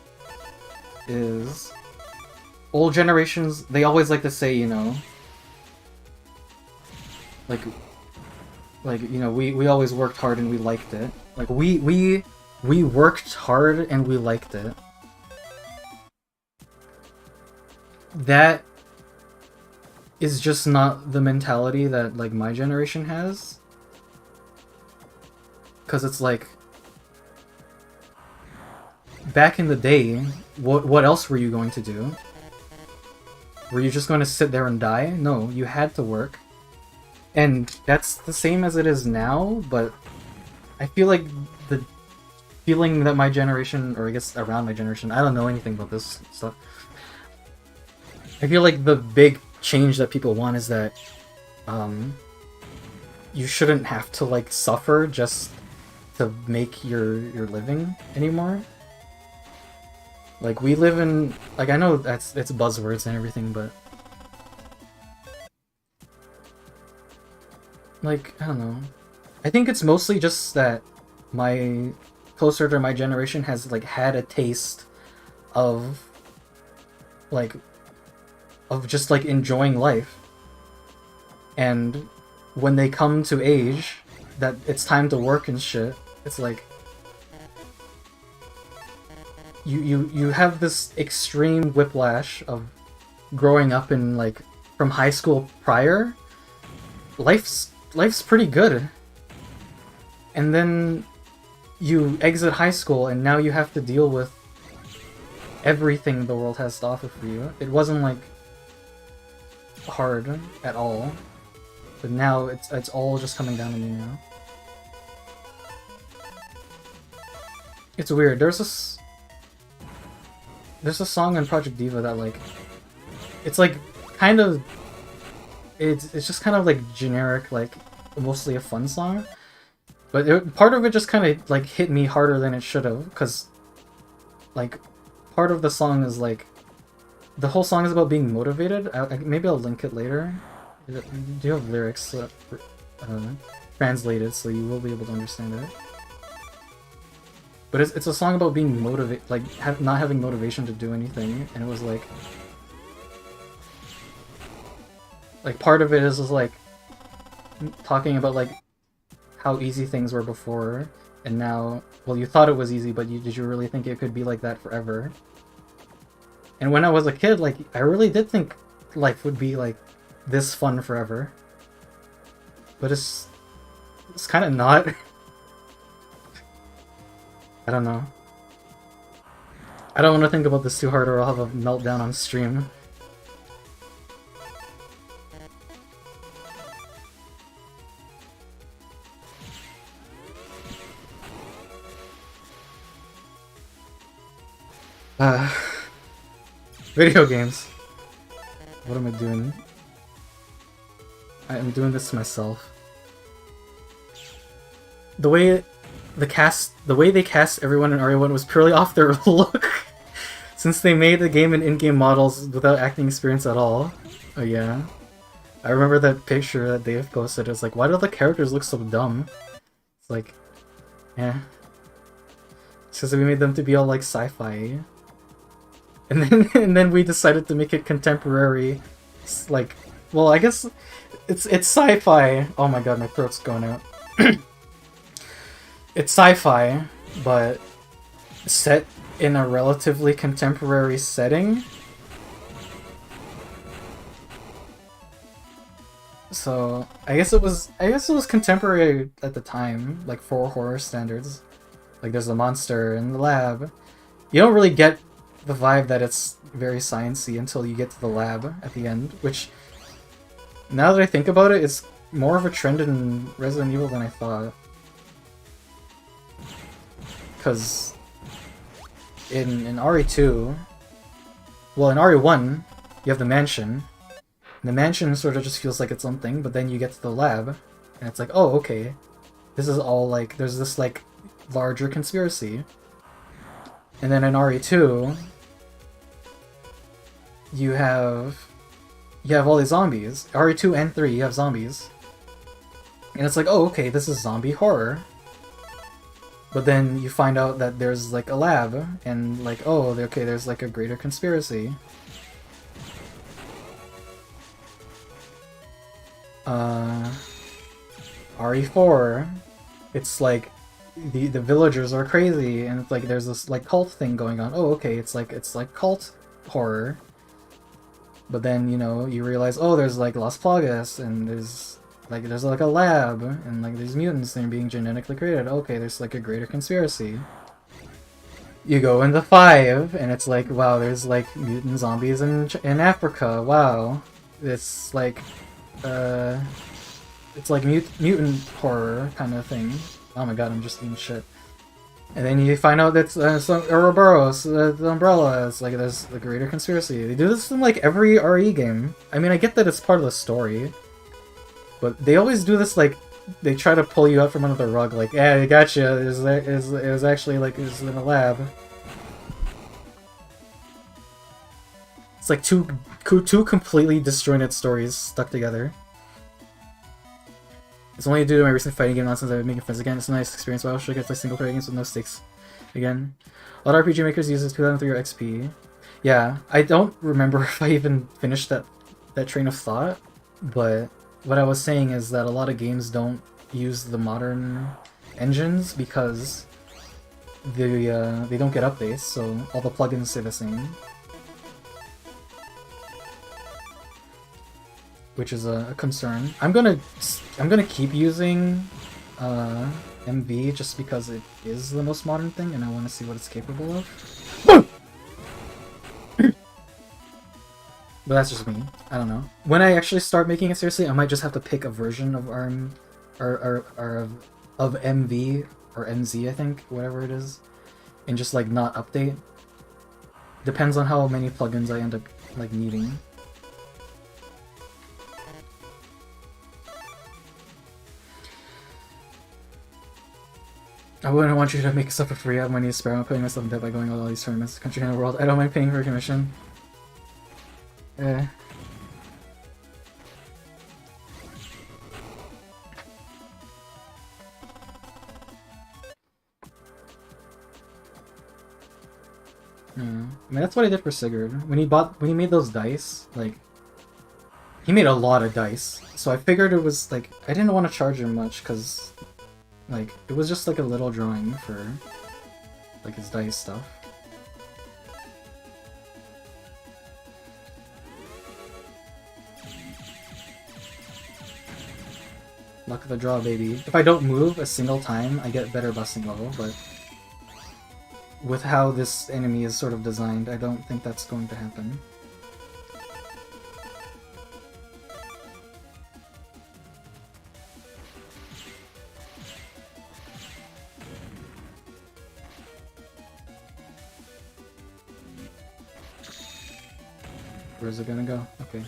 S1: is old generations, they always like to say, you know, like you know, we always worked hard and we liked it. Like we worked hard and we liked it. That is just not the mentality that like my generation has. Cause it's like back in the day, what else were you going to do? Were you just going to sit there and die? No, you had to work. And that's the same as it is now, but I feel like the feeling that my generation, or I guess around my generation, I don't know anything about this stuff. I feel like the big change that people want is that you shouldn't have to like suffer just to make your living anymore. Like we live in, like I know it's buzzwords and everything, but like I don't know. I think it's mostly just that my closer to my generation has like had a taste of like just like enjoying life, and when they come to age that it's time to work and shit, it's like you have this extreme whiplash of growing up in like from high school prior. Life's pretty good, and then you exit high school and now you have to deal with everything the world has to offer for you. It wasn't like hard at all, but now it's all just coming down to me now. It's weird. There's a song on Project Diva that like it's like kind of it's just kind of like generic, like mostly a fun song, but part of it just kind of like hit me harder than it should have, because like part of the song is like the whole song is about being motivated. Maybe I'll link it later. Do you have lyrics translated, so you will be able to understand it. But it's a song about being motivated, like not having motivation to do anything, and it was like part of it is like talking about like how easy things were before, and now, well, you thought it was easy, but did you really think it could be like that forever? And when I was a kid, like I really did think life would be like this fun forever, but it's kind of not. I don't know. I don't want to think about this too hard or I'll have a meltdown on stream. Video games. What am I doing? I am doing this to myself. The way they cast everyone in RE1 was purely off their look, since they made the game in in-game models without acting experience at all. Oh yeah. I remember that picture that Dave posted. It's like, why do the characters look so dumb? It's like, yeah. It's because we made them to be all like sci-fi. And then we decided to make it contemporary. It's like, well, I guess it's sci-fi. Oh my god, my throat's going out. It's sci-fi, but set in a relatively contemporary setting. So I guess it was contemporary at the time, like for horror standards. Like there's a monster in the lab. You don't really get the vibe that it's very science-y until you get to the lab at the end, which, now that I think about it, it's more of a trend in Resident Evil than I thought. Because in RE2, well, in RE1, you have the mansion. And the mansion sort of just feels like its own thing, but then you get to the lab, and it's like, oh, okay. This is all like, there's this like larger conspiracy. And then in RE2, you have you have all these zombies. RE2 and 3, you have zombies. And it's like, oh, okay, this is zombie horror. But then you find out that there's like a lab, and like, oh, okay, there's like a greater conspiracy. RE4, it's like the villagers are crazy, and it's like there's this like cult thing going on. Oh, okay, it's like cult horror. But then, you know, you realize, oh, there's like Las Plagas, and there's like a lab, and like these mutants that are being genetically created. Okay, there's like a greater conspiracy. You go into 5, and it's like, wow, there's like mutant zombies in Africa. Wow, it's like mutant horror kind of thing. Oh my god, I'm just eating shit. And then you find out that some Ouroboros, the umbrella, is like there's the greater conspiracy. They do this in like every RE game. I mean, I get that it's part of the story, but they always do this like they try to pull you out from under the rug. Like, yeah, I gotcha. It was actually like it was in a lab. It's like two completely disjointed stories stuck together. It's only due to my recent fighting game nonsense I've been making friends again. It's a nice experience, but I should get like single player games with no stakes again. A lot of RPG makers use this 2003 or XP. Yeah, I don't remember if I even finished that train of thought, but what I was saying is that a lot of games don't use the modern engines because they don't get updates, so all the plugins stay the same. Which is a concern. I'm gonna keep using MV just because it is the most modern thing, and I want to see what it's capable of. But that's just me. I don't know. When I actually start making it seriously, I might just have to pick a version of ARM or of MV or MZ, I think, whatever it is, and just like not update. Depends on how many plugins I end up like needing. I wouldn't want you to make stuff for free. I have money to spare. I'm putting myself in debt by going to all these tournaments, country and the world. I don't mind paying for a commission. Eh. I mean, that's what I did for Sigurd. When he made those dice, like, he made a lot of dice. So I figured it was, like, I didn't want to charge him much, because, like, it was just, like, a little drawing for, like, his dice stuff. Luck of the draw, baby. If I don't move a single time, I get better busting level, but with how this enemy is sort of designed, I don't think that's going to happen. Where's it gonna go? Okay.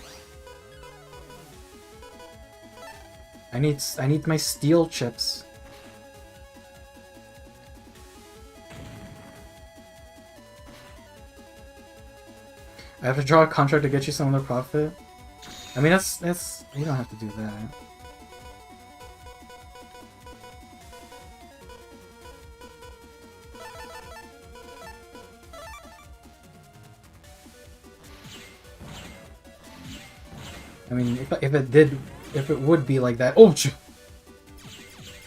S1: I need my steel chips. I have to draw a contract to get you some of the profit. I mean, that's you don't have to do that. I mean, if it would be like that, it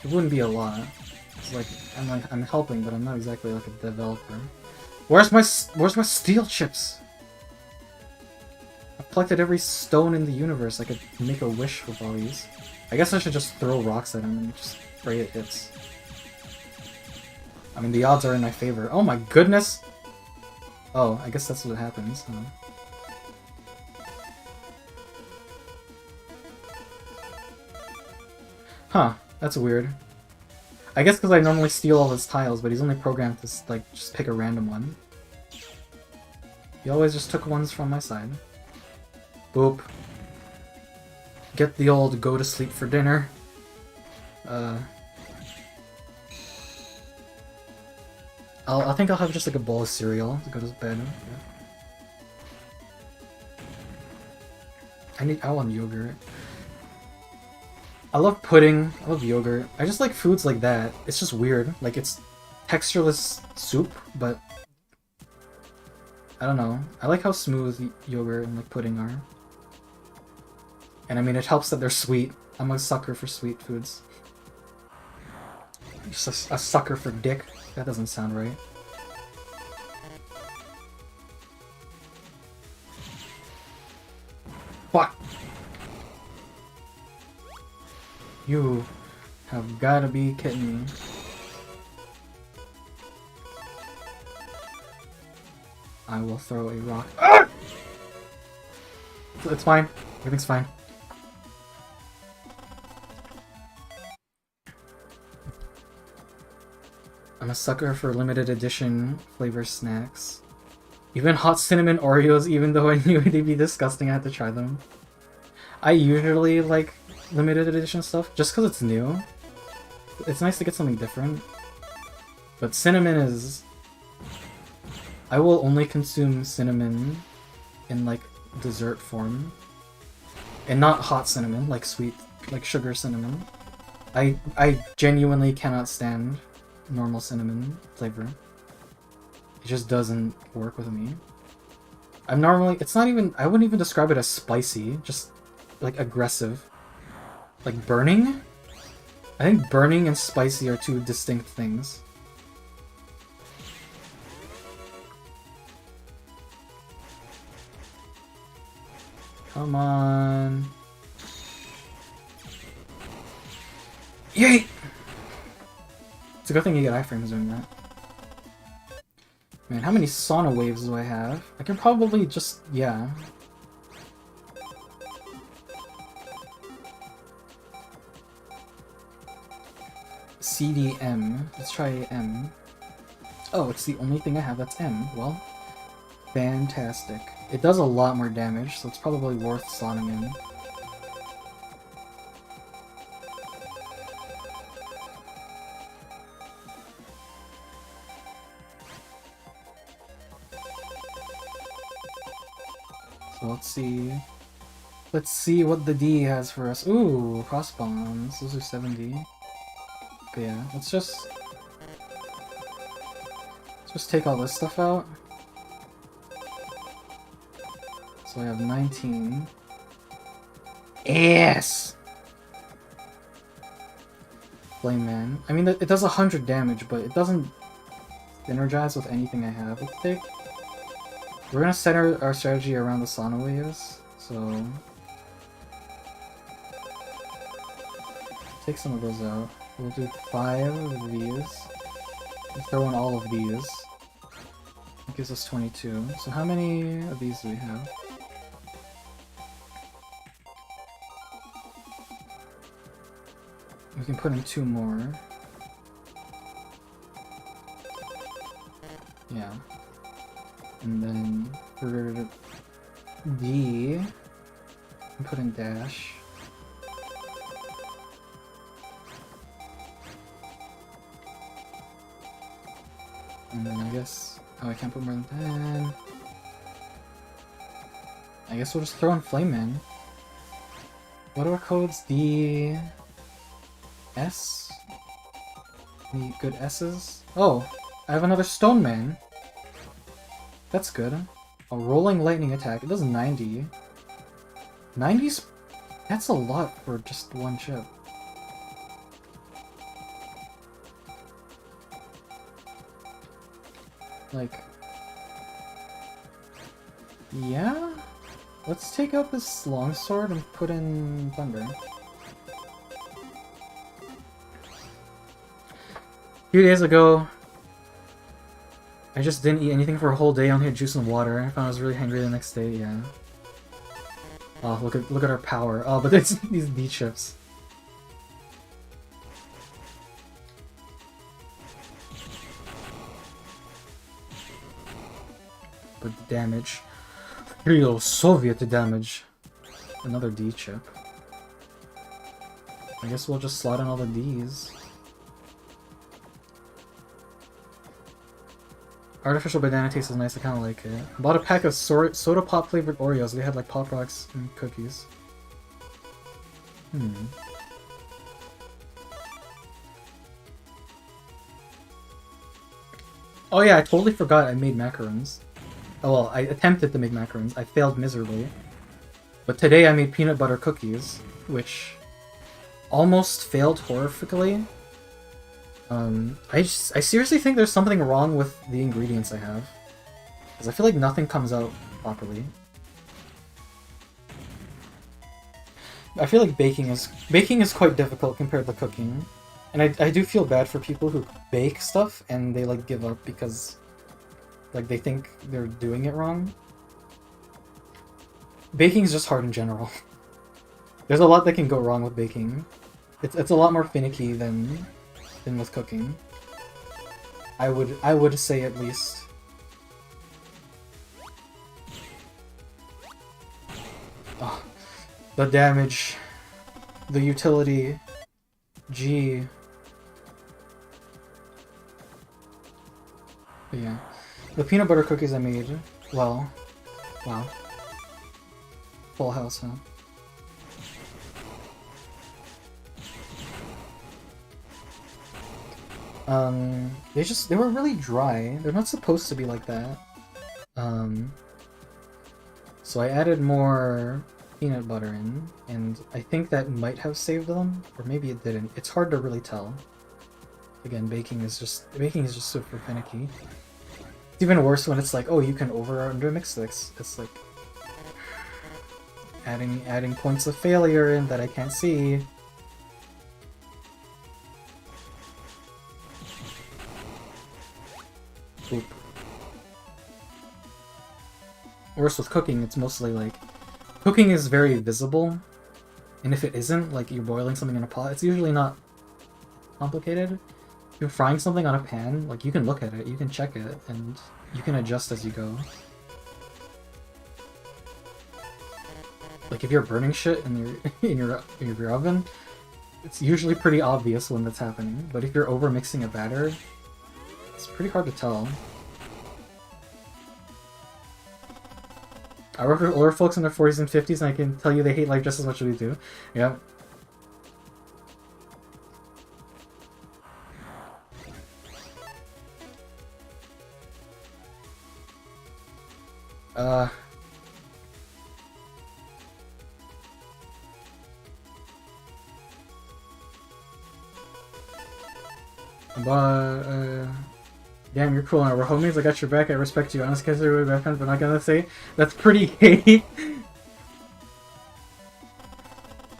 S1: wouldn't be a lot. It's like I'm helping, but I'm not exactly like a developer. Where's my steel chips? I've collected every stone in the universe. I could make a wish with all these. I guess I should just throw rocks at him and just pray it hits. I mean, the odds are in my favor. Oh my goodness! Oh, I guess that's what happens. Huh, that's weird. I guess because I normally steal all his tiles, but he's only programmed to, like, just pick a random one. He always just took ones from my side. Boop. Get the old go to sleep for dinner. I think I'll have just like a bowl of cereal to go to bed. Yeah. I want yogurt. I love pudding. I love yogurt. I just like foods like that. It's just weird. Like, it's textureless soup, but I don't know. I like how smooth yogurt and like pudding are. And I mean, it helps that they're sweet. I'm a sucker for sweet foods. Just a sucker for dick. That doesn't sound right. Fuck! You have gotta be kidding me. I will throw a rock. Ah! It's fine. Everything's fine. I'm a sucker for limited edition flavor snacks. Even hot cinnamon Oreos, even though I knew they'd be disgusting, I had to try them. I usually like limited edition stuff just because it's new. It's nice to get something different. But cinnamon is... I will only consume cinnamon in like dessert form. And not hot cinnamon, like sweet, like sugar cinnamon. I genuinely cannot stand normal cinnamon flavor. It just doesn't work with me. I'm normally, it's not even, I wouldn't even describe it as spicy, just like aggressive. Like burning? I think burning and spicy are two distinct things. Come on. Yay! It's a good thing you get iframes doing that. Man, how many sauna waves do I have? I can probably just... yeah. CDM. Let's try M. Oh, it's the only thing I have that's M. Well, fantastic. It does a lot more damage, so it's probably worth slotting in. So let's see. Let's see what the D has for us. Ooh, cross bombs. Those are 70. Okay, yeah. Let's just take all this stuff out. So I have 19. Yes! Flame Man. I mean, it does 100 damage, but it doesn't synergize with anything I have. Let's take... We're gonna center our strategy around the sauna waves, so... Take some of those out. We'll do 5 of these. We'll throw in all of these. That gives us 22. So how many of these do we have? We can put in 2 more. Yeah. And then for D, we put in dash. And then I guess... oh, I can't put more than 10. I guess we'll just throw in Flame Man. What are our codes? D... S? Any good S's? Oh! I have another Stone Man! That's good. A rolling lightning attack. It does 90. 90's... that's a lot for just one chip. Like... yeah? Let's take out this longsword and put in Thunder. A few days ago, I just didn't eat anything for a whole day. I only had juice and water. I found I was really hungry the next day. Yeah. Oh, look at our power. Oh, but there's these D chips. But damage, real Soviet damage. Another D chip. I guess we'll just slot in all the Ds. Artificial banana taste is nice, I kinda like it. I bought a pack of soda pop flavored Oreos. They had like Pop Rocks and cookies. Hmm. Oh yeah, I totally forgot I made macarons. Oh well, I attempted to make macarons. I failed miserably. But today I made peanut butter cookies, which almost failed horrifically. I seriously think there's something wrong with the ingredients I have. Because I feel like nothing comes out properly. I feel like baking is quite difficult compared to cooking. And I do feel bad for people who bake stuff and they like give up because like they think they're doing it wrong. Baking is just hard in general. There's a lot that can go wrong with baking. It's a lot more finicky than with cooking. I would say at least. Oh, the damage, the utility, G. But yeah, the peanut butter cookies I made. Well, wow, full house, huh? They were really dry. They're not supposed to be like that. So I added more peanut butter in, and I think that might have saved them, or maybe it didn't. It's hard to really tell. Again, baking is just super finicky. It's even worse when it's like, oh, you can over or under mix this. It's like adding points of failure in that I can't see. Oop. Worse with cooking, it's mostly like cooking is very visible, and if it isn't, like you're boiling something in a pot, it's usually not complicated. If you're frying something on a pan, like you can look at it, you can check it, and you can adjust as you go. Like if you're burning shit in your in your oven, it's usually pretty obvious when that's happening. But if you're over mixing a batter, it's pretty hard to tell. I work with older folks in their 40s and 50s, and I can tell you they hate life just as much as we do. Yep. Damn, you're cool now. We're homies, I got your back, I respect you. Honest kiss, we're best friends, but not gonna say. That's pretty gay.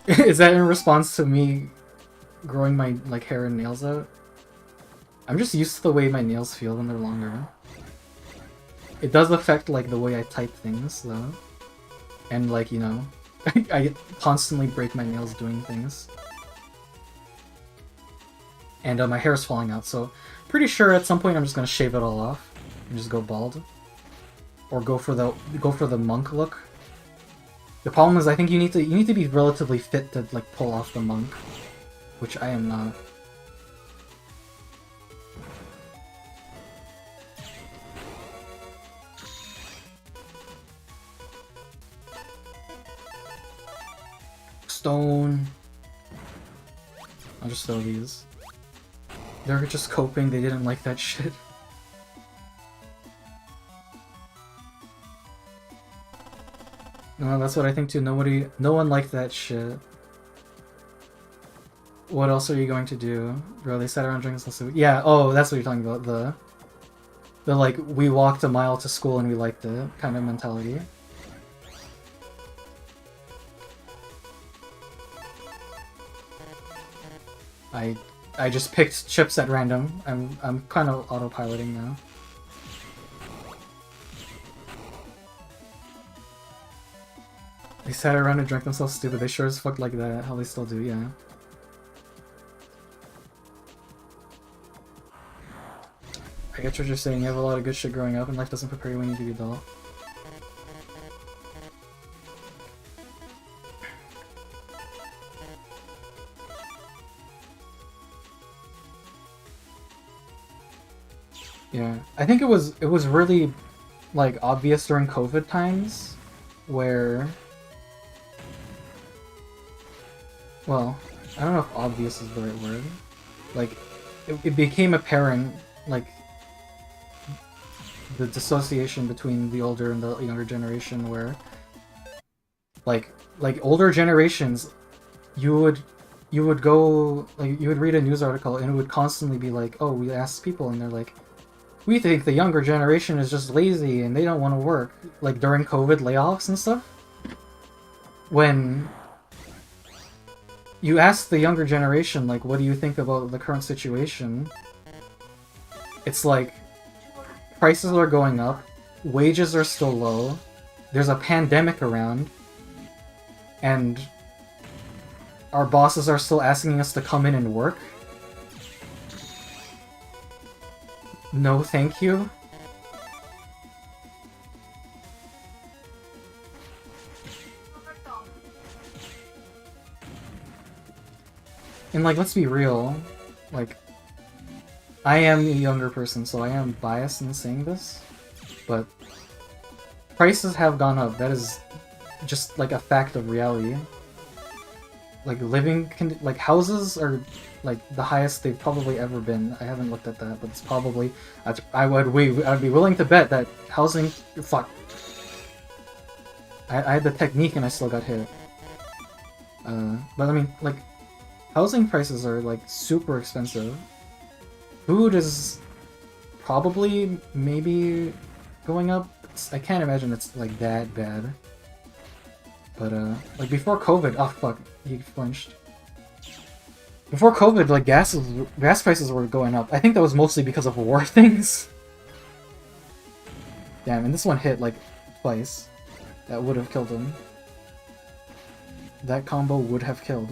S1: Is that in response to me growing my like hair and nails out? I'm just used to the way my nails feel when they're longer. It does affect like the way I type things though. And like, you know, I constantly break my nails doing things. And my hair is falling out, so pretty sure at some point I'm just gonna shave it all off and just go bald, or go for the monk look. The problem is I think you need to be relatively fit to like pull off the monk, which I am not. Stone. I'll just throw these. They're just coping, they didn't like that shit. No, that's what I think too. No one liked that shit. What else are you going to do? Bro, they sat around drinking some soup. Yeah, oh, that's what you're talking about. The like, we walked a mile to school and we liked it kind of mentality. I just picked chips at random. I'm kind of autopiloting now. They sat around and drank themselves stupid. They sure as fuck like that. How they still do, yeah. I get what you're saying. You have a lot of good shit growing up, and life doesn't prepare you when you do adult. Yeah, I think it was really like obvious during COVID times, where, well, I don't know if obvious is the right word. Like, it became apparent, like, the dissociation between the older and the younger generation, where, like older generations, you would you would go like you would read a news article and it would constantly be like, oh, we asked people and they're like, we think the younger generation is just lazy and they don't want to work, like during COVID layoffs and stuff. When you ask the younger generation, like, what do you think about the current situation? It's like, prices are going up, wages are still low, there's a pandemic around, and our bosses are still asking us to come in and work. No, thank you. And like, let's be real, like, I am a younger person, so I am biased in saying this, but prices have gone up. That is just like a fact of reality. Like like houses are like the highest they've probably ever been. I haven't looked at that, but it's probably I'd be willing to bet that housing. Fuck. I had the technique and I still got hit. But I mean, like, housing prices are like super expensive. Food is probably maybe going up. I can't imagine it's like that bad. But like before COVID, oh fuck, he flinched. Before COVID, like gas prices were going up. I think that was mostly because of war things. Damn, and this one hit like twice. That would have killed him. That combo would have killed.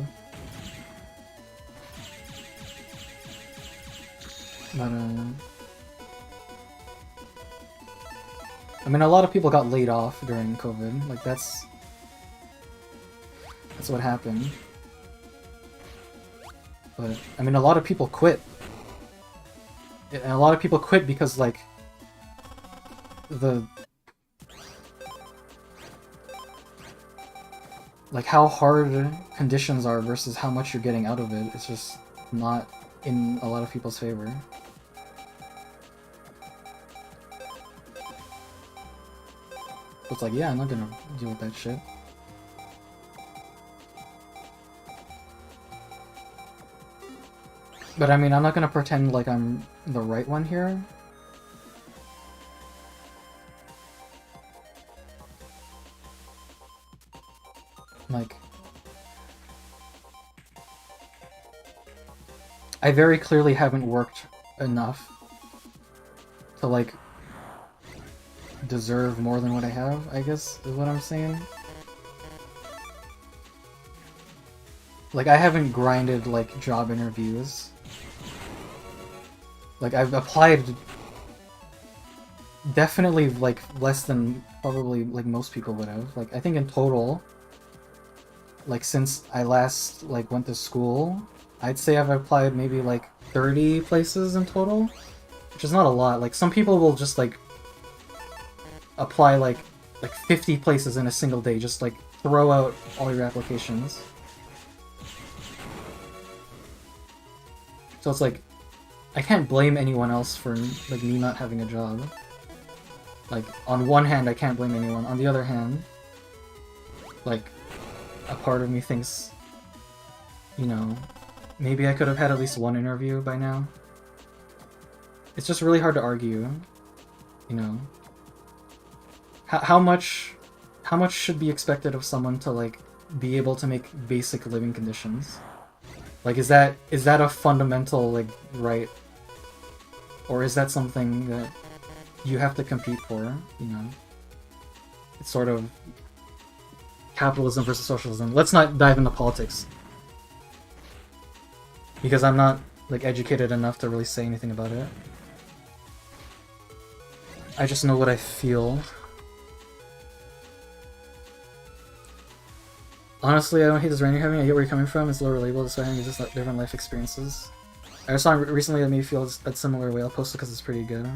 S1: But I mean, a lot of people got laid off during COVID. Like that's what happened. But I mean, a lot of people quit. And a lot of people quit because like how hard conditions are versus how much you're getting out of it. It's just not in a lot of people's favor. It's like, yeah, I'm not gonna deal with that shit. But I mean, I'm not gonna pretend like I'm the right one here. Like, I very clearly haven't worked enough to, like, deserve more than what I have, I guess, is what I'm saying. Like, I haven't grinded, like, job interviews. Like, I've applied definitely, like, less than probably, like, most people would have. Like, I think in total, like, since I last, like, went to school, I'd say I've applied maybe, like, 30 places in total, which is not a lot. Like, some people will just, like, apply, like 50 places in a single day, just, like, throw out all your applications. So it's like, I can't blame anyone else for, like, me not having a job. Like, on one hand, I can't blame anyone. On the other hand, like, a part of me thinks, you know, maybe I could have had at least one interview by now. It's just really hard to argue, you know. How much should be expected of someone to, like, be able to make basic living conditions? Like, is that a fundamental, like, right? Or is that something that you have to compete for, you know? It's sort of capitalism versus socialism. Let's not dive into politics. Because I'm not, like, educated enough to really say anything about it. I just know what I feel. Honestly, I don't hate this rain you're having. I get where you're coming from. It's lower label, despite having just different life experiences. I saw it recently that made me feel a similar way. I'll post it because it's pretty good.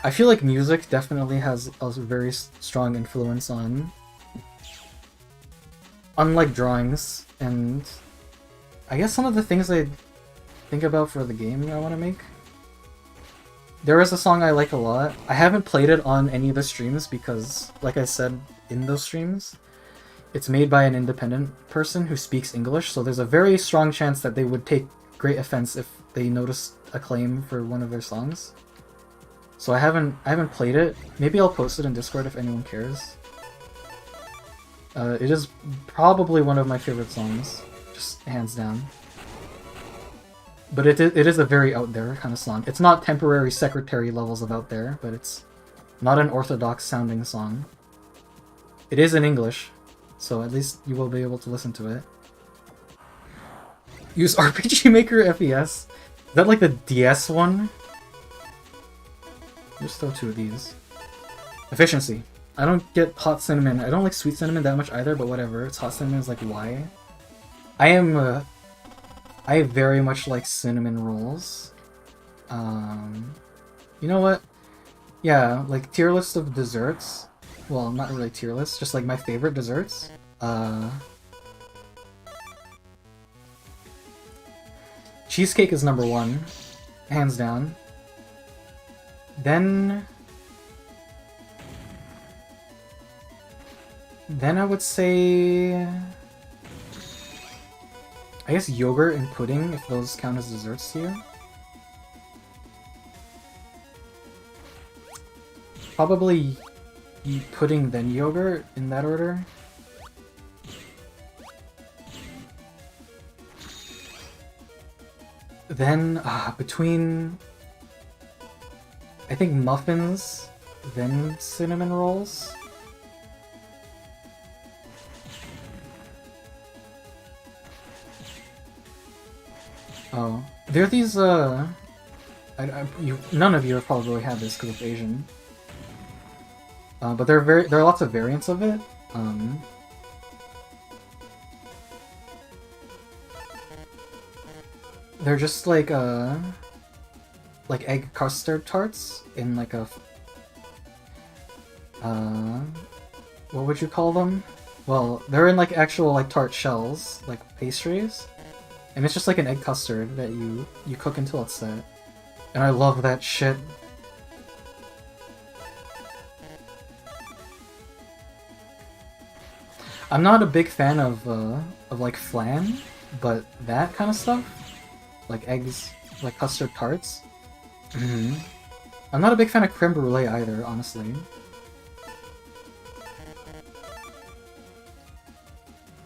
S1: I feel like music definitely has a very strong influence on like drawings, and I guess some of the things I think about for the game I want to make. There is a song I like a lot. I haven't played it on any of the streams because, like I said in those streams, it's made by an independent person who speaks English, so there's a very strong chance that they would take great offense if they noticed a claim for one of their songs. So I haven't played it. Maybe I'll post it in Discord if anyone cares. It is probably one of my favorite songs, just hands down. But it is a very out there kind of song. It's not temporary secretary levels of out there, but it's not an orthodox sounding song. It is in English, so at least you will be able to listen to it. Use RPG Maker FES. Is that like the DS one? Just throw 2 of these. Efficiency. I don't get hot cinnamon. I don't like sweet cinnamon that much either, but whatever. It's hot cinnamon is like why. I very much like cinnamon rolls. You know what? Yeah, like tier list of desserts. Well, not really tier list, just like my favorite desserts. Cheesecake is number 1, hands down. Then I would say, I guess yogurt and pudding, if those count as desserts to you. Probably pudding then yogurt, in that order. Then, between, I think muffins, then cinnamon rolls. Oh, there are these, none of you have probably had this because it's Asian. But there are lots of variants of it. They're just like egg custard tarts in like a, what would you call them? Well, they're in like actual like tart shells, like pastries. And it's just like an egg custard that you cook until it's set. And I love that shit. I'm not a big fan of like flan, but that kind of stuff, like eggs, like custard tarts. I'm not a big fan of creme brulee either, honestly.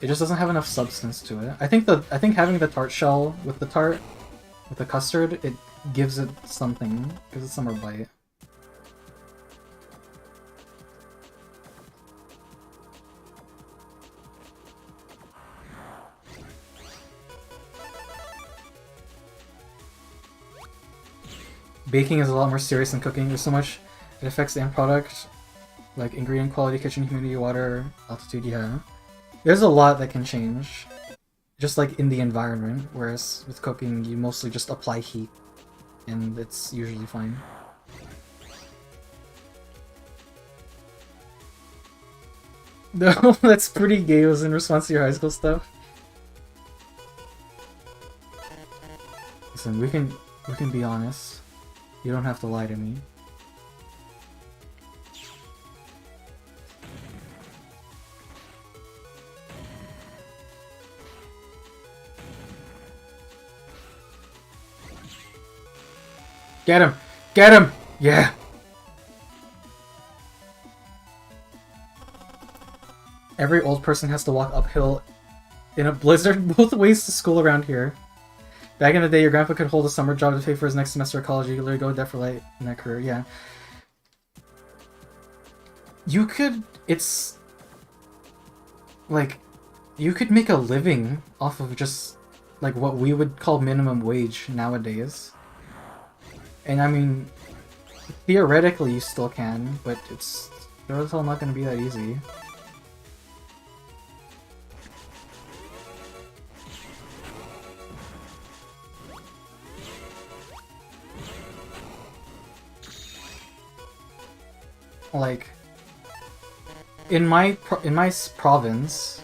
S1: It just doesn't have enough substance to it. I think having the tart shell with the tart, with the custard, it gives it something, gives it some more bite. Baking is a lot more serious than cooking. There's so much it affects the end product, like ingredient quality, kitchen humidity, water, altitude, yeah. There's a lot that can change, just like in the environment, whereas with cooking you mostly just apply heat, and it's usually fine. No, that's pretty gay, was in response to your high school stuff. Listen, we can be honest. You don't have to lie to me. Get him! Get him! Yeah! Every old person has to walk uphill in a blizzard both ways to school around here. Back in the day, your grandpa could hold a summer job to pay for his next semester of college. You could literally go debt for life in that career, yeah. You could... It's... Like, you could make a living off of just, like, what we would call minimum wage nowadays. And I mean, theoretically you still can, but it's still not going to be that easy. like in my province,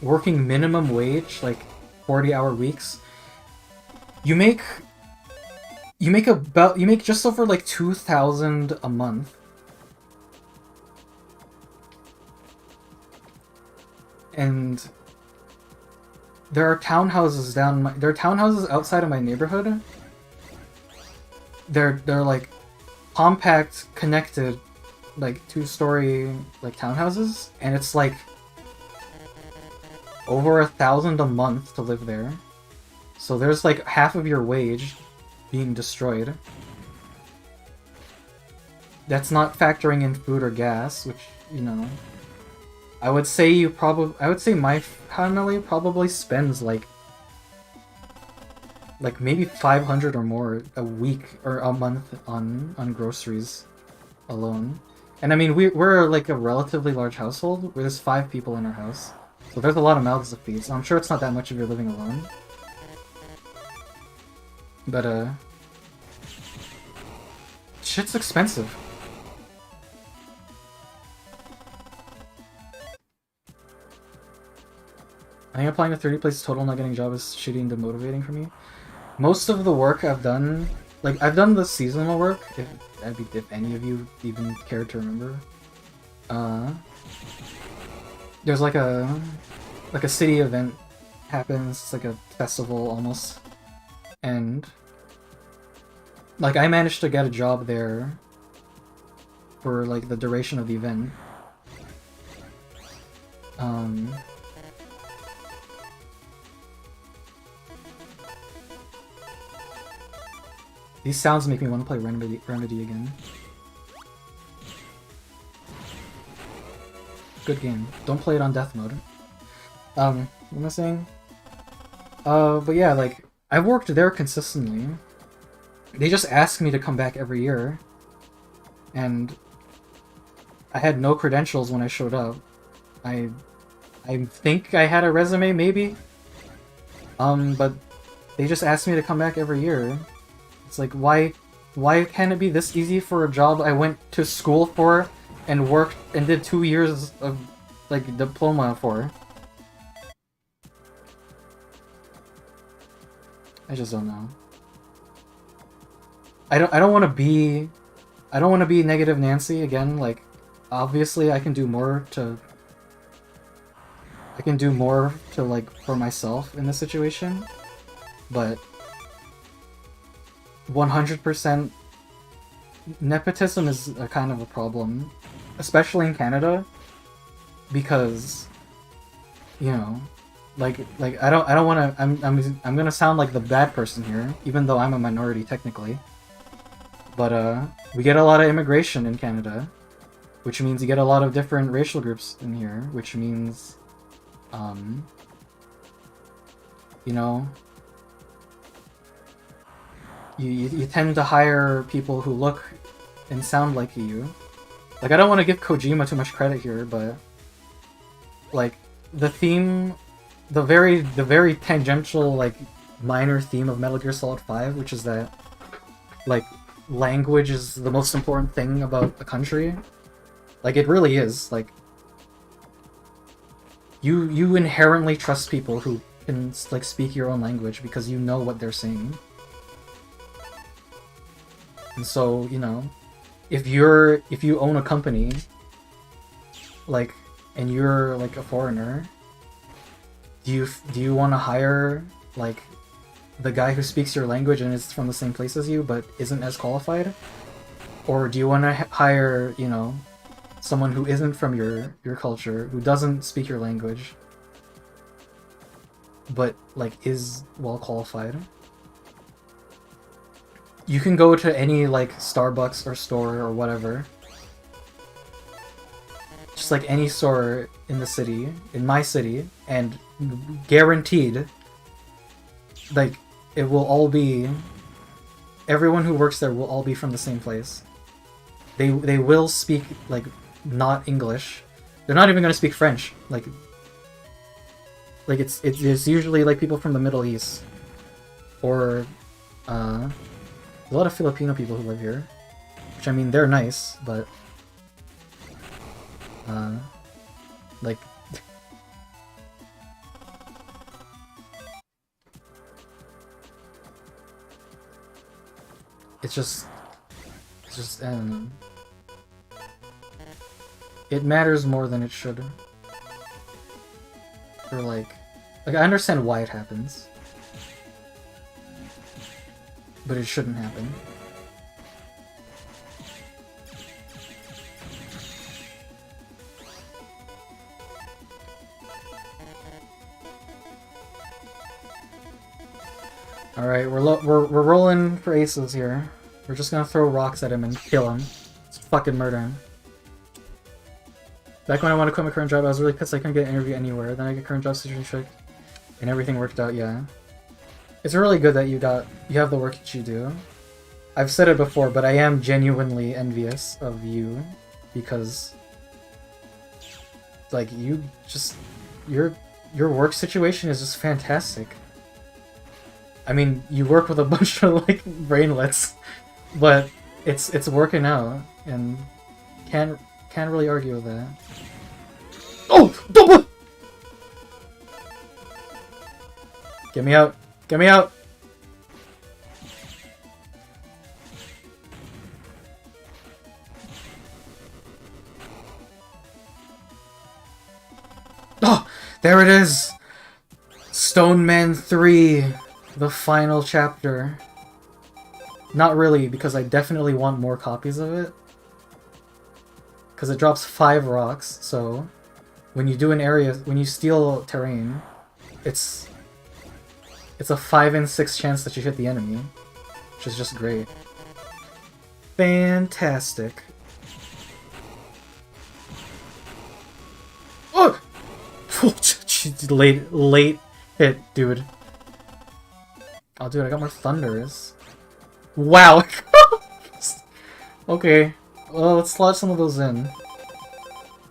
S1: working minimum wage, like 40-hour weeks, you make just over like 2,000 a month. And there are townhouses outside of my neighborhood. They're like compact, connected, like 2-story like townhouses, and it's like over 1,000 a month to live there. So there's like half of your wage being destroyed. That's not factoring in food or gas, which, you know, I would say my family probably spends like maybe 500 or more a week or a month on groceries alone. And I mean, we're like a relatively large household where there's 5 people in our house. So there's a lot of mouths to feed, so I'm sure it's not that much if you're living alone. But shit's expensive. I think applying to 30 places total, not getting a job is shitty and demotivating for me. Most of the work I've done, like I've done the seasonal work, if any of you even care to remember. There's like a city event happens, it's like a festival almost, and like I managed to get a job there for like the duration of the event. These sounds make me want to play Remedy again. Good game. Don't play it on death mode. What am I saying? But yeah, like, I've worked there consistently. They just ask me to come back every year. And I had no credentials when I showed up. I think I had a resume, maybe? But they just asked me to come back every year. It's like, why can't it be this easy for a job I went to school for and worked and did 2 years of like diploma for? I just don't know. I don't want to be negative Nancy again. Like, obviously I can do more to like for myself in this situation, but 100% nepotism is a kind of a problem, especially in Canada, because, you know, like I don't want to. I'm gonna sound like the bad person here, even though I'm a minority technically. But we get a lot of immigration in Canada, which means you get a lot of different racial groups in here, which means, you know, you tend to hire people who look and sound like you. Like, I don't want to give Kojima too much credit here, but like the theme, the very tangential, like minor theme of Metal Gear Solid 5, which is that like language is the most important thing about a country. Like, it really is. Like, you inherently trust people who can like speak your own language because you know what they're saying. And so, you know, if you own a company, like, and you're like a foreigner, do you want to hire like the guy who speaks your language and is from the same place as you but isn't as qualified? Or do you want to hire, you know, someone who isn't from your culture, who doesn't speak your language, but like is well qualified? You can go to any like Starbucks or store or whatever, just like any store in the city, in my city, and guaranteed, like, it will all be, everyone who works there will all be from the same place. They will speak like not English. They're not even going to speak French. Like it's usually like people from the Middle East, or a lot of Filipino people who live here. Which, I mean, they're nice, but... like... It's just, it matters more than it should. Or like I understand why it happens, but it shouldn't happen. All right, we're rolling for aces here. We're just gonna throw rocks at him and kill him. Let's fucking murder him. Back when I wanted to quit my current job, I was really pissed I couldn't get an interview anywhere. Then I get current job situation and everything worked out. Yeah, it's really good that you have the work that you do. I've said it before, but I am genuinely envious of you because, like, you just your work situation is just fantastic. I mean, you work with a bunch of like brainlets, but it's working out, and can't really argue with that. Oh! Double! Get me out! Get me out! Oh! There it is! Stone Man 3! The final chapter. Not really, because I definitely want more copies of it. Because it drops 5 rocks, so when you do an area, when you steal terrain, it's a 5 in 6 chance that you hit the enemy, which is just great. Fantastic. Oh! late hit, dude. Oh, dude, I got more thunders. Wow. Okay. Well, let's slot some of those in.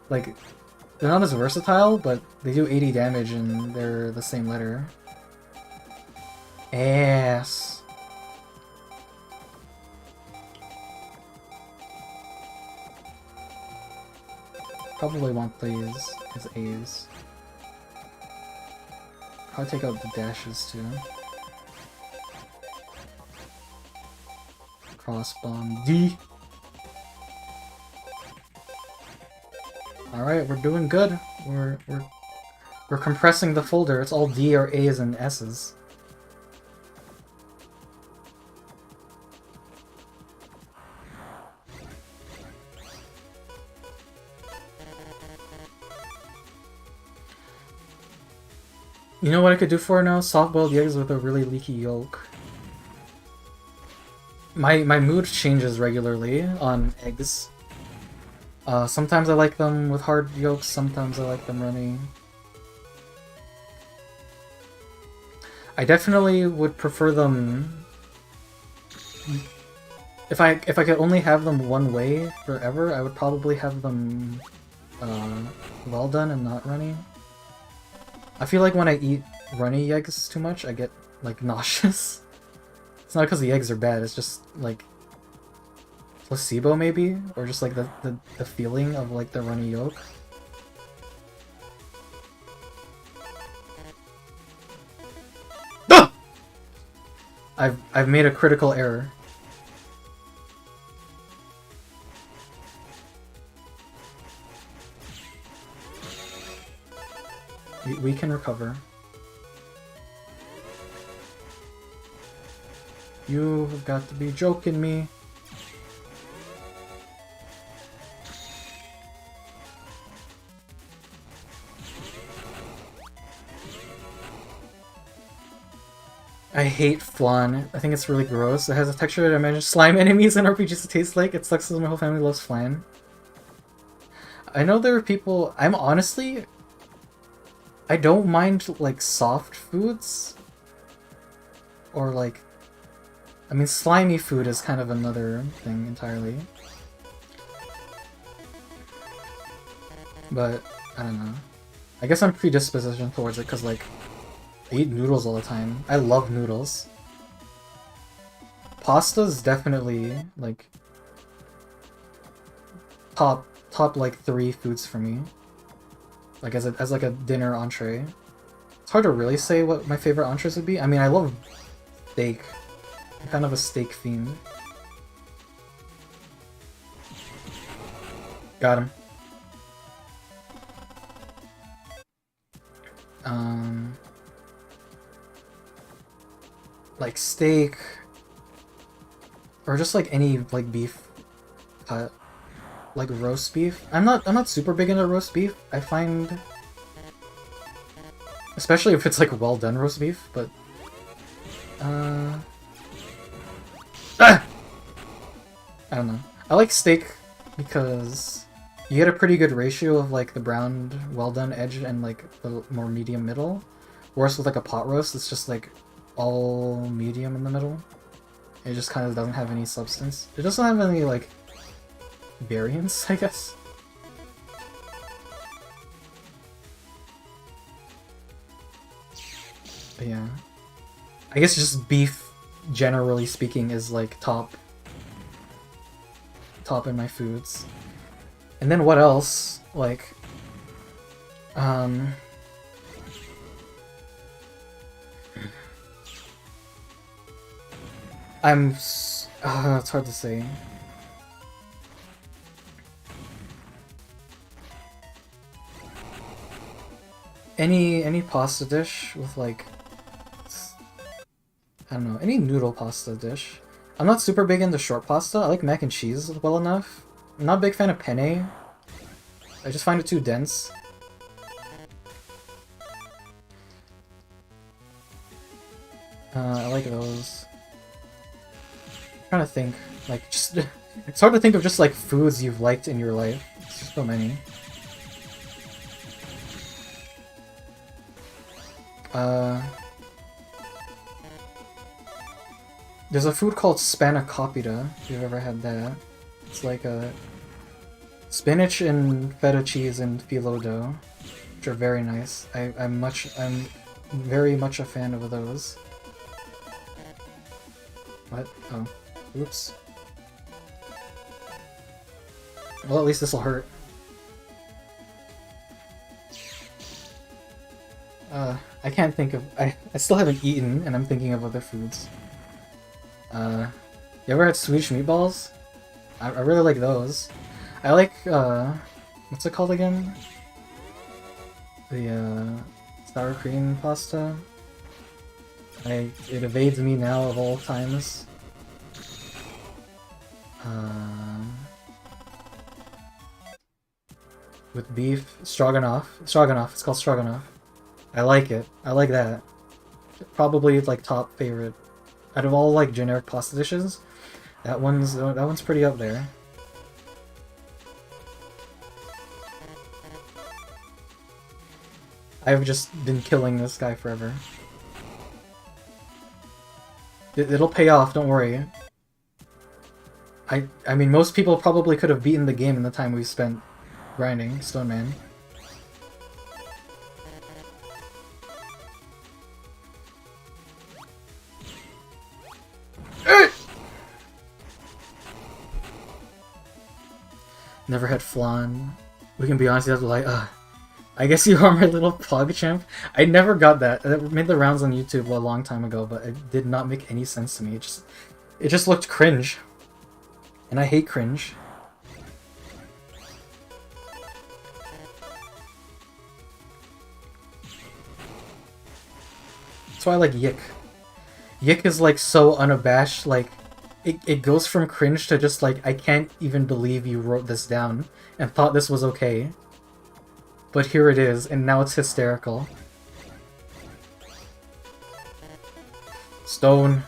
S1: Like, they're not as versatile, but they do 80 damage and they're the same letter. Ass. Probably want these as A's. Probably take out the dashes too. Cross bomb D. Alright, we're doing good. We're compressing the folder. It's all D or A's and S's. You know what I could do for now? Soft-boiled eggs with a really leaky yolk. My mood changes regularly on eggs. Sometimes I like them with hard yolks, sometimes I like them runny. I definitely would prefer them... If I could only have them one way forever, I would probably have them well done and not runny. I feel like when I eat runny eggs too much, I get, like, nauseous. It's not because the eggs are bad, it's just, like, placebo, maybe? Or just, like, the feeling of, like, the runny yolk. Ah! I've made a critical error. We can recover. You have got to be joking me. I hate flan. I think it's really gross. It has a texture that I imagine slime enemies in RPGs to taste like. It sucks because my whole family loves flan. I know there are people... I'm honestly... I don't mind, like, soft foods. Or, like... I mean, slimy food is kind of another thing entirely. But, I don't know. I guess I'm predispositioned towards it because, like, I eat noodles all the time. I love noodles. pasta's definitely like top like 3 foods for me. Like as like a dinner entree. It's hard to really say what my favorite entrees would be. I mean, I love steak. I'm kind of a steak fiend. Got him. Like steak, or just like any like beef cut, like roast beef. I'm not super big into roast beef. I find, especially if it's like well done roast beef, but ah! I don't know. I like steak because you get a pretty good ratio of like the browned, well done edge and like the more medium middle. Whereas with like a pot roast, it's just like all medium in the middle. It just kind of doesn't have any substance. It doesn't have any like variance, I guess. But yeah, I guess just beef, generally speaking, is like top in my foods. And then what else? Like, it's hard to say. Any pasta dish with like, I don't know, any noodle pasta dish. I'm not super big into short pasta. I like mac and cheese well enough. I'm not a big fan of penne. I just find it too dense. I like those. I'm trying to think, like, just it's hard to think of just like foods you've liked in your life. There's so many. There's a food called spanakopita, if you've ever had that. It's like a spinach and feta cheese and phyllo dough, which are very nice. I'm very much a fan of those. What? Oh. Oops. Well, at least this'll hurt. I can't think of... I still haven't eaten, and I'm thinking of other foods. You ever had Swedish meatballs? I really like those. I like, what's it called again? The, sour cream pasta. It evades me now of all times. With beef, stroganoff. Stroganoff, it's called stroganoff. I like it. I like that. Probably like top favorite. Out of all like generic pasta dishes, that one's pretty up there. I've just been killing this guy forever. It'll pay off, don't worry. I mean, most people probably could have beaten the game in the time we spent grinding Stone Man. Never had flan. We can be honest, you have to like, I guess you are my little pug champ. I never got that. It made the rounds on YouTube a long time ago, but it did not make any sense to me. It just looked cringe. And I hate cringe. That's why I like Yik. Yik is like so unabashed, like it goes from cringe to just like, I can't even believe you wrote this down and thought this was okay. But here it is, and now it's hysterical. Stone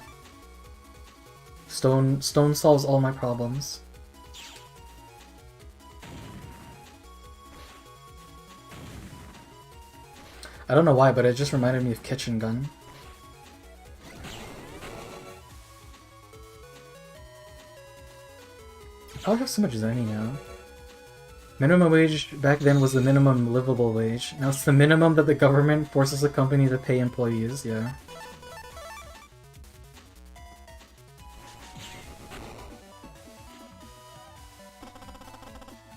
S1: solves all my problems. I don't know why, but it just reminded me of Kitchen Gun. I have so much Zenny now. Minimum wage back then was the minimum livable wage. Now it's the minimum that the government forces a company to pay employees, yeah.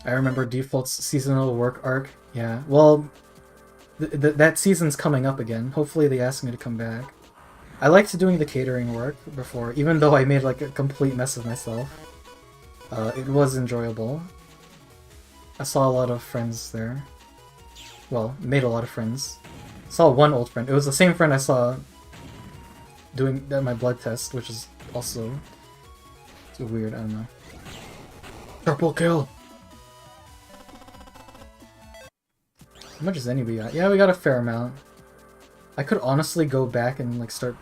S1: I remember Default's seasonal work arc. Yeah, well, that season's coming up again. Hopefully they ask me to come back. I liked doing the catering work before, even though I made like a complete mess of myself. It was enjoyable. I saw a lot of friends there. Well, made a lot of friends. Saw one old friend. It was the same friend I saw doing my blood test, which is also weird. I don't know. Triple kill. How much does anybody got? Yeah, we got a fair amount. I could honestly go back and like start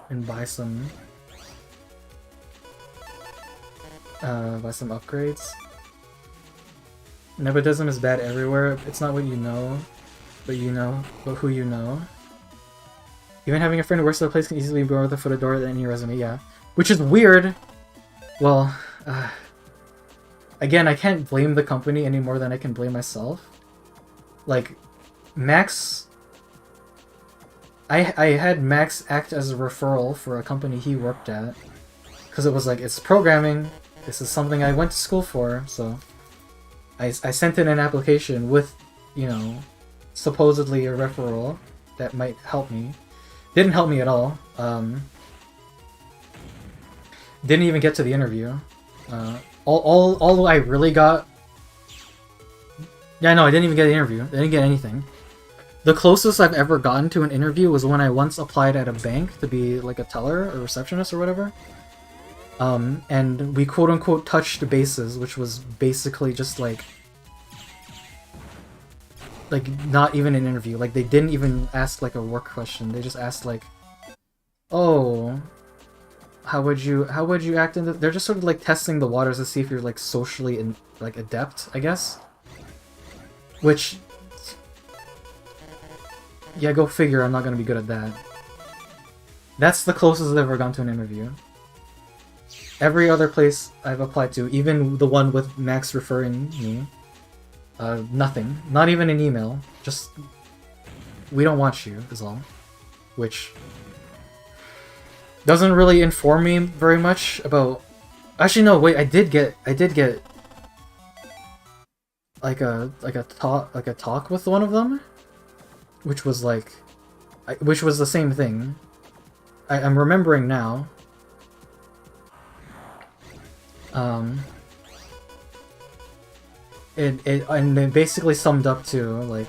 S1: and buy some upgrades. Nepotism is bad everywhere. It's not what you know, but who you know. Even having a friend who works at a place can easily be more with a foot of door than your resume, yeah. Which is weird. Well, again, I can't blame the company any more than I can blame myself. Like, Max... I had Max act as a referral for a company he worked at. Because it was like, it's programming, this is something I went to school for, so... I sent in an application with, you know, supposedly a referral that might help me. Didn't help me at all. Didn't even get to the interview. All I really got... Yeah, no, I didn't even get the interview. I didn't get anything. The closest I've ever gotten to an interview was when I once applied at a bank to be like a teller or receptionist or whatever. And we quote-unquote touched bases, which was basically just like not even an interview. Like, they didn't even ask like a work question. They just asked like, oh, how would you act in this? They're just sort of like testing the waters to see if you're like socially like adept, I guess. Which, yeah, go figure, I'm not gonna be good at that. That's the closest I've ever gone to an interview. Every other place I've applied to, even the one with Max referring me, nothing. Not even an email. Just, we don't want you, is all. Which doesn't really inform me very much about... Actually, no, wait, I did get like a talk with one of them, which was like, which was the same thing. I'm remembering now. It basically summed up to, like,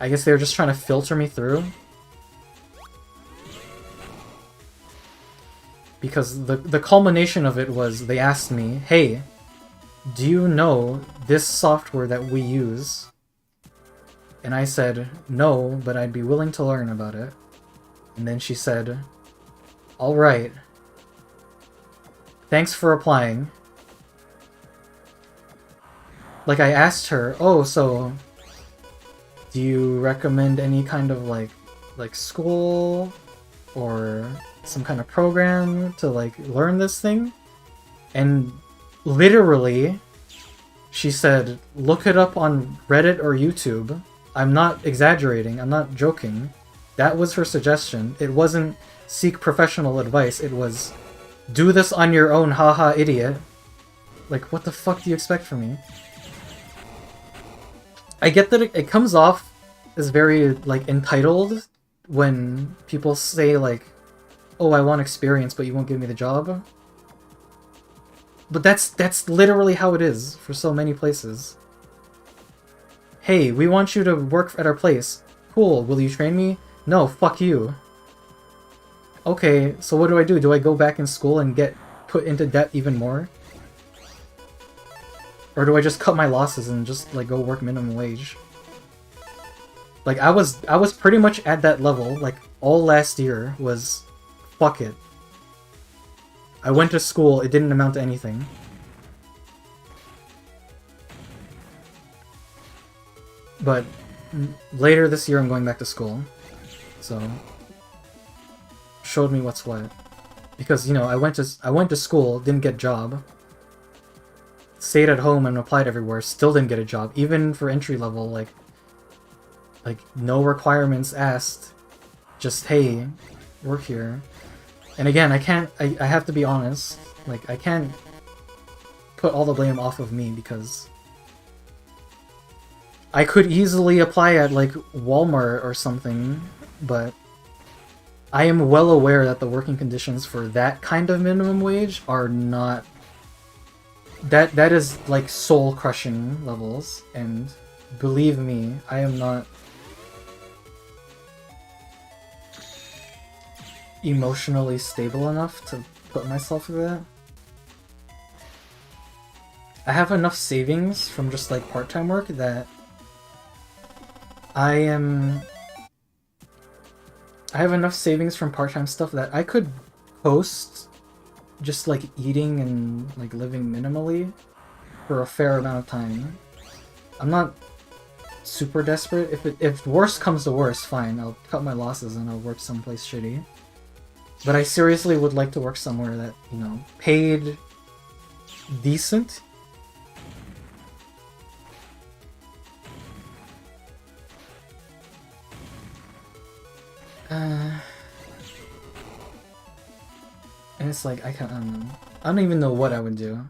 S1: I guess they were just trying to filter me through. Because the culmination of it was, they asked me, hey, do you know this software that we use? And I said, no, but I'd be willing to learn about it. And then she said, alright. Thanks for applying. Like, I asked her, oh, so do you recommend any kind of like school or some kind of program to like learn this thing? And literally she said, look it up on Reddit or YouTube. I'm not exaggerating, I'm not joking. That was her suggestion. It wasn't seek professional advice, it was do this on your own, haha, idiot. Like, what the fuck do you expect from me? I get that it comes off as very, like, entitled when people say, like, oh, I want experience, but you won't give me the job. But that's literally how it is for so many places. Hey, we want you to work at our place. Cool, will you train me? No, fuck you. Okay, so what do? Do I go back in school and get put into debt even more? Or do I just cut my losses and just like go work minimum wage? Like, I was pretty much at that level, like, all last year was, fuck it. I went to school, it didn't amount to anything. But later this year I'm going back to school, so showed me what's what. Because, you know, I went to school, didn't get a job. Stayed at home and applied everywhere, still didn't get a job, even for entry level, like no requirements asked, just hey, work here. And again, I have to be honest, like, I can't put all the blame off of me, because I could easily apply at like Walmart or something, but I am well aware that the working conditions for that kind of minimum wage are not... That is like soul-crushing levels, and believe me, I am not emotionally stable enough to put myself through that. I have enough savings from just like part-time work that I have enough savings from part-time stuff that I could post just like eating and like living minimally for a fair amount of time. I'm not super desperate. If worse comes to worse, fine, I'll cut my losses and I'll work someplace shitty. But I seriously would like to work somewhere that, you know, paid decent. And it's like, I don't know. I don't even know what I would do.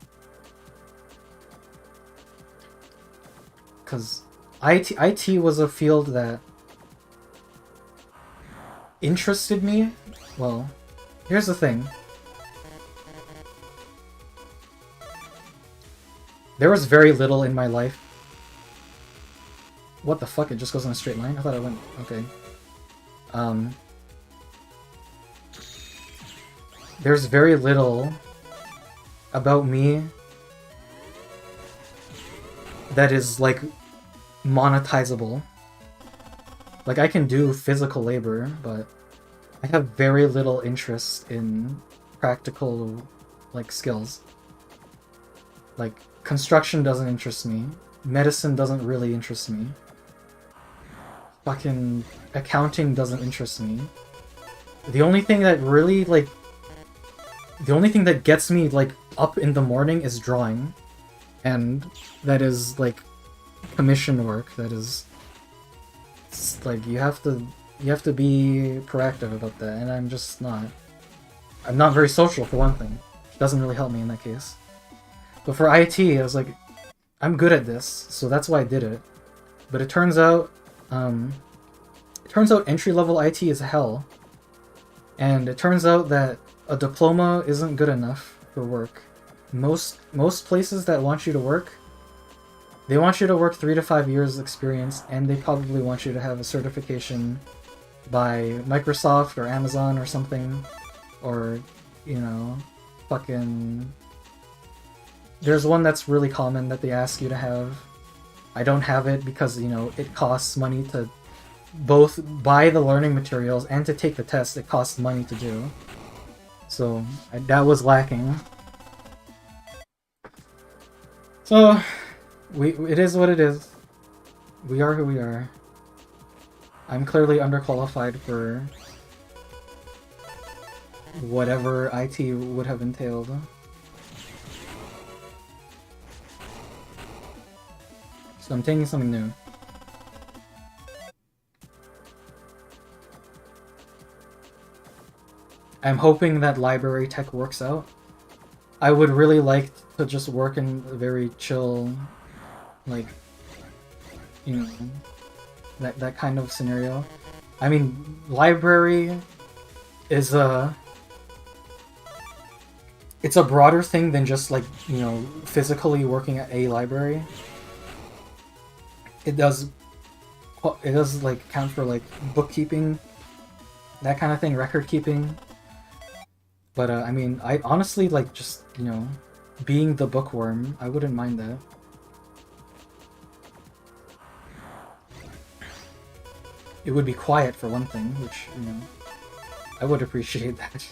S1: Because IT was a field that interested me. Well, here's the thing. There was very little in my life. What the fuck? It just goes in a straight line? I thought it went... Okay. There's very little about me that is, like, monetizable. Like, I can do physical labor, but I have very little interest in practical, like, skills. Like, construction doesn't interest me. Medicine doesn't really interest me. Fucking accounting doesn't interest me. The only thing that really, like... The only thing that gets me, like, up in the morning is drawing. And that is, like, commission work. That is... It's, like, you have to be proactive about that, and I'm just not. I'm not very social, for one thing. It doesn't really help me in that case. But for IT, I was like, I'm good at this, so that's why I did it. But it turns out entry-level IT is hell. And it turns out that a diploma isn't good enough for work. Most places that want you to work, they want you to work 3 to 5 years experience, and they probably want you to have a certification by Microsoft or Amazon or something, or, you know, fucking... There's one that's really common that they ask you to have. I don't have it because, you know, it costs money to both buy the learning materials and to take the test. It costs money to do. So, that was lacking. So, it is what it is. We are who we are. I'm clearly underqualified for whatever IT would have entailed. So I'm taking something new. I'm hoping that library tech works out. I would really like to just work in a very chill, like, you know, that kind of scenario. I mean, library is it's a broader thing than just, like, you know, physically working at a library. It does like count for, like, bookkeeping, that kind of thing, record keeping. But I mean, I honestly, like, just, you know, being the bookworm, I wouldn't mind that. It would be quiet for one thing, which, you know, I would appreciate that.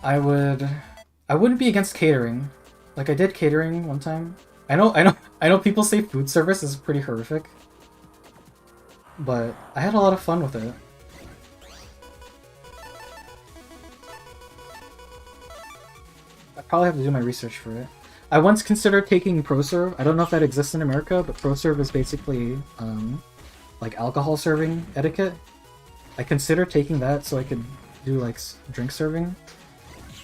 S1: I wouldn't be against catering. Like, I did catering one time. I know people say food service is pretty horrific, but I had a lot of fun with it. I probably have to do my research for it. I once considered taking ProServe. I don't know if that exists in America, but ProServe is basically like alcohol serving etiquette. I considered taking that so I could do like drink serving.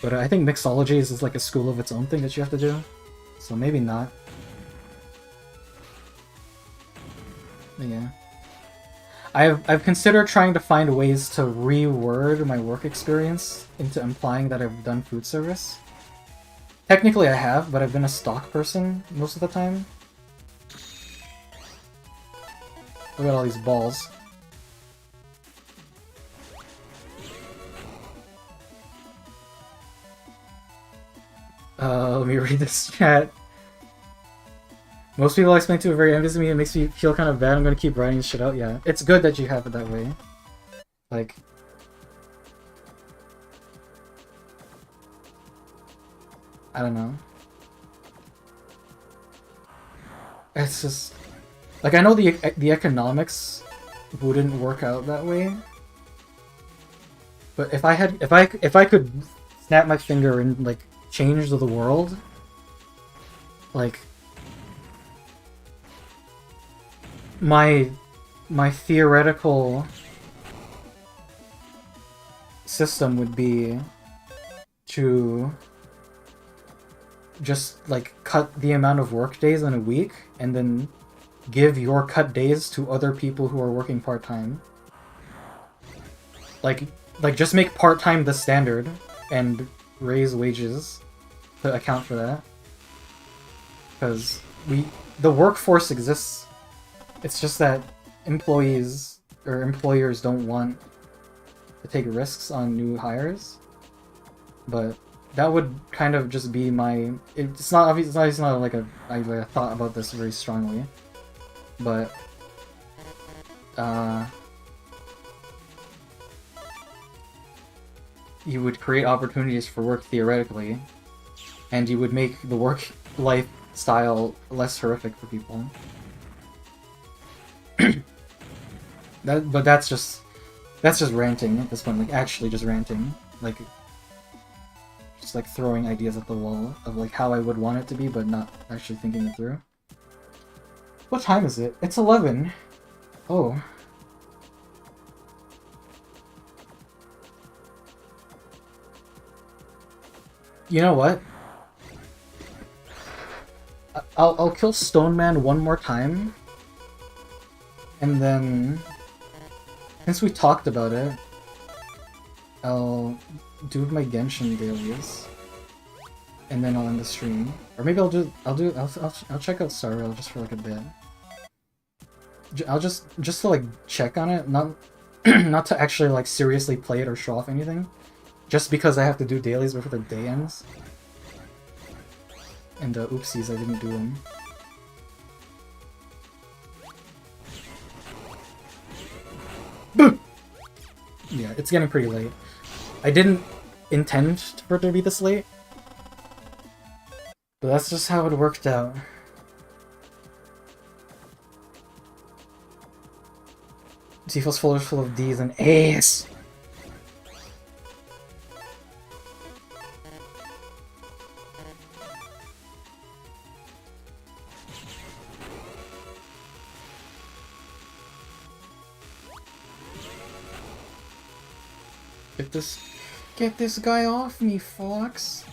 S1: But I think mixologies is like a school of its own thing that you have to do. So maybe not. But yeah. I've considered trying to find ways to reword my work experience into implying that I've done food service. Technically I have, but I've been a stock person most of the time. Look at all these balls. Let me read this chat. Most people I explain to are very envious of me. It makes me feel kind of bad. I'm gonna keep writing this shit out. Yeah, it's good that you have it that way. Like, I don't know. It's just like I know the economics wouldn't work out that way. But if I could snap my finger and like change the world, like my theoretical system would be to just like cut the amount of work days in a week and then give your cut days to other people who are working part-time. Like just make part-time the standard and raise wages to account for that. Because the workforce exists. It's just that employees or employers don't want to take risks on new hires. But that would kind of just be my... It's not like I thought about this very strongly. But... you would create opportunities for work theoretically, and you would make the work-life style less horrific for people. But that's just ranting at this point, like actually just ranting, like just like throwing ideas at the wall of like how I would want it to be, but not actually thinking it through. What time is it? It's 11. Oh. You know what? I'll kill Stone Man one more time, and then since we talked about it, I'll do my Genshin dailies, and then I'll end the stream. Or maybe I'll check out Sorrow just for like a bit. I'll just to like check on it, not not to actually like seriously play it or show off anything. Just because I have to do dailies before the day ends. And oopsies, I didn't do them. Boom! Yeah, it's getting pretty late. I didn't intend for it to be this late. But that's just how it worked out. Tifo's folder full of D's and A's! Get this guy off me, Fox!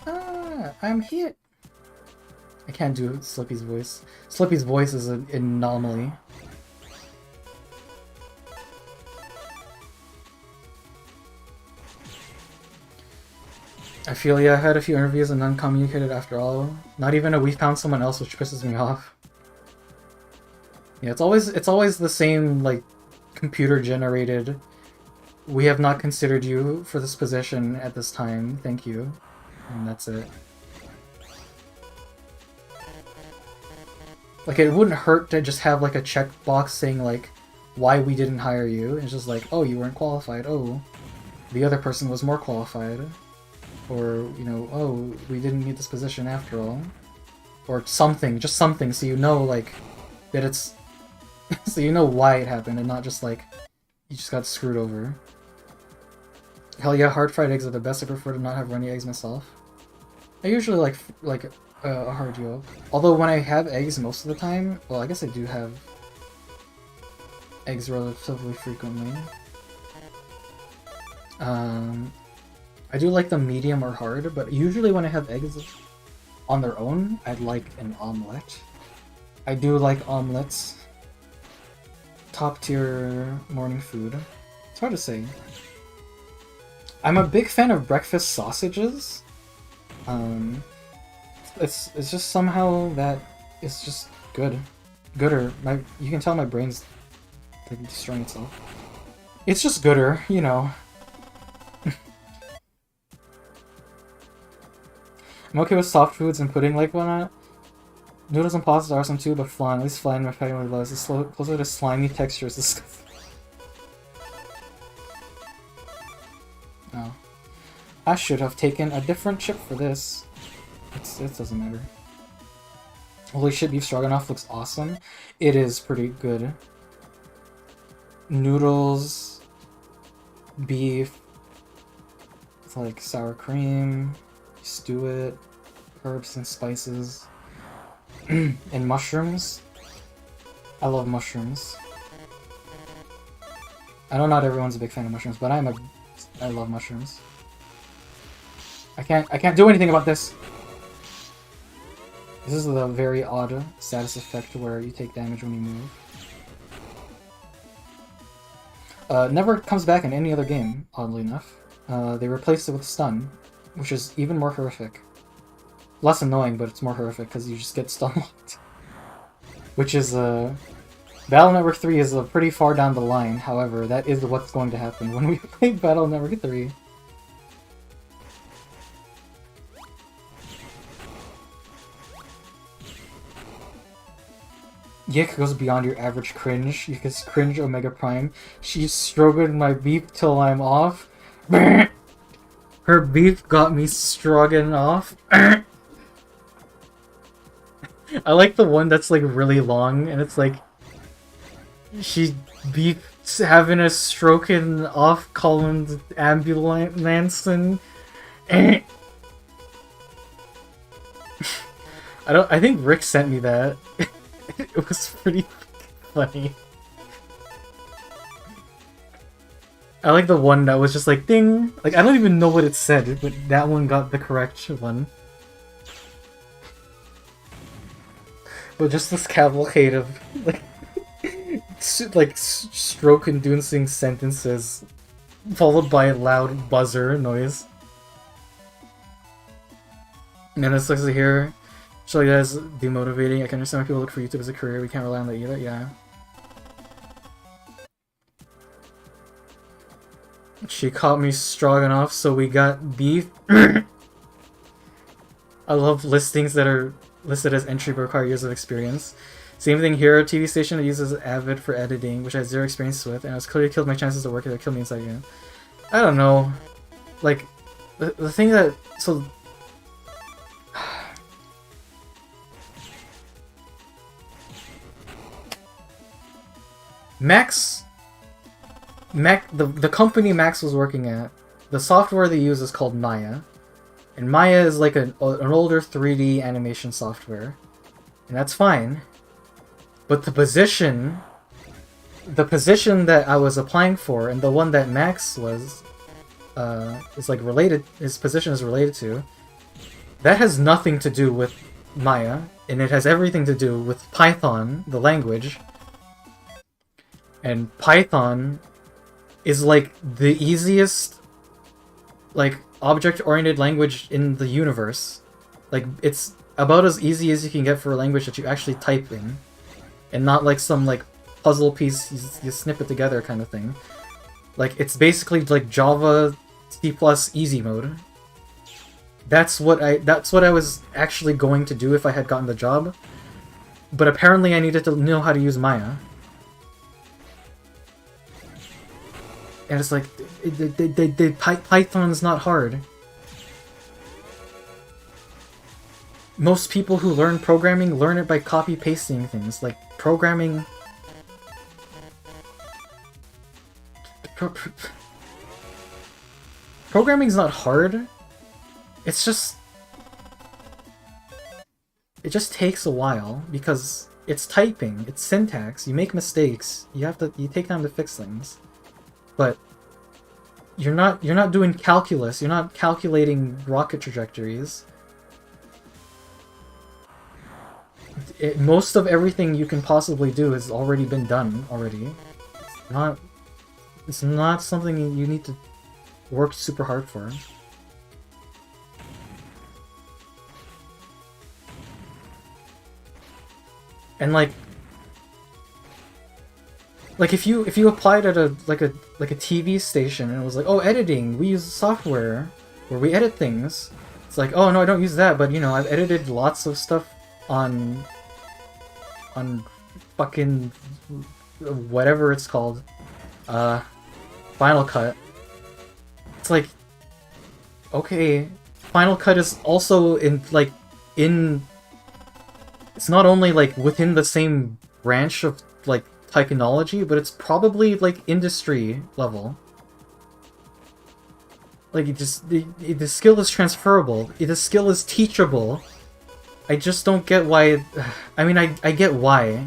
S1: Ah, I'm hit! I can't do Slippy's voice. Slippy's voice is an anomaly. I feel I had a few interviews and none communicated after all. Not even a we found someone else, which pisses me off. Yeah, it's always the same, like, computer-generated, we have not considered you for this position at this time, thank you. And that's it. Like, it wouldn't hurt to just have, like, a checkbox saying, like, why we didn't hire you. It's just like, oh, you weren't qualified. Oh, the other person was more qualified. Or, you know, oh, we didn't need this position after all. Or something, just something, so you know, like, that it's... so you know why it happened, and not just, like, you just got screwed over. Hell yeah, hard-fried eggs are the best. I prefer to not have runny eggs myself. I usually like a hard yolk. Although when I have eggs most of the time, well, I guess I do have eggs relatively frequently. I do like them medium or hard, but usually when I have eggs on their own, I'd like an omelette. I do like omelets. Top tier morning food. It's hard to say. I'm a big fan of breakfast sausages. It's just somehow that it's just good. Gooder. You can tell my brain's like destroying itself. It's just gooder, you know. I'm okay with soft foods and pudding like whatnot. Noodles and pastas are awesome too, but flan, at least flan my family loves. It's closer to slimy texture. It's disgusting. Oh. I should have taken a different chip for this. It doesn't matter. Holy shit, beef stroganoff looks awesome. It is pretty good. Noodles, beef, with like sour cream, stew it, herbs and spices, and mushrooms. I love mushrooms. I know not everyone's a big fan of mushrooms, but I love mushrooms. I can't do anything about this. This is the very odd status effect where you take damage when you move. Never comes back in any other game, oddly enough. They replaced it with stun, which is even more horrific. Less annoying, but it's more horrific because you just get stun locked. Which is, Battle Network 3 is pretty far down the line, however, that is what's going to happen when we play Battle Network 3. Yik goes beyond your average cringe. You can cringe Omega Prime. She's stroking my beef till I'm off. Her beef got me stroking off. I like the one that's like really long and it's like she beef's having a stroking off calling ambulance and I think Rick sent me that. It was pretty funny. I like the one that was just like ding. Like I don't even know what it said, but that one got the correct one. But just this cavalcade of like stroke-inducing sentences, followed by a loud buzzer noise. And then it's like here. So you guys demotivating. I can understand why people look for YouTube as a career. We can't rely on that either. Yeah. She caught me stroganoff, so we got beef. I love listings that are listed as entry but require years of experience. Same thing here. A TV station that uses Avid for editing, which I had zero experience with, and it's clearly killed my chances of working. That killed me inside you. I don't know. Like the thing that the company Max was working at, the software they use is called Maya. And Maya is like an older 3D animation software. And that's fine. But the position that I was applying for and the one that Max was is like related, his position is related to, that has nothing to do with Maya, and it has everything to do with Python, the language. And Python is like the easiest like object-oriented language in the universe. Like it's about as easy as you can get for a language that you actually type in, and not like some like puzzle piece you snip it together kind of thing. Like it's basically like Java C+ easy mode. That's what I was actually going to do if I had gotten the job. But apparently I needed to know how to use Maya. And it's like, Python's not hard. Most people who learn programming learn it by copy-pasting things. Like, programming... Programming's not hard. It's just... It just takes a while, because it's typing, it's syntax. You make mistakes. You take time to fix things. But you're not doing calculus. You're not calculating rocket trajectories. Most of everything you can possibly do has already been done already. Not it's not something you need to work super hard for. And like if you applied at a TV station and it was like, oh, editing, we use software where we edit things. It's like, oh no, I don't use that, but you know, I've edited lots of stuff on fucking whatever it's called, Final Cut. It's like, okay, Final Cut is also in it's not only like within the same branch of like technology, but it's probably like industry level. Like the skill is transferable. The skill is teachable. I just don't get why. I mean, I get why.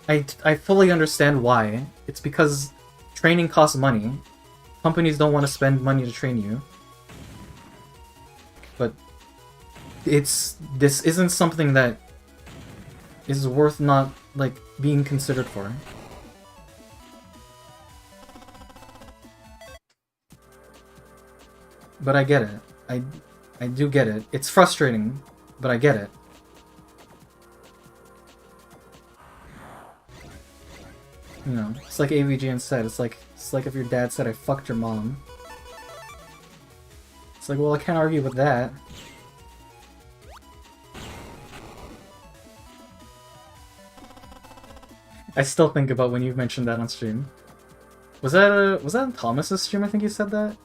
S1: I fully understand why. It's because training costs money. Companies don't want to spend money to train you. But this isn't something that is worth not like being considered for. But I get it. I do get it. It's frustrating, but I get it. You know, it's like AVGN said, it's like if your dad said I fucked your mom. It's like, well, I can't argue with that. I still think about when you mentioned that on stream. Was that on Thomas's stream? I think you said that.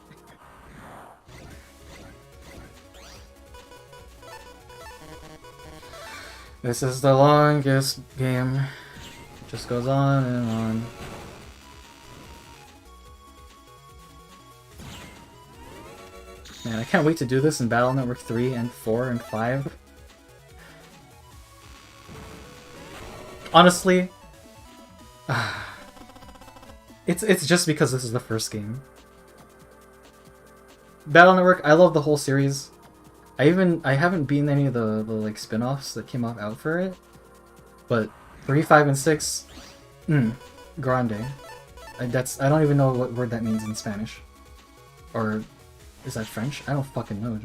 S1: This is the longest game. It just goes on and on. Man, I can't wait to do this in Battle Network 3 and 4 and 5. Honestly, it's just because this is the first game. Battle Network, I love the whole series. I haven't beaten any of the like spin-offs that came out for it. But 3, 5, and 6, grande. I don't even know what word that means in Spanish. Or is that French? I don't fucking know.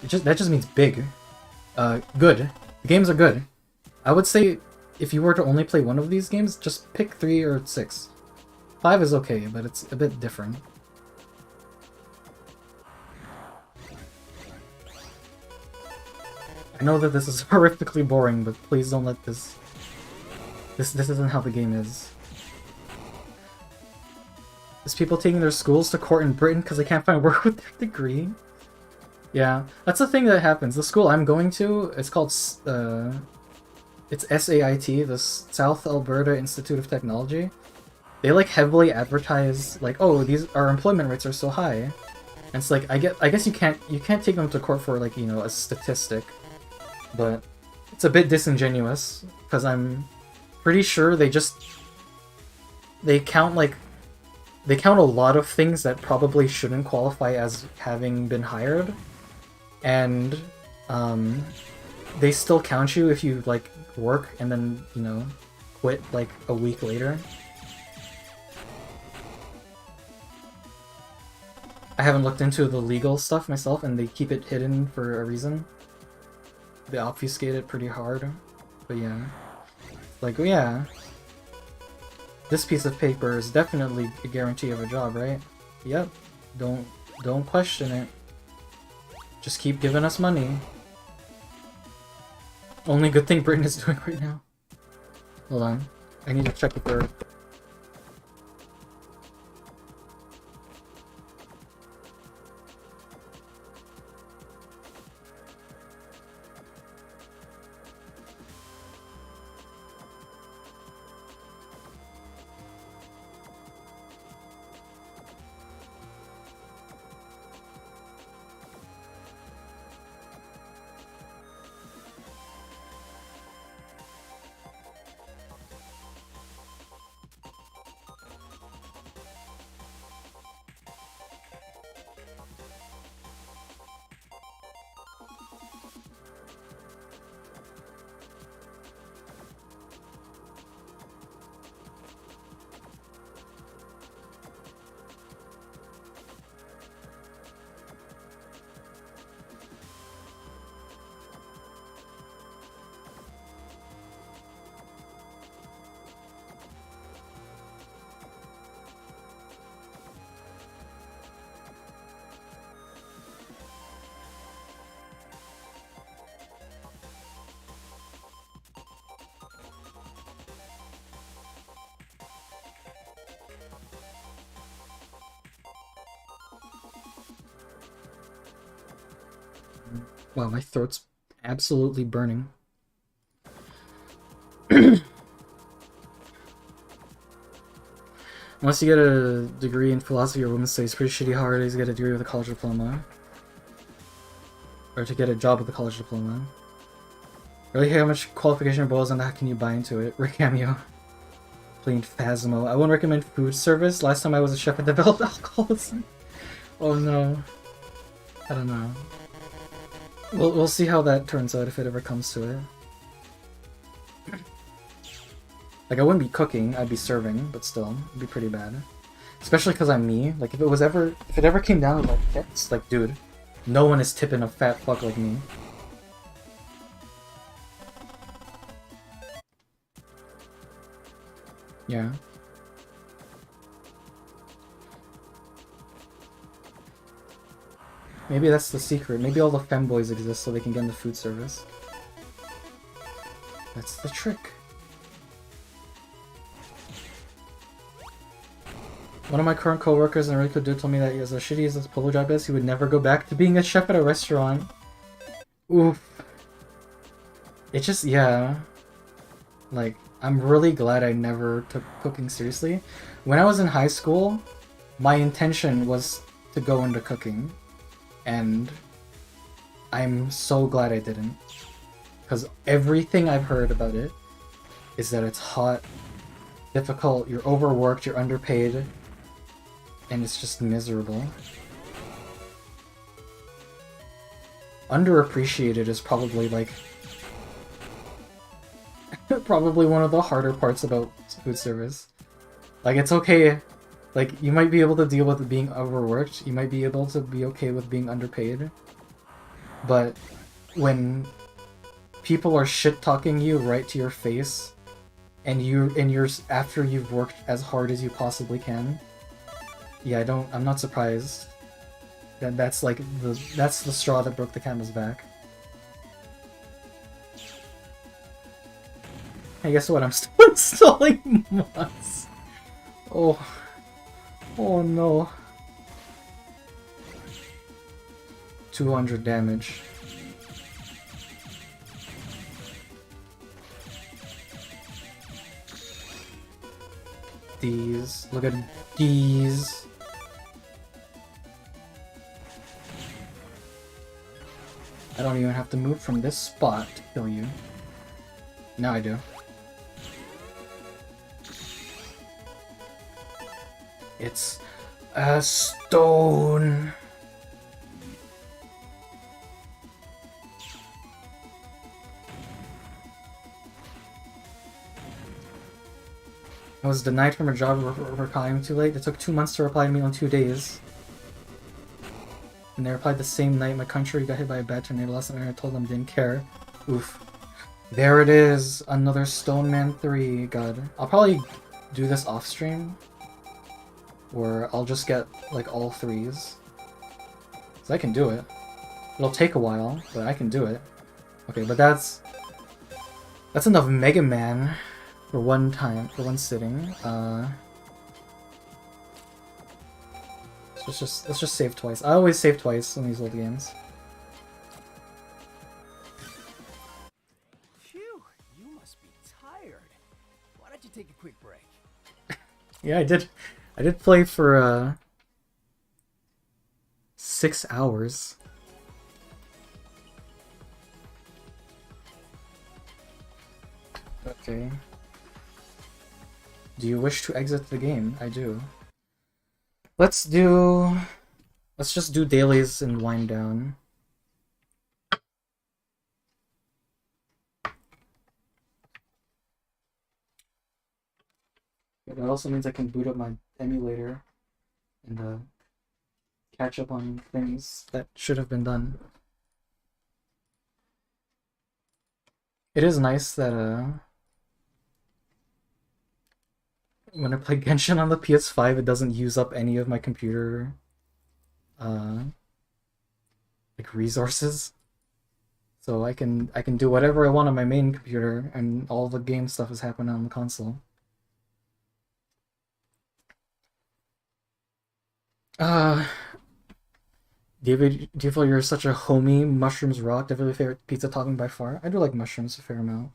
S1: That just means big. Good. The games are good. I would say if you were to only play one of these games, just pick 3 or 6. 5 is okay, but it's a bit different. I know that this is horrifically boring, but please don't let this isn't how the game is. There's people taking their schools to court in Britain because they can't find work with their degree. Yeah, that's the thing that happens. The school I'm going to, it's called, it's SAIT, the South Alberta Institute of Technology. They like heavily advertise like, oh, our employment rates are so high. And it's like, I guess you can't take them to court for like, you know, a statistic. But it's a bit disingenuous because I'm pretty sure they count a lot of things that probably shouldn't qualify as having been hired, and they still count you if you like work and then, you know, quit like a week later. I haven't looked into the legal stuff myself, and they keep it hidden for a reason. They obfuscate it pretty hard, but yeah. Like, yeah. This piece of paper is definitely a guarantee of a job, right? Yep. Don't question it. Just keep giving us money. Only good thing Britain is doing right now. Hold on. I need to check if they're... Wow, my throat's absolutely burning. Unless you get a degree in philosophy or women's studies, pretty shitty hard to get a degree with a college diploma. Or to get a job with a college diploma. Really, how much qualification boils on that can you buy into it? Ricamio. Playing Phasmo. I won't recommend food service. Last time I was a chef, I developed alcoholism. Oh no. I don't know. We'll see how that turns out if it ever comes to it. Like, I wouldn't be cooking, I'd be serving, but still, it'd be pretty bad. Especially because I'm me. Like, if it ever came down to, like, tips, like, dude, no one is tipping a fat fuck like me. Yeah. Maybe that's the secret. Maybe all the femboys exist so they can get in the food service. That's the trick. One of my current coworkers and a really good dude told me that as shitty as this polo job is, he would never go back to being a chef at a restaurant. Oof. It just, yeah. Like, I'm really glad I never took cooking seriously. When I was in high school, my intention was to go into cooking. And I'm so glad I didn't. Because everything I've heard about it is that it's hot, difficult, you're overworked, you're underpaid, and it's just miserable. Underappreciated is probably like probably one of the harder parts about food service. Like, it's okay, like, you might be able to deal with being overworked, you might be able to be okay with being underpaid, but when people are shit-talking you right to your face, and you're after you've worked as hard as you possibly can, yeah, I'm not surprised. That's like that's the straw that broke the camel's back. Hey, guess what? I'm still installing mods. Oh no. 200 damage. These. Look at these. I don't even have to move from this spot to kill you. Now I do. It's a stone. I was denied from a job replying too late. It took 2 months to reply to me on 2 days. And they replied the same night. My country got hit by a bad tornado last night and I told them I didn't care. Oof. There it is! Another Stone Man 3. God. I'll probably do this off stream. Or I'll just get, like, all 3s. Because I can do it. It'll take a while, but I can do it. Okay, but that's enough Mega Man for one one sitting. Let's just save twice. I always save twice in these old games.
S2: Phew, you must be tired. Why don't you take a quick break?
S1: Yeah, I did play for 6 hours. Okay. Do you wish to exit the game? I do. Let's just do dailies and wind down. Yeah, that also means I can boot up my emulator and catch up on things that should have been done. It is nice that when I play Genshin on the PS5, it doesn't use up any of my computer like resources. So I can do whatever I want on my main computer and all the game stuff is happening on the console. Do you feel you're such a homie? Mushrooms rock. Definitely favorite pizza topping by far. I do like mushrooms a fair amount.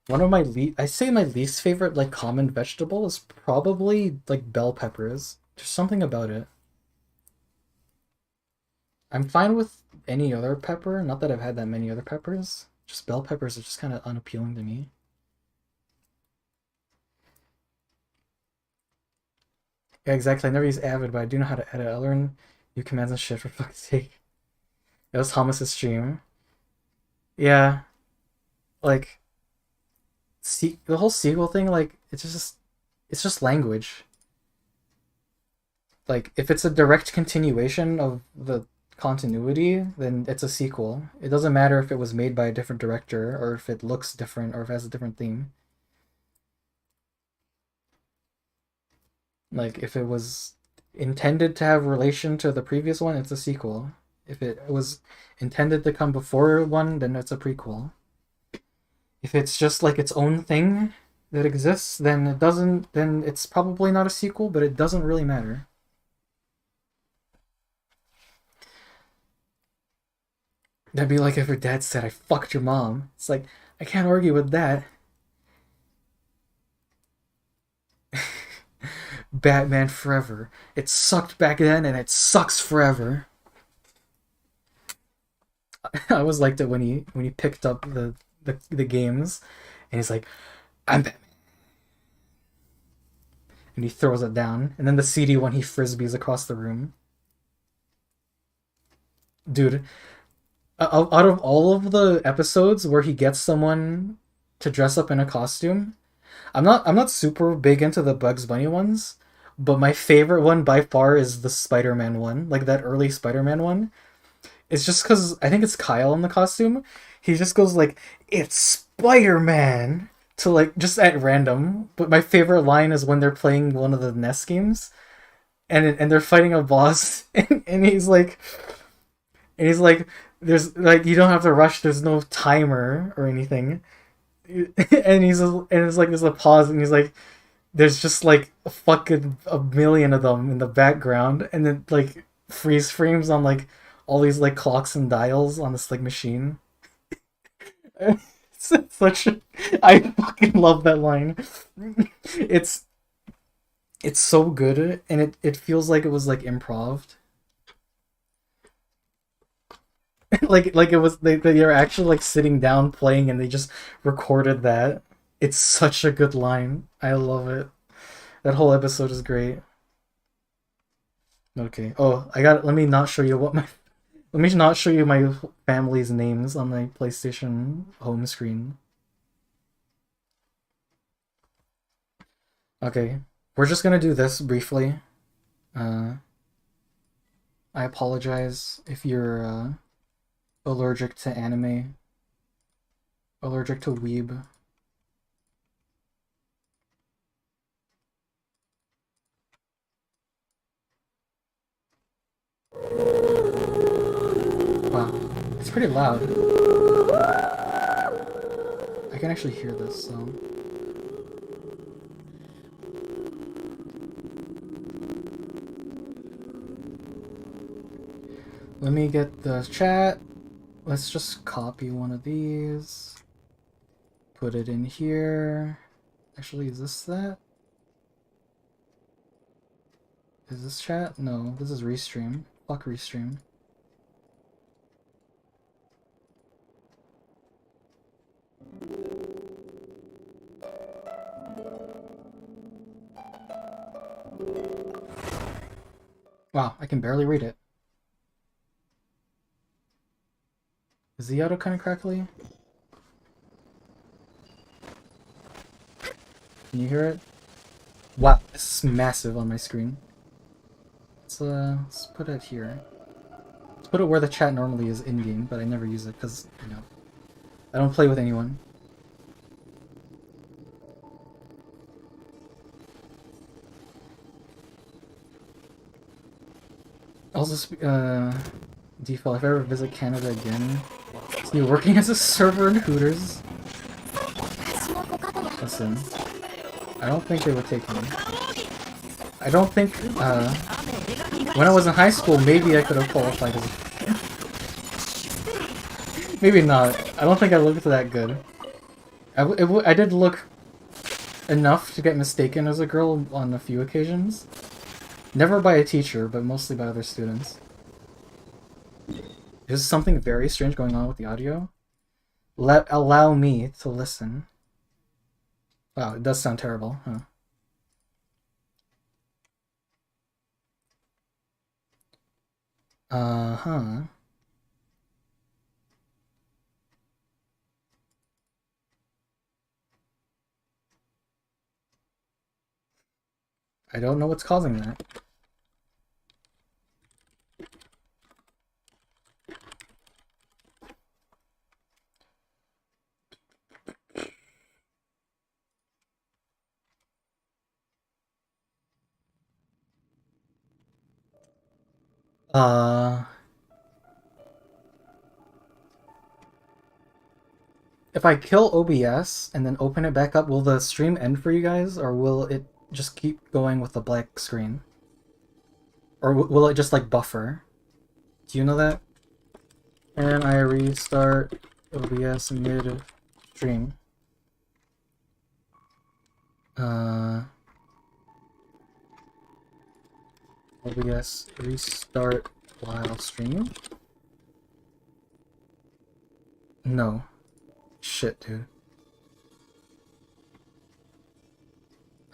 S1: One of I say my least favorite like common vegetable is probably like bell peppers. There's something about it. I'm fine with any other pepper. Not that I've had that many other peppers. Just bell peppers are just kind of unappealing to me. Yeah, exactly. I never use Avid, but I do know how to edit. I learn new commands and shit for fuck's sake. It was Thomas's stream. Yeah, like the whole sequel thing. Like it's just language. Like if it's a direct continuation of the continuity, then it's a sequel. It doesn't matter if it was made by a different director or if it looks different or if it has a different theme. Like if it was intended to have relation to the previous one, it's a sequel. If it was intended to come before one, then it's a prequel. If it's just like its own thing that exists, then it doesn't then it's probably not a sequel, but it doesn't really matter. That'd be like if your dad said I fucked your mom. It's like I can't argue with that. Batman Forever. It sucked back then and it sucks forever. I always liked it when he picked up the games and he's like, I'm Batman. And he throws it down. And then the CD when he frisbees across the room. Dude, out of all of the episodes where he gets someone to dress up in a costume, I'm not super big into the Bugs Bunny ones, but my favorite one by far is the Spider-Man one, like that early Spider-Man one. It's just because I think it's Kyle in the costume. He just goes like, "It's Spider-Man" to like just at random. But my favorite line is when they're playing one of the NES games, and they're fighting a boss, and he's like, "There's like you don't have to rush. There's no timer or anything." And it's like there's a pause, and he's like, "There's just like a million of them in the background," and then like freeze frames on like all these like clocks and dials on this like machine. It's such a, I fucking love that line. It's it's so good, and it feels like it was like improv. Like it was they were actually like sitting down playing, and they just recorded that. It's such a good line. I love it. That whole episode is great. Okay. Oh, I got. Let me not show you what my. Let me not show you my family's names on my PlayStation home screen. Okay, we're just gonna do this briefly. Uh, I apologize if you're allergic to anime, allergic to weeb. Wow, it's pretty loud. I can actually hear this, so. Let me get the chat. Let's just copy one of these. Put it in here. Actually, is this that? Is this chat? No, this is Restream. Fuck Restream. Wow, I can barely read it. Is the auto kind of crackly? Can you hear it? Wow, this is massive on my screen. Let's put it here. Let's put it where the chat normally is in-game, but I never use it because, you know, I don't play with anyone. Also, default, if I ever visit Canada again, so you're working as a server in Hooters? Listen, I don't think they would take me. I don't think, When I was in high school, maybe I could have qualified as a... Maybe not. I don't think I looked that good. I did look enough to get mistaken as a girl on a few occasions. Never by a teacher, but mostly by other students. There's something very strange going on with the audio. Allow me to listen. Wow, it does sound terrible, huh? Uh-huh. I don't know what's causing that. If I kill OBS and then open it back up, will the stream end for you guys, or will it just keep going with the black screen? Or will it just, like, buffer? Do you know that? And I restart OBS mid-stream. OBS restart while streaming? No. Shit, dude.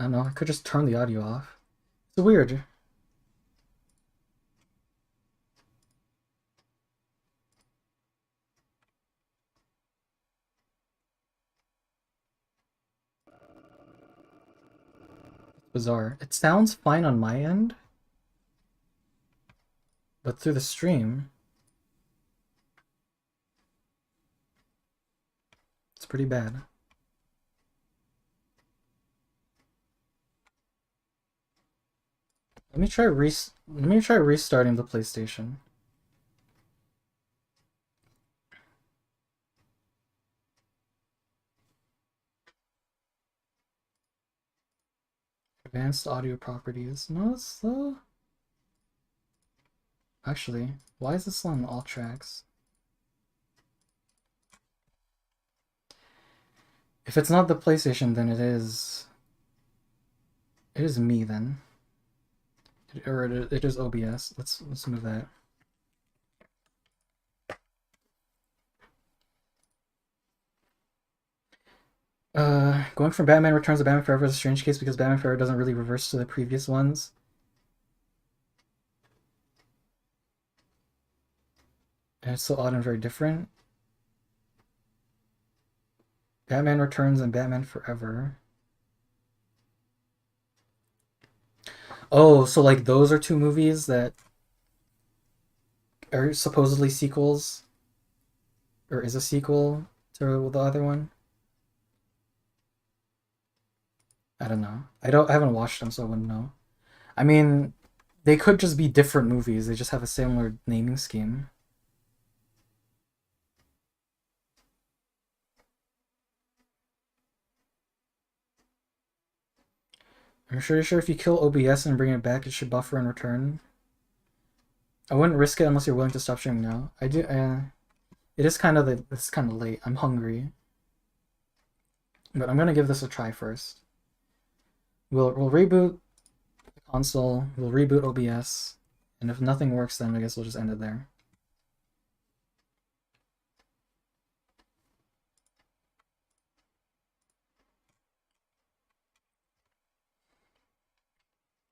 S1: I don't know, I could just turn the audio off. It's weird. Bizarre. It sounds fine on my end, but through the stream, it's pretty bad. Let me try restarting the PlayStation. Advanced audio properties. No, it's actually, why is this on all tracks? If it's not the PlayStation, then it is me then. It is OBS. Let's move that. Going from Batman Returns to Batman Forever is a strange case because Batman Forever doesn't really reverse to the previous ones. And it's so odd and very different. Batman Returns and Batman Forever. Oh, so like those are two movies that are supposedly sequels? Or is a sequel to the other one? I don't know. I haven't watched them, so I wouldn't know. I mean, they could just be different movies. They just have a similar naming scheme. I'm pretty sure if you kill OBS and bring it back, it should buffer and return. I wouldn't risk it unless you're willing to stop streaming now. I do. It's kind of late. I'm hungry, but I'm gonna give this a try first. We'll reboot the console. We'll reboot OBS, and if nothing works, then I guess we'll just end it there.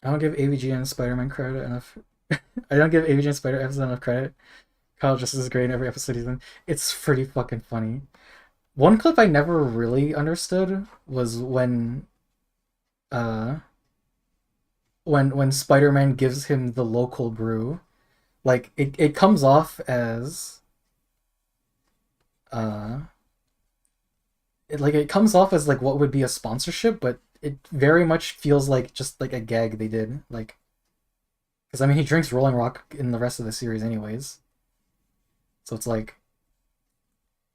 S1: I don't give AVG and Spider-Man credit enough. I don't give AVG and Spider episode enough credit. Kyle just is great in every episode he's in. It's pretty fucking funny. One clip I never really understood was uh when Spider-Man gives him the local brew. Like it comes off as uh it comes off as like what would be a sponsorship, but it very much feels like just like a gag they did. Like, because I mean he drinks Rolling Rock in the rest of the series anyways. So it's like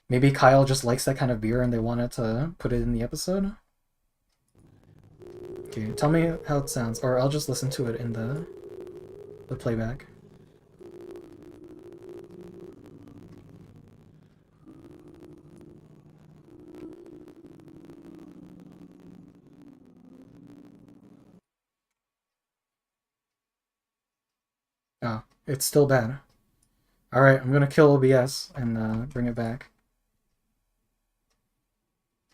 S1: maybe Kyle just likes that kind of beer and they wanted to put it in the episode. Okay, tell me how it sounds, or I'll just listen to it in the the playback. Oh, it's still bad. Alright, I'm gonna kill OBS and bring it back.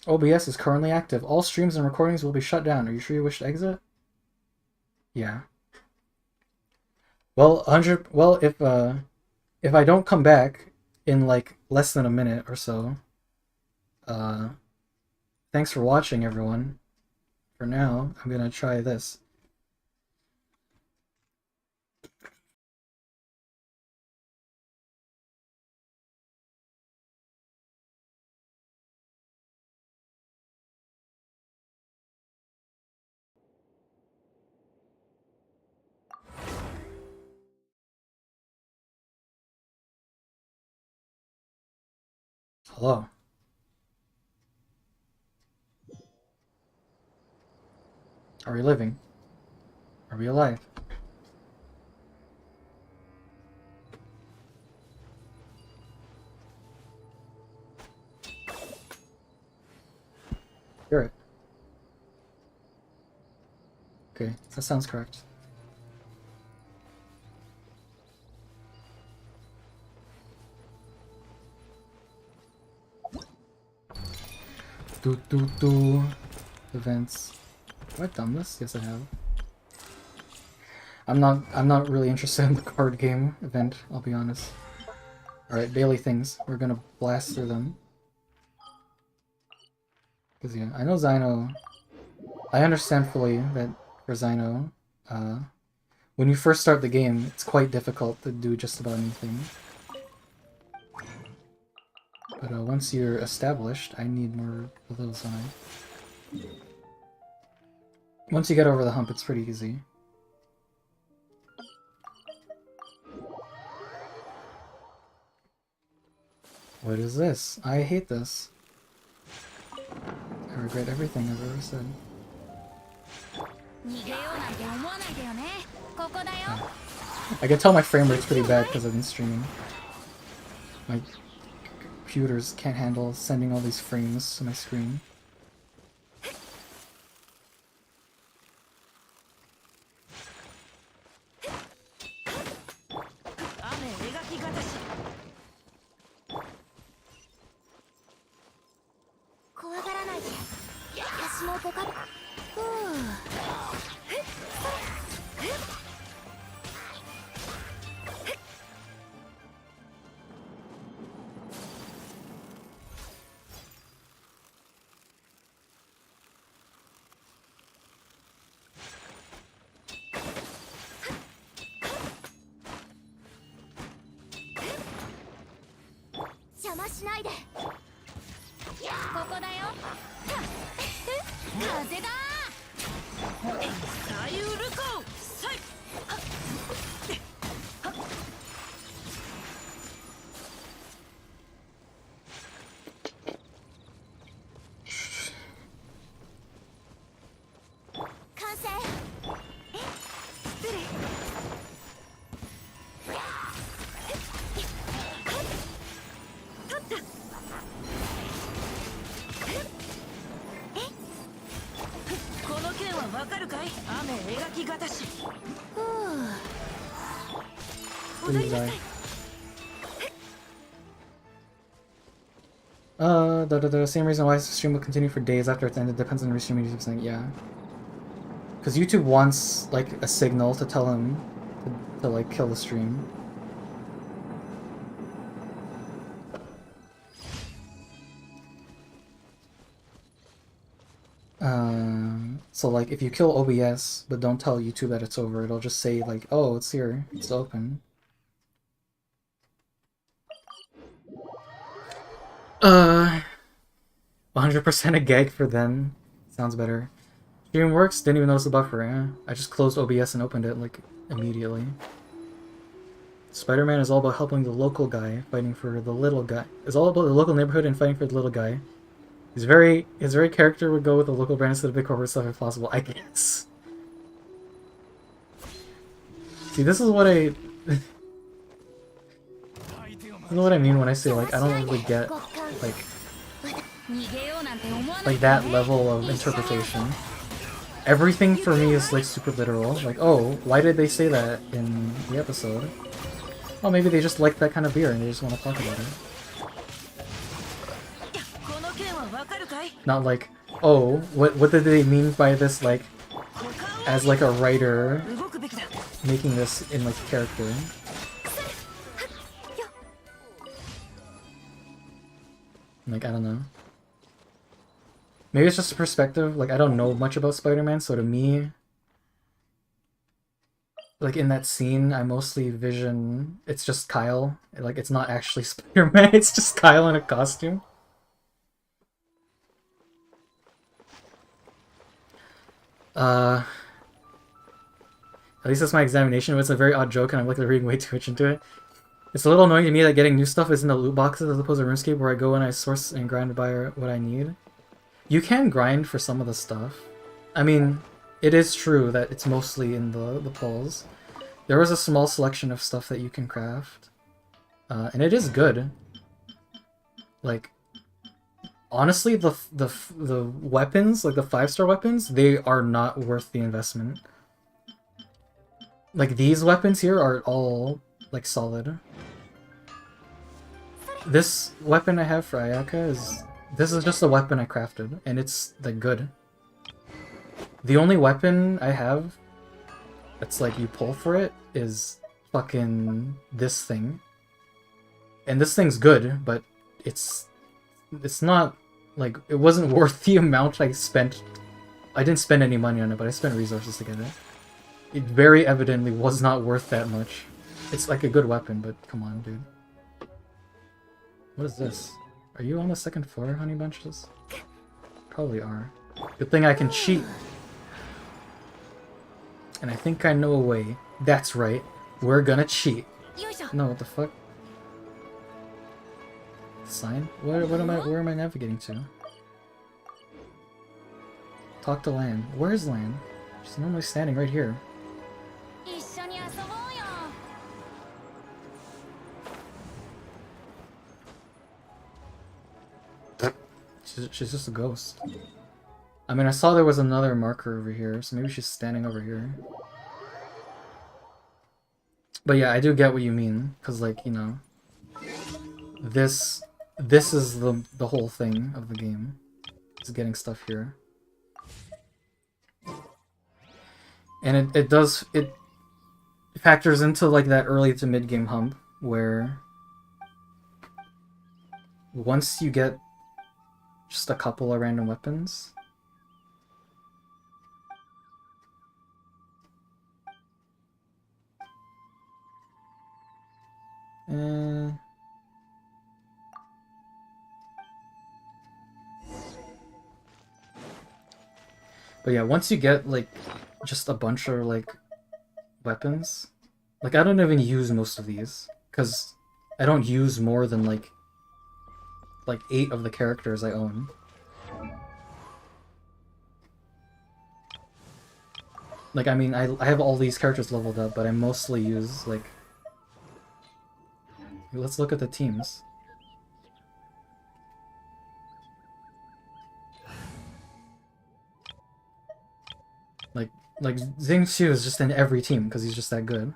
S1: OBS is currently active. All streams and recordings will be shut down. Are you sure you wish to exit? Yeah. Well, if I don't come back in like less than a minute or so, thanks for watching, everyone. For now, I'm gonna try this. Hello. Are we living? Are we alive? Hear it. Okay, that sounds correct. Do. Events. Have I done this? Yes, I have. I'm not really interested in the card game event, I'll be honest. Alright, daily things. We're gonna blast through them. Because, yeah, I know Zyno... I understand fully that for Zyno, when you first start the game, it's quite difficult to do just about anything. But once you're established, I need more of those on I. Once you get over the hump, it's pretty easy. What is this? I hate this. I regret everything I've ever said. I can tell my frame rate's pretty bad because I've been streaming. My computers can't handle sending all these frames to my screen. The same reason why the stream will continue for days after it's ended depends on the restream YouTube saying, yeah. Because YouTube wants, like, a signal to tell him to like, kill the stream. So, like, if you kill OBS, but don't tell YouTube that it's over, it'll just say, like, oh, it's here, it's open. 100% a gag for them. Sounds better. Stream works, didn't even notice the buffer, eh? I just closed OBS and opened it, like, immediately. Spider-Man is all about helping the local guy, fighting for the little guy. It's all about the local neighborhood and fighting for the little guy. His very character would go with the local brand instead of big corporate stuff if possible, I guess. See, this is what I... this is what I mean when I say, like, I don't really get, like that level of interpretation. Everything for me is, like, super literal. Like, oh, why did they say that in the episode? Oh, maybe they just like that kind of beer and they just want to talk about it. Not like, oh, what did they mean by this, like, as, like, a writer making this in, like, character. Like, I don't know. Maybe it's just a perspective. Like, I don't know much about Spider-Man, so to me, like, in that scene, I mostly vision... It's just Kyle. Like, it's not actually Spider-Man, it's just Kyle in a costume. At least that's my examination. It's a very odd joke, and I'm likely reading way too much into it. It's a little annoying to me that getting new stuff is in the loot boxes as opposed to RuneScape, where I go and I source and grind to buy what I need. You can grind for some of the stuff. I mean, it is true that it's mostly in the pulls. There was a small selection of stuff that you can craft. And it is good. Like, honestly, the weapons, like the 5-star weapons, they are not worth the investment. Like, these weapons here are all, like, solid. This weapon I have for Ayaka is... This is just a weapon I crafted, and it's, like, good. The only weapon I have that's, like, you pull for it is fucking this thing. And this thing's good, but it's not, like, it wasn't worth the amount I spent. I didn't spend any money on it, but I spent resources to get it. It very evidently was not worth that much. It's like a good weapon, but come on, dude. What is this? Are you on the second floor, honey bunches? Probably are. Good thing I can cheat. And I think I know a way. That's right. We're gonna cheat. No, what the fuck? Sign? Where am I navigating to? Talk to Lan. Where's Lan? She's normally standing right here. She's just a ghost. I mean, I saw there was another marker over here, so maybe she's standing over here. But yeah, I do get what you mean, because, like, you know, this is the whole thing of the game. Is getting stuff here. And it factors into, like, that early to mid-game hump, where once you get just a couple of random weapons, but yeah, once you get, like, just a bunch of, like, weapons, like, I don't even use most of these, because I don't use more than, like 8 of the characters I own. Like, I mean, I have all these characters leveled up, but I mostly use, like... Let's look at the teams. Like Xing Qiu is just in every team, because he's just that good.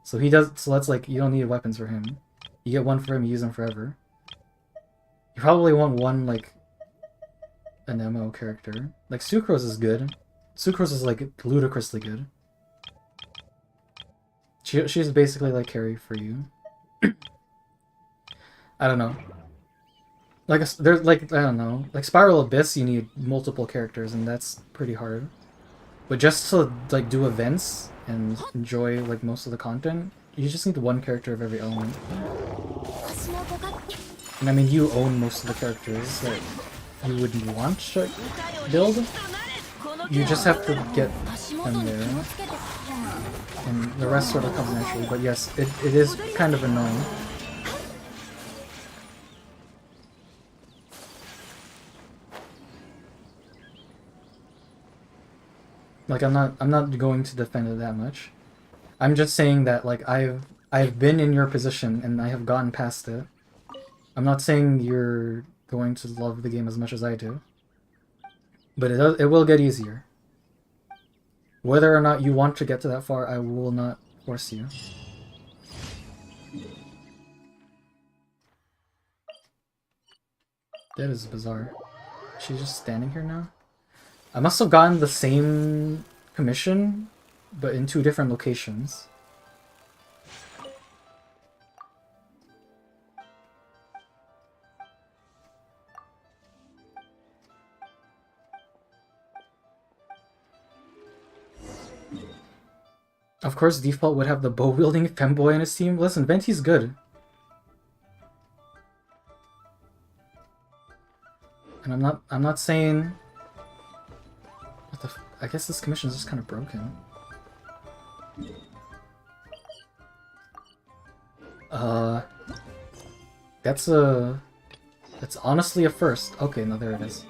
S1: So that's like, you don't need weapons for him. You get one for him, you use them forever. You probably want one, like, an MO character. Like, Sucrose is good. Sucrose is, like, ludicrously good. She's basically, like, carry for you. I don't know. Like, there's, like, I don't know. Like, Spiral Abyss, you need multiple characters, and that's pretty hard. But just to, like, do events and enjoy, like, most of the content, you just need one character of every element. And I mean, you own most of the characters that you would want to build. You just have to get them there. And the rest sort of comes naturally, but yes, it is kind of annoying. Like, I'm not going to defend it that much. I'm just saying that like I've been in your position and I have gotten past it. I'm not saying you're going to love the game as much as I do, but it will get easier. Whether or not you want to get to that far, I will not force you. That is bizarre. She's just standing here now? I must have gotten the same commission, but in 2 different locations. Of course, default would have the bow-wielding femboy in his team. Listen, Venti's good. And I'm not saying... What the f... I guess this commission is just kind of broken. That's honestly a first. Okay, no, there it is.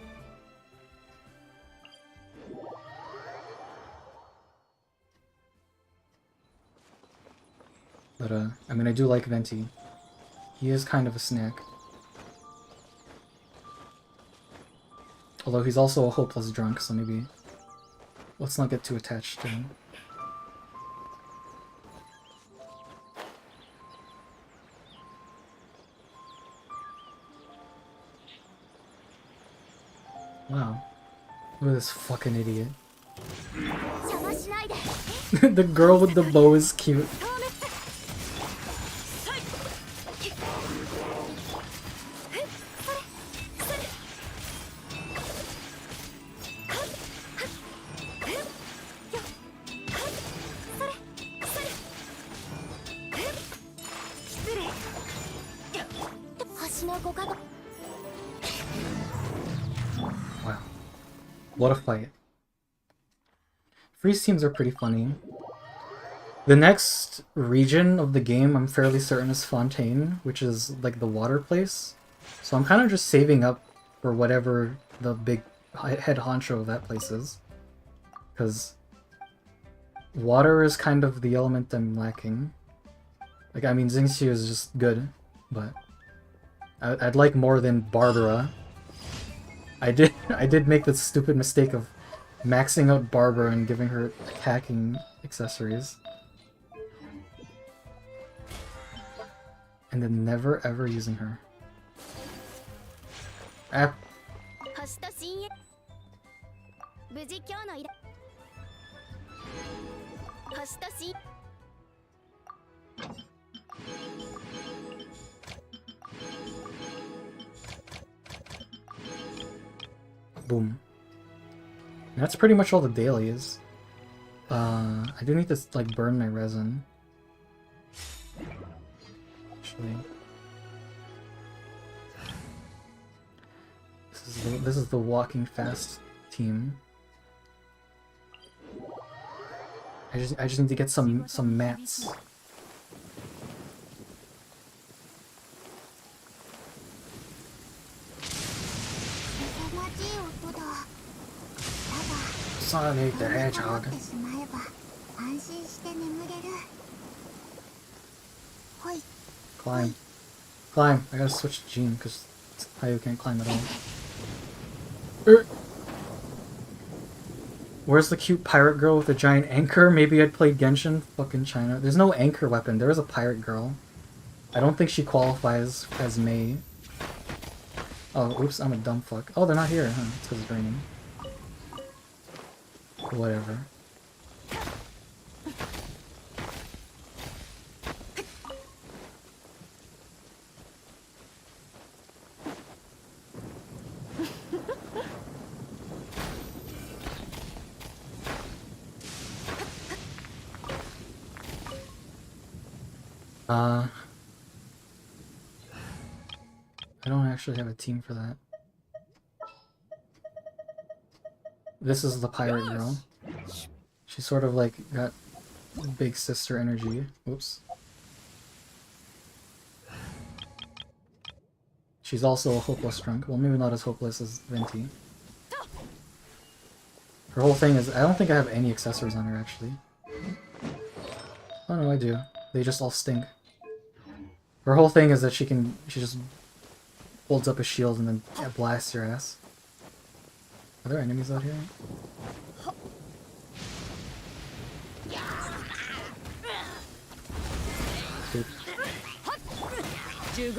S1: But, I mean, I do like Venti. He is kind of a snack. Although he's also a hopeless drunk, so maybe... Let's not get too attached to him. Wow. Look at this fucking idiot. The girl with the bow is cute. Wow. What a fight. Freeze teams are pretty funny. The next region of the game I'm fairly certain is Fontaine, which is like the water place. So I'm kind of just saving up for whatever the big head honcho of that place is. Because water is kind of the element I'm lacking. Like, I mean, Xingqiu is just good, but I'd like more than Barbara. I did make the stupid mistake of maxing out Barbara and giving her hacking accessories. And then never ever using her. Ah. Boom. And that's pretty much all the dailies. I do need to like burn my resin. Actually, this is the walking fast team. I just need to get some mats. Sonic the Hedgehog. Climb. Climb. I gotta switch to Jean because Hayu can't climb at all. Where's the cute pirate girl with the giant anchor? Maybe I'd play Genshin. Fucking China. There's no anchor weapon. There is a pirate girl. I don't think she qualifies as Mei. Oh, oops, I'm a dumb fuck. Oh, they're not here, huh? It's because it's raining. Whatever. I don't actually have a team for that. This is the pirate girl. She's sort of like got big sister energy. Oops. She's also a hopeless drunk. Well, maybe not as hopeless as Venti. Her whole thing is, I don't think I have any accessories on her actually. Oh no, I do. They just all stink. Her whole thing is that she just holds up a shield and then blasts your ass. Are there enemies out here? Dude.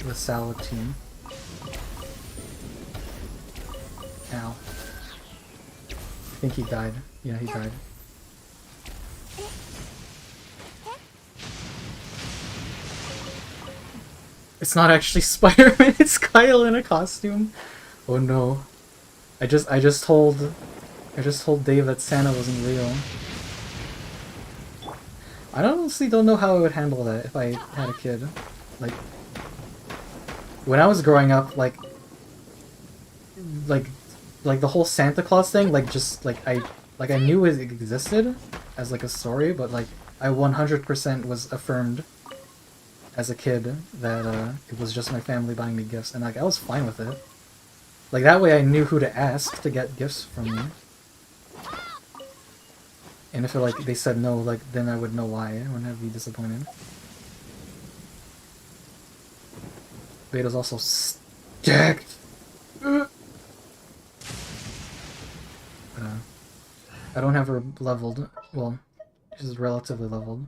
S1: The salad team. Ow. I think he died. Yeah, he died. It's not actually Spider-Man, it's Kyle in a costume. Oh no. I just told Dave that Santa wasn't real. I honestly don't know how I would handle that if I had a kid. Like, when I was growing up, like the whole Santa Claus thing, I knew it existed as like a story, but like I 100% was affirmed as a kid that it was just my family buying me gifts, and like I was fine with it. Like that way I knew who to ask to get gifts from me. And if like they said no, like then I would know why. I wouldn't have to be disappointed. Beta's also stacked. I don't have her leveled. Well, she's relatively leveled.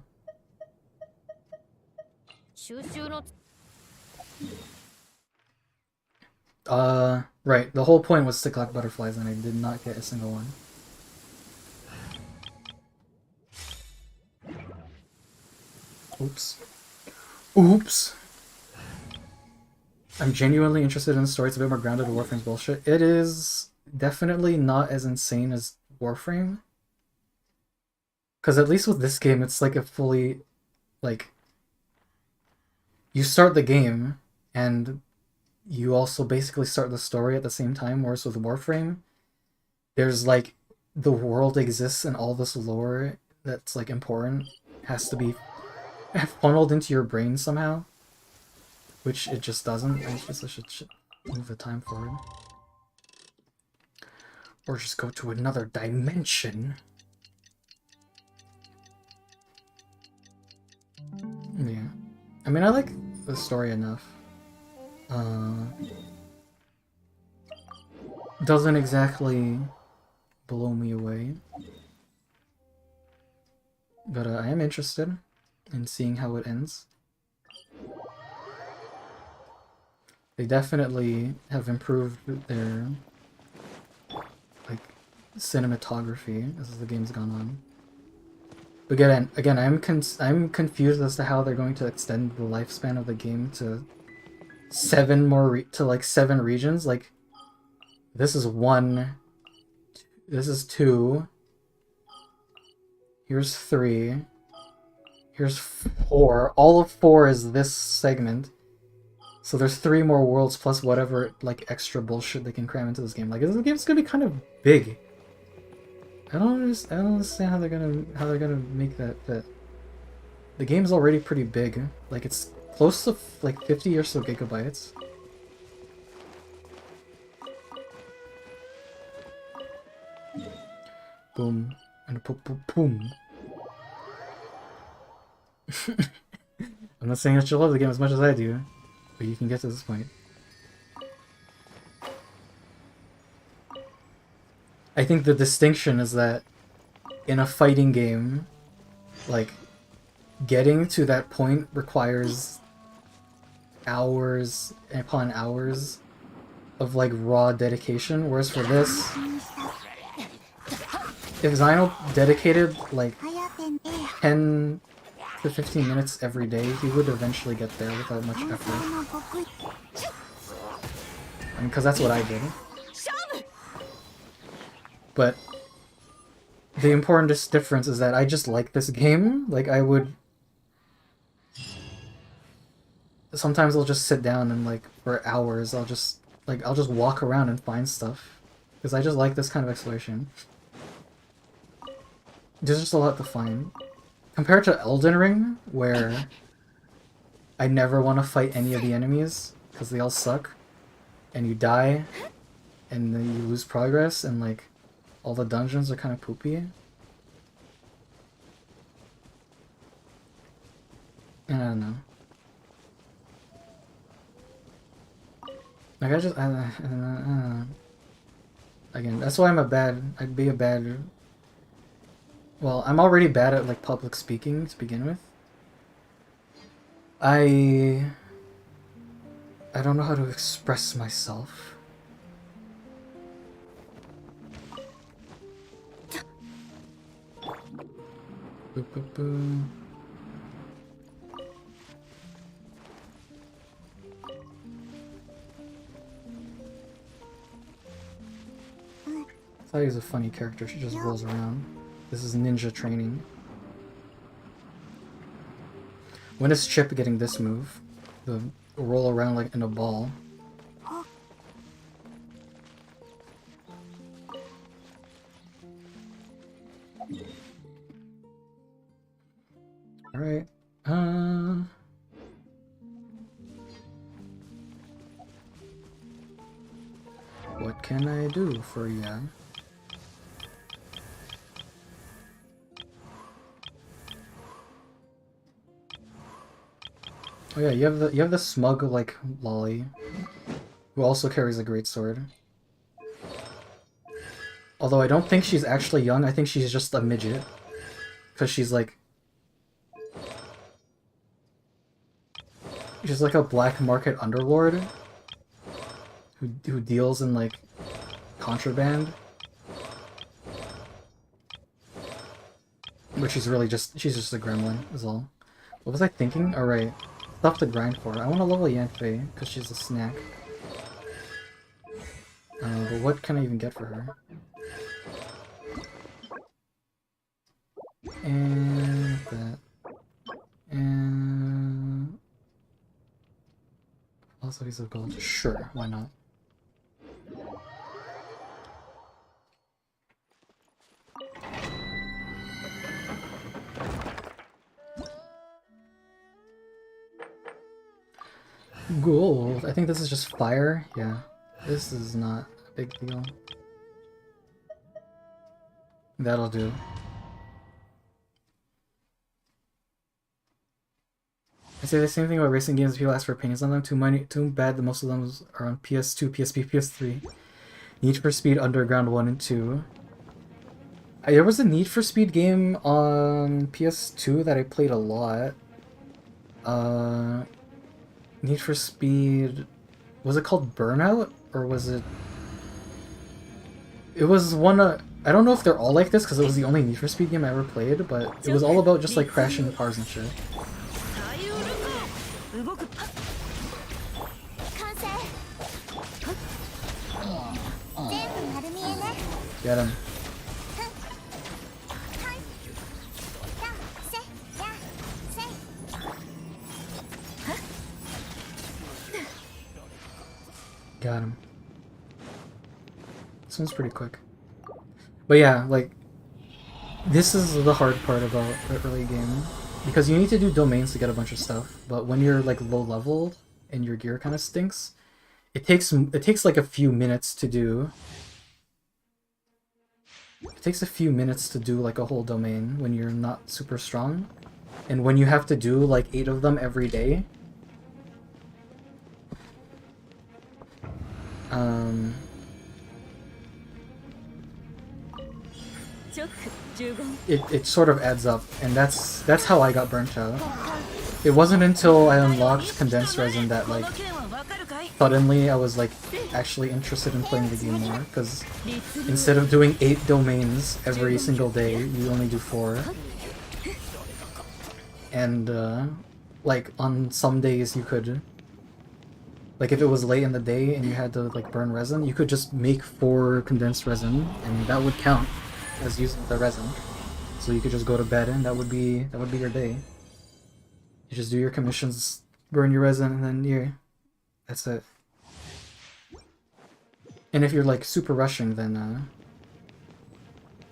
S1: Right. The whole point was to collect butterflies, and I did not get a single one. Oops. Oops! I'm genuinely interested in the story. It's a bit more grounded than Warframe's bullshit. It is definitely not as insane as Warframe. Because at least with this game, it's like a fully... like... You start the game, and you also basically start the story at the same time, whereas with Warframe, there's like... the world exists and all this lore that's like important has to be funneled into your brain somehow. Which it just doesn't. I guess I should move the time forward. Or just go to another dimension. Yeah. I mean, I like the story enough. Doesn't exactly blow me away. But I am interested in seeing how it ends. They definitely have improved their like cinematography as the game's gone on. But again, I'm confused as to how they're going to extend the lifespan of the game to 7 regions. Like, this is 1, this is 2, here's 3, here's 4. All of 4 is this segment. So there's 3 more worlds plus whatever like extra bullshit they can cram into this game. Like, this game's gonna be kind of big. I don't understand how they're gonna make that fit. The game's already pretty big. Like, it's close to like 50 or so gigabytes. Boom and boom. I'm not saying that you love the game as much as I do. But you can get to this point. I think the distinction is that in a fighting game, like, getting to that point requires hours upon hours of like raw dedication, whereas for this, if Zyno dedicated like 10 to 15 minutes every day, he would eventually get there without much effort. I mean, because that's what I did. But the important difference is that I just like this game. Like, I would... Sometimes I'll just sit down and, like, for hours, I'll just walk around and find stuff. Because I just like this kind of exploration. There's just a lot to find. Compared to Elden Ring, where I never want to fight any of the enemies, because they all suck, and you die, and then you lose progress, and like, All the dungeons are kind of poopy. I don't know. Like I just I don't know. Again, that's why I'd be a bad. Well, I'm already bad at like public speaking to begin with. I don't know how to express myself. Boop, boop, boop. I thought he was a funny character. She just rolls around. This is ninja training. When is Chip getting this move? The roll around like in a ball. Alright. What can I do for ya? Oh yeah, you have the smug like lolly, who also carries a great sword. Although I don't think she's actually young. I think she's just a midget, because she's like a black market underlord who deals in like contraband. But she's just a gremlin is all. What was I thinking? Alright. Stuff to grind for. I want to level Yanfei because she's a snack. But what can I even get for her? And that. And also piece of gold. Sure, why not? Gold. I think this is just fire. Yeah. This is not a big deal. That'll do. I say the same thing about racing games. People ask for opinions on them. Too bad that most of them are on PS2, PSP, PS3. Need for Speed Underground 1 and 2. There was a Need for Speed game on PS2 that I played a lot. Need for Speed... Was it called Burnout? Or was it... It was one... I don't know if they're all like this, because it was the only Need for Speed game I ever played, but it was all about just like crashing cars and shit. Get him. Got him. This one's pretty quick. But yeah, like, this is the hard part about the early game. Because you need to do domains to get a bunch of stuff, but when you're like low leveled and your gear kind of stinks, it takes like a few minutes to do. It takes a few minutes to do like a whole domain when you're not super strong. And when you have to do like 8 of them every day, it sort of adds up, and that's how I got burnt out. It wasn't until I unlocked condensed resin that like suddenly I was like actually interested in playing the game more, because instead of doing 8 domains every single day, you only do 4. And like on some days you could, like if it was late in the day and you had to like burn resin, you could just make 4 condensed resin and that would count as using the resin. So you could just go to bed and that would be your day. You just do your commissions, burn your resin, and then that's it. And if you're like super rushing, then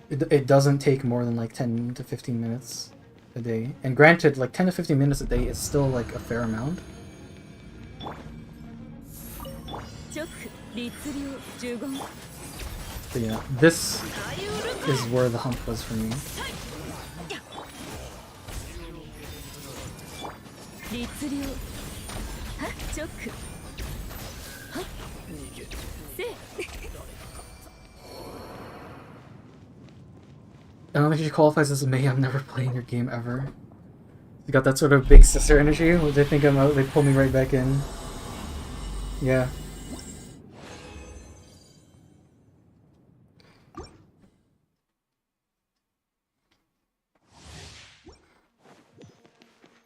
S1: it doesn't take more than like 10 to 15 minutes a day. And granted, like 10 to 15 minutes a day is still like a fair amount. But yeah, this is where the hump was for me.
S3: 律令はチョックはせ
S1: I don't think she qualifies as a May. I'm never playing your game ever. You got that sort of big sister energy. When they think I'm out, they pull me right back in. Yeah.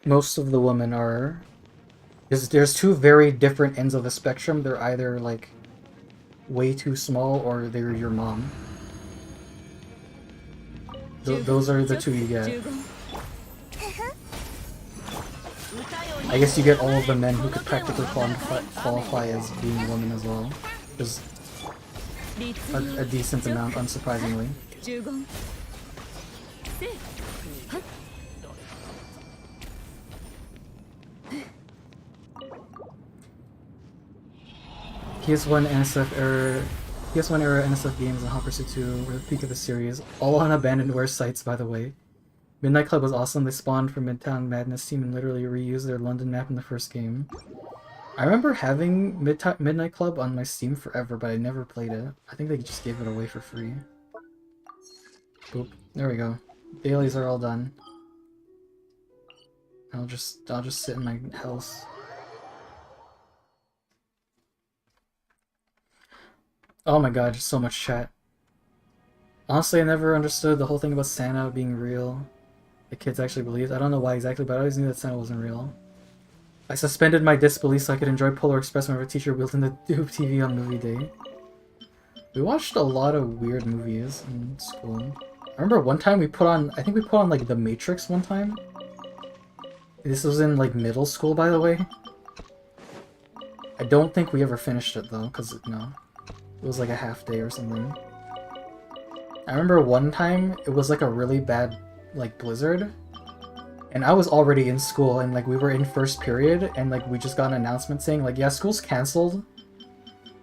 S1: Most of the women are... There's two very different ends of the spectrum. They're either, like, way too small or they're your mom. Those are the two you get. I guess you get all of the men who could practically qualify as being women as well. There's a decent amount, unsurprisingly. PS1 era NSF games and Hot Pursuit 2 were the peak of the series, all on abandonware sites, by the way. Midnight Club was awesome. They spawned from Midtown Madness team and literally reused their London map in the first game. I remember having Midnight Club on my Steam forever, but I never played it. I think they just gave it away for free. Boop. There we go. Dailies are all done. I'll just sit in my house. Oh my god, just so much chat. Honestly, I never understood the whole thing about Santa being real. The kids actually believed. I don't know why exactly, but I always knew that Santa wasn't real. I suspended my disbelief so I could enjoy Polar Express whenever a teacher wheeled in the Tube TV on movie day. We watched a lot of weird movies in school. I remember one time I think we put on like The Matrix one time. This was in like middle school, by the way. I don't think we ever finished it though, because no. It was like a half day or something. I remember one time it was like a really bad like blizzard, and I was already in school and like we were in first period and like we just got an announcement saying like, yeah, school's cancelled,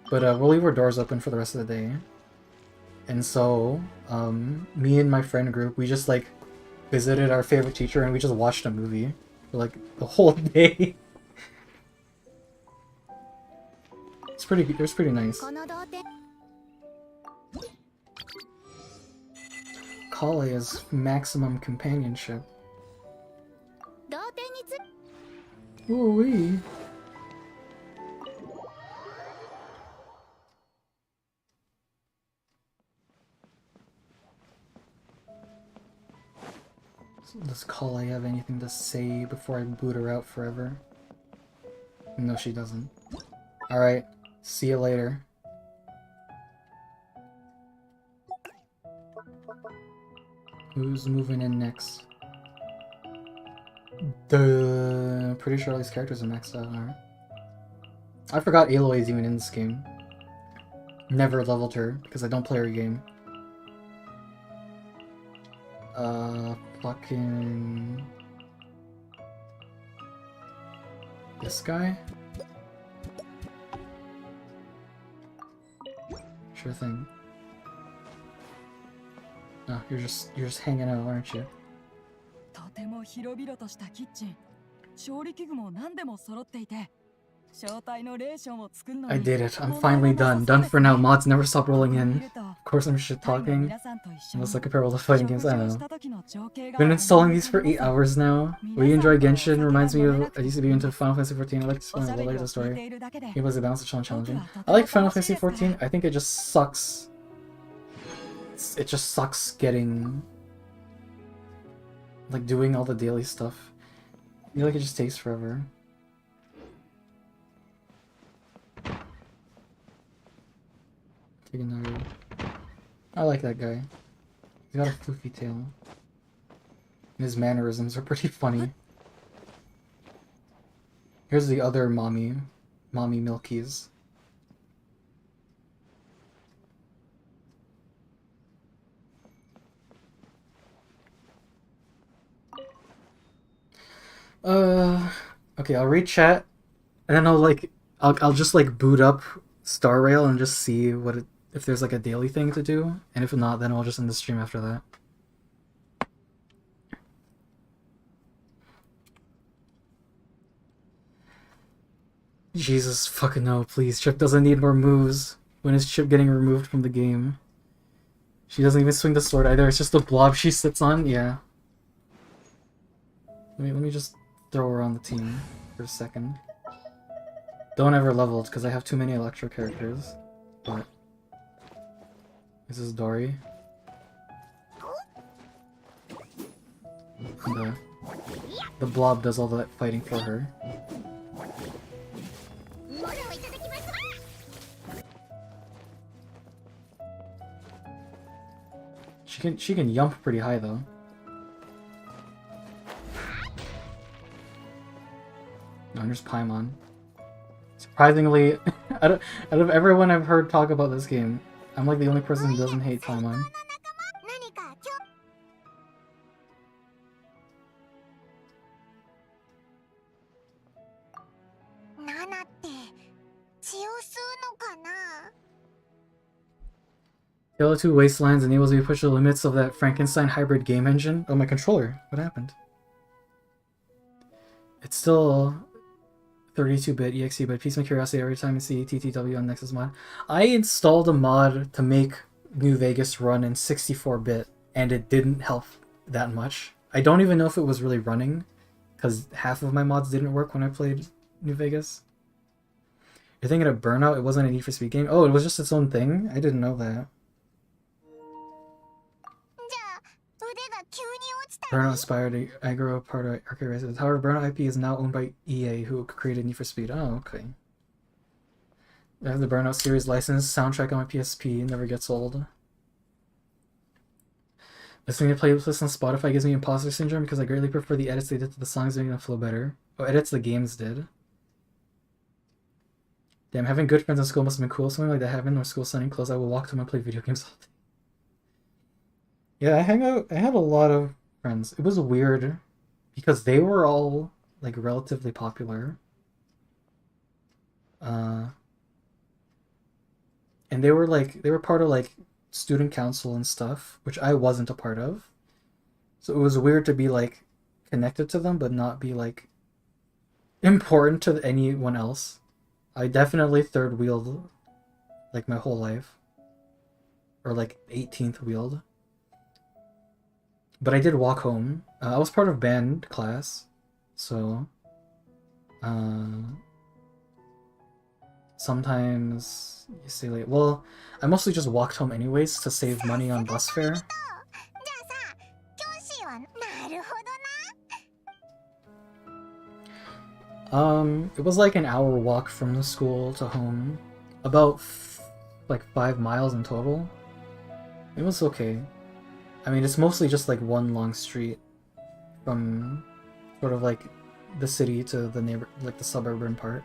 S1: but we'll leave our doors open for the rest of the day. And so me and my friend group, we just like visited our favorite teacher and we just watched a movie for like the whole day. It was pretty nice. Kale is maximum companionship. Ooh-wee. So does Kale have anything to say before I boot her out forever? No, she doesn't. Alright, see you later. Who's moving in next? Pretty sure all these characters are maxed out, alright. I forgot Aloy is even in this game. Never leveled her, because I don't play her game. Fucking... This guy? Sure thing. Oh, you're just hanging out, aren't you?
S3: とても広々としたキッチン。調理器具も何でも揃っていて、招待のレーションを作るのに。
S1: I did it. I'm finally done. Done for now. Mods never stop rolling in. Of course I'm shit talking. Unless I comparable to fighting games, I don't know. Been installing these for 8 hours now. We enjoy Genshin. Reminds me of I used to be into Final Fantasy 14. I like to explain the latest story. It was a balance of challenging. I like Final Fantasy 14. I think it just sucks. It just sucks getting like doing all the daily stuff. I feel like it just takes forever. Take another. I like that guy. He's got a floofy tail. His mannerisms are pretty funny. Here's the other mommy Milkies. Okay, I'll read chat, and then I'll just like boot up Star Rail and just see what if there's like a daily thing to do, and if not, then I'll just end the stream after that. Jesus fucking no, please. Chip doesn't need more moves. When is Chip getting removed from the game? She doesn't even swing the sword either, it's just a blob she sits on? Yeah. Let me just throw her on the team for a second. Don't ever level it, because I have too many Electro characters. But... this is Dory. And the blob does all that fighting for her. She can jump pretty high though. No, and there's Paimon. Surprisingly, out of everyone I've heard talk about this game, I'm like the only person who doesn't hate Paimon. Halo 2 Wastelands enables me to push the limits of that Frankenstein hybrid game engine. Oh, my controller. What happened? It's still 32-bit exe, but piece of curiosity every time I see TTW on Nexus mod. I installed a mod to make New Vegas run in 64-bit, and it didn't help that much. I don't even know if it was really running, because half of my mods didn't work when I played New Vegas. You're thinking of Burnout? It wasn't a Need for Speed game? Oh, it was just its own thing? I didn't know that. Burnout inspired aggro part of Arcade Races. However, Burnout IP is now owned by EA, who created Need for Speed. Oh, okay. I have the Burnout series license, soundtrack on my PSP, never gets old. Listening to playlists on Spotify gives me imposter syndrome because I greatly prefer the edits they did to the songs, making them flow better. Oh, edits the games did. Damn, having good friends in school must have been cool. Something like that happened when school Sunday closed. I will walk to them and play video games all day. Yeah, I had a lot of friends. It was weird because they were all like relatively popular. And they were part of like student council and stuff, which I wasn't a part of. So it was weird to be like connected to them but not be like important to anyone else. I definitely third wheeled like my whole life. Or like 18th wheeled. But I did walk home. I was part of band class, so sometimes you say like, well, I mostly just walked home anyways to save money on bus fare. It was like an hour walk from the school to home, about like 5 miles in total. It was okay. I mean, it's mostly just like one long street from sort of like the city to the like the suburban part.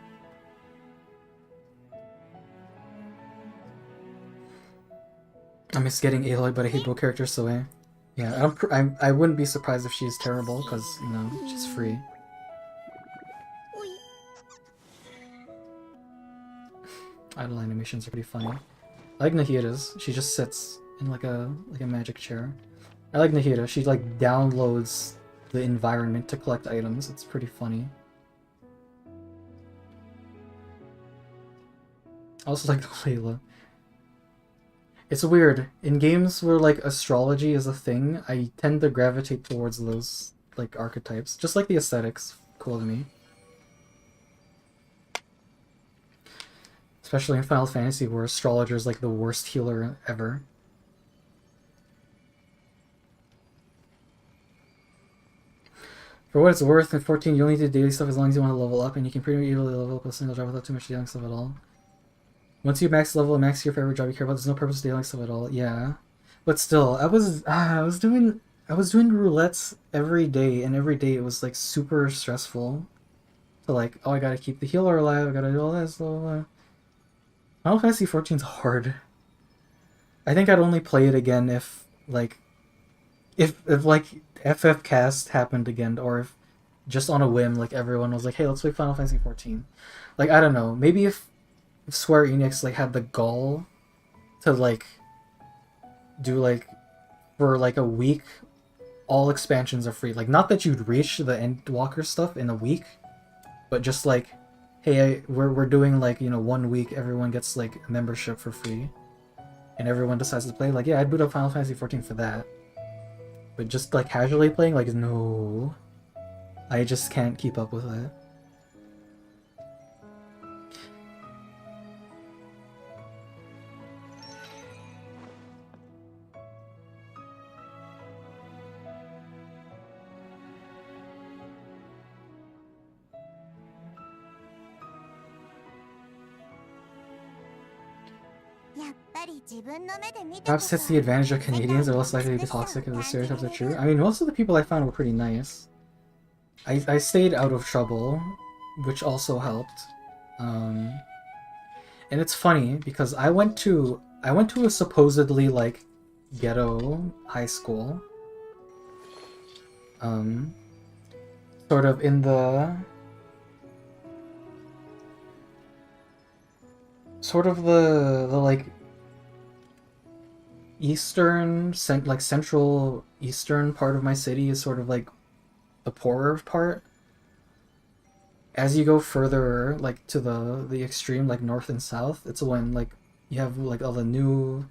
S1: I miss getting Aloy, but I hate both characters, so yeah, I wouldn't be surprised if she's terrible, because, you know, she's free. Idle animations are pretty funny. I like Nahida's. She just sits in like a magic chair. I like Nahida. She like downloads the environment to collect items. It's pretty funny. I also like Layla. It's weird. In games where like astrology is a thing, I tend to gravitate towards those like archetypes. Just like the aesthetics. Cool to me. Especially in Final Fantasy, where astrologer is like the worst healer ever. For what it's worth, in 14 you only do daily stuff as long as you want to level up, and you can pretty easily level up with a single job without too much daily stuff at all. Once you max level and max your favorite job you care about, there's no purpose to daily stuff at all. Yeah, but still, I was doing roulettes every day, and every day it was like super stressful. So like, oh, I gotta keep the healer alive, I gotta do all this, blah, blah, blah. Final Fantasy 14's hard. I think I'd only play it again if like like FF Cast happened again, or if just on a whim like everyone was like, hey, let's play Final Fantasy 14. Like, I don't know, maybe if Square Enix like had the gall to like do like for like a week all expansions are free. Like not that you'd reach the Endwalker stuff in a week, but just like, hey, we're doing like, you know, 1 week everyone gets like a membership for free, and everyone decides to play. Like, yeah, I'd boot up Final Fantasy 14 for that. But just like casually playing, like, no, I just can't keep up with it. Perhaps it's the advantage of Canadians are less likely to be toxic if the stereotypes are true. I mean, most of the people I found were pretty nice. I stayed out of trouble, which also helped. And it's funny because I went to a supposedly like ghetto high school. Sort of in the like central eastern part of my city is sort of like the poorer part. As you go further like to the extreme, like north and south, it's when like you have like all the new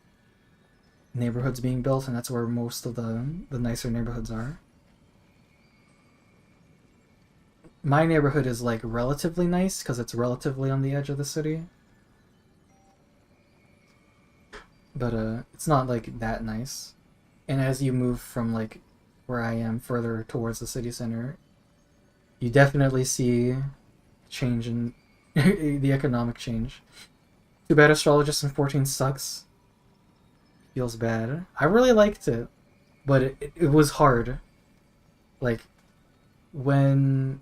S1: neighborhoods being built, and that's where most of the nicer neighborhoods are. My neighborhood is like relatively nice because it's relatively on the edge of the city. But it's not like that nice. And as you move from like where I am further towards the city center, you definitely see change in the economic change. Too bad Astrologist in 14 sucks. Feels bad. I really liked it, but it was hard. Like, when...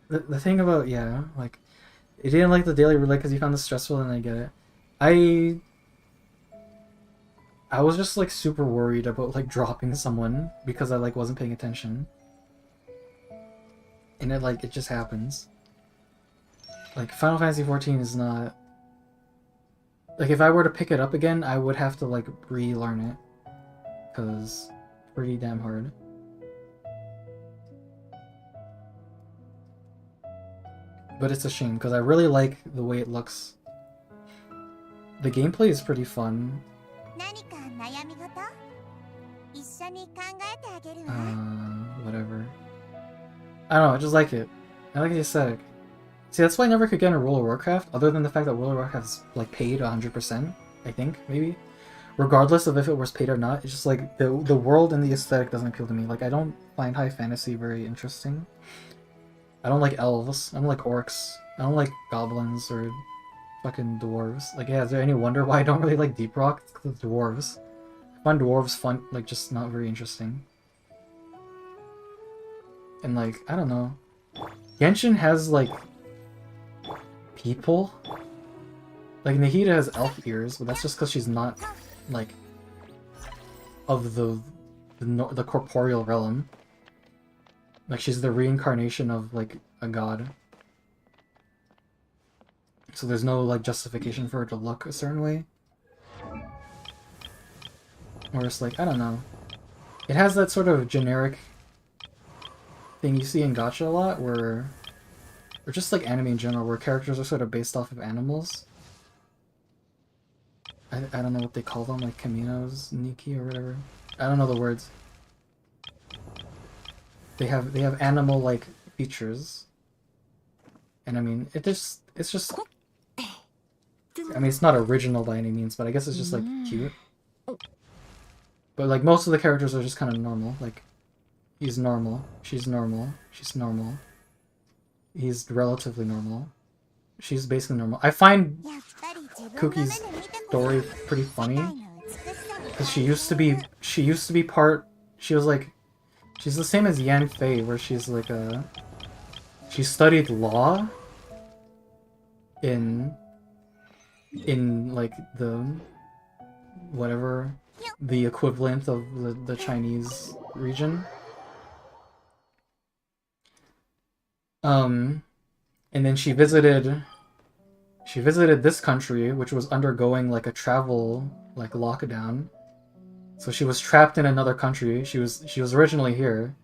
S1: The thing about, yeah, like, you didn't like the daily roulette because you found it stressful, and I get it. I was just, like, super worried about, like, dropping someone because I, like, wasn't paying attention. And it just happens. Like, Final Fantasy XIV is not... Like, if I were to pick it up again, I would have to, like, relearn it. Because it's pretty damn hard. But it's a shame, because I really like the way it looks. The gameplay is pretty fun. Whatever. I don't know, I just like it. I like the aesthetic. See, that's why I never could get into World of Warcraft, other than the fact that World of Warcraft is, like, paid 100%, I think, maybe. Regardless of if it was paid or not, it's just, like, the world and the aesthetic doesn't appeal to me. Like, I don't find high fantasy very interesting. I don't like elves. I don't like orcs. I don't like goblins or fucking dwarves. Like, yeah, is there any wonder why I don't really like Deep Rock? It's 'cause of dwarves. I find dwarves fun, like, just not very interesting. And, like, I don't know. Genshin has, like, people. Like, Nahida has elf ears, but that's just because she's not, like, of the corporeal realm. Like, she's the reincarnation of, like, a god. So there's no, like, justification for her to look a certain way. Or it's like, I don't know. It has that sort of generic thing you see in gacha a lot, where... Or just, like, anime in general, where characters are sort of based off of animals. I don't know what they call them, like Kaminos, Niki, or whatever. I don't know the words. They have animal-like features. And I mean, it's just... I mean, it's not original by any means, but I guess it's just, like, cute. But, like, most of the characters are just kind of normal. Like, he's normal, she's normal, she's normal. He's relatively normal. She's basically normal. I find Kuki's story pretty funny. Because she used to be part... She was, like... She's the same as Yan Fei, where she's, like, she studied law in like, the... whatever... the equivalent of the Chinese region. And then she visited She visited this country, which was undergoing like a travel like lockdown. So she was trapped in another country. She was originally here.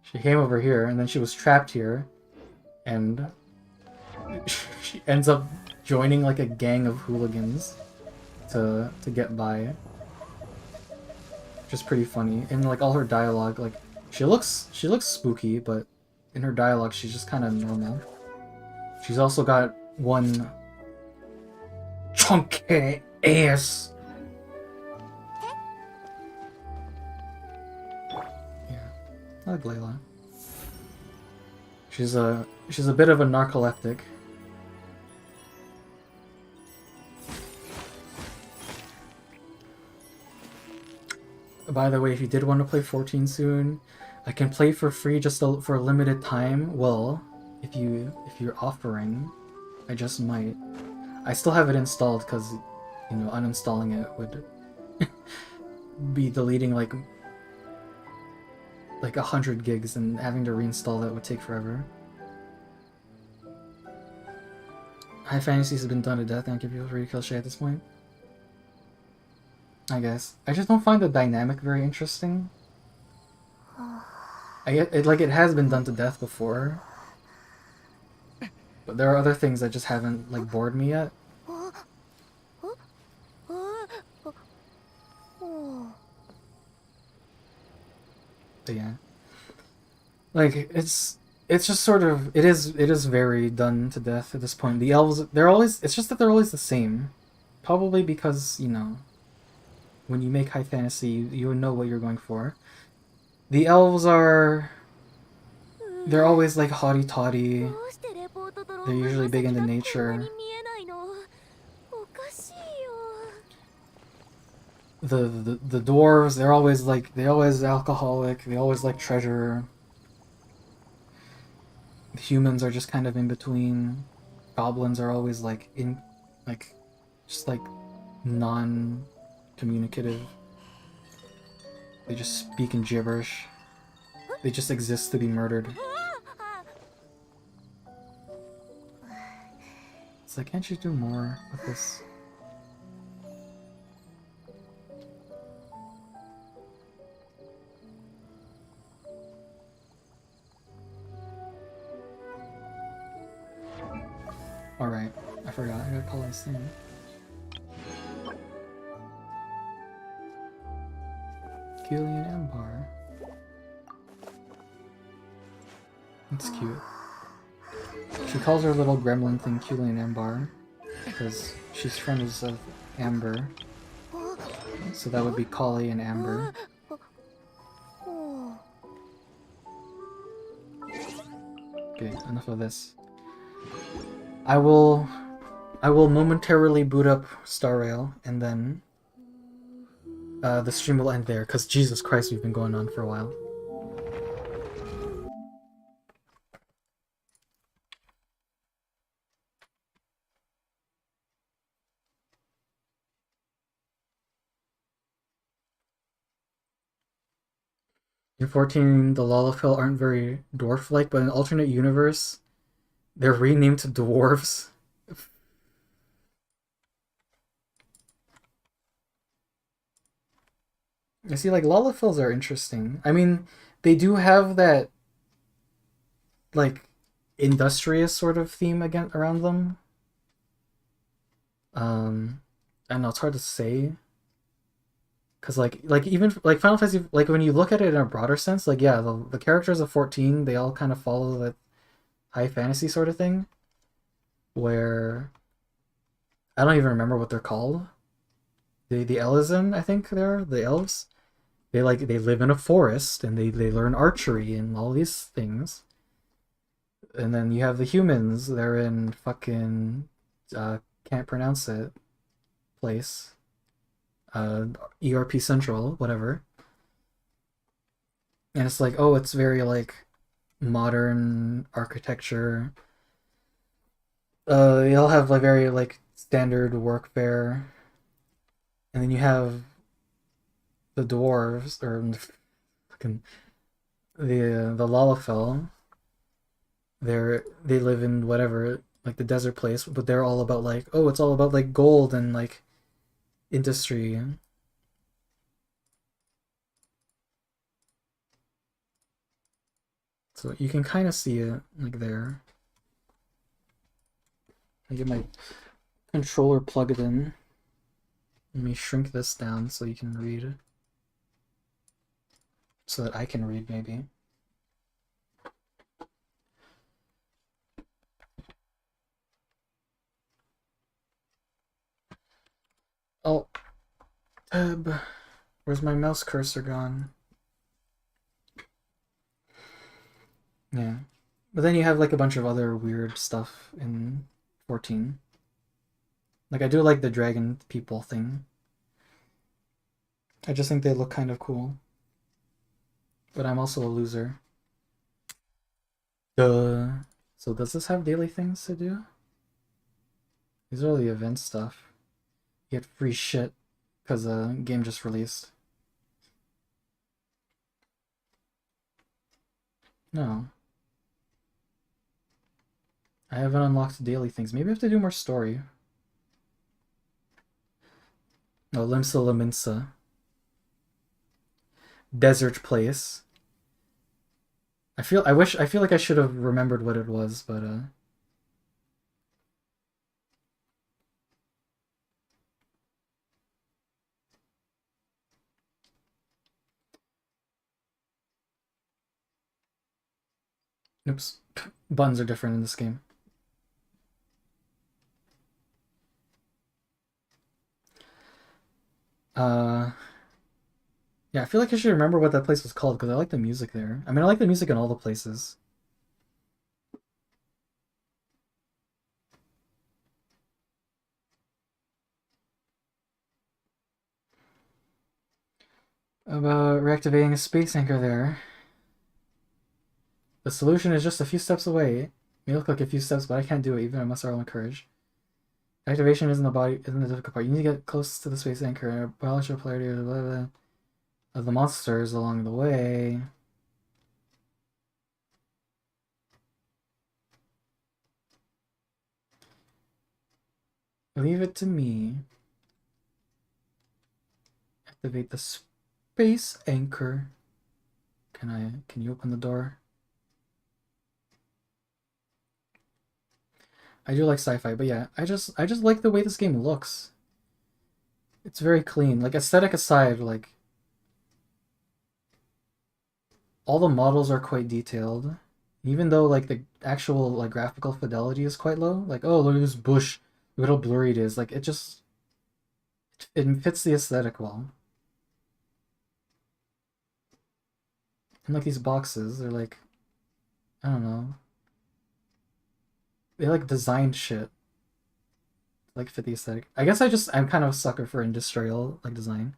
S1: She came over here, and then she was trapped here, and she ends up joining like a gang of hooligans to get by. Which is pretty funny. And like all her dialogue, like she looks spooky, but in her dialogue she's just kind of normal. She's also got one chunky ass. Yeah, I like Layla. She's a bit of a narcoleptic. By the way, if you did want to play 14 soon, I can play for free for a limited time. Well, if you're offering, I just might. I still have it installed because, uninstalling it would be deleting like 100 gigs, and having to reinstall that would take forever. High Fantasy has been done to death, and I can feel free to kill Shay at this point. I guess. I just don't find the dynamic very interesting. It has been done to death before. But there are other things that just haven't like bored me yet. But yeah. Like it's just sort of it is very done to death at this point. The elves it's just that they're always the same. Probably because, when you make high fantasy, you know what you're going for. The elves they're always like haughty-taughty. They're usually big into nature. The dwarves, they always alcoholic, they always like treasure. The humans are just kind of in between. Goblins are always just like non-communicative. They just speak in gibberish. They just exist to be murdered. It's like, can't you do more with this? Alright, I forgot. I gotta call this thing. Killian Empire. That's cute. She calls her little gremlin thing Killian Ambar because she's friends of Amber. So that would be Collie and Amber. Okay, enough of this. I will momentarily boot up Star Rail, and then the stream will end there, because Jesus Christ, we've been going on for a while. In 14, the Lalafell aren't very dwarf-like, but in an alternate universe, they're renamed to dwarves. I see, like, Lalafells are interesting. I mean, they do have that, like, industrious sort of theme around them. I don't know, it's hard to say. Because, even, like, Final Fantasy, like, when you look at it in a broader sense, like, yeah, the characters of 14, they all kind of follow the high fantasy sort of thing. Where, I don't even remember what they're called. The Elysian, I think they're, the elves. They live in a forest, and they learn archery and all these things. And then you have the humans, they're in fucking, can't pronounce it, place. ERP Central, whatever. And it's like, oh, it's very like modern architecture. They all have like very like standard workfare. And then you have the dwarves, or fucking the Lalafell. They live in whatever, like the desert place, but they're all about like, oh, it's all about like gold and like industry. So you can kind of see it like there. I get my controller plugged in. Let me shrink this down so you can read. So that I can read, maybe. Oh, tab. Where's my mouse cursor gone? Yeah. But then you have like a bunch of other weird stuff in 14. Like I do like the dragon people thing. I just think they look kind of cool. But I'm also a loser. Duh. So does this have daily things to do? These are all the event stuff. You get free shit because the game just released. No. I haven't unlocked daily things. Maybe I have to do more story. No, Limsa Laminsa. Desert place. I feel like I should have remembered what it was, but oops. Buttons are different in this game. Uh yeah, I feel like I should remember what that place was called because I like the music there. I mean, I like the music in all the places. About reactivating a space anchor there. The solution is just a few steps away. It may look like a few steps, but I can't do it even unless I courage. Activation isn't the difficult part. You need to get close to the space anchor and abolish your polarity of the monsters along the way. Leave it to me. Activate the space anchor. Can you open the door? I do like sci-fi, but yeah, I just like the way this game looks. It's very clean. Like aesthetic aside, like all the models are quite detailed. Even though like the actual like graphical fidelity is quite low. Like, oh, look at this bush, look how blurry it is. Like it fits the aesthetic well. And like these boxes, they're like, I don't know. They like designed shit. Like fit the aesthetic. I guess I'm kind of a sucker for industrial like design.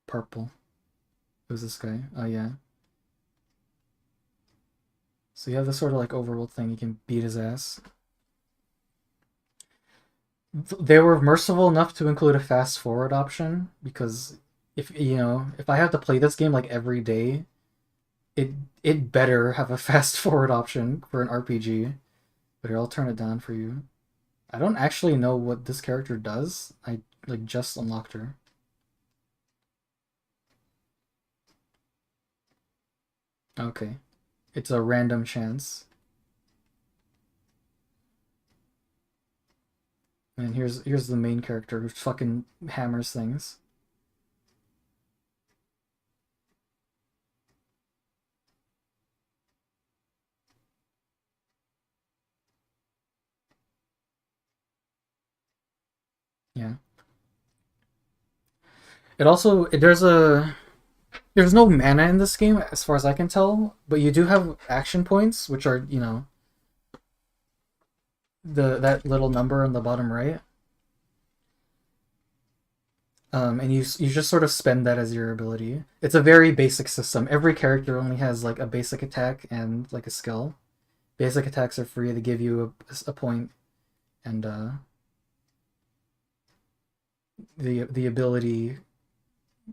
S1: Purple. Who's this guy? Oh yeah. So you have this sort of like overworld thing. You can beat his ass. They were merciful enough to include a fast forward option because if I have to play this game like every day, it it better have a fast forward option for an RPG. But here, I'll turn it down for you. I don't actually know what this character does. I like just unlocked her. Okay. It's a random chance. And here's the main character who fucking hammers things. Yeah. There's no mana in this game as far as I can tell, but you do have action points, which are, that little number on the bottom right. And you just sort of spend that as your ability. It's a very basic system. Every character only has like a basic attack and like a skill. Basic attacks are free. They give you a point, and the ability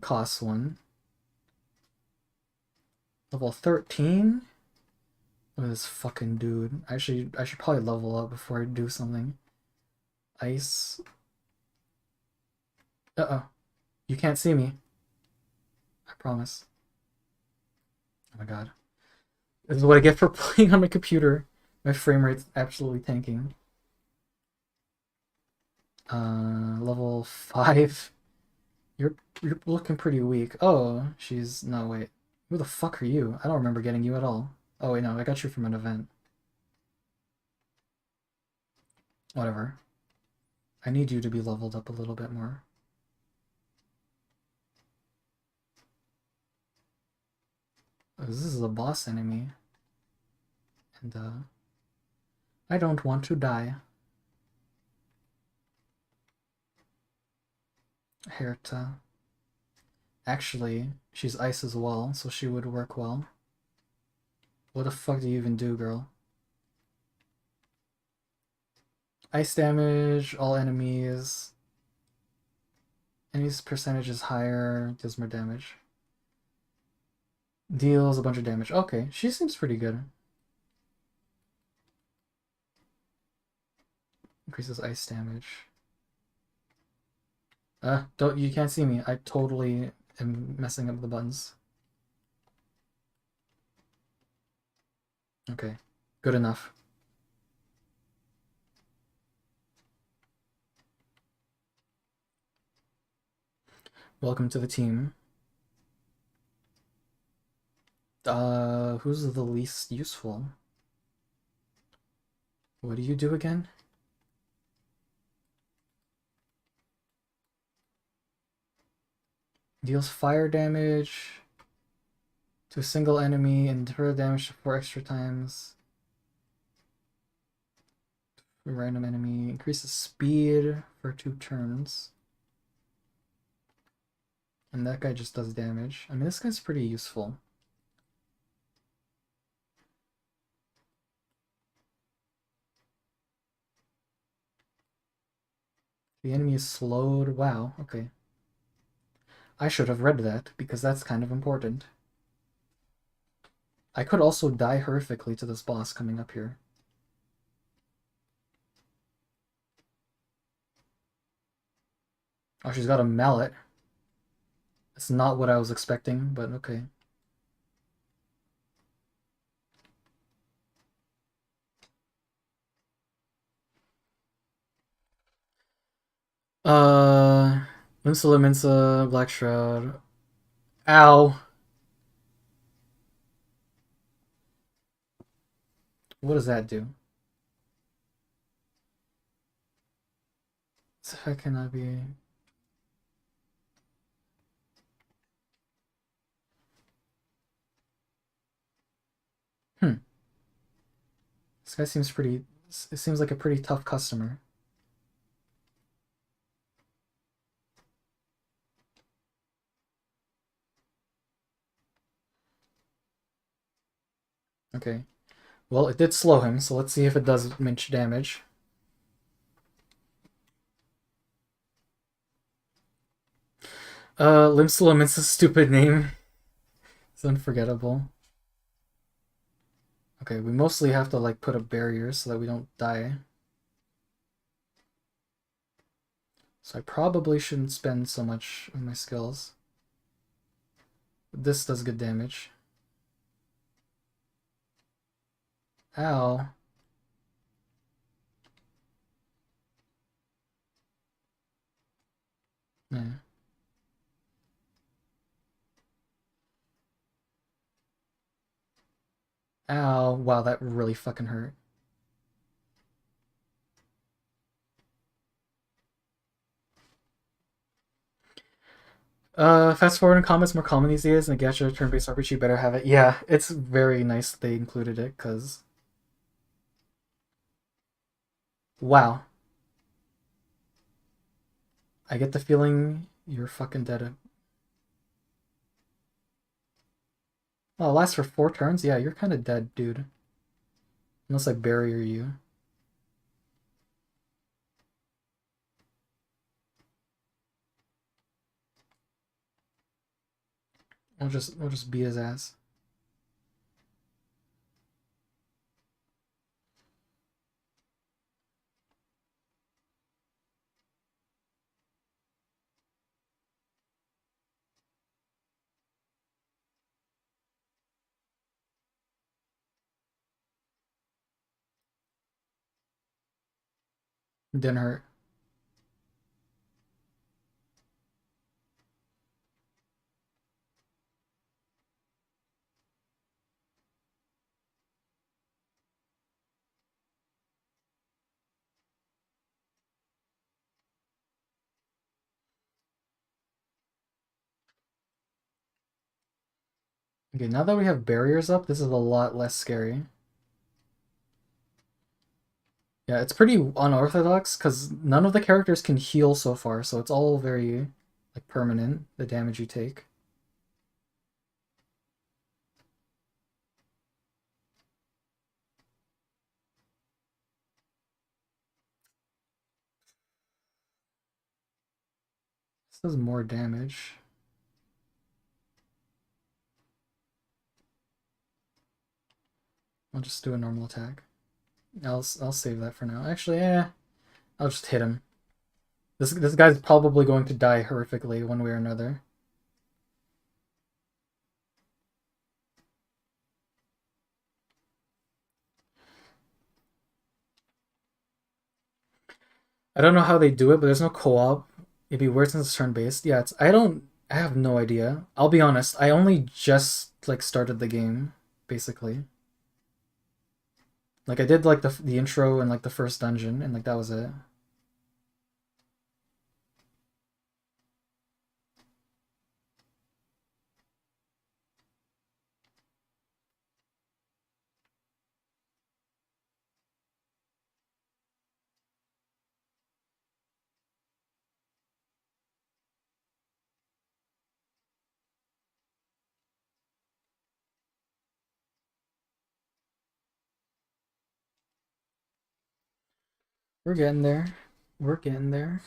S1: costs one. Level 13. Look at this fucking dude. Actually, I should probably level up before I do something. Ice. Uh-oh. You can't see me. I promise. Oh my god. This is what I get for playing on my computer. My frame rate's absolutely tanking. Level 5. You're looking pretty weak. Oh, she's... No, wait. Who the fuck are you? I don't remember getting you at all. Oh, wait, no. I got you from an event. Whatever. I need you to be leveled up a little bit more. Oh, this is a boss enemy. And, I don't want to die. Herta. Actually, she's ice as well, so she would work well. What the fuck do you even do, girl? Ice damage, all enemies. Enemies percentage is higher, does more damage. Deals a bunch of damage. Okay, she seems pretty good. Increases ice damage. Don't, you can't see me. I totally am messing up the buttons. Okay, good enough. Welcome to the team. Who's the least useful? What do you do again? Deals fire damage to a single enemy and further damage to 4 extra times. Random enemy. Increases speed for 2 turns. And that guy just does damage. I mean, this guy's pretty useful. The enemy is slowed. Wow, okay. I should have read that, because that's kind of important. I could also die horrifically to this boss coming up here. Oh, she's got a mallet. It's not what I was expecting, but okay. Limsa Minsa, Black Shroud. Ow! What does that do? How can I be... This guy seems pretty... It seems like a pretty tough customer. Okay. Well, it did slow him, so let's see if it does much damage. Limsulamin's a stupid name. It's unforgettable. Okay, we mostly have to, like, put up barriers so that we don't die. So I probably shouldn't spend so much on my skills. This does good damage. Ow. Yeah. Ow. Wow, that really fucking hurt. Fast forward in combat's more common these days, and a gacha turn-based RPG better have it. Yeah, it's very nice they included it, because... Wow. I get the feeling you're fucking dead. Oh, it lasts for 4 turns? Yeah, you're kind of dead, dude. Unless I barrier you. We'll just beat his ass. It didn't hurt. Okay, now that we have barriers up, this is a lot less scary. Yeah, it's pretty unorthodox because none of the characters can heal so far, so it's all very like permanent, the damage you take. This does more damage. I'll just do a normal attack. I'll save that for now. Actually, yeah, I'll just hit him. This guy's probably going to die horrifically one way or another. I don't know how they do it, but there's no co-op. It'd be weird since it's turn-based. Yeah, it's I have no idea. I'll be honest, I only just like started the game, basically. Like I did like the intro and like the first dungeon, and like that was it. We're getting there. We're getting there.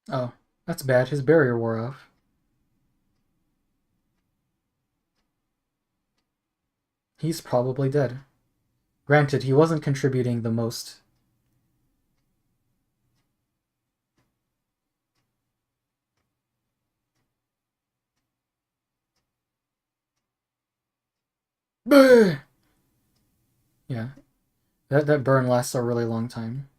S1: Oh, that's bad. His barrier wore off. He's probably dead. Granted, he wasn't contributing the most. Yeah, that burn lasts a really long time.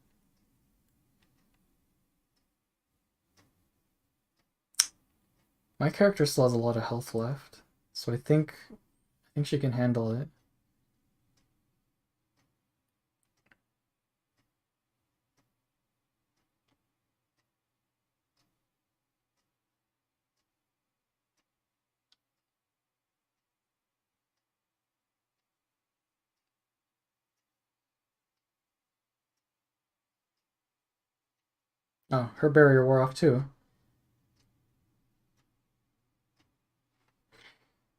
S1: My character still has a lot of health left, so I think she can handle it. Oh, her barrier wore off too.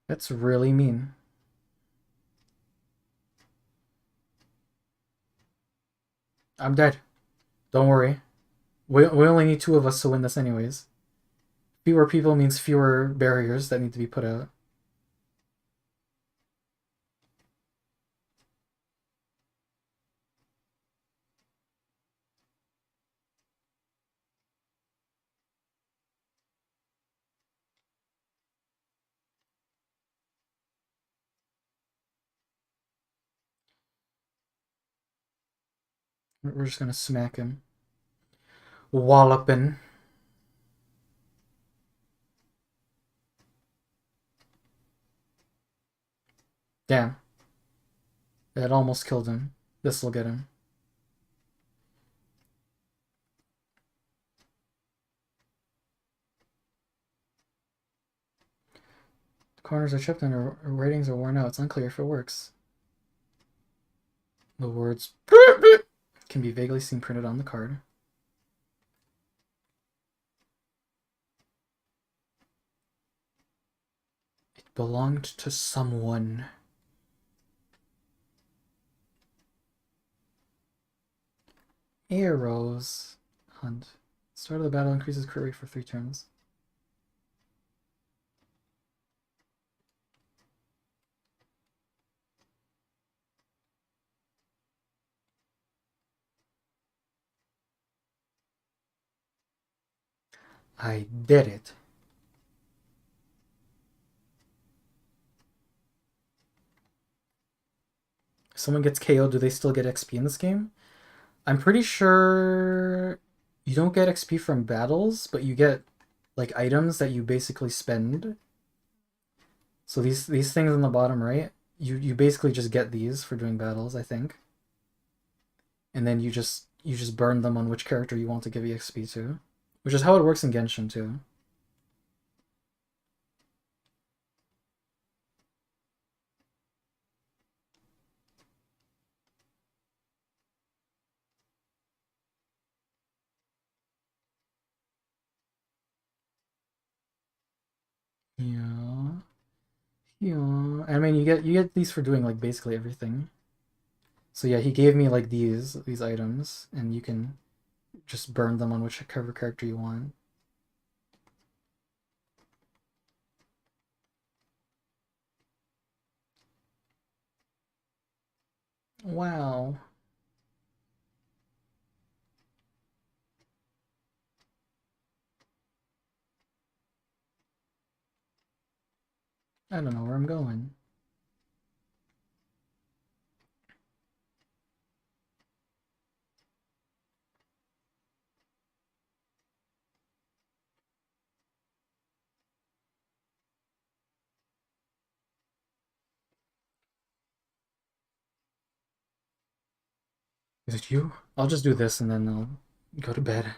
S1: That's really mean. I'm dead. Don't worry. We only need two of us to win this anyways. Fewer people means fewer barriers that need to be put out. We're just gonna smack him. Wallopin'. Damn. That almost killed him. This'll get him. The corners are chipped and her ratings are worn out. It's unclear if it works. The words can be vaguely seen printed on the card. It belonged to someone. Arrows. Hunt. Start of the battle increases crit rate for 3 turns. I did it. If someone gets KO'd, do they still get XP in this game? I'm pretty sure you don't get XP from battles, but you get like items that you basically spend. So these things on the bottom right, you basically just get these for doing battles, I think. And then you just burn them on which character you want to give EXP to, which is how it works in Genshin too. Yeah. Yeah. I mean you get these for doing like basically everything. So yeah, he gave me like these items and you can just burn them on whichever character you want. Wow. I don't know where I'm going. Is it you? I'll just do this and then I'll go to bed.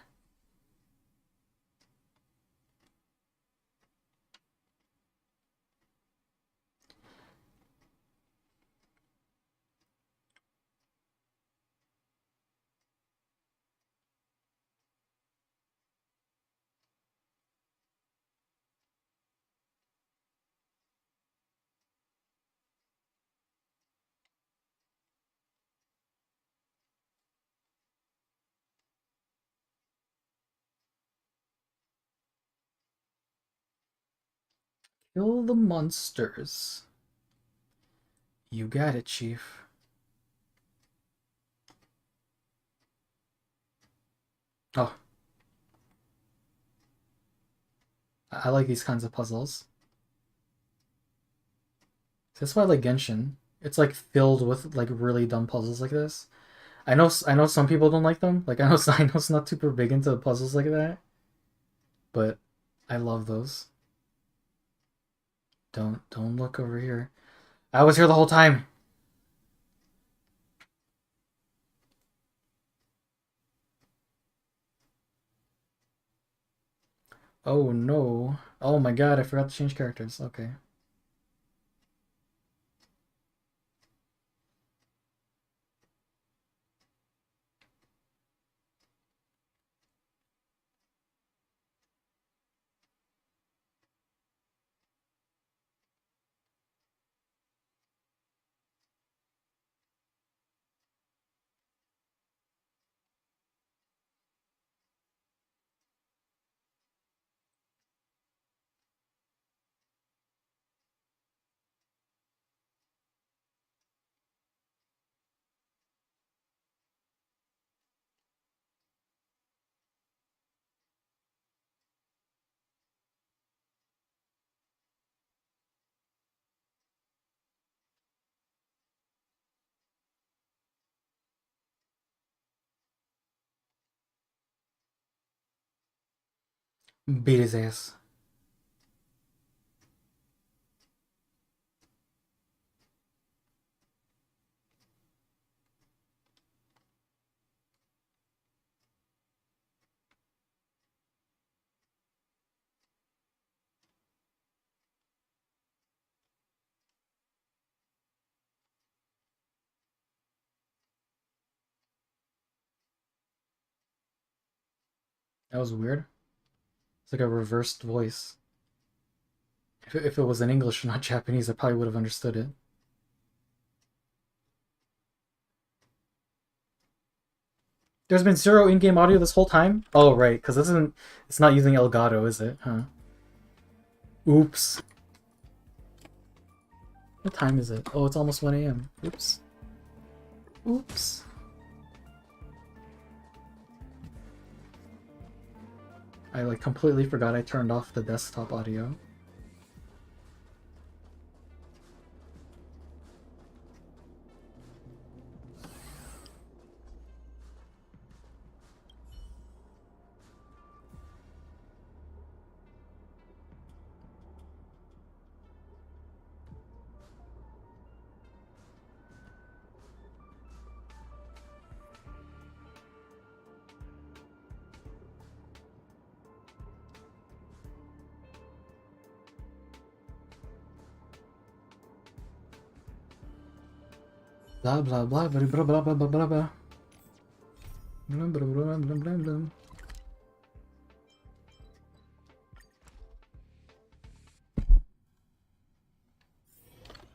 S1: Kill the monsters. You got it, Chief. Oh, I like these kinds of puzzles. That's why I like Genshin. It's like filled with like really dumb puzzles like this. I know some people don't like them. Like I know I know it's not super big into puzzles like that, but I love those. Don't look over here. I was here the whole time. Oh no. Oh my god, I forgot to change characters. Okay. Beat his ass. That was weird. It's like a reversed voice. If it was in English, not Japanese, I probably would have understood it. There's been zero in-game audio this whole time? Oh, right, because this isn't... It's not using Elgato, is it? Huh. Oops. What time is it? Oh, it's almost 1 a.m. Oops. Oops. I like completely forgot I turned off the desktop audio. Blah blah blah blah blah blah blah blah blah blah. Blah blah blah blah blah blah.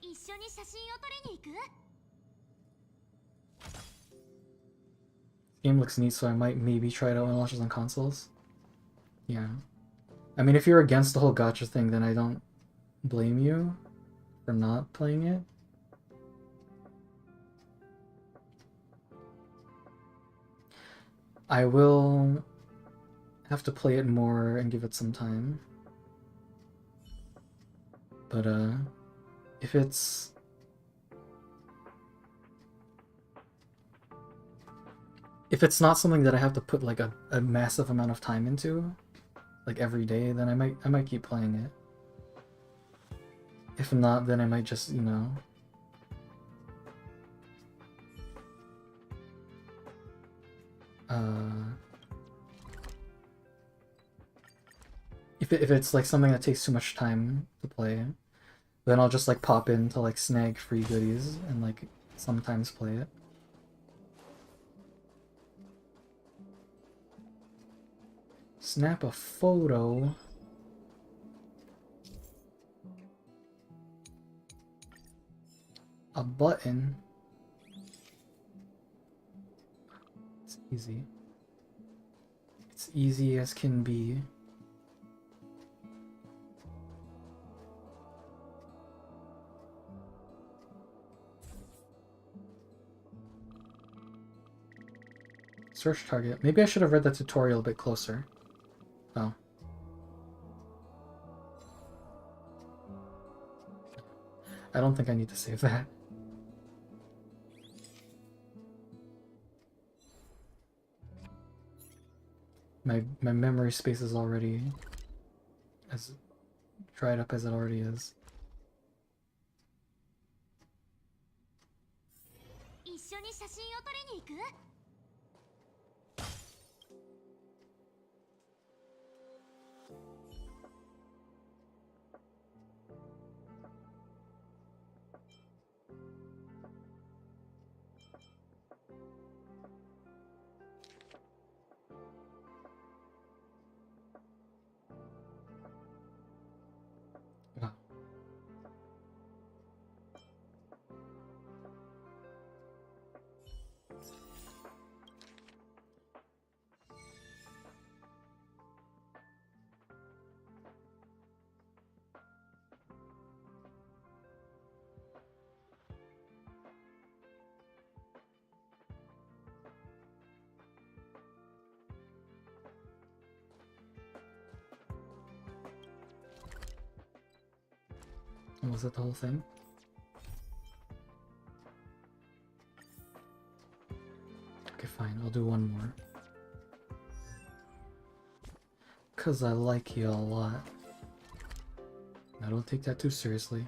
S4: 一緒に写真を撮りに行く?
S1: Game looks neat, so I might maybe try it out when it launches on consoles. Yeah. I mean, if you're against the whole gacha thing, then I don't blame you for not playing it. I will have to play it more and give it some time. But, if it's... If it's not something that I have to put like a massive amount of time into, like every day, then I might keep playing it. If not, then I might just, you know... If it's like something that takes too much time to play, then I'll just like pop in to like snag free goodies and like sometimes play it. Snap a photo. A button. It's easy. It's easy as can be. Search target. Maybe I should have read the tutorial a bit closer. Oh. I don't think I need to save that. My memory space is already as dried up as it already is.
S4: 一緒に写真を撮りに行く?
S1: Ah. Was that the whole thing? Okay, fine. I'll do one more. 'Cause I like you a lot. I don't take that too seriously.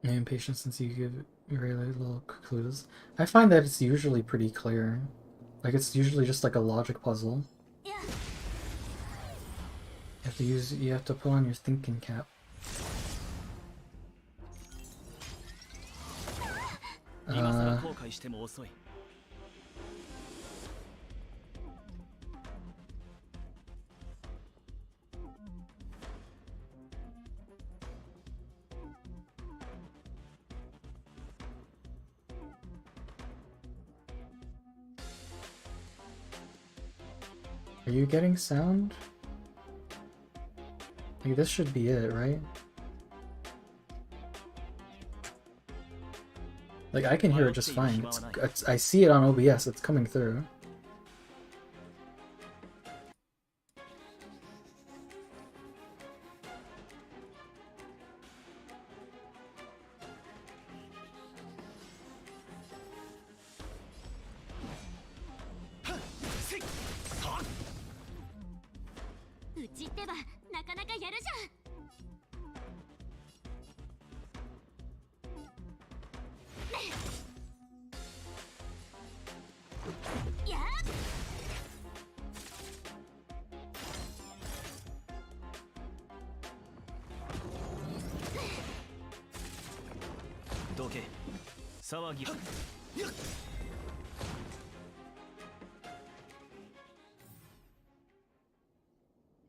S1: I'm impatient since you give very little clues. I find that it's usually pretty clear. Like, it's usually just like a logic puzzle. You have to put on your thinking cap. Are you getting sound? Like, this should be it, right? Like, I can hear it just fine. I see it on OBS, it's coming through.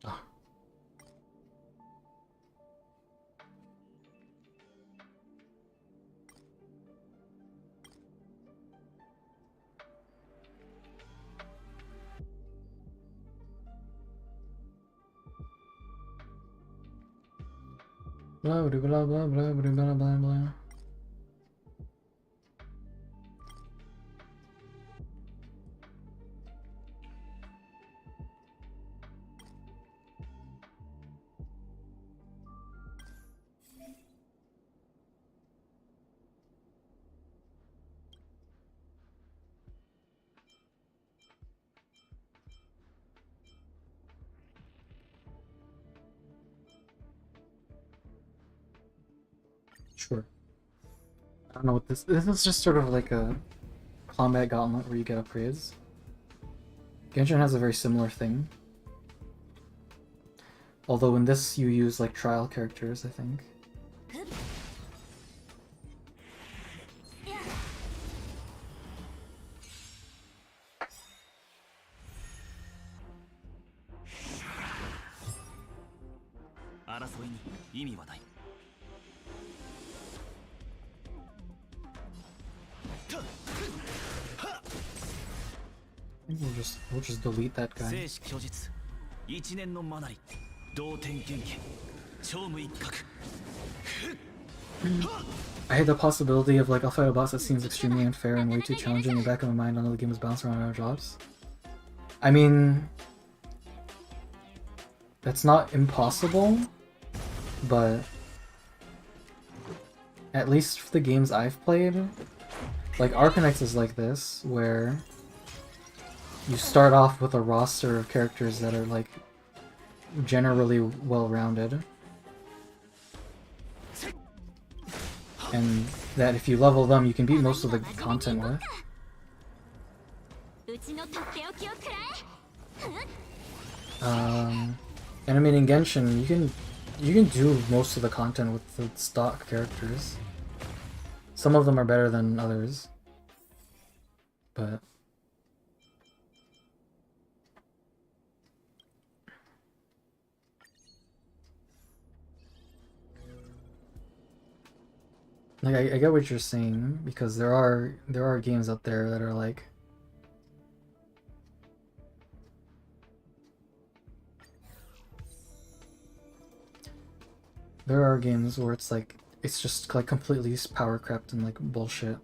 S1: Ah. Blah blah blah blah blah blah blah blah. Sure. I don't know what this is just sort of like a combat gauntlet where you get upgrades. Genshin has a very similar thing. Although in this you use like trial characters, I think. I think we'll just delete that guy. I had the possibility of like I'll fight a boss that seems extremely unfair and way too challenging in the back of my mind. I know the game is bounced around our jobs. I mean, that's not impossible, but at least for the games I've played, like Arcanex is like this, where you start off with a roster of characters that are like generally well-rounded, and that if you level them, you can beat most of the content with. And I mean in Genshin, you can do most of the content with the stock characters. Some of them are better than others, but like I get what you're saying, because there are games out there that are like there are games where it's like it's just like completely power crept and like bullshit.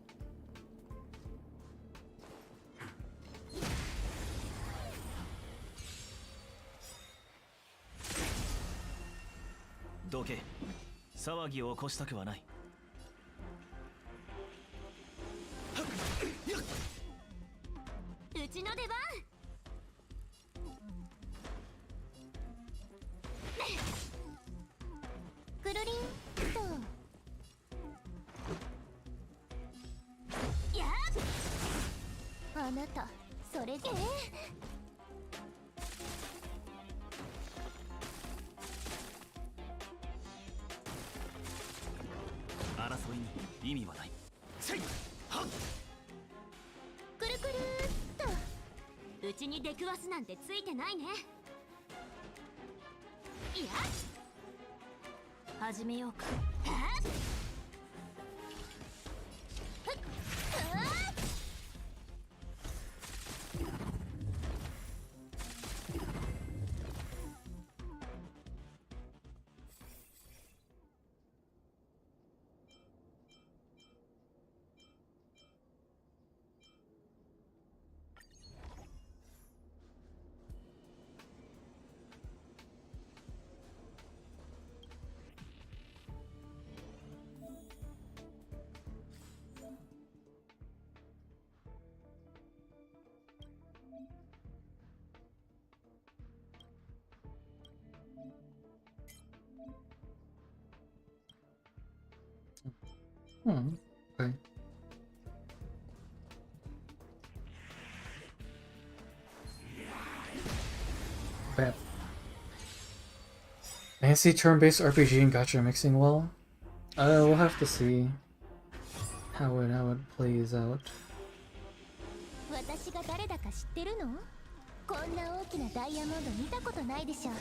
S1: Hmm. Okay. Bet. Fancy turn-based RPG and gacha mixing well. We'll have to see how it plays out.
S4: 私が誰だか知ってるの？こんな大きなダイヤモンド見たことないでしょ。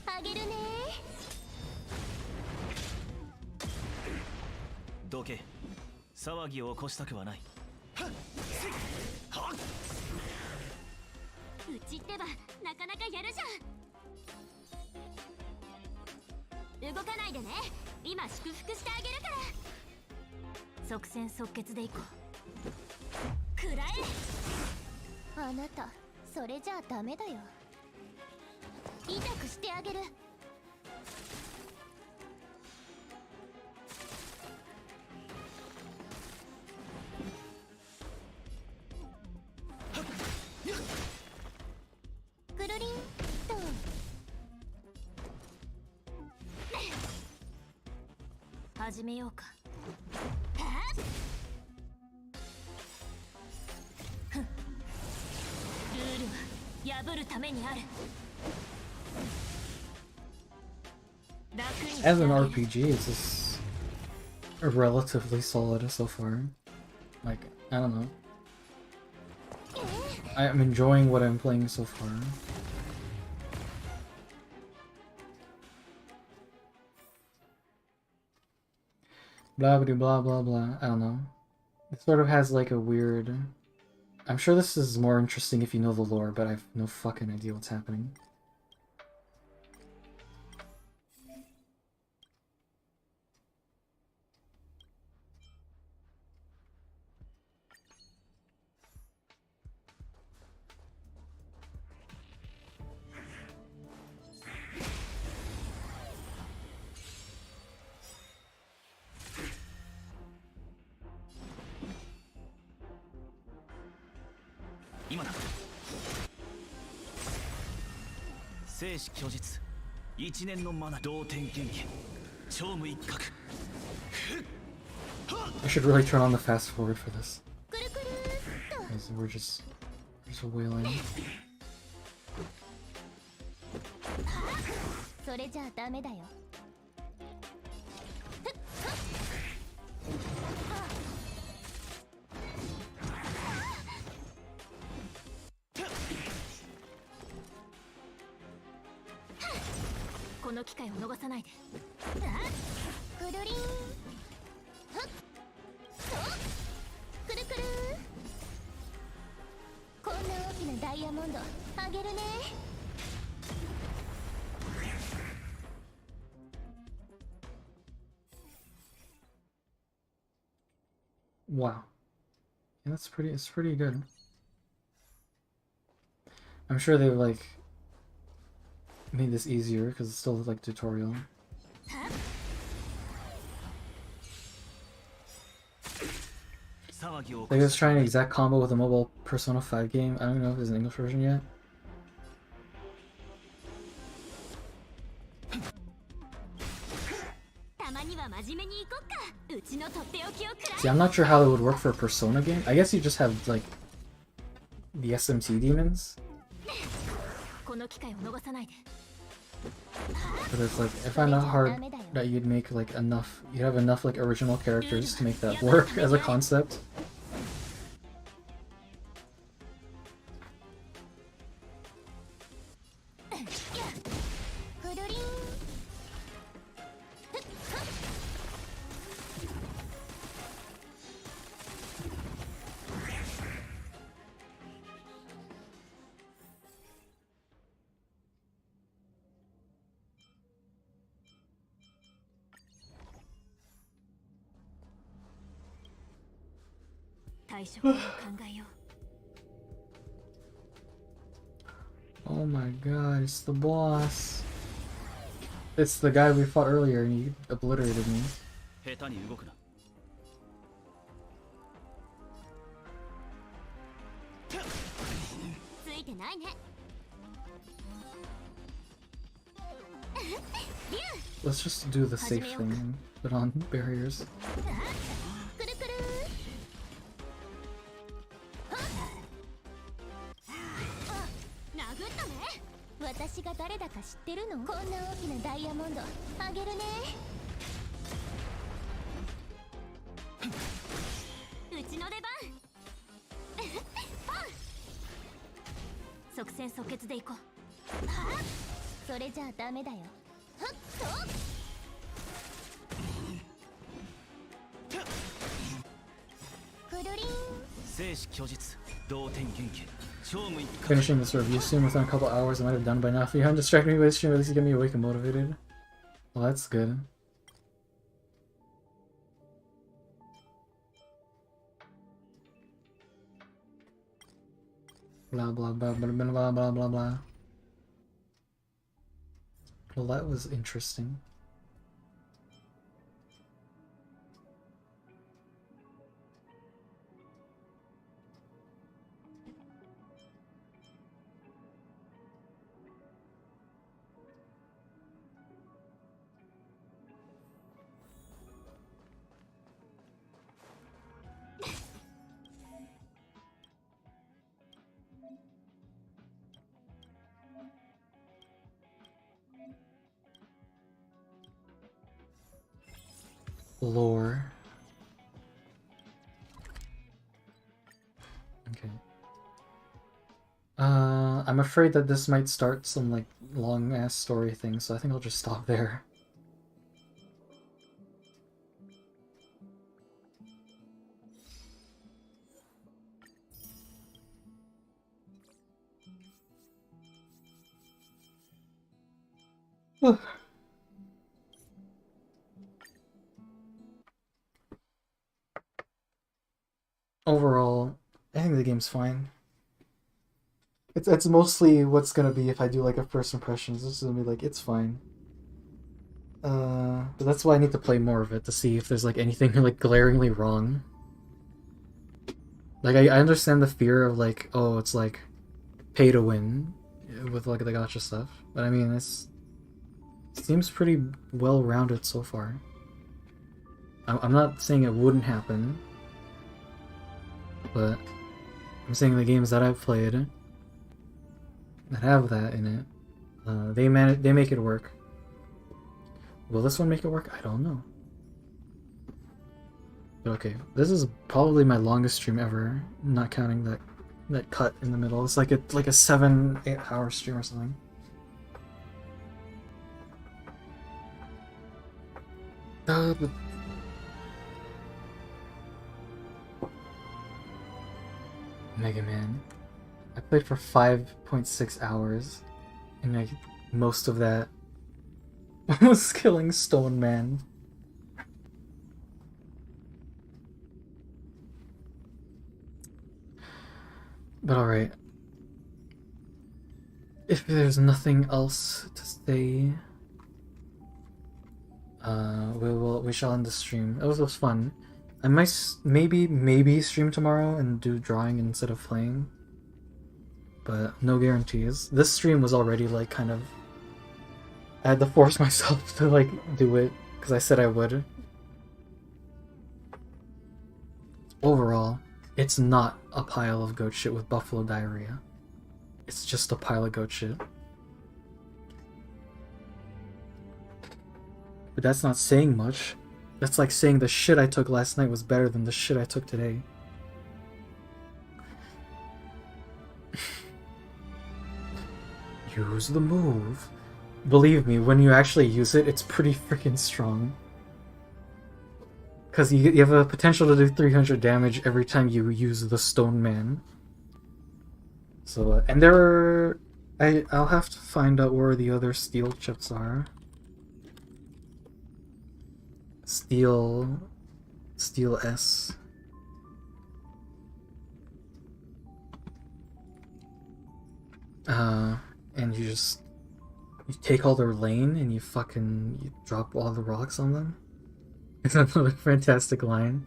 S4: あげるね。
S2: どけ。騒ぎを起こしたくはない。
S4: うちってばなかなかやるじゃん。動かないでね。今祝福してあげるから。即戦即決でいこう。くらえ。あなたそれじゃあダメだよ。痛くしてあげる。くるりんと。始めようか。ルールは破るためにある。
S1: As an RPG, it's just relatively solid so far. Like, I don't know. I'm enjoying what I'm playing so far. Blah blah blah blah blah. I don't know. It sort of has like a weird. I'm sure this is more interesting if you know the lore, but I have no fucking idea what's happening. I should really turn on the fast forward for this. Because we're just wailing.
S4: それじゃあダメだよ。この機会を逃さないで。くるりん。くるくる。こんな大きなダイヤモンドあげるね。
S1: Wow. Yeah, it's pretty good. I'm sure they've like made this easier because it's still like tutorial. They just trying an exact combo with a mobile Persona 5 game. I don't even know if there's an English version yet. See, I'm not sure how it would work for a Persona game. I guess you just have like the SMT demons. But it's like, I find it hard that you'd make like enough, you'd have enough like original characters to make that work as a concept. Oh my god, it's the boss. It's the guy we fought earlier and he obliterated me. Let's just do the safe thing and put on barriers.
S4: グッドね。私が誰だか知ってるの？こんな大きなダイヤモンドあげるね。うちの出番。ポン。即戦即決でいこう。はっ、それじゃあダメだよ。はっとくるりん。
S2: 生死虚実同点元気超無一貫。
S1: Finishing this review soon within a couple hours. I might have done by now. If you haven't distracted me by stream, at least you get me awake and motivated. Well, that's good. Blah blah blah blah blah blah blah blah blah. Well, that was interesting. Lore. Okay. I'm afraid that this might start some like long ass story thing, so I think I'll just stop there. Overall, I think the game's fine. It's mostly what's gonna be if I do like a first impressions. It's gonna be like it's fine. But that's why I need to play more of it to see if there's like anything like glaringly wrong. Like I understand the fear of like, oh, it's like pay to win with like the gacha stuff, but I mean it seems pretty well rounded so far. I'm not saying it wouldn't happen, but I'm saying the games that I've played that have that in it, they make it work. Will this one make it work? I don't know. But okay, this is probably my longest stream ever, not counting that cut in the middle. It's like a 7-8 hour stream or something. But Mega Man. I played for 5.6 hours, and like most of that was killing Stone Man. But alright. If there's nothing else to say, we shall end the stream. It was fun. I might maybe stream tomorrow and do drawing instead of playing, but no guarantees. This stream was already like kind of, I had to force myself to like do it because I said I would. Overall, it's not a pile of goat shit with buffalo diarrhea. It's just a pile of goat shit. But that's not saying much. That's like saying the shit I took last night was better than the shit I took today. Use the move. Believe me, when you actually use it, it's pretty freaking strong. Because you have a potential to do 300 damage every time you use the Stone Man. So, and there are... I'll have to find out where the other steel chips are. Steel S. And you take all their lane and you drop all the rocks on them. It's another fantastic line.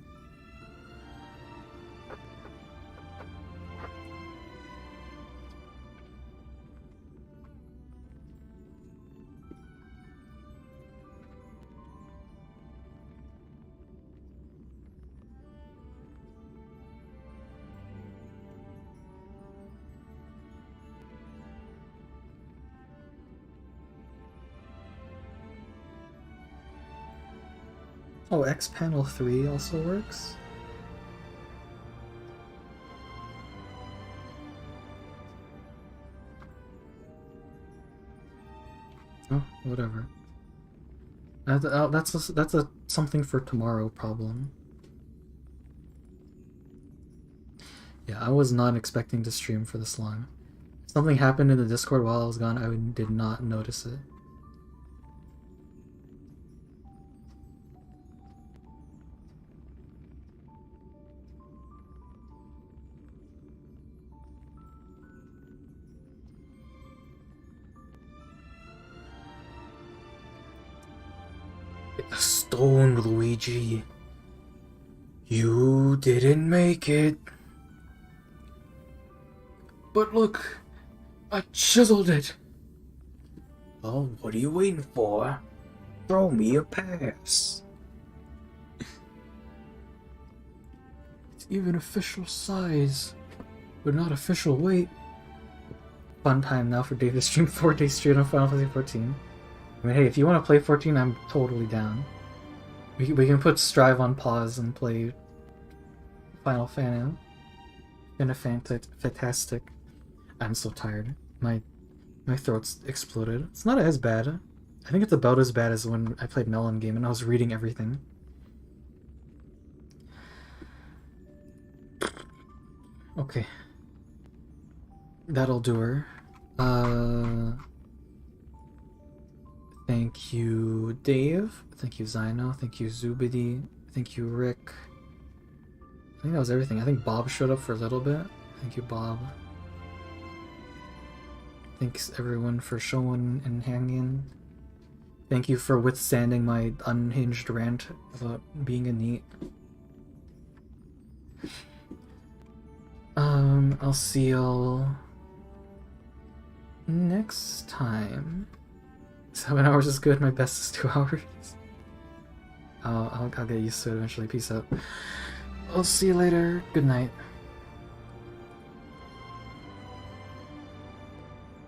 S1: Oh, X panel 3 also works? Oh, whatever. That's a something for tomorrow problem. Yeah, I was not expecting to stream for this long. Something happened in the Discord while I was gone. I did not notice it. Stone, Luigi. You didn't make it. But look, I chiseled it. Oh, what are you waiting for? Throw me a pass. It's even official size, but not official weight. Fun time now for Dave to stream 4 days straight on Final Fantasy 14. I mean, hey, if you want to play 14, I'm totally down. We can put Strive on pause and play Final Fantasy. Fantastic. I'm so tired. My throat's exploded. It's not as bad. I think it's about as bad as when I played Melon Game and I was reading everything. Okay. That'll do her. Thank you, Dave. Thank you, Zyno. Thank you, Zubidi. Thank you, Rick. I think that was everything. I think Bob showed up for a little bit. Thank you, Bob. Thanks, everyone, for showing and hanging. Thank you for withstanding my unhinged rant about being a NEET. I'll see y'all next time. 7 hours is good, my best is 2 hours. I'll get used to it eventually. Peace out. I'll see you later. Good night.